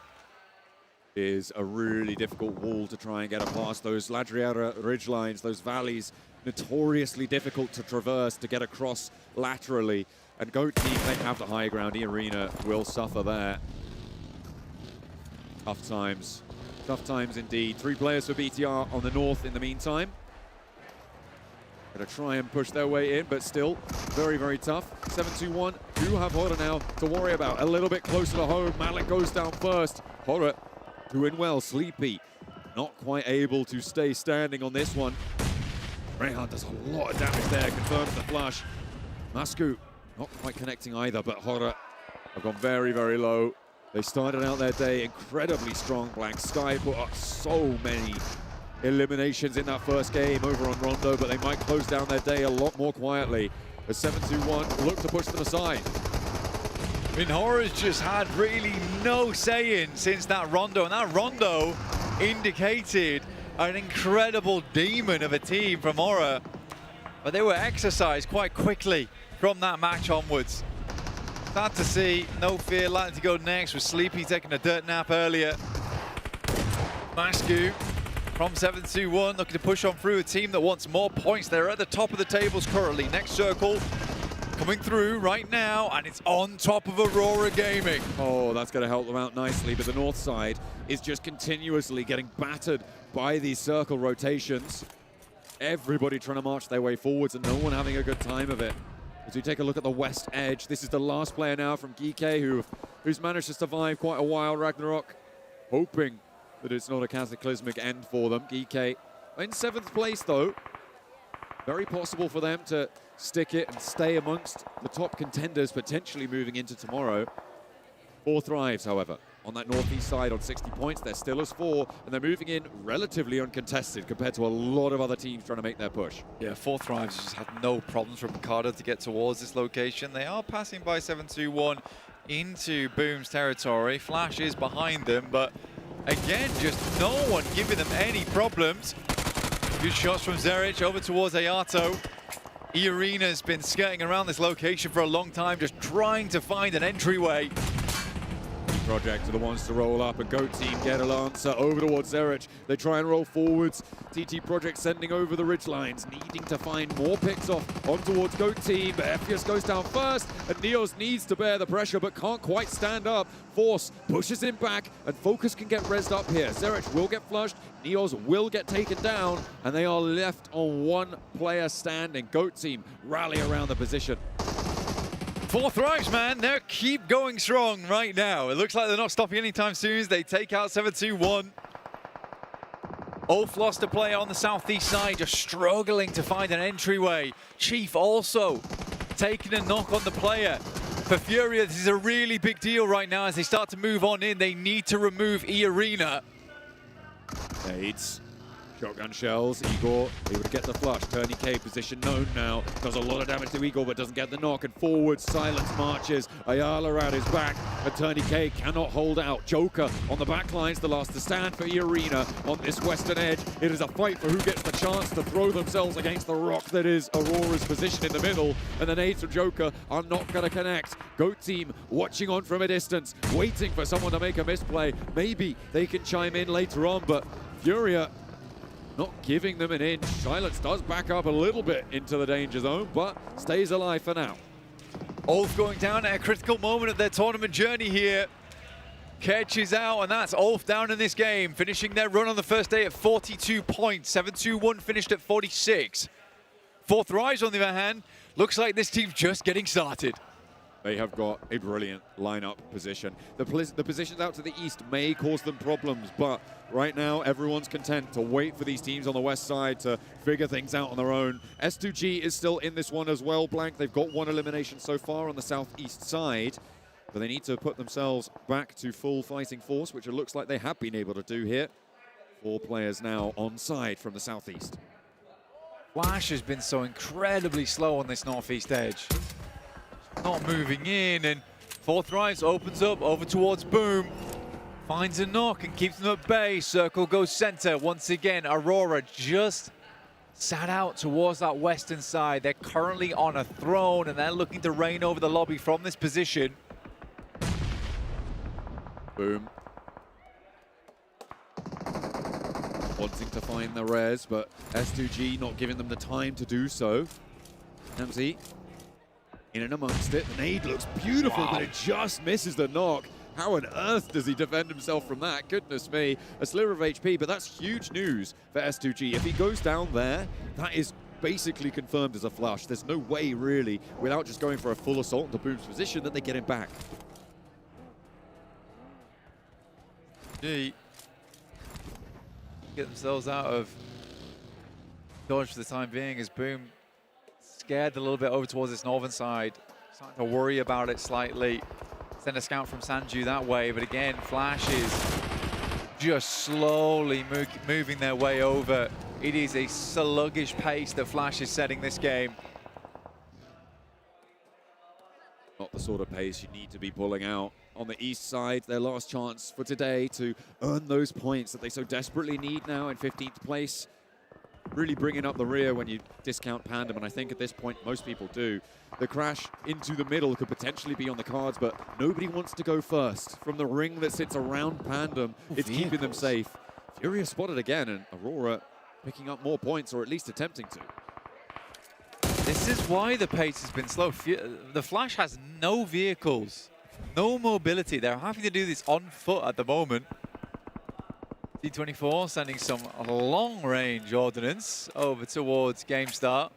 Is a really difficult wall to try and get past. Those Ladriera ridgelines, those valleys, notoriously difficult to traverse, to get across laterally. And GOAT team, they have the high ground. E-Arena will suffer there. Tough times indeed. 3 players for BTR on the north in the meantime. Gonna try and push their way in, but still very, very tough. 721 do have Horror now to worry about. A little bit closer to home. Malik goes down first. Horror doing well. Sleepy not quite able to stay standing on this one. Rehan does a lot of damage there. Confirms the flush. Masku not quite connecting either, but Horror have gone very, very low. They started out their day incredibly strong. Black Sky put up so many eliminations in that first game over on Rondo, but they might close down their day a lot more quietly as 721 look to push them aside. I mean, Horror's just had really no say-in since that Rondo, and that Rondo indicated an incredible demon of a team from Horror, but they were exercised quite quickly from that match onwards. Sad to see. No Fear likely to go next with Sleepy taking a dirt nap earlier. Masku from 721 looking to push on through, a team that wants more points. They're at the top of the tables currently. Next circle coming through right now, and it's on top of Aurora Gaming. Oh, that's going to help them out nicely, but the north side is just continuously getting battered by these circle rotations. Everybody trying to march their way forwards and no one having a good time of it. As we take a look at the west edge, this is the last player now from Geeke, who's managed to survive quite a while. Ragnarok hoping that it's not a cataclysmic end for them. Geeke in 7th place though. Very possible for them to stick it and stay amongst the top contenders, potentially moving into tomorrow. 4 Thrives, however, on that northeast side on 60 points. They're still as 4, and they're moving in relatively uncontested compared to a lot of other teams trying to make their push. Yeah, 4 Thrives just had no problems from Ricardo to get towards this location. They are passing by 721 into Boom's territory. Flash is behind them, but again, just no one giving them any problems. Good shots from Zerich over towards Ayato. E-Arena's been skirting around this location for a long time, just trying to find an entryway. Project are the ones to roll up, and GOAT team get a lancer over towards Zerich. They try and roll forwards. TT Project sending over the ridge lines, needing to find more picks off on towards GOAT team. But Ephius goes down first, and Neos needs to bear the pressure, but can't quite stand up. Force pushes him back, and Focus can get rezzed up here. Zerich will get flushed, Neos will get taken down, and they are left on 1 player standing. GOAT team rally around the position. 4 Thrives, man, they keep going strong right now. It looks like they're not stopping anytime soon as they take out 721. Ulf lost a player on the southeast side, just struggling to find an entryway. Chief also taking a knock on the player. For Furia, this is a really big deal right now as they start to move on in. They need to remove E-Arena. Nades Shotgun shells, Igor able to get the flush. Turning K position known now. Does a lot of damage to Igor, but doesn't get the knock. And forward, Silence marches. Ayala at his back, but Turning K cannot hold out. Joker on the back line's the last to stand for Arena on this western edge. It is a fight for who gets the chance to throw themselves against the rock that is Aurora's position in the middle. And the nades from Joker are not going to connect. GOAT team watching on from a distance, waiting for someone to make a misplay. Maybe they can chime in later on, but Furia not giving them an inch. Silence does back up a little bit into the danger zone, but stays alive for now. Ulf going down at a critical moment of their tournament journey here. Ketch is out, and that's Ulf down in this game, finishing their run on the first day at 42 points. 7-2-1 finished at 46. Fourth Rise, on the other hand, looks like this team's just getting started. They have got a brilliant lineup position. The positions out to the east may cause them problems, but right now everyone's content to wait for these teams on the west side to figure things out on their own. S2G is still in this one as well, Blank. They've got one elimination so far on the southeast side, but they need to put themselves back to full fighting force, which it looks like they have been able to do here. 4 players now on side from the southeast. Flash has been so incredibly slow on this northeast edge. Not moving in, and Fourth Rise opens up over towards Boom. Finds a knock and keeps them at bay. Circle goes center. Once again, Aurora just sat out towards that western side. They're currently on a throne, and they're looking to reign over the lobby from this position. Boom. Wanting to find the res, but S2G not giving them the time to do so. MZ in and amongst it. The nade looks beautiful, but it just misses the knock. How on earth does he defend himself from that? Goodness me. A sliver of HP, but that's huge news for S2G. If he goes down there, that is basically confirmed as a flush. There's no way, really, without just going for a full assault into Boom's position, that they get him back. Get themselves out of dodge for the time being, as Boom scared a little bit over towards this northern side. Starting to worry about it slightly. Send a scout from Sanju that way, but again, Flash is just slowly moving their way over. It is a sluggish pace that Flash is setting this game. Not the sort of pace you need to be pulling out. On the east side, their last chance for today to earn those points that they so desperately need now in 15th place. Really bringing up the rear when you discount Pandem, and I think at this point most people do. The crash into the middle could potentially be on the cards, but nobody wants to go first. From the ring that sits around Pandem, it's keeping them safe. Furia spotted again, and Aurora picking up more points, or at least attempting to. This is why the pace has been slow. The Flash has no vehicles, no mobility. They're having to do this on foot at the moment. T24 sending some long-range ordnance over towards game start.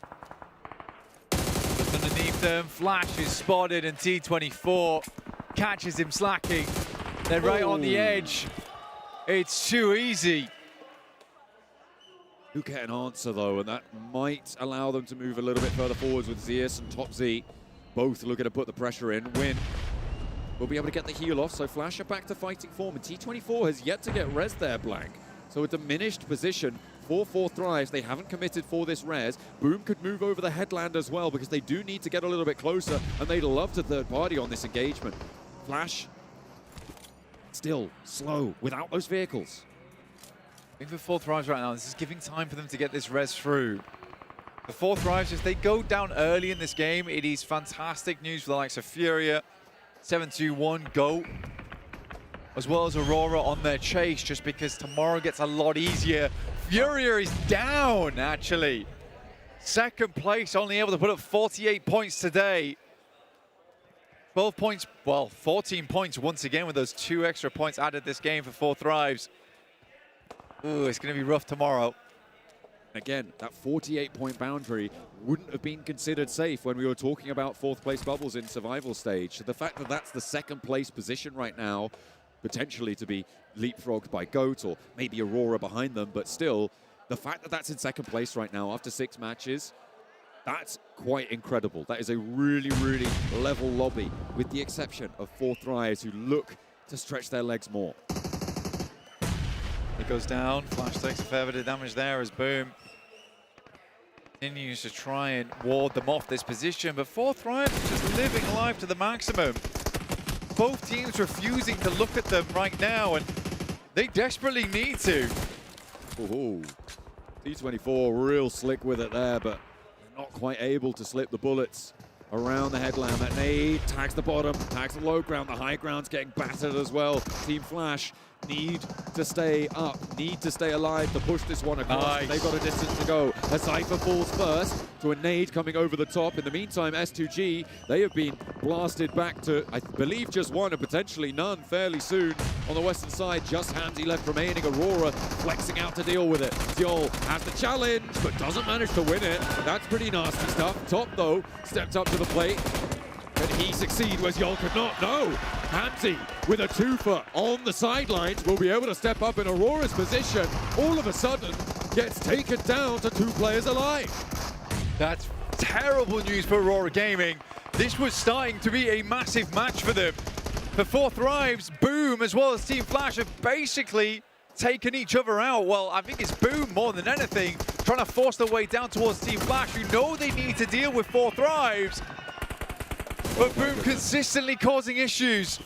Just underneath them, Flash is spotted, and T24 catches him slacking. They're right on the edge. It's too easy. Who get an answer, though, and that might allow them to move a little bit further forwards with Zeus and Top Z. Both looking to put the pressure in. Win will be able to get the heal off, so Flash are back to fighting form, and T24 has yet to get res there, Blank. So a diminished position for Fourth Rise. They haven't committed for this res. Boom could move over the headland as well, because they do need to get a little bit closer, and they'd love to third party on this engagement. Flash still slow without those vehicles. I think for Fourth Rise right now, this is giving time for them to get this res through. The Fourth Rise, if they go down early in this game, it is fantastic news for the likes of Furia, 7-2-1 GOAT, as well as Aurora on their chase, just because tomorrow gets a lot easier. Furia is down, actually. Second place, only able to put up 48 points today. 12 points, well, 14 points once again with those 2 extra points added this game for Fourth Rise. Ooh, it's going to be rough tomorrow. Again, that 48-point boundary wouldn't have been considered safe when we were talking about fourth place bubbles in survival stage. So the fact that that's the second place position right now, potentially to be leapfrogged by GOAT or maybe Aurora behind them, but still, the fact that that's in second place right now after 6 matches, that's quite incredible. That is a really, really level lobby, with the exception of Fourth Rise, who look to stretch their legs more. It goes down. Flash takes a fair bit of damage there as Boom continues to try and ward them off this position, but 4Thrives just living life to the maximum. Both teams refusing to look at them right now, and they desperately need to. Ooh. T24 real slick with it there, but not quite able to slip the bullets around the headland. That nade tags the bottom, tags the low ground. The high ground's getting battered as well. Team Flash need to stay up, need to stay alive to push this one across. Nice. They've got a distance to go. A Cypher falls first to a nade coming over the top. In the meantime, S2G, they have been blasted back to, I believe, just one and potentially none fairly soon. On the western side, just Hamzy left remaining. Aurora flexing out to deal with it. Zjol has the challenge, but doesn't manage to win it. That's pretty nasty stuff. Top, though, stepped up to the plate. Can he succeed where Zjol could not? No! Hamzy with a twofer on the sidelines will be able to step up in Aurora's position. All of a sudden, gets taken down to 2 players alive. That's terrible news for Aurora Gaming. This was starting to be a massive match for them. For 4Thrives, Boom, as well as Team Flash have basically taken each other out. Well, I think it's Boom more than anything, trying to force their way down towards Team Flash, who know they need to deal with 4Thrives. But Boom consistently causing issues.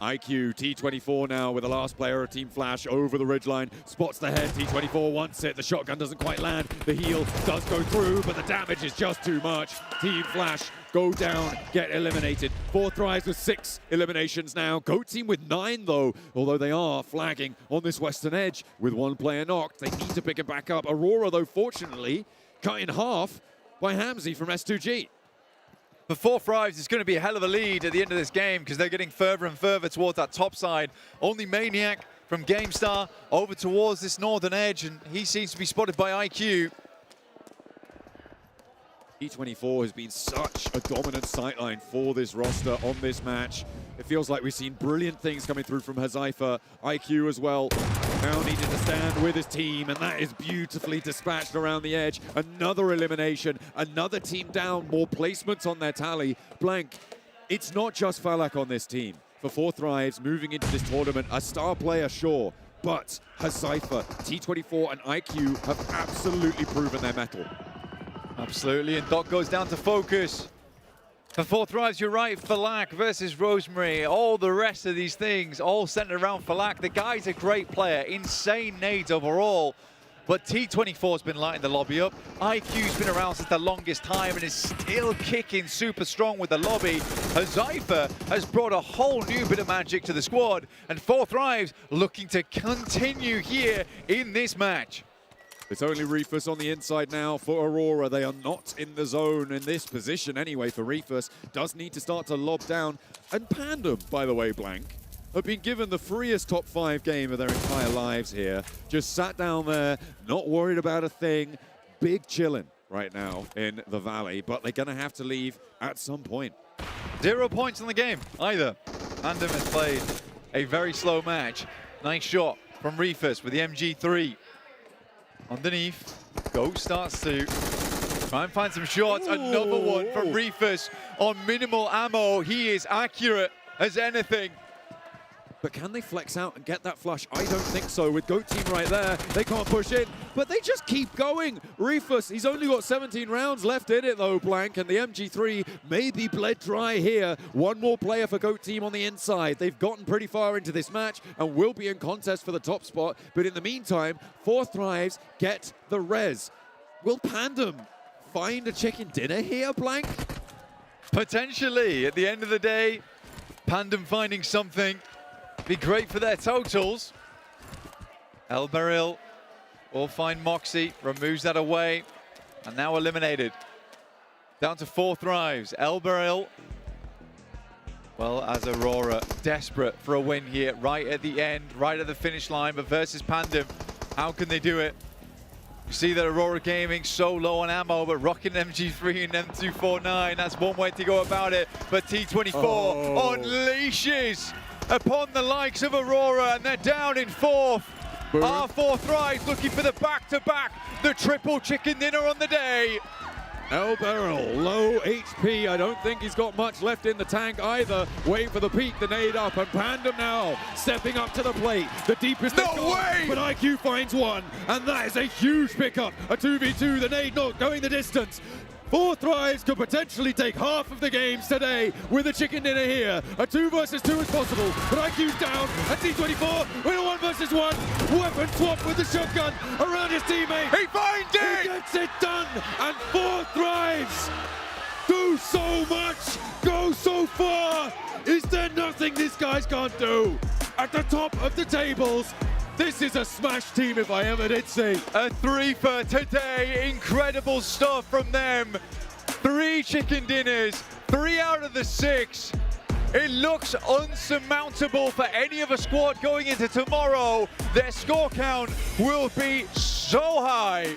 IQ, T24 now with the last player of Team Flash over the ridgeline. Spots the head, T24 wants it. The shotgun doesn't quite land. The heal does go through, but the damage is just too much. Team Flash go down, get eliminated. 4Thrives with 6 eliminations now. Goat Team with 9 though, although they are flagging on this western edge with 1 player knocked. They need to pick it back up. Aurora though, fortunately, cut in half by Hamzy from S2G. For 4Thrives, it's going to be a hell of a lead at the end of this game because they're getting further and further towards that top side. Only Maniac from GameStar over towards this northern edge, and he seems to be spotted by IQ. T24 has been such a dominant sightline for this roster on this match. It feels like we've seen brilliant things coming through from Hazaifa. IQ as well, now needing to stand with his team, and that is beautifully dispatched around the edge. Another elimination, another team down, more placements on their tally. Blank, it's not just Falak on this team. For 4Thrives, moving into this tournament, a star player, sure, but Hazaifa, T24, and IQ have absolutely proven their mettle. Absolutely, and Doc goes down to focus. For 4Thrives, you're right, Falak versus Rosemary. All the rest of these things, all centered around Falak. The guy's a great player, insane nades overall. But T24's been lighting the lobby up. IQ's been around since the longest time and is still kicking super strong with the lobby. Hazaifa has brought a whole new bit of magic to the squad. And 4Thrives looking to continue here in this match. It's only Refus on the inside now for Aurora. They are not in the zone in this position anyway for Refus. Does need to start to lob down. And Pandem, by the way, Blank, have been given the freest top 5 game of their entire lives here. Just sat down there, not worried about a thing. Big chillin' right now in the Valley, but they're going to have to leave at some point. 0 points in the game either. Pandem has played a very slow match. Nice shot from Refus with the MG3. Underneath, Goat starts to try and find some shots. Ooh. Another one from Refus on minimal ammo. He is accurate as anything. But can they flex out and get that flush? I don't think so. With Goat Team right there, they can't push in, but they just keep going. Refus, he's only got 17 rounds left in it though, Blank, and the MG3 may be bled dry here. One more player for Goat Team on the inside. They've gotten pretty far into this match and will be in contest for the top spot, but in the meantime, 4Thrives get the res. Will Pandem find a chicken dinner here, Blank? Potentially. At the end of the day, Pandem finding something. Be great for their totals. El Baril will find Moxie, removes that away, and now eliminated. Down to 4Thrives. El Baril, well, as Aurora, desperate for a win here, right at the end, right at the finish line, but versus Pandem, how can they do it? You see that Aurora Gaming so low on ammo, but rocking MG3 and M249, that's one way to go about it. But T24 unleashes upon the likes of Aurora, and they're down in 4th. Our 4Thrives looking for the back-to-back, the triple chicken dinner on the day. El Barrel, low HP. I don't think he's got much left in the tank either. Wait for the peak, the nade up, and Pandem now stepping up to the plate. The deepest No they've gone, way! but IQ finds one, and that is a huge pickup. A 2v2, the nade not going the distance. 4 Thrives could potentially take half of the games today with a chicken dinner here. A 2 versus 2 is possible, but IQ's down, and T24 with a 1 versus 1. Weapon swap with the shotgun around his teammate. He finds it! He gets it done, and 4 Thrives do so much, go so far. Is there nothing these guys can't do? At the top of the tables, this is a smash team if I ever did see. A 3 for today. Incredible stuff from them. 3 chicken dinners, 3 out of the 6. It looks unsurmountable for any of a squad going into tomorrow. Their score count will be so high.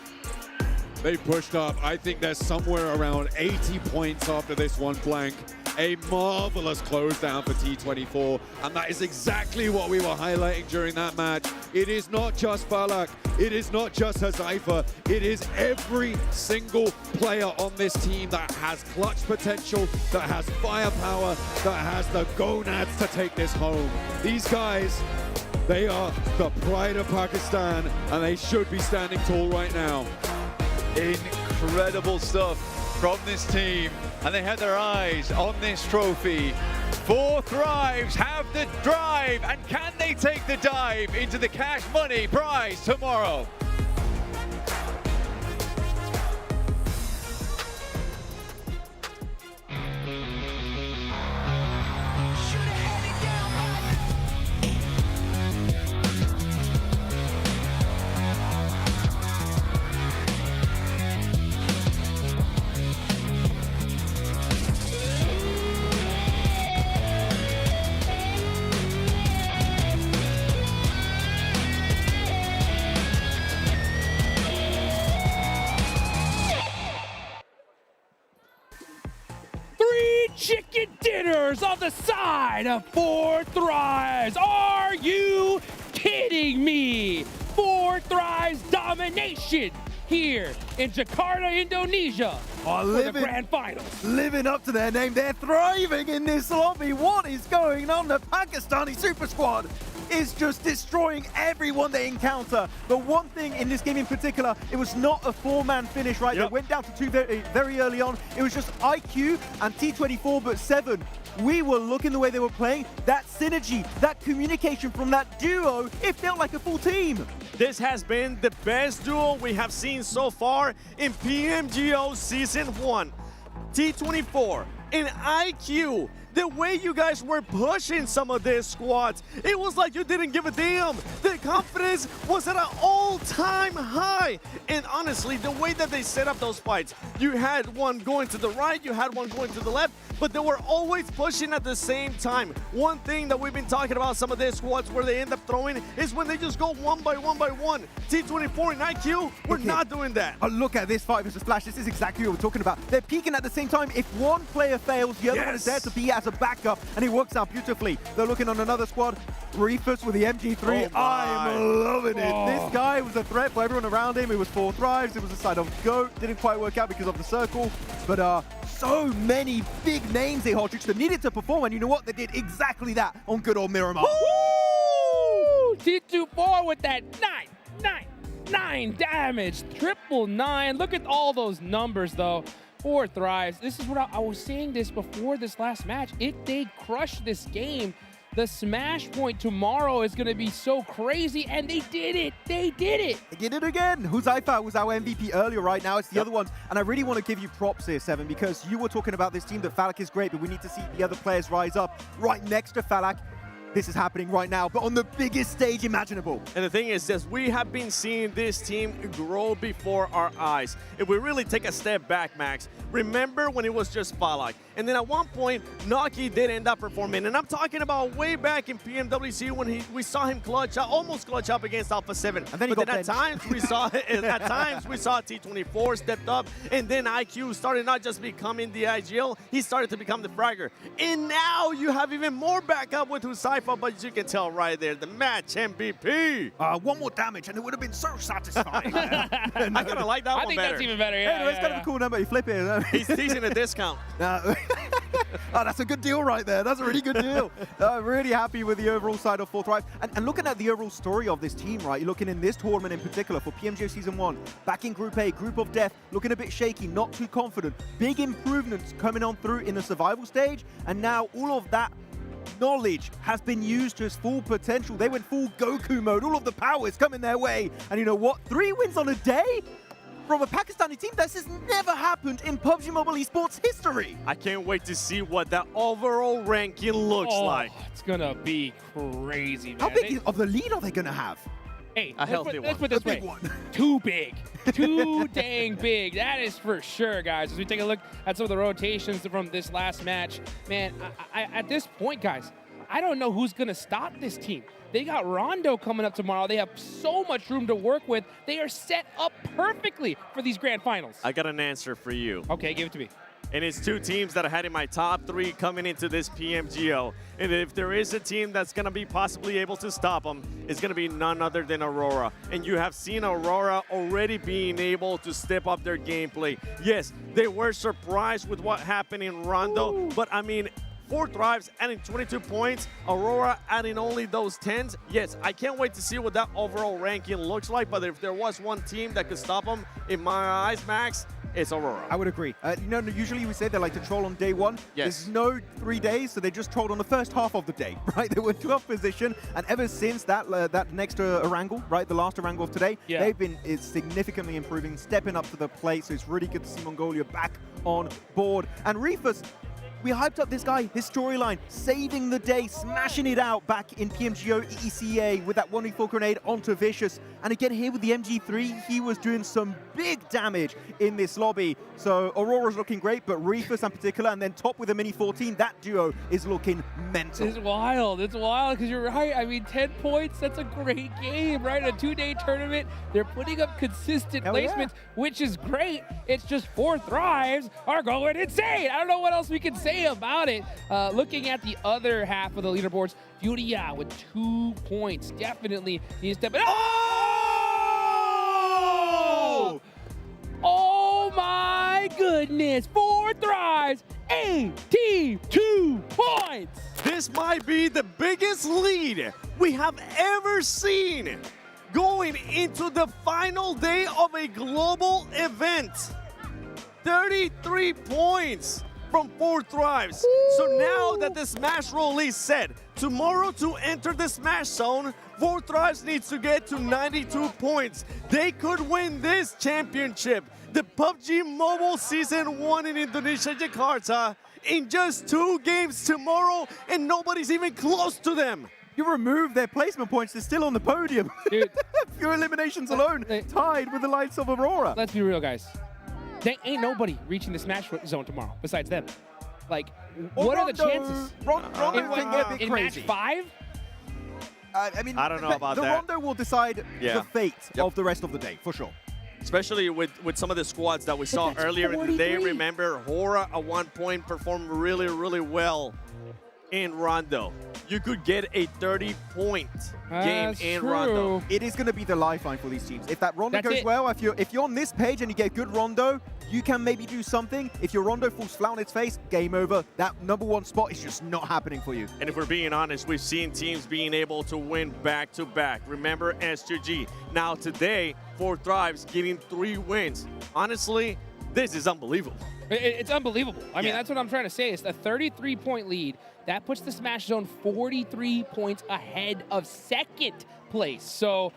They pushed up. I think they're somewhere around 80 points after this one blank. A marvelous close down for T24, and that is exactly what we were highlighting during that match. It is not just Falak, it is not just Hazaifa, it is every single player on this team that has clutch potential, that has firepower, that has the gonads to take this home. These guys, they are the pride of Pakistan, and they should be standing tall right now. Incredible stuff from this team, and they had their eyes on this trophy. 4 Thrives have the drive, and can they take the dive into the cash money prize tomorrow? Chicken dinners on the side of 4 Thrives. Are you kidding me? 4 Thrives domination here in Jakarta, Indonesia for the grand finals. Living up to their name, they're thriving in this lobby. What is going on? The Pakistani Super Squad is just destroying everyone they encounter. But one thing in this game in particular, it was not a 4-man finish, right? They went down to 2 very early on. It was just IQ and T24, but 7. We were looking the way they were playing. That synergy, that communication from that duo, it felt like a full team. This has been the best duo we have seen so far in PMGO Season 1. T24 and IQ. The way you guys were pushing some of their squads, it was like you didn't give a damn. The confidence was at an all-time high. And honestly, the way that they set up those fights, you had one going to the right, you had one going to the left, but they were always pushing at the same time. One thing that we've been talking about some of their squads where they end up throwing is when they just go one by one. T24 and IQ, we're not doing that. Oh, look at this fight versus Flash. This is exactly what we're talking about. They're peaking at the same time. If one player fails, the other one is there to be as a backup, and it works out beautifully. They're looking on another squad. Reefus with the MG3. I'm loving it. This guy was a threat for everyone around him. It was 4 Thrives. It was a side of GOAT. Didn't quite work out because of the circle. But so many big names they Hardrix that needed to perform, and you know what? They did exactly that on good old Miramar. Woo! T24 with that 9 damage, 999. Look at all those numbers though. 4 Thrives. This is what I was saying this before this last match. If they crush this game, the smash point tomorrow is going to be so crazy, and they did it. They did it. They did it again. Huzaifa was our MVP earlier. Right now, it's the other ones. And I really want to give you props here, Seven, because you were talking about this team that Falak is great, but we need to see the other players rise up right next to Falak. This is happening right now, but on the biggest stage imaginable. And the thing is this, we have been seeing this team grow before our eyes. If we really take a step back, Max, remember when it was just Falak, And then at one point, Naki did end up performing. And I'm talking about way back in PMWC when we saw him clutch out, almost clutch up against Alpha 7. And then he but got then at times we saw T24 stepped up, and then IQ started not just becoming the IGL, he started to become the fragger. And now you have even more backup with Husaifa, but you can tell right there, the match MVP. One more damage, and it would have been so satisfying. I kind of like that one better. I think that's even better. Yeah, Anyway, it's kind of a cool number. You flip it. He's teasing a discount. Oh, that's a good deal right there. That's a really good deal. Really happy with the overall side of 4 Thrive. And looking at the overall story of this team, right? You're looking in this tournament in particular for PMGO Season 1. Back in Group A, Group of Death, looking a bit shaky, not too confident. Big improvements coming on through in the survival stage. And now all of that knowledge has been used to its full potential. They went full Goku mode. All of the power is coming their way. And you know what? 3 wins on a day? From a Pakistani team, this has never happened in PUBG Mobile esports history. I can't wait to see what that overall ranking looks like. It's gonna be crazy, man. How big of the lead are they gonna have? Hey, a healthy let's one. put it this way. Too big. Too dang big. That is for sure, guys. As we take a look at some of the rotations from this last match, man, at this point, guys, I don't know who's going to stop this team. They got Rondo coming up tomorrow. They have so much room to work with. They are set up perfectly for these grand finals. I got an answer for you. Okay, give it to me. And it's 2 teams that I had in my top 3 coming into this PMGO. And if there is a team that's going to be possibly able to stop them, it's going to be none other than Aurora. And you have seen Aurora already being able to step up their gameplay. Yes, they were surprised with what happened in Rondo, but I mean, 4 Thrives adding 22 points, Aurora adding only those 10s. Yes, I can't wait to see what that overall ranking looks like, but if there was one team that could stop them, in my eyes, Max, it's Aurora. I would agree. You know, usually we say they like to troll on day 1. Yes. There's no 3 days, so they just trolled on the first half of the day, right? They were in 12th position, and ever since that next Erangel, right, the last Erangel of today, they've been significantly improving, stepping up to the plate, so it's really good to see Mongolia back on board. And Reefus, we hyped up this guy, his storyline, saving the day, smashing it out back in PMGO ECA with that 1v4 grenade onto Vicious. And again here with the MG3, he was doing some big damage in this lobby. So Aurora's looking great, but Reefus in particular, and then top with a Mini 14, that duo is looking mental. It's wild. It's wild because you're right. I mean, 10 points, that's a great game, right? A 2-day tournament. They're putting up consistent placements, which is great. It's just 4 Thrives are going insane. I don't know what else we can say about it. Looking at the other half of the leaderboards, Furia with 2 points. Definitely needs to step it. Oh! Oh my goodness. 4 Thrives, 82 points. This might be the biggest lead we have ever seen going into the final day of a global event. 33 points from 4 Thrives. So now that the Smash roll is set, tomorrow to enter the Smash zone, 4 Thrives needs to get to 92 points. They could win this championship, the PUBG Mobile Season 1 in Indonesia, Jakarta, in just 2 games tomorrow, and nobody's even close to them. You remove their placement points, they're still on the podium. Dude. Few eliminations alone, tied with the likes of Aurora. Let's be real, guys. There ain't nobody reaching the Smash zone tomorrow besides them. Like, what are the chances? Rondo can get a bit in crazy. match 5? I mean, I don't know about the that. Rondo will decide the fate of the rest of the day, for sure. Especially with some of the squads that we saw earlier in the day. Remember, Hora at one point performed really, really well in Rondo. You could get a 30-point game in Rondo. It is going to be the lifeline for these teams. If that Rondo goes well, if you're on this page and you get good Rondo, you can maybe do something. If your Rondo falls flat on its face, game over. That #1 spot is just not happening for you. And if we're being honest, we've seen teams being able to win back-to-back. Remember S2G. Now today, 4 Thrives getting 3 wins. Honestly, this is unbelievable. It's unbelievable. I mean, that's what I'm trying to say. It's a 33-point lead. That puts the Smash Zone 43 points ahead of second place. So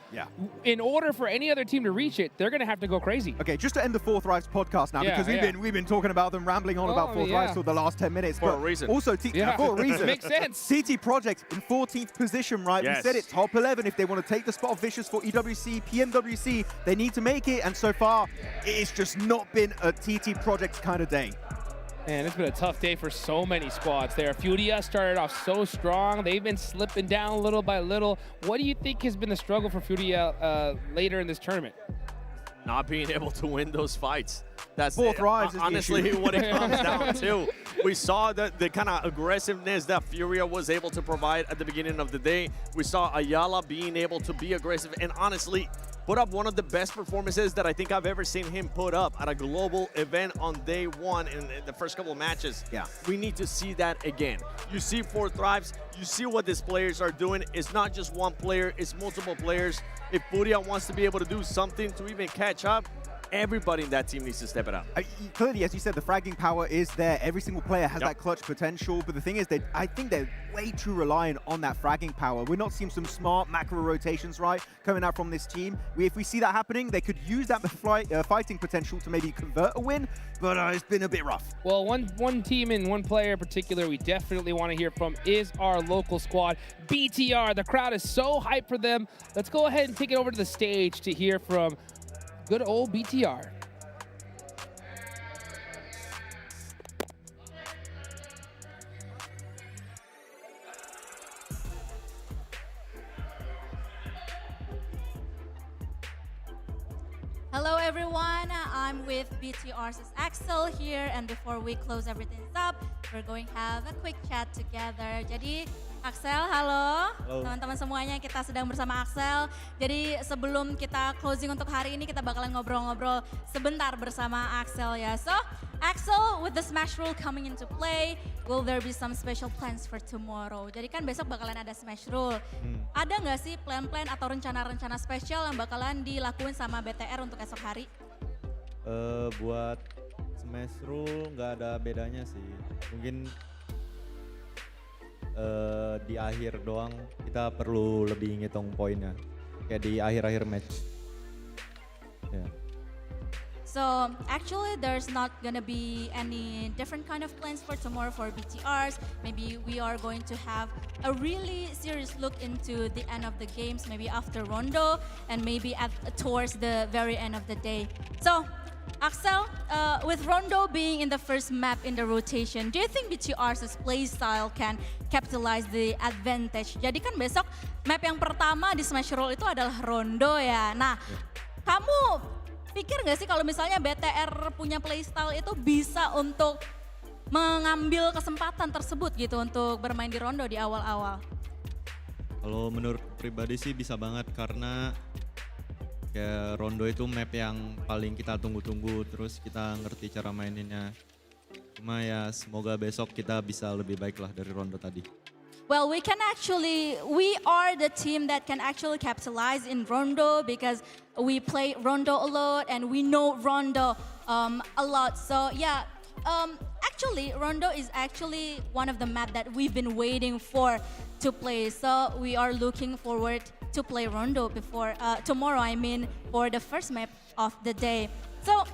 in order for any other team to reach it, they're going to have to go crazy. Okay, just to end the 4 Thrives podcast now, because we've been talking about them, rambling on about 4 Thrives for the last 10 minutes. For a reason. Also, for a reason. Makes sense. TT Project in 14th position, right? Yes. We said it, top 11. If they want to take the spot of Vicious for EWC, PMWC, they need to make it. And so far, it's just not been a TT Project kind of day. Man, it's been a tough day for so many squads there. Furia started off so strong. They've been slipping down little by little. What do you think has been the struggle for Furia later in this tournament? Not being able to win those fights. That's Both rides is the honestly issue. what it comes down to. We saw the kind of aggressiveness that Furia was able to provide at the beginning of the day. We saw Ayala being able to be aggressive and honestly put up one of the best performances that I think I've ever seen him put up at a global event on day one in the first couple of matches. Yeah. We need to see that again. You see Four Thrives, you see what these players are doing. It's not just one player, it's multiple players. If Furia wants to be able to do something to even catch up, everybody in that team needs to step it up. Clearly, as you said, the fragging power is there. Every single player has that clutch potential. But the thing is, I think they're way too reliant on that fragging power. We're not seeing some smart macro rotations, right, coming out from this team. If we see that happening, they could use that fighting potential to maybe convert a win. But it's been a bit rough. Well, one team and one player in particular we definitely want to hear from is our local squad, BTR. The crowd is so hyped for them. Let's go ahead and take it over to the stage to hear from good old BTR. Hello everyone, I'm with BTR's Axel here, and before we close everything up, we're going to have a quick chat together. Jadi Axel, halo. Teman-teman semuanya, kita sedang bersama Axel. Jadi sebelum kita closing untuk hari ini, kita bakalan ngobrol-ngobrol sebentar bersama Axel ya. So, Axel, with the Smash Rule coming into play, will there be some special plans for tomorrow? Jadi kan besok bakalan ada Smash Rule. Ada nggak sih plan-plan atau rencana-rencana spesial yang bakalan dilakuin sama BTR untuk esok hari? Buat Smash Rule nggak ada bedanya sih. Mungkin di akhir doang kita perlu lebih ngitung poinnya. Kayak di akhir-akhir match. Yeah. So actually there's not gonna be any different kind of plans for tomorrow for BTRs. Maybe we are going to have a really serious look into the end of the games, maybe after Rondo and maybe towards the very end of the day. So Axel, with Rondo being in the first map in the rotation, do you think BTR's play style can capitalize the advantage? Jadi kan besok map yang pertama di Smash Roll itu adalah Rondo ya. Nah, kamu pikir nggak sih kalau misalnya BTR punya playstyle itu bisa untuk mengambil kesempatan tersebut gitu untuk bermain di Rondo di awal-awal? Kalau menurut pribadi sih bisa banget karena kayak Rondo itu map yang paling kita tunggu-tunggu, terus kita ngerti cara maininnya. Cuma ya semoga besok kita bisa lebih baik lah dari Rondo tadi. Well, we are the team that can actually capitalize in Rondo because we play Rondo a lot and we know Rondo a lot. So yeah, actually Rondo is actually one of the map that we've been waiting for to play. So we are looking forward to play Rondo before tomorrow. I mean, for the first map of the day. So,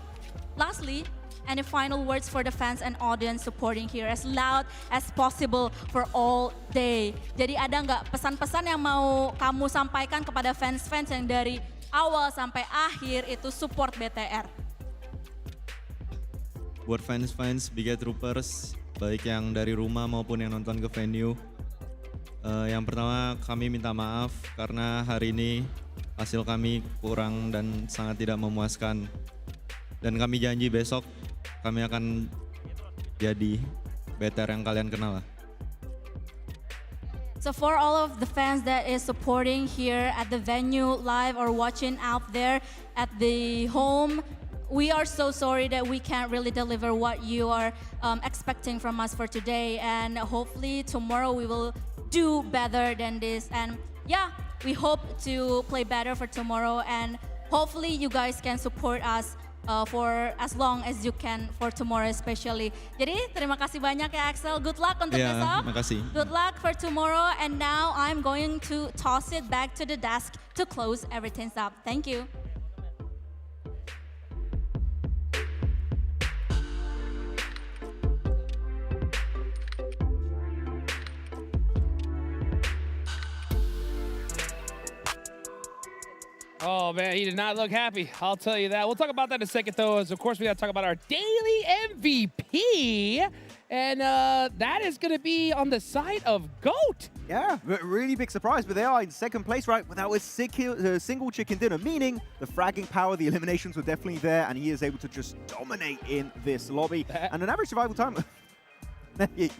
lastly, any final words for the fans and audience supporting here as loud as possible for all day? Jadi ada nggak pesan-pesan yang mau kamu sampaikan kepada fans-fans yang dari awal sampai akhir itu support BTR? Buat fans-fans Big Troopers, baik yang dari rumah maupun yang nonton ke venue, yang pertama kami minta maaf karena hari ini hasil kami kurang dan sangat tidak memuaskan. Dan kami janji besok kami akan jadi BTR yang kalian kenal lah. So for all of the fans that is supporting here at the venue live or watching out there at the home, we are so sorry that we can't really deliver what you are expecting from us for today, and hopefully tomorrow we will do better than this. And yeah, we hope to play better for tomorrow, and hopefully you guys can support us for as long as you can for tomorrow especially. Jadi terima kasih banyak ya Axel. Good luck untuk besok. Terima kasih. Good luck for tomorrow. And now I'm going to toss it back to the desk to close everything up. Thank you. Oh, man, he did not look happy. I'll tell you that. We'll talk about that in a second, though, as, of course, we got to talk about our daily MVP. And that is going to be on the side of GOAT. Yeah, really big surprise, but they are in second place, right, without a single chicken dinner, meaning the fragging power, the eliminations were definitely there, and he is able to just dominate in this lobby. And an average survival time,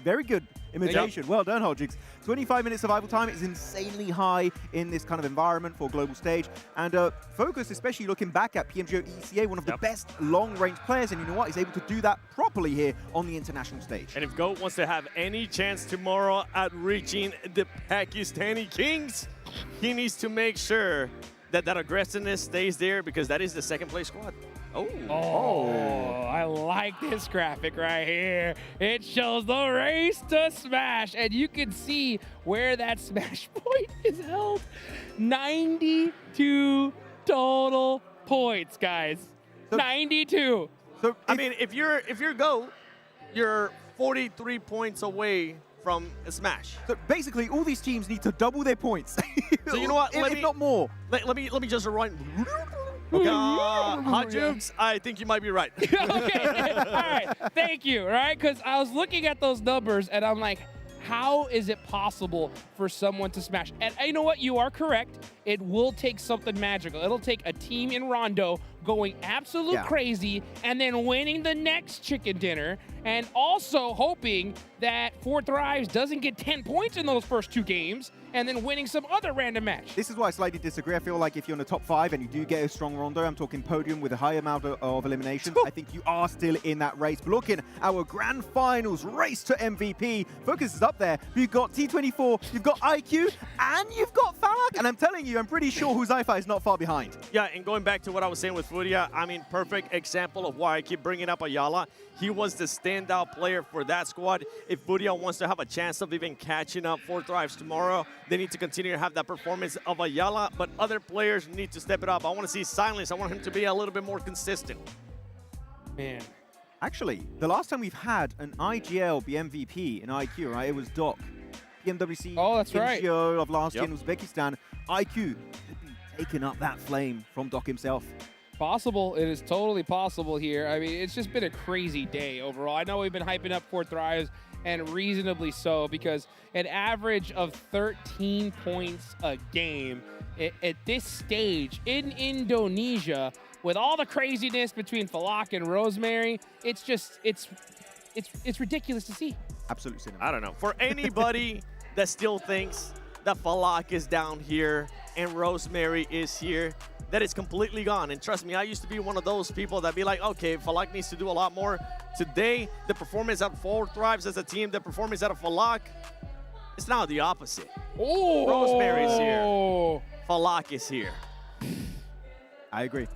very good imitation. Yep. Well done, Hodgix. 25 minute survival time is insanely high in this kind of environment for global stage. And Focus, especially looking back at PMGO ECA, one of the best long-range players, and you know what? He's able to do that properly here on the international stage. And if GOAT wants to have any chance tomorrow at reaching the Pakistani Kings, he needs to make sure that that aggressiveness stays there, because that is the second place squad. Oh, I like this graphic right here. It shows the race to smash, and you can see where that smash point is held. 92 total points, guys. So, 92. So I mean, if you're GOAT, you're 43 points away from a smash. So basically, all these teams need to double their points. So you know what? If not more. Let me just run. Okay. Hot Jukes, I think you might be right. Okay, all right, thank you, right? Because I was looking at those numbers, and I'm like, how is it possible for someone to smash? And you know what? You are correct. It will take something magical. It'll take a team in Rondo going absolute crazy and then winning the next chicken dinner, and also hoping that Four Thrives doesn't get 10 points in those first two games and then winning some other random match. This is why I slightly disagree. I feel like if you're in the top 5 and you do get a strong Rondo, I'm talking podium with a high amount of eliminations, I think you are still in that race. But look, in our grand finals race to MVP, Focus is up there. You've got T24, you've got IQ, and you've got Falak. And I'm telling you, I'm pretty sure Huzaifa is not far behind. Yeah, and going back to what I was saying with Furia, I mean, perfect example of why I keep bringing up Ayala. He was the standout player for that squad. If Furia wants to have a chance of even catching up Four Thrives tomorrow, they need to continue to have that performance of Ayala, but other players need to step it up. I want to see Silence. I want him to be a little bit more consistent. Man. Actually, the last time we've had an IGL be MVP in IQ, right, it was Doc. PMWC, PMGO of last year in Uzbekistan. IQ had been taking up that flame from Doc himself. Possible. It is totally possible here. I mean, it's just been a crazy day overall. I know we've been hyping up Four Thrives, and reasonably so, because an average of 13 points a game at this stage in Indonesia, with all the craziness between Falak and Rosemary, it's just, it's ridiculous to see. Absolute cinema. I don't know. For anybody that still thinks that Falak is down here and Rosemary is here, that is completely gone. And trust me, I used to be one of those people that be like, okay, Falak needs to do a lot more. Today, the performance out of Four Thrives as a team, the performance out of Falak, it's now the opposite. Oh. Rosemary's here. Falak is here. I agree.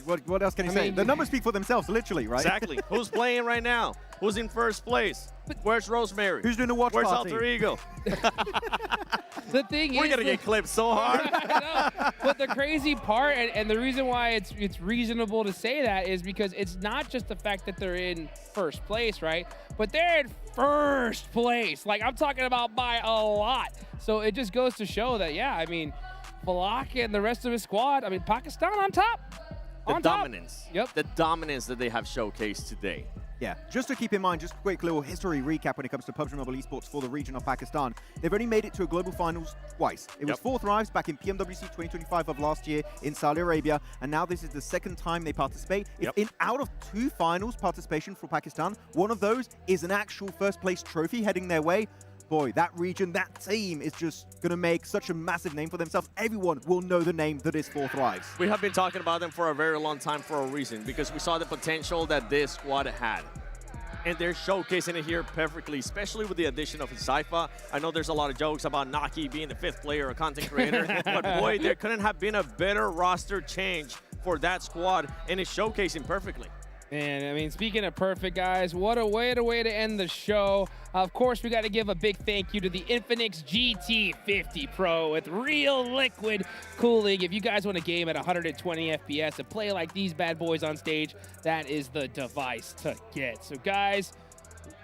What else can you say? The numbers speak for themselves, literally, right? Exactly. Who's playing right now? Who's in first place? Where's Rosemary? Who's doing the watch Where's party? Alter Ego? The thing We're going to get clipped so hard. I know. But the crazy part, and the reason why it's reasonable to say that, is because it's not just the fact that they're in first place, right? But they're in first place. Like, I'm talking about by a lot. So it just goes to show that, yeah, I mean, Falak and the rest of his squad, I mean, Pakistan on top. The dominance. Yep. The dominance that they have showcased today. Yeah, just to keep in mind, just a quick little history recap when it comes to PUBG Mobile Esports for the region of Pakistan. They've only made it to a global finals twice. It was Four Thrives back in PMWC 2025 of last year in Saudi Arabia, and now this is the second time they participate. If out of 2 finals participation for Pakistan, one of those is an actual first place trophy heading their way, boy, that region, that team is just going to make such a massive name for themselves. Everyone will know the name that is Four Thrives. We have been talking about them for a very long time for a reason, because we saw the potential that this squad had. And they're showcasing it here perfectly, especially with the addition of Huzaifa. I know there's a lot of jokes about Naki being the 5th player or content creator, but boy, there couldn't have been a better roster change for that squad, and it's showcasing perfectly. Man, I mean, speaking of perfect, guys, what a way to end the show. Of course, we got to give a big thank you to the Infinix GT50 Pro with real liquid cooling. If you guys want a game at 120 FPS and play like these bad boys on stage, that is the device to get. So, guys,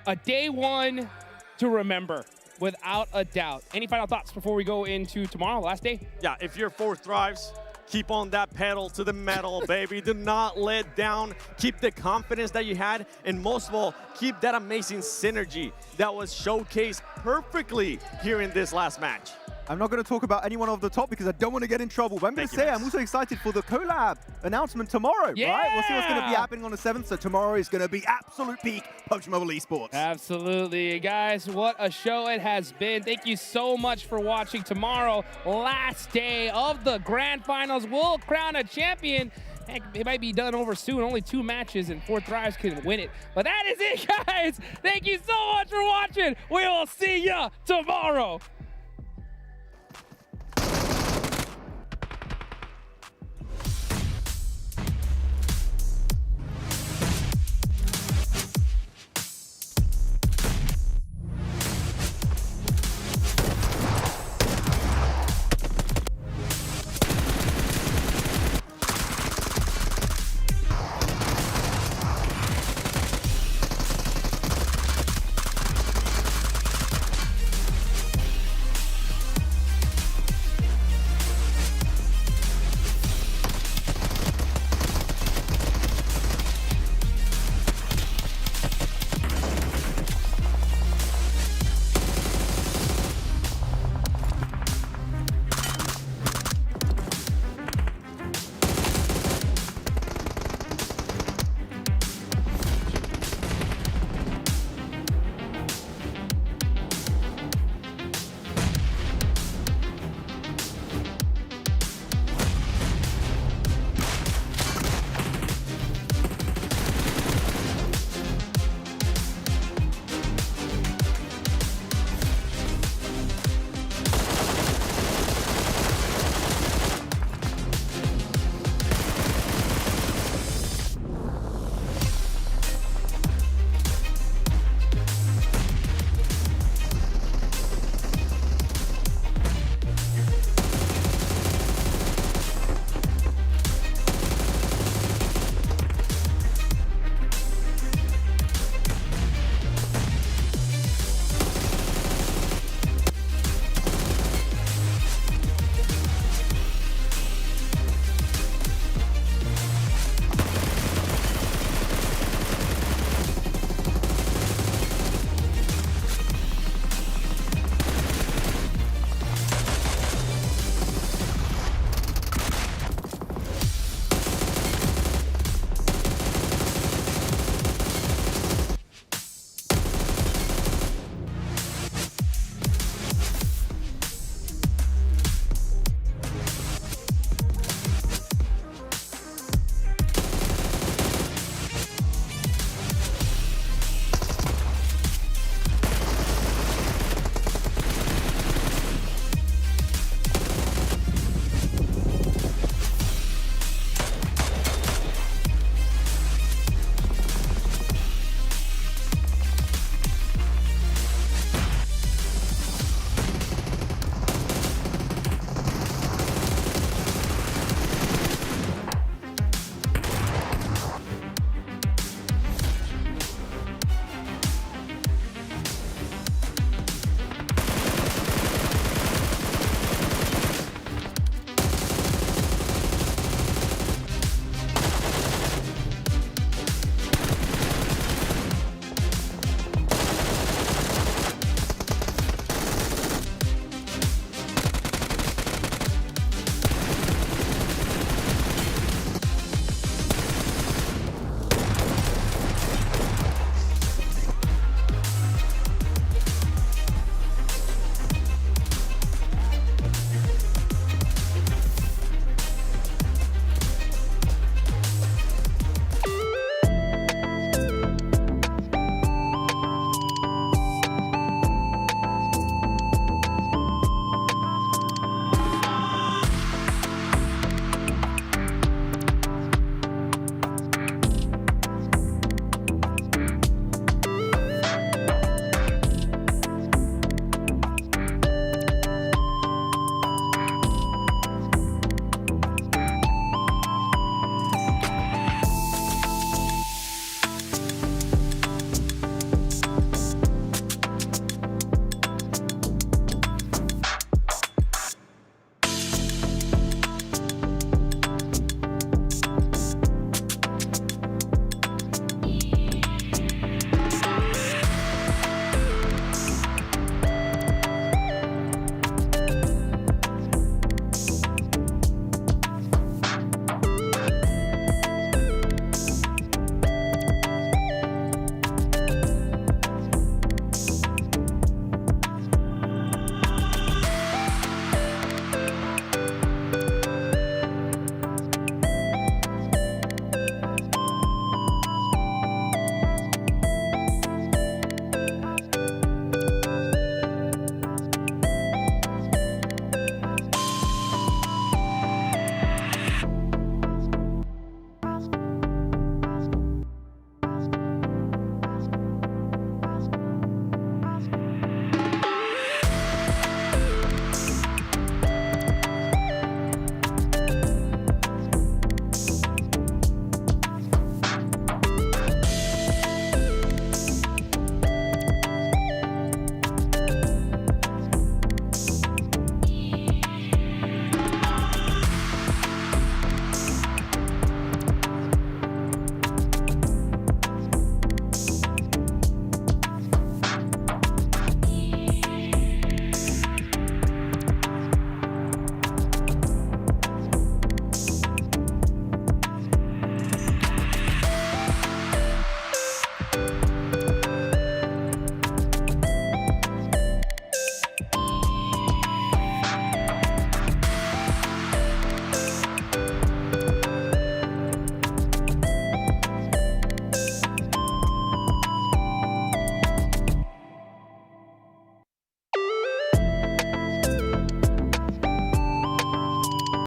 a day one to remember, without a doubt. Any final thoughts before we go into tomorrow, last day? Yeah, if you're Four Thrives, Keep on that pedal to the metal, baby. Do not let down. Keep the confidence that you had, and most of all, keep that amazing synergy that was showcased perfectly here in this last match. I'm not going to talk about anyone off the top because I don't want to get in trouble. But I'm going to say I'm also excited for the collab announcement tomorrow, right? We'll see what's going to be happening on the 7th. So tomorrow is going to be absolute peak PUBG Mobile Esports. Absolutely. Guys, what a show it has been. Thank you so much for watching. Tomorrow, last day of the Grand Finals. We'll crown a champion. Heck, it might be done over soon. Only 2 matches and 4 Thrives can win it. But that is it, guys. Thank you so much for watching. We will see ya tomorrow.